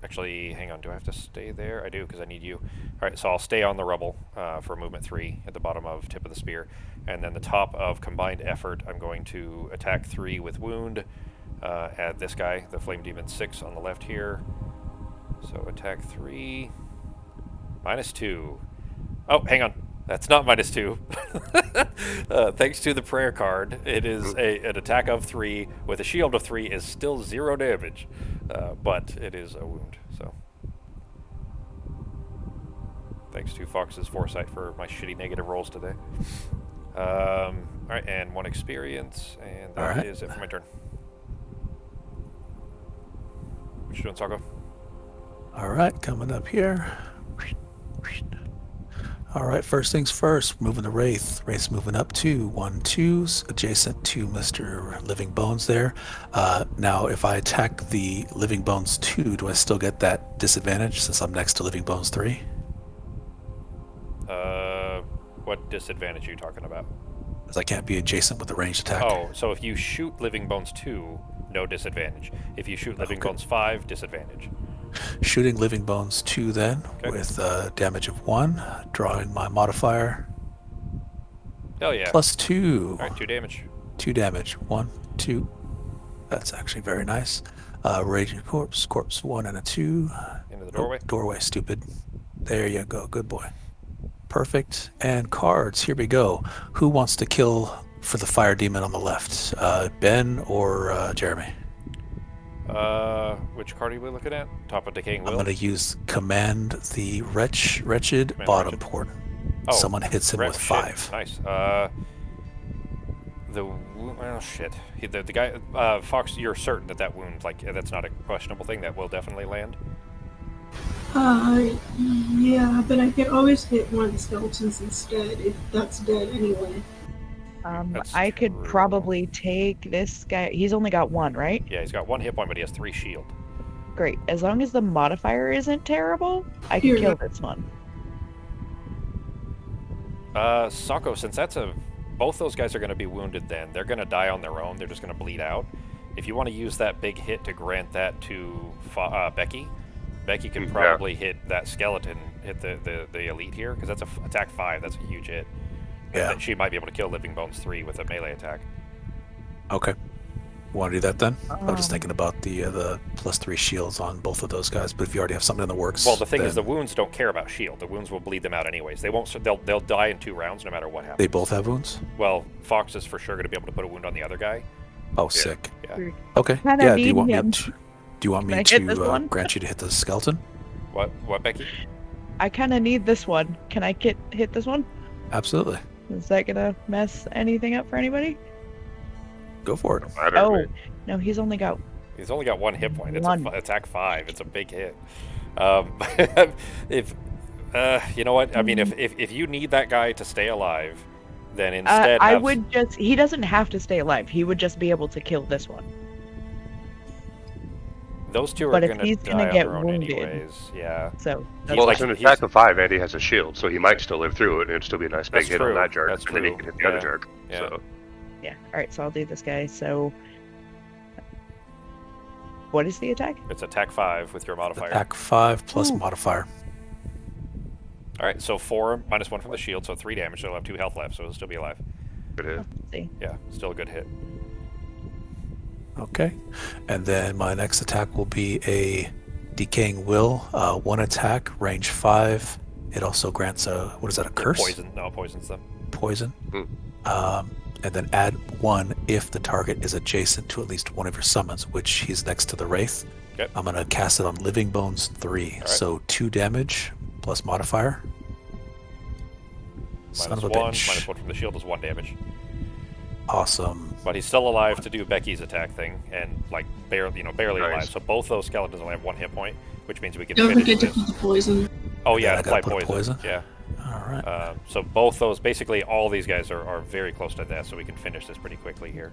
[SPEAKER 1] Actually, hang on. Do I have to stay there? I do because I need you. All right, so I'll stay on the rubble for movement 3 at the bottom of tip of the spear, and then the top of combined effort. I'm going to attack 3 with wound. Add this guy, the flame demon 6 on the left here. So attack 3. -2. Oh, hang on. That's not -2. Thanks to the prayer card, it is an attack of 3 with a shield of 3 is still 0 damage, but it is a wound. So, thanks to Fox's foresight for my shitty negative rolls today. All right, and 1 experience, and that is it for my turn. What you doing, Sako?
[SPEAKER 4] All right, coming up here. All right, first things first, moving the Wraith. Wraith's moving up to 1/2s, adjacent to Mr. Living Bones there. Now, if I attack the Living Bones 2, do I still get that disadvantage since I'm next to Living Bones 3?
[SPEAKER 1] What disadvantage are you talking about?
[SPEAKER 4] Because I can't be adjacent with a ranged attack.
[SPEAKER 1] Oh, so if you shoot Living Bones 2, no disadvantage. If you shoot Living Bones 5, disadvantage.
[SPEAKER 4] Shooting Living Bones 2 then,
[SPEAKER 1] Okay.
[SPEAKER 4] with damage of 1, drawing my modifier,
[SPEAKER 1] Hell yeah.
[SPEAKER 4] plus 2.
[SPEAKER 1] Alright, 2 damage.
[SPEAKER 4] 2 damage. 1, 2. That's actually very nice. Raging Corpse, Corpse 1 and a 2.
[SPEAKER 1] Into the doorway.
[SPEAKER 4] Oh, doorway, stupid. There you go. Good boy. Perfect. And cards. Here we go. Who wants to kill for the fire demon on the left? Ben or Jeremy?
[SPEAKER 1] Which card are we looking at? Top of Decaying Will?
[SPEAKER 4] I'm going to use Command the Wretched
[SPEAKER 1] Command
[SPEAKER 4] bottom
[SPEAKER 1] Wretched.
[SPEAKER 4] port.
[SPEAKER 1] Oh,
[SPEAKER 4] Someone hits him with
[SPEAKER 1] shit.
[SPEAKER 4] 5.
[SPEAKER 1] Nice. Well, shit. The guy, Fox, you're certain that that wound, like, that's not a questionable thing. That will definitely land.
[SPEAKER 2] Yeah, but I could always hit one of the skeletons instead if that's dead anyway.
[SPEAKER 1] That's
[SPEAKER 3] I could
[SPEAKER 1] true.
[SPEAKER 3] probably take this guy. He's only got 1, right?
[SPEAKER 1] Yeah, he's got 1 hit point, but he has 3 shield.
[SPEAKER 3] Great. As long as the modifier isn't terrible, I can
[SPEAKER 2] Here.
[SPEAKER 3] kill this one.
[SPEAKER 1] Sako, since both those guys are going to be wounded then, they're going to die on their own. They're just going to bleed out. If you want to use that big hit to grant that to Becky, Becky can probably hit that skeleton, hit the elite here, because that's attack 5. That's a huge hit.
[SPEAKER 4] Yeah.
[SPEAKER 1] And then she might be able to kill Living Bones 3 with a melee attack.
[SPEAKER 4] Okay. Want to do that then? I was just
[SPEAKER 3] Um,
[SPEAKER 4] thinking about the +3 shields on both of those guys, but if you already have something in the works,
[SPEAKER 1] Well, the thing is, the
[SPEAKER 4] then
[SPEAKER 1] wounds don't care about shield. The wounds will bleed them out anyways. They won't. They'll die in 2 rounds no matter what happens.
[SPEAKER 4] they both have wounds.
[SPEAKER 1] Well, Fox is for sure going to be able to put a wound on the other guy.
[SPEAKER 4] Oh, sick.
[SPEAKER 1] Yeah.
[SPEAKER 4] Okay.
[SPEAKER 3] Kinda
[SPEAKER 4] Yeah. Do you
[SPEAKER 3] need
[SPEAKER 4] want me
[SPEAKER 3] him.
[SPEAKER 4] to? Do you want
[SPEAKER 3] Can
[SPEAKER 4] me
[SPEAKER 3] I hit this
[SPEAKER 4] to
[SPEAKER 3] one?
[SPEAKER 4] grant you to hit the skeleton?
[SPEAKER 1] What, Becky?
[SPEAKER 3] I kind of need this one. Can I hit this one?
[SPEAKER 4] Absolutely.
[SPEAKER 3] Is that gonna mess anything up for anybody?
[SPEAKER 4] Go for it.
[SPEAKER 5] I don't
[SPEAKER 3] Oh,
[SPEAKER 5] know.
[SPEAKER 3] no, he's only got.
[SPEAKER 1] He's only got 1 hit point. It's
[SPEAKER 3] One.
[SPEAKER 1] attack 5. It's a big hit. If you know what I mean, if you need that guy to stay alive, then instead
[SPEAKER 3] I
[SPEAKER 1] have-
[SPEAKER 3] would just. He doesn't have to stay alive. He would just be able to kill this one.
[SPEAKER 1] those 2 are
[SPEAKER 3] but if
[SPEAKER 1] going to
[SPEAKER 3] he's
[SPEAKER 1] die
[SPEAKER 3] gonna
[SPEAKER 1] on
[SPEAKER 3] get
[SPEAKER 1] their own
[SPEAKER 3] wounded-
[SPEAKER 1] anyways. Yeah.
[SPEAKER 3] So
[SPEAKER 1] He's
[SPEAKER 5] Well,
[SPEAKER 1] like-
[SPEAKER 5] it's an
[SPEAKER 1] he's-
[SPEAKER 5] attack of 5, and he has a shield, so he might still live through it, and it'd still be a nice big
[SPEAKER 1] That's
[SPEAKER 5] hit
[SPEAKER 1] true.
[SPEAKER 5] on that jerk,
[SPEAKER 1] That's
[SPEAKER 5] and then he
[SPEAKER 1] true.
[SPEAKER 5] can hit the other
[SPEAKER 1] Yeah.
[SPEAKER 5] jerk.
[SPEAKER 1] Yeah.
[SPEAKER 5] So
[SPEAKER 3] yeah. All right. So I'll do this guy. So. What is the attack?
[SPEAKER 1] It's attack 5 with your modifier.
[SPEAKER 4] Attack 5 plus
[SPEAKER 3] Ooh.
[SPEAKER 4] modifier.
[SPEAKER 1] All right, so 4 minus 1 from the shield, so 3 damage. So he'll have 2 health left, so he'll still be alive.
[SPEAKER 5] good hit.
[SPEAKER 3] Let's see.
[SPEAKER 1] Yeah, still a good hit.
[SPEAKER 4] Okay. And then my next attack will be a decaying will. 1 attack, range 5. It also grants a what is that? A curse?
[SPEAKER 1] Poisons them.
[SPEAKER 4] Poison.
[SPEAKER 5] Hmm.
[SPEAKER 4] And then add 1 if the target is adjacent to at least one of your summons, which he's next to the wraith.
[SPEAKER 1] Okay.
[SPEAKER 4] I'm gonna cast it on Living Bones 3,
[SPEAKER 1] right.
[SPEAKER 4] so 2 damage plus modifier. Son
[SPEAKER 1] Minus
[SPEAKER 4] of a
[SPEAKER 1] 1.
[SPEAKER 4] bitch.
[SPEAKER 1] Minus 1 from the shield is 1 damage.
[SPEAKER 4] Awesome.
[SPEAKER 1] But he's still alive to do Becky's attack thing, and like barely
[SPEAKER 5] Nice.
[SPEAKER 1] alive. So both those skeletons only have 1 hit point, which means we can
[SPEAKER 2] Don't
[SPEAKER 1] finish
[SPEAKER 2] forget to
[SPEAKER 1] this.
[SPEAKER 2] put the poison.
[SPEAKER 1] Oh yeah,
[SPEAKER 4] I
[SPEAKER 1] apply
[SPEAKER 4] gotta put a poison?
[SPEAKER 1] Yeah.
[SPEAKER 4] All right.
[SPEAKER 1] So both those, basically all these guys are very close to death, so we can finish this pretty quickly here.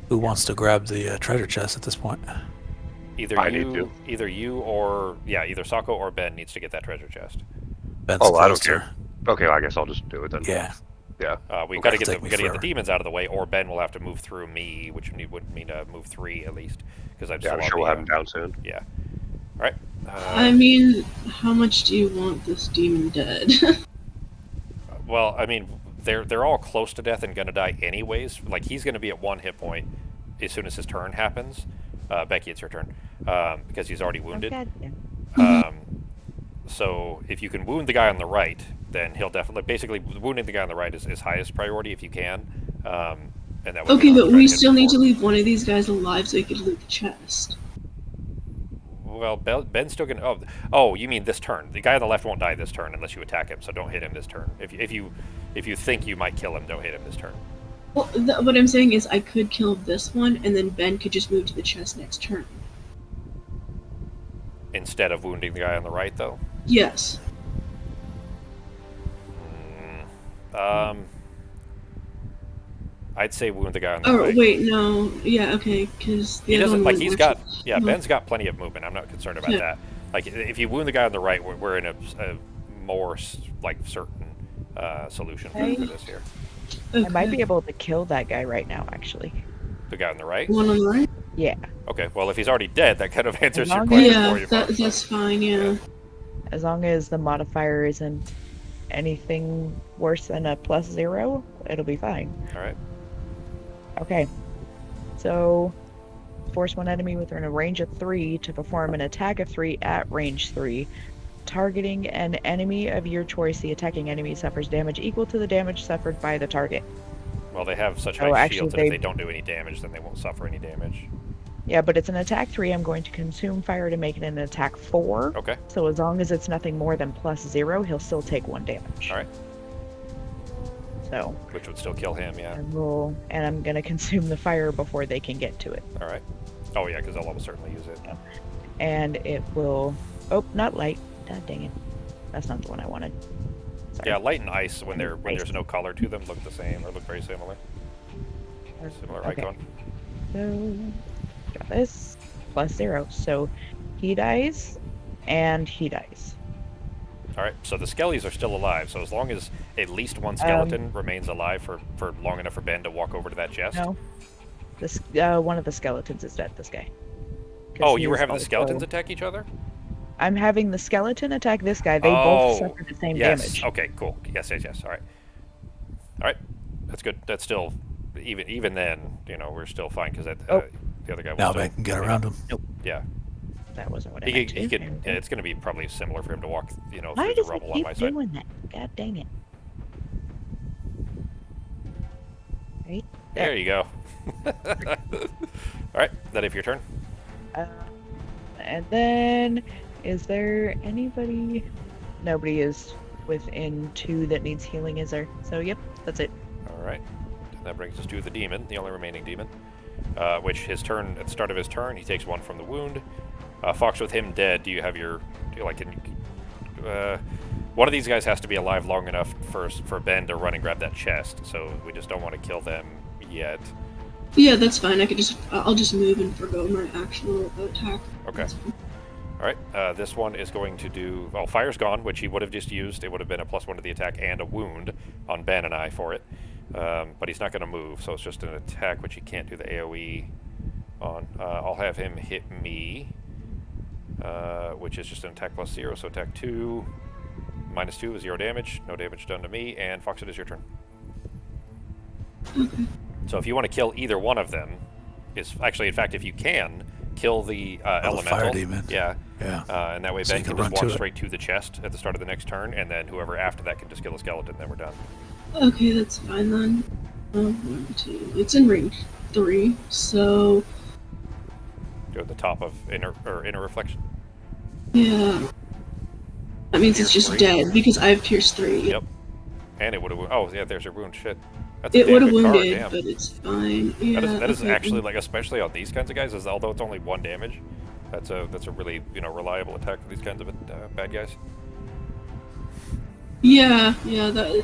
[SPEAKER 4] Who wants to grab the treasure chest at this point?
[SPEAKER 1] Either
[SPEAKER 5] I need to.
[SPEAKER 1] either Sako or Ben needs to get that treasure chest.
[SPEAKER 4] Ben's
[SPEAKER 5] Oh, I don't
[SPEAKER 4] closer.
[SPEAKER 5] care. Okay, well, I guess I'll just do it then.
[SPEAKER 4] Yeah.
[SPEAKER 5] Yeah.
[SPEAKER 1] We
[SPEAKER 5] Okay.
[SPEAKER 1] got to get
[SPEAKER 4] Take me
[SPEAKER 1] the
[SPEAKER 4] forever.
[SPEAKER 1] demons out of the way, or Ben will have to move through me, which would mean to move 3 at least, because I'm
[SPEAKER 5] Yeah,
[SPEAKER 1] still
[SPEAKER 5] I'm
[SPEAKER 1] on
[SPEAKER 5] sure
[SPEAKER 1] the,
[SPEAKER 5] we'll have him down soon.
[SPEAKER 1] Yeah. All right.
[SPEAKER 2] I mean, how much do you want this demon dead?
[SPEAKER 1] Well, I mean, they're all close to death and gonna die anyways. Like he's gonna be at 1 hit point as soon as his turn happens. Becky, it's your turn because he's already wounded.
[SPEAKER 3] Oh, God,
[SPEAKER 1] So if you can wound the guy on the right, then he'll definitely basically wounding the guy on the right is highest priority if you can. And that would
[SPEAKER 2] Okay,
[SPEAKER 1] be
[SPEAKER 2] but
[SPEAKER 1] try
[SPEAKER 2] we
[SPEAKER 1] to hit
[SPEAKER 2] still need to
[SPEAKER 1] before.
[SPEAKER 2] leave one of these guys alive so he could loot the chest.
[SPEAKER 1] Well, Ben's still gonna. Oh, you mean this turn? The guy on the left won't die this turn unless you attack him. So don't hit him this turn. If you think you might kill him, don't hit him this turn.
[SPEAKER 2] Well, what I'm saying is I could kill this one, and then Ben could just move to the chest next turn.
[SPEAKER 1] Instead of wounding the guy on the right, though.
[SPEAKER 2] Yes.
[SPEAKER 1] I'd say wound the guy on the
[SPEAKER 2] Oh,
[SPEAKER 1] right.
[SPEAKER 2] wait, no. Yeah, okay, because the
[SPEAKER 1] He
[SPEAKER 2] other
[SPEAKER 1] doesn't
[SPEAKER 2] one
[SPEAKER 1] like. He's
[SPEAKER 2] was-
[SPEAKER 1] got. Yeah,
[SPEAKER 2] no.
[SPEAKER 1] Ben's got plenty of movement. I'm not concerned about
[SPEAKER 2] Yeah.
[SPEAKER 1] that. Like, if you wound the guy on the right, we're in a more like certain solution
[SPEAKER 3] Okay.
[SPEAKER 1] for this here.
[SPEAKER 3] I might
[SPEAKER 2] Okay.
[SPEAKER 3] be able to kill that guy right now, actually.
[SPEAKER 1] The guy on the right.
[SPEAKER 2] One on the right?
[SPEAKER 3] Yeah.
[SPEAKER 1] Okay. Well, if he's already dead, that kind of answers your
[SPEAKER 3] long as-
[SPEAKER 1] question
[SPEAKER 2] Yeah,
[SPEAKER 1] for you. Fox.
[SPEAKER 2] that's fine, yeah.
[SPEAKER 3] As long as the modifier isn't anything worse than a +0, it'll be fine.
[SPEAKER 1] All right.
[SPEAKER 3] Okay. So, force one enemy within a range of 3 to perform an attack of 3 at range 3. Targeting an enemy of your choice, the attacking enemy suffers damage equal to the damage suffered by the target.
[SPEAKER 1] Well, they have such
[SPEAKER 3] Oh,
[SPEAKER 1] high
[SPEAKER 3] actually,
[SPEAKER 1] shields that if
[SPEAKER 3] they-
[SPEAKER 1] they don't do any damage, then they won't suffer any damage.
[SPEAKER 3] Yeah, but it's an attack 3. I'm going to consume fire to make it an attack 4.
[SPEAKER 1] Okay.
[SPEAKER 3] So as long as it's nothing more than +0, he'll still take 1 damage.
[SPEAKER 1] All right.
[SPEAKER 3] So,
[SPEAKER 1] Which would still kill him. Yeah.
[SPEAKER 3] and I'm gonna consume the fire before they can get to it.
[SPEAKER 1] All right. Oh yeah, because they'll almost certainly use it.
[SPEAKER 3] And it will, oh, not light. God dang it. That's not the one I wanted. Sorry.
[SPEAKER 1] Yeah, light and ice when
[SPEAKER 3] Ice.
[SPEAKER 1] there's no color to them look the same or look very similar. Similar
[SPEAKER 3] Okay.
[SPEAKER 1] icon.
[SPEAKER 3] So, got this. +0. So, he dies, and he dies.
[SPEAKER 1] All right. So the skellies are still alive. So as long as at least one skeleton remains alive for long enough for Ben to walk over to that chest.
[SPEAKER 3] No. This, one of the skeletons is dead, this guy. 'Cause
[SPEAKER 1] Oh, you were
[SPEAKER 3] he's
[SPEAKER 1] having the
[SPEAKER 3] also-
[SPEAKER 1] skeletons attack each other?
[SPEAKER 3] I'm having the skeleton attack this guy. They
[SPEAKER 1] Oh,
[SPEAKER 3] both suffer the same
[SPEAKER 1] yes.
[SPEAKER 3] damage.
[SPEAKER 1] Okay, cool. Yes. All right. All right. That's good. That's still even then, we're still fine because
[SPEAKER 3] Oh.
[SPEAKER 1] The other guy will
[SPEAKER 4] Now
[SPEAKER 1] still,
[SPEAKER 4] I can get around him.
[SPEAKER 1] Yeah.
[SPEAKER 3] That wasn't what I
[SPEAKER 1] He
[SPEAKER 3] meant
[SPEAKER 1] could,
[SPEAKER 3] to.
[SPEAKER 1] he could
[SPEAKER 3] There we go.
[SPEAKER 1] yeah, it's going to be probably similar for him to walk, through
[SPEAKER 3] Why
[SPEAKER 1] the
[SPEAKER 3] does he
[SPEAKER 1] rubble on
[SPEAKER 3] keep
[SPEAKER 1] my side.
[SPEAKER 3] doing that? God dang it. Right?
[SPEAKER 1] There you go. Alright, that if your turn.
[SPEAKER 3] And then, is there anybody? Nobody is within 2 that needs healing, is there? So, yep, that's it.
[SPEAKER 1] Alright. That brings us to the demon, the only remaining demon. Which his turn, at the start of his turn, he takes 1 from the wound. Fox, with him dead, do you one of these guys has to be alive long enough for Ben to run and grab that chest, so we just don't want to kill them yet.
[SPEAKER 2] Yeah, that's fine. I'll just move and forgo my actual attack.
[SPEAKER 1] Okay. Alright, this one is going to do... Well, fire's gone, which he would have just used. It would have been a +1 to the attack and a wound on Ben and I for it. But he's not going to move, so it's just an attack, which he can't do the AoE on. I'll have him hit me, which is just an attack +0, so attack 2, -2 is 0 damage. No damage done to me, and Fox, it is your turn.
[SPEAKER 2] Okay.
[SPEAKER 1] So if you want to kill either one of them, actually, in fact, if you can, kill the elemental.
[SPEAKER 4] Fire demon.
[SPEAKER 1] Yeah.
[SPEAKER 4] Yeah.
[SPEAKER 1] And that way
[SPEAKER 4] So
[SPEAKER 1] Ben
[SPEAKER 4] you
[SPEAKER 1] can
[SPEAKER 4] can
[SPEAKER 1] just
[SPEAKER 4] run to
[SPEAKER 1] walk
[SPEAKER 4] it.
[SPEAKER 1] straight to the chest at the start of the next turn, and then whoever after that can just kill the skeleton, then we're done.
[SPEAKER 2] Okay, that's fine then. 1, 2. It's in range 3, so
[SPEAKER 1] Go at the top of inner reflection.
[SPEAKER 2] yeah. That means it's
[SPEAKER 1] Pierce
[SPEAKER 2] just
[SPEAKER 1] 3.
[SPEAKER 2] dead because I have Pierce 3.
[SPEAKER 1] Yep. And it would have... Oh, yeah, there's your wound. Shit. That's a
[SPEAKER 2] It
[SPEAKER 1] damn
[SPEAKER 2] would have
[SPEAKER 1] good card,
[SPEAKER 2] wounded,
[SPEAKER 1] damn.
[SPEAKER 2] but it's fine. Yeah,
[SPEAKER 1] That is
[SPEAKER 2] okay.
[SPEAKER 1] actually, like, especially on these kinds of guys, although it's only 1 damage, that's a really, reliable attack for these kinds of bad guys.
[SPEAKER 2] Yeah,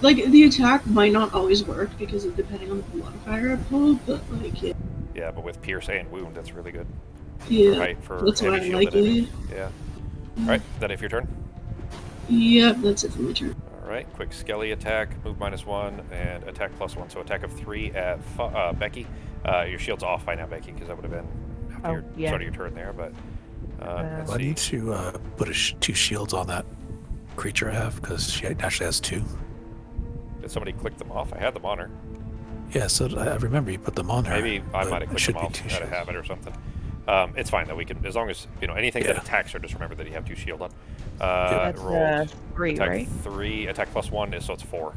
[SPEAKER 2] like the attack might not always work because of depending on the modifier I pull, but like yeah.
[SPEAKER 1] Yeah, but with pierce and wound, that's really good.
[SPEAKER 2] Yeah,
[SPEAKER 1] Right, for
[SPEAKER 2] that's why
[SPEAKER 1] heavy
[SPEAKER 2] I like
[SPEAKER 1] shielded
[SPEAKER 2] it.
[SPEAKER 1] enemies. Yeah. Alright, that if your turn?
[SPEAKER 2] Yep, that's it for my turn.
[SPEAKER 1] Alright, quick skelly attack, move -1, and attack +1. So attack of 3 at Becky. Your shield's off by now, Becky, because that would have been after your
[SPEAKER 3] yeah.
[SPEAKER 1] start of your turn there, but let's
[SPEAKER 4] I
[SPEAKER 1] see.
[SPEAKER 4] need to put 2 shields on that creature I have, because she actually has 2.
[SPEAKER 1] Did somebody click them off? I had them on her.
[SPEAKER 4] Yeah, so I remember you put them on her.
[SPEAKER 1] Maybe I
[SPEAKER 4] but
[SPEAKER 1] might have
[SPEAKER 4] it
[SPEAKER 1] clicked
[SPEAKER 4] should
[SPEAKER 1] them
[SPEAKER 4] be
[SPEAKER 1] off
[SPEAKER 4] 2
[SPEAKER 1] out of
[SPEAKER 4] shields.
[SPEAKER 1] habit or something. It's fine though. We can, as long as anything that
[SPEAKER 4] Yeah.
[SPEAKER 1] attacks her, just remember that you have 2 shield on.
[SPEAKER 3] That's
[SPEAKER 1] Rolled
[SPEAKER 3] 3,
[SPEAKER 1] attack
[SPEAKER 3] right?
[SPEAKER 1] 3, attack +1 is, so it's 4.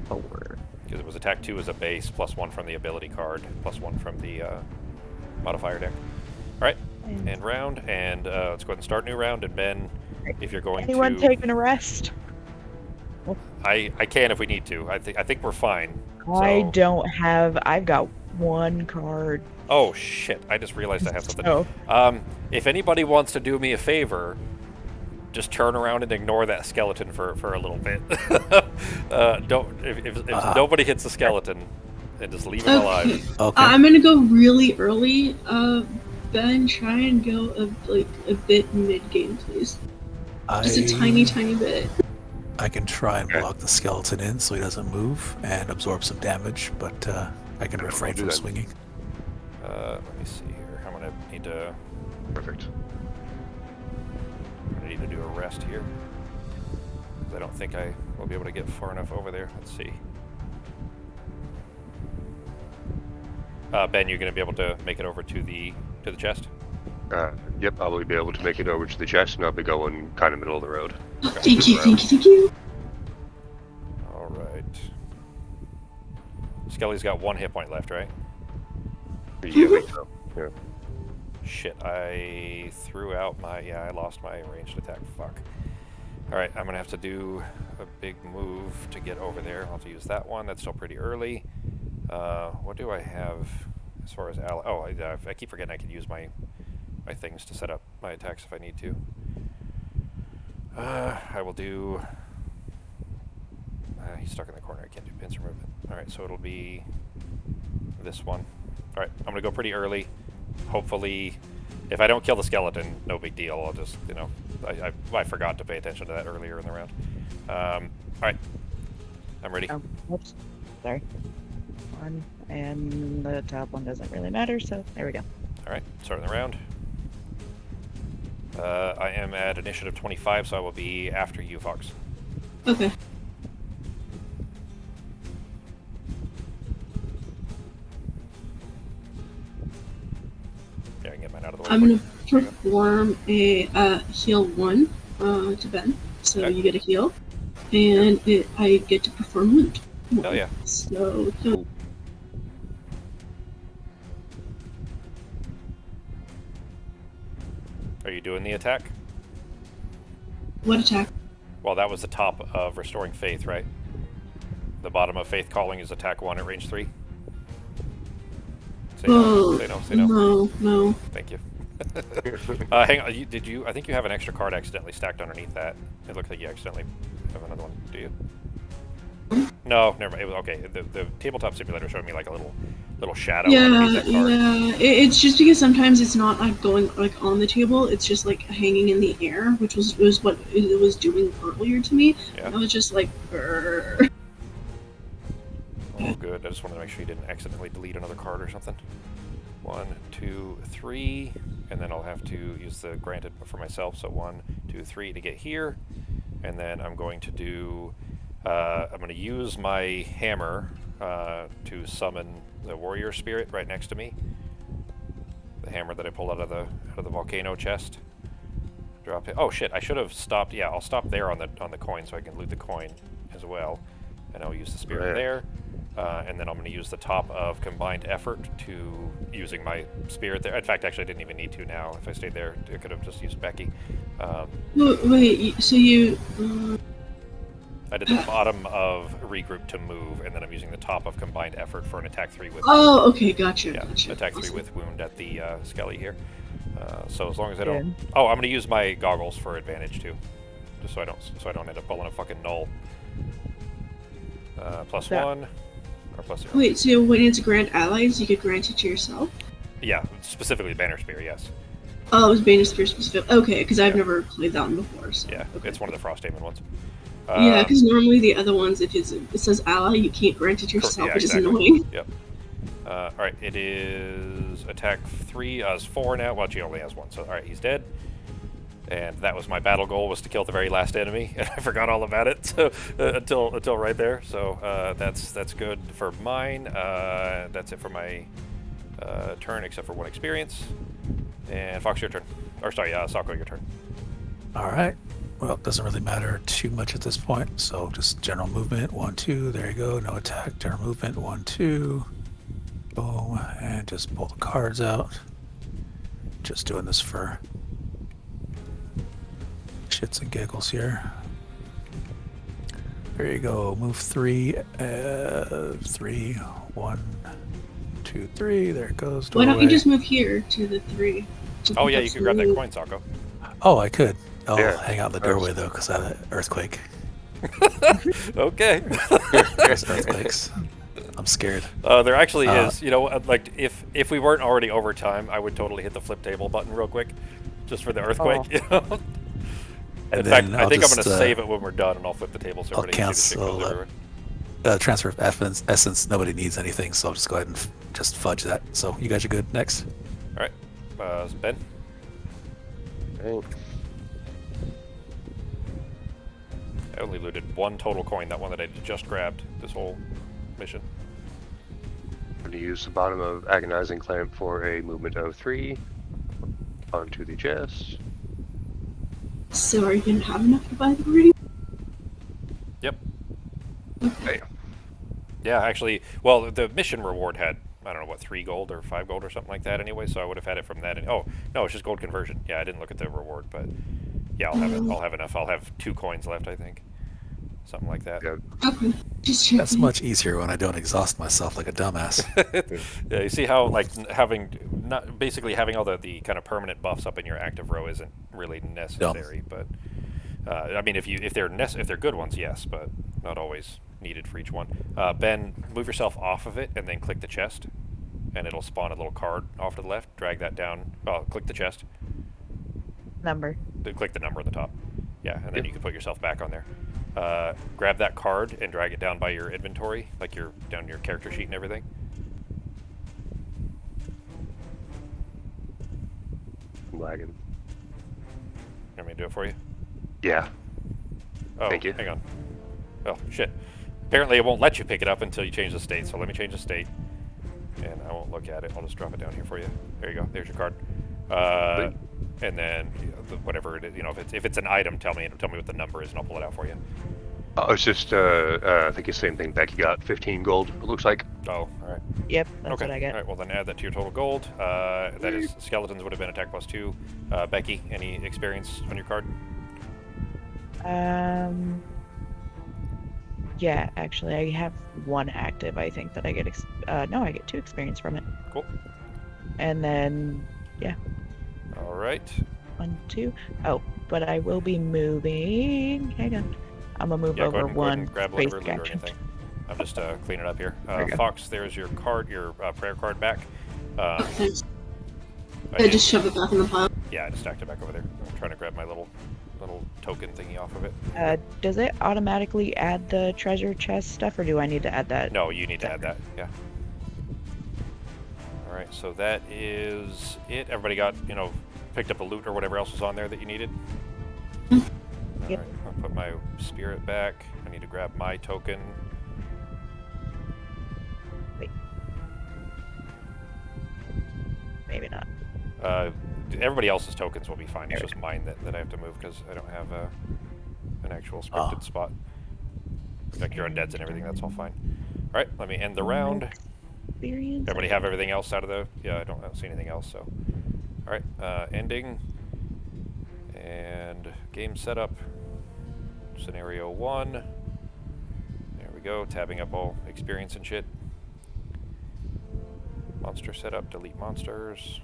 [SPEAKER 3] 4.
[SPEAKER 1] Because it was attack 2 as a base, +1 from the ability card, +1 from the modifier deck. All right, and round, and let's go ahead and start new round. And Ben, if you're going
[SPEAKER 3] Anyone
[SPEAKER 1] to,
[SPEAKER 3] taking a rest?
[SPEAKER 1] I can if we need to. I think we're fine.
[SPEAKER 3] I
[SPEAKER 1] So-
[SPEAKER 3] don't have. I've got 1 card.
[SPEAKER 1] Oh shit! I just realized I have something.
[SPEAKER 3] So,
[SPEAKER 1] If anybody wants to do me a favor, just turn around and ignore that skeleton for a little bit. If nobody hits the skeleton, then just leave him alive.
[SPEAKER 4] Okay.
[SPEAKER 2] I'm gonna go really early. Ben, try and go a bit mid game, please. Just a tiny bit.
[SPEAKER 4] I can try and block the skeleton in so he doesn't move and absorb some damage, but I can refrain
[SPEAKER 5] do
[SPEAKER 4] from
[SPEAKER 5] that.
[SPEAKER 4] swinging.
[SPEAKER 1] Let me see here. I'm gonna need to.
[SPEAKER 5] Perfect.
[SPEAKER 1] I need to do a rest here. 'Cause I don't think I will be able to get far enough over there. Let's see. Ben, you're going to be able to make it over to the chest?
[SPEAKER 5] Yep, I will be able to make it over to the chest, and I'll be going kind of middle of the road.
[SPEAKER 2] Thank you.
[SPEAKER 1] All right. Skelly's got 1 hit point left, right?
[SPEAKER 5] Yeah, I think so. Yeah.
[SPEAKER 1] Shit, I threw out my... Yeah, I lost my ranged attack. Fuck. Alright, I'm going to have to do a big move to get over there. I'll have to use that one. That's still pretty early. What do I have as far as ally? Oh, I keep forgetting I can use my things to set up my attacks if I need to. I will do... he's stuck in the corner. I can't do pincer movement. Alright, so it'll be this one. Alright, I'm going to go pretty early. Hopefully, if I don't kill the skeleton, no big deal. I'll just, I forgot to pay attention to that earlier in the round. Alright, I'm ready.
[SPEAKER 3] oh, whoops. Sorry. 1, and the top one doesn't really matter, so there we go.
[SPEAKER 1] Alright, starting the round. I am at initiative 25, so I will be after you, Fox.
[SPEAKER 2] Okay. I'm gonna perform a heal 1 to Ben, so
[SPEAKER 1] Okay.
[SPEAKER 2] you get a heal, and I get to perform wound.
[SPEAKER 1] Hell yeah.
[SPEAKER 2] So
[SPEAKER 5] Cool.
[SPEAKER 1] Are you doing the attack?
[SPEAKER 2] what attack?
[SPEAKER 1] Well, that was the top of Restoring Faith, right? The bottom of Faith Calling is attack 1 at range 3. Say no,
[SPEAKER 2] Oh,
[SPEAKER 1] say no, say no.
[SPEAKER 2] no.
[SPEAKER 1] Thank you. Hang on, did you? I think you have an extra card accidentally stacked underneath that. It looks like you accidentally have another one. Do you? No, never mind. It was okay. The tabletop simulator showed me like a little shadow underneath that card.
[SPEAKER 2] Yeah. It's just because sometimes it's not like going like on the table. It's just like hanging in the air, which was what it was doing earlier to me.
[SPEAKER 1] Yeah.
[SPEAKER 2] I was just like, "Brr."
[SPEAKER 1] Oh, good. I just wanted to make sure you didn't accidentally delete another card or something. 1, 2, 3, and then I'll have to use the granted for myself. So 1, 2, 3 to get here, and then I'm going to do. I'm going to use my hammer to summon the warrior spirit right next to me. The hammer that I pulled out of the volcano chest. Drop it. Oh shit! I should have stopped. Yeah, I'll stop there on the coin so I can loot the coin as well, and I'll use the spirit
[SPEAKER 5] Right.
[SPEAKER 1] there. And then I'm going to use the top of combined effort to using my spirit there. In fact, actually, I didn't even need to now. If I stayed there, I could have just used Becky.
[SPEAKER 2] Wait, so you?
[SPEAKER 1] I did the bottom of regroup to move, and then I'm using the top of combined effort for an attack 3 with.
[SPEAKER 2] Oh, okay, gotcha.
[SPEAKER 1] Yeah,
[SPEAKER 2] Gotcha.
[SPEAKER 1] attack 3
[SPEAKER 2] Awesome.
[SPEAKER 1] with wound at the skelly here. So as long as I
[SPEAKER 3] Good.
[SPEAKER 1] don't. Oh, I'm going to use my goggles for advantage too, just so I don't end up pulling a fucking null. Plus
[SPEAKER 3] Yeah.
[SPEAKER 1] 1 or plus 0.
[SPEAKER 2] Wait, so when it's grant allies, you could grant it to yourself?
[SPEAKER 1] Yeah, specifically Banner Spear. Yes.
[SPEAKER 2] Oh, it was Banner Spear specific. Okay, because I've
[SPEAKER 1] Yeah.
[SPEAKER 2] never played that one before. So.
[SPEAKER 1] Yeah,
[SPEAKER 2] Okay.
[SPEAKER 1] it's one of the Frosthaven ones.
[SPEAKER 2] Yeah, because normally the other ones, if it says ally, you can't grant it yourself,
[SPEAKER 1] yeah,
[SPEAKER 2] which
[SPEAKER 1] exactly.
[SPEAKER 2] is annoying.
[SPEAKER 1] Yep. All right, it is attack 3. Is 4 now. Well, she only has 1. So all right, he's dead. And that was my battle goal, was to kill the very last enemy, and I forgot all about it. So until right there. So that's good for mine. That's it for my turn, except for 1 experience. And Fox, your turn. Or sorry, Sako, your turn.
[SPEAKER 4] All right. Well, it doesn't really matter too much at this point. So just general movement, 1, 2. There you go. No attack. General movement, 1, 2. Boom. And just pull the cards out. Just doing this for shits and giggles here. There you go. Move 3. 3. 1, 2, 3. There it goes.
[SPEAKER 2] Why don't you
[SPEAKER 4] Doorway.
[SPEAKER 2] just move here to the 3?
[SPEAKER 1] Oh yeah, you can grab that coin, Sako.
[SPEAKER 4] Oh, I could. I'll
[SPEAKER 5] Yeah.
[SPEAKER 4] hang out in the doorway though, because I had an earthquake.
[SPEAKER 1] Okay.
[SPEAKER 4] There's earthquakes. I'm scared.
[SPEAKER 1] There actually
[SPEAKER 4] Uh,
[SPEAKER 1] is. You know, like if we weren't already over time, I would totally hit the flip table button real quick, just for the earthquake.
[SPEAKER 3] Oh.
[SPEAKER 1] You know.
[SPEAKER 4] And
[SPEAKER 1] In fact,
[SPEAKER 4] then
[SPEAKER 1] I think I'm
[SPEAKER 4] just,
[SPEAKER 1] going to save it when we're done, and I'll flip the table so
[SPEAKER 4] I'll
[SPEAKER 1] everybody can see the shit
[SPEAKER 4] cancel
[SPEAKER 1] goes
[SPEAKER 4] that.
[SPEAKER 1] everywhere.
[SPEAKER 4] Transfer of essence. Nobody needs anything, so I'll just go ahead and just fudge that. So you guys are good. Next.
[SPEAKER 1] All right, Ben.
[SPEAKER 5] Hey.
[SPEAKER 1] I only looted 1 total coin, that one that I just grabbed this whole mission.
[SPEAKER 5] I'm going to use the bottom of Agonizing Clamp for a movement of 3 onto the chest.
[SPEAKER 2] So are you going to have enough to buy the reading?
[SPEAKER 1] Yep.
[SPEAKER 5] Hey.
[SPEAKER 1] Yeah, actually, well, the mission reward had, I don't know, what, 3 gold or 5 gold or something like that anyway, so I would have had it from that. Oh, no, it's just gold conversion. Yeah, I didn't look at the reward, but yeah, I'll have it. I'll have enough. I'll have 2 coins left, I think. Something like that.
[SPEAKER 5] Yeah.
[SPEAKER 2] Okay, just checking.
[SPEAKER 4] That's much easier when I don't exhaust myself like a dumbass.
[SPEAKER 1] Yeah, you see how, like, basically having all the kind of permanent buffs up in your active row isn't really necessary, but I mean, if they're good ones, yes, but not always needed for each one. Ben, move yourself off of it and then click the chest, and it'll spawn a little card off to the left. Drag that down. Oh, click the chest.
[SPEAKER 3] Number.
[SPEAKER 1] Click the number at the top. Yeah, and then you can put yourself back on there. Grab that card and drag it down by your inventory, like down your character sheet and everything.
[SPEAKER 5] I'm lagging.
[SPEAKER 1] You want me to do it for you?
[SPEAKER 5] Yeah.
[SPEAKER 1] Oh,
[SPEAKER 5] Thank you.
[SPEAKER 1] hang on. Oh, shit. Apparently it won't let you pick it up until you change the state, so let me change the state. And I won't look at it. I'll just drop it down here for you. There you go. There's your card. And then whatever it is, if it's an item, tell me what the number is, and I'll pull it out for you.
[SPEAKER 5] Oh, it's just I think it's the same thing. Becky got 15 gold. It looks like.
[SPEAKER 1] Oh, all right.
[SPEAKER 3] Yep, that's
[SPEAKER 1] Okay.
[SPEAKER 3] what I get.
[SPEAKER 1] All right. Well, then add that to your total gold. That is skeletons would have been attack +2. Becky, any experience on your card?
[SPEAKER 3] Yeah, actually, I have 1 active. I think that I get. No, I get 2 experience from it.
[SPEAKER 1] Cool.
[SPEAKER 3] And then, yeah,
[SPEAKER 1] All right.
[SPEAKER 3] 1, 2. Oh, but I will be moving. Hang on. I'm gonna move
[SPEAKER 1] Yeah,
[SPEAKER 3] over
[SPEAKER 1] go ahead
[SPEAKER 3] 1
[SPEAKER 1] and grab
[SPEAKER 3] basic
[SPEAKER 1] whatever loot or
[SPEAKER 3] action.
[SPEAKER 1] anything. I'm just cleaning up here.
[SPEAKER 3] There you go.
[SPEAKER 1] Fox, there's your card, your prayer card back.
[SPEAKER 2] Thanks.
[SPEAKER 1] I
[SPEAKER 2] I
[SPEAKER 1] did-
[SPEAKER 2] just shove it back in the pile.
[SPEAKER 1] Yeah, I just stacked it back over there. I'm trying to grab my little token thingy off of it.
[SPEAKER 3] Does it automatically add the treasure chest stuff, or do I need to add that?
[SPEAKER 1] No, you need to add that. Yeah. All right, so that is it. Everybody got, picked up a loot or whatever else was on there that you needed? All
[SPEAKER 3] Yep.
[SPEAKER 1] right, I'll put my spirit back. I need to grab my token.
[SPEAKER 3] Wait. Maybe not.
[SPEAKER 1] Everybody else's tokens will be fine. It's
[SPEAKER 3] There we
[SPEAKER 1] just mine that I have to move because I don't have an actual scripted spot. Like your undeads and everything, that's all fine. All right, let me end the round.
[SPEAKER 3] Experience.
[SPEAKER 1] Everybody have everything else out of the... Yeah, I don't see anything else, so... All right, ending. And game setup. Scenario 1. There we go, tabbing up all experience and shit. Monster setup, delete monsters.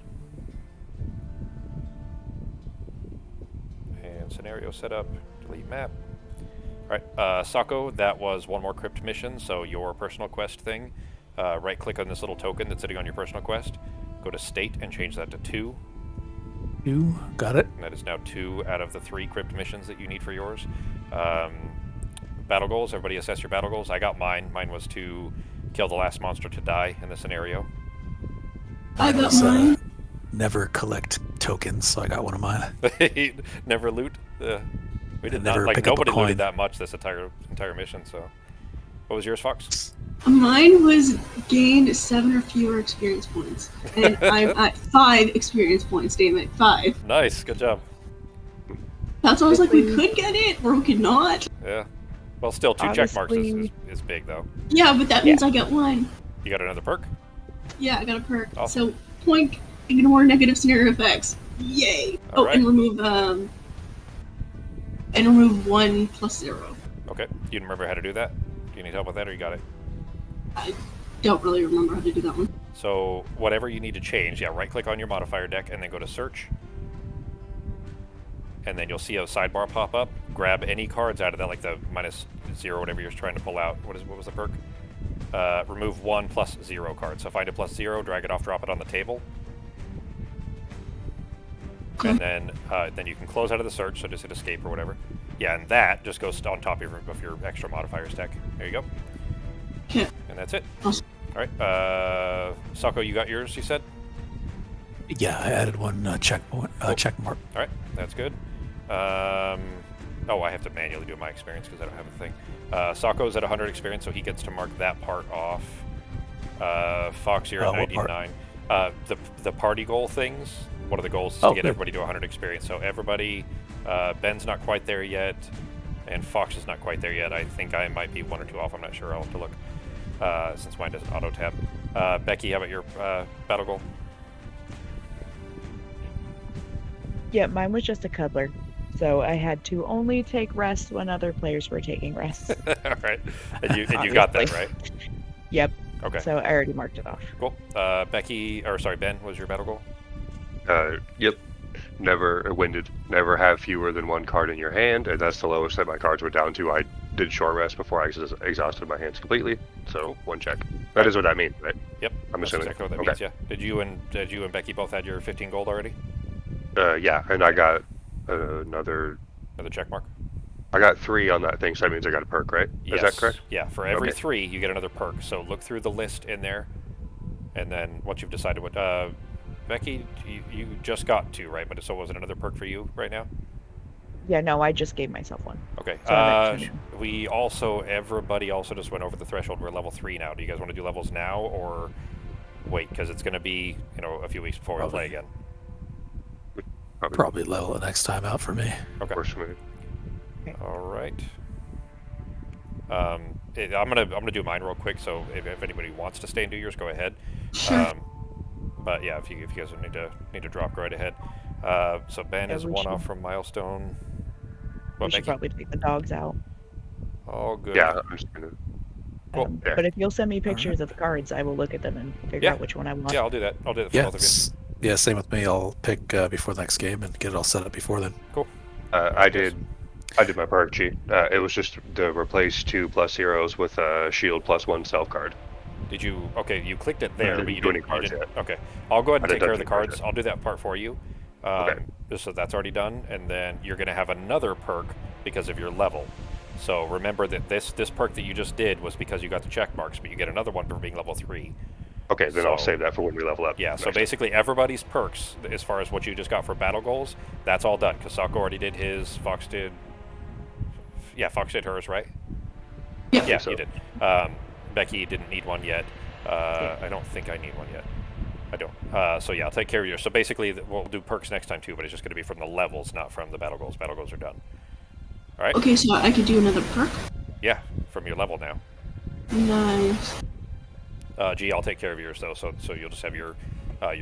[SPEAKER 1] And scenario setup, delete map. Alright, Sako, that was one more crypt mission, so your personal quest thing. Right click on this little token that's sitting on your personal quest. Go to state and change that to 2.
[SPEAKER 4] 2, got it.
[SPEAKER 1] And that is now 2 out of the 3 crypt missions that you need for yours. Battle goals, everybody assess your battle goals. I got mine. Mine was to kill the last monster to die in the scenario.
[SPEAKER 2] I got
[SPEAKER 4] Was,
[SPEAKER 2] mine.
[SPEAKER 4] never collect tokens, so I got one of mine.
[SPEAKER 1] Never loot. We did not,
[SPEAKER 4] Never
[SPEAKER 1] like,
[SPEAKER 4] pick up a
[SPEAKER 1] nobody
[SPEAKER 4] coin.
[SPEAKER 1] looted that much this entire mission, so. What was yours, Fox?
[SPEAKER 2] Mine was gained 7 or fewer experience points. And I'm at 5 experience points, damn it. 5.
[SPEAKER 1] Nice, good job.
[SPEAKER 2] That's why I was like, we could get it, or we could not.
[SPEAKER 1] Yeah. Well, still, 2 check marks is,
[SPEAKER 3] Obviously-
[SPEAKER 1] is big, though.
[SPEAKER 2] Yeah, but that means I get 1.
[SPEAKER 1] You got another perk?
[SPEAKER 2] Yeah, I got a perk.
[SPEAKER 1] Awesome.
[SPEAKER 2] So, point, ignore negative scenario effects. Yay!
[SPEAKER 1] All
[SPEAKER 2] Oh,
[SPEAKER 1] right.
[SPEAKER 2] and remove 1 plus 0.
[SPEAKER 1] Okay. Do you remember how to do that? Do you need help with that, or you got it?
[SPEAKER 2] I don't really remember how to do that one.
[SPEAKER 1] So, whatever you need to change, yeah, right-click on your modifier deck, and then go to Search. And then you'll see a sidebar pop up. Grab any cards out of that, like the -0, whatever you're trying to pull out. What was the perk? Remove 1 plus 0 card. So find a +0, drag it off, drop it on the table.
[SPEAKER 2] Okay.
[SPEAKER 1] And then you can close out of the search, so just hit escape or whatever. Yeah, and that just goes on top of your extra modifiers deck. There you go.
[SPEAKER 2] Okay.
[SPEAKER 1] And that's it.
[SPEAKER 2] Awesome.
[SPEAKER 1] All right. Sako, you got yours, you said?
[SPEAKER 4] Yeah, I added 1 check mark.
[SPEAKER 1] All right, that's good. Oh, I have to manually do my experience because I don't have a thing. Sako's at 100 experience, so he gets to mark that part off. Fox, you're at
[SPEAKER 4] What part?
[SPEAKER 1] 99. The party goal things. One of the goals is to get everybody to 100 experience. So everybody, Ben's not quite there yet, and Fox is not quite there yet. I think I might be 1 or 2 off. I'm not sure. I'll have to look since mine doesn't auto tab. Becky, how about your battle goal?
[SPEAKER 3] Yeah, mine was just a cuddler. So I had to only take rests when other players were taking rests.
[SPEAKER 1] All right, and you got that
[SPEAKER 3] Obviously.
[SPEAKER 1] right.
[SPEAKER 3] Yep.
[SPEAKER 1] Okay,
[SPEAKER 3] So I already marked it off.
[SPEAKER 1] cool. Ben, what was your battle goal?
[SPEAKER 5] Yep. Never winded. Never have fewer than 1 card in your hand, and that's the lowest that my cards were down to. I did short rest before I exhausted my hands completely. So 1 check. That is what that means, right?
[SPEAKER 1] Yep,
[SPEAKER 5] I'm
[SPEAKER 1] that's
[SPEAKER 5] assuming.
[SPEAKER 1] exactly what that
[SPEAKER 5] Okay.
[SPEAKER 1] means. Yeah. Did you and Becky both had your 15 gold already?
[SPEAKER 5] Yeah, and I got another.
[SPEAKER 1] Another check mark.
[SPEAKER 5] I got 3 on that thing, so that means I got a perk, right?
[SPEAKER 1] Yes.
[SPEAKER 5] Is that correct?
[SPEAKER 1] Yeah. For every
[SPEAKER 5] Okay.
[SPEAKER 1] 3, you get another perk. So look through the list in there, and then once you've decided what. Becky, you just got 2, right? But so was it another perk for you right now?
[SPEAKER 3] Yeah, no, I just gave myself 1.
[SPEAKER 1] Okay.
[SPEAKER 3] So I'm at 2 now.
[SPEAKER 1] Everybody also just went over the threshold. We're level 3 now. Do you guys want to do levels now or wait? Because it's going to be, a few weeks before we play again.
[SPEAKER 4] Probably level it next time out for me.
[SPEAKER 1] Okay.
[SPEAKER 5] Works for me.
[SPEAKER 1] All right. I'm gonna do mine real quick. So if anybody wants to stay and do yours, go ahead.
[SPEAKER 2] Sure.
[SPEAKER 1] But yeah, if you guys need to drop, go right ahead. So Ben
[SPEAKER 3] Yeah,
[SPEAKER 1] is
[SPEAKER 3] we
[SPEAKER 1] one
[SPEAKER 3] should-
[SPEAKER 1] off from Milestone.
[SPEAKER 3] We
[SPEAKER 1] What,
[SPEAKER 3] should
[SPEAKER 1] Becky?
[SPEAKER 3] probably take the dogs out.
[SPEAKER 1] All good.
[SPEAKER 5] Yeah, I'm just gonna.
[SPEAKER 1] Cool.
[SPEAKER 5] Yeah.
[SPEAKER 3] But if you'll send me pictures of the cards, I will look at them and figure
[SPEAKER 1] Yeah.
[SPEAKER 3] out which one I want.
[SPEAKER 1] Yeah, I'll do that. I'll do that for
[SPEAKER 4] Yeah,
[SPEAKER 1] both of you.
[SPEAKER 4] yeah, same with me. I'll pick before the next game and get it all set up before then.
[SPEAKER 1] Cool.
[SPEAKER 5] I did my perk cheat. It was just to replace 2+ heroes with a shield +1 self card.
[SPEAKER 1] Did you? Okay, you clicked it there,
[SPEAKER 5] didn't
[SPEAKER 1] but you
[SPEAKER 5] do any
[SPEAKER 1] didn't.
[SPEAKER 5] cards
[SPEAKER 1] Okay, I'll go ahead and
[SPEAKER 5] I
[SPEAKER 1] take
[SPEAKER 5] didn't
[SPEAKER 1] care of the
[SPEAKER 5] do any cards
[SPEAKER 1] cards. I'll do that part for you.
[SPEAKER 5] Okay.
[SPEAKER 1] Just so that's already done, and then you're gonna have another perk because of your level. So remember that this perk that you just did was because you got the check marks, but you get another one for being level 3.
[SPEAKER 5] Okay, then I'll
[SPEAKER 1] So-
[SPEAKER 5] save that for when we level up.
[SPEAKER 1] Yeah. So
[SPEAKER 5] next.
[SPEAKER 1] basically, everybody's perks, as far as what you just got for battle goals, that's all done. Because Sako already did his. Fox did. Yeah, Fox did hers, right?
[SPEAKER 2] Yeah.
[SPEAKER 1] Yeah,
[SPEAKER 5] so.
[SPEAKER 1] you did. Becky didn't need one yet. I don't think I need one yet. I don't. So yeah, I'll take care of yours. So basically, we'll do perks next time too, but it's just going to be from the levels, not from the battle goals. Battle goals are done. All right.
[SPEAKER 2] Okay, so I could do another perk.
[SPEAKER 1] Yeah, from your level now.
[SPEAKER 2] Nice.
[SPEAKER 1] G, I'll take care of yours though. So you'll just have your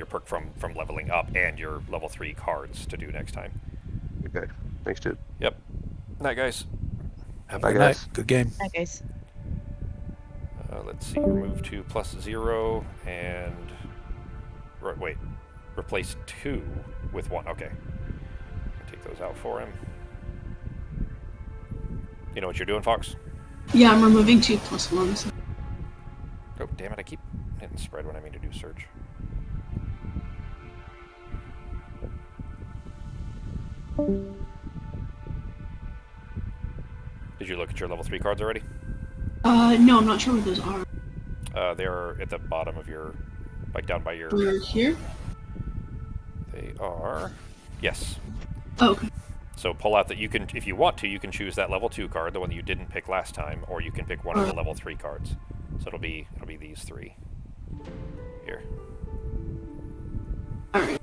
[SPEAKER 1] perk from leveling up and your level 3 cards to do next time.
[SPEAKER 5] Okay, thanks, dude.
[SPEAKER 1] Yep. Night, guys.
[SPEAKER 4] Have a
[SPEAKER 5] Bye,
[SPEAKER 4] good night.
[SPEAKER 5] guys.
[SPEAKER 4] Good game.
[SPEAKER 3] Hi, guys.
[SPEAKER 1] Let's see. Remove 2 +0 and wait. Replace 2 with 1. Okay. Take those out for him. You know what you're doing, Fox?
[SPEAKER 2] Yeah, I'm removing 2 +1s.
[SPEAKER 1] Oh, damn it. I keep hitting spread when I mean to do search. Did you look at your level 3 cards already?
[SPEAKER 2] No, I'm not sure what those are.
[SPEAKER 1] They're at the bottom of your, like down by your...
[SPEAKER 2] We're here?
[SPEAKER 1] They are... Yes.
[SPEAKER 2] Oh, okay.
[SPEAKER 1] So pull out that you can, if you want to, you can choose that level 2 card, the one that you didn't pick last time, or you can pick one of the level 3 cards. So it'll be these 3. Here.
[SPEAKER 2] Alright.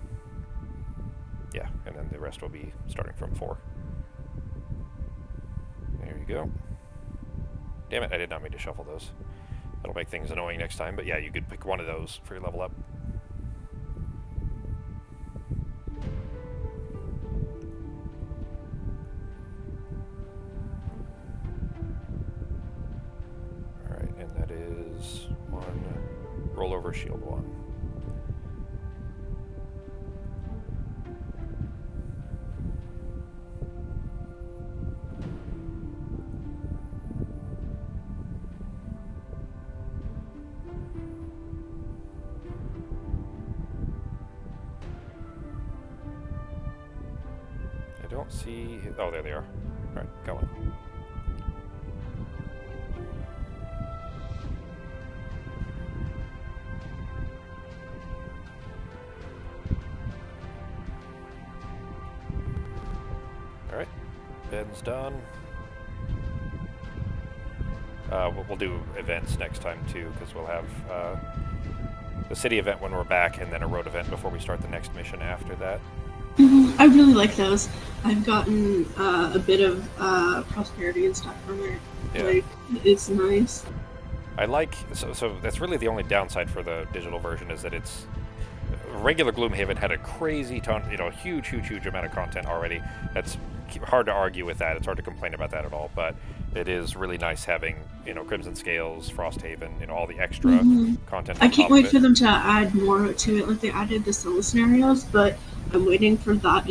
[SPEAKER 1] Yeah, and then the rest will be starting from 4. There you go. Damn it, I did not mean to shuffle those. That'll make things annoying next time, but yeah, you could pick one of those for your level up. Alright, and that is 1 rollover shield 1. I don't see... Oh, there they are. Alright, got one. Alright, Ben's done. We'll do events next time too, because we'll have the city event when we're back, and then a road event before we start the next mission after that.
[SPEAKER 2] I really like those. I've gotten a bit of prosperity and stuff from it.
[SPEAKER 1] Yeah.
[SPEAKER 2] Like, it's nice.
[SPEAKER 1] I like so that's really the only downside for the digital version, is that it's regular Gloomhaven had a crazy ton, huge amount of content already. That's hard to argue with that. It's hard to complain about that at all. But it is really nice having Crimson Scales, Frosthaven, all the extra content.
[SPEAKER 2] I
[SPEAKER 1] on
[SPEAKER 2] can't
[SPEAKER 1] top
[SPEAKER 2] wait
[SPEAKER 1] of
[SPEAKER 2] for
[SPEAKER 1] it.
[SPEAKER 2] them to add more to it. Like, they added the solo scenarios, but I'm waiting for that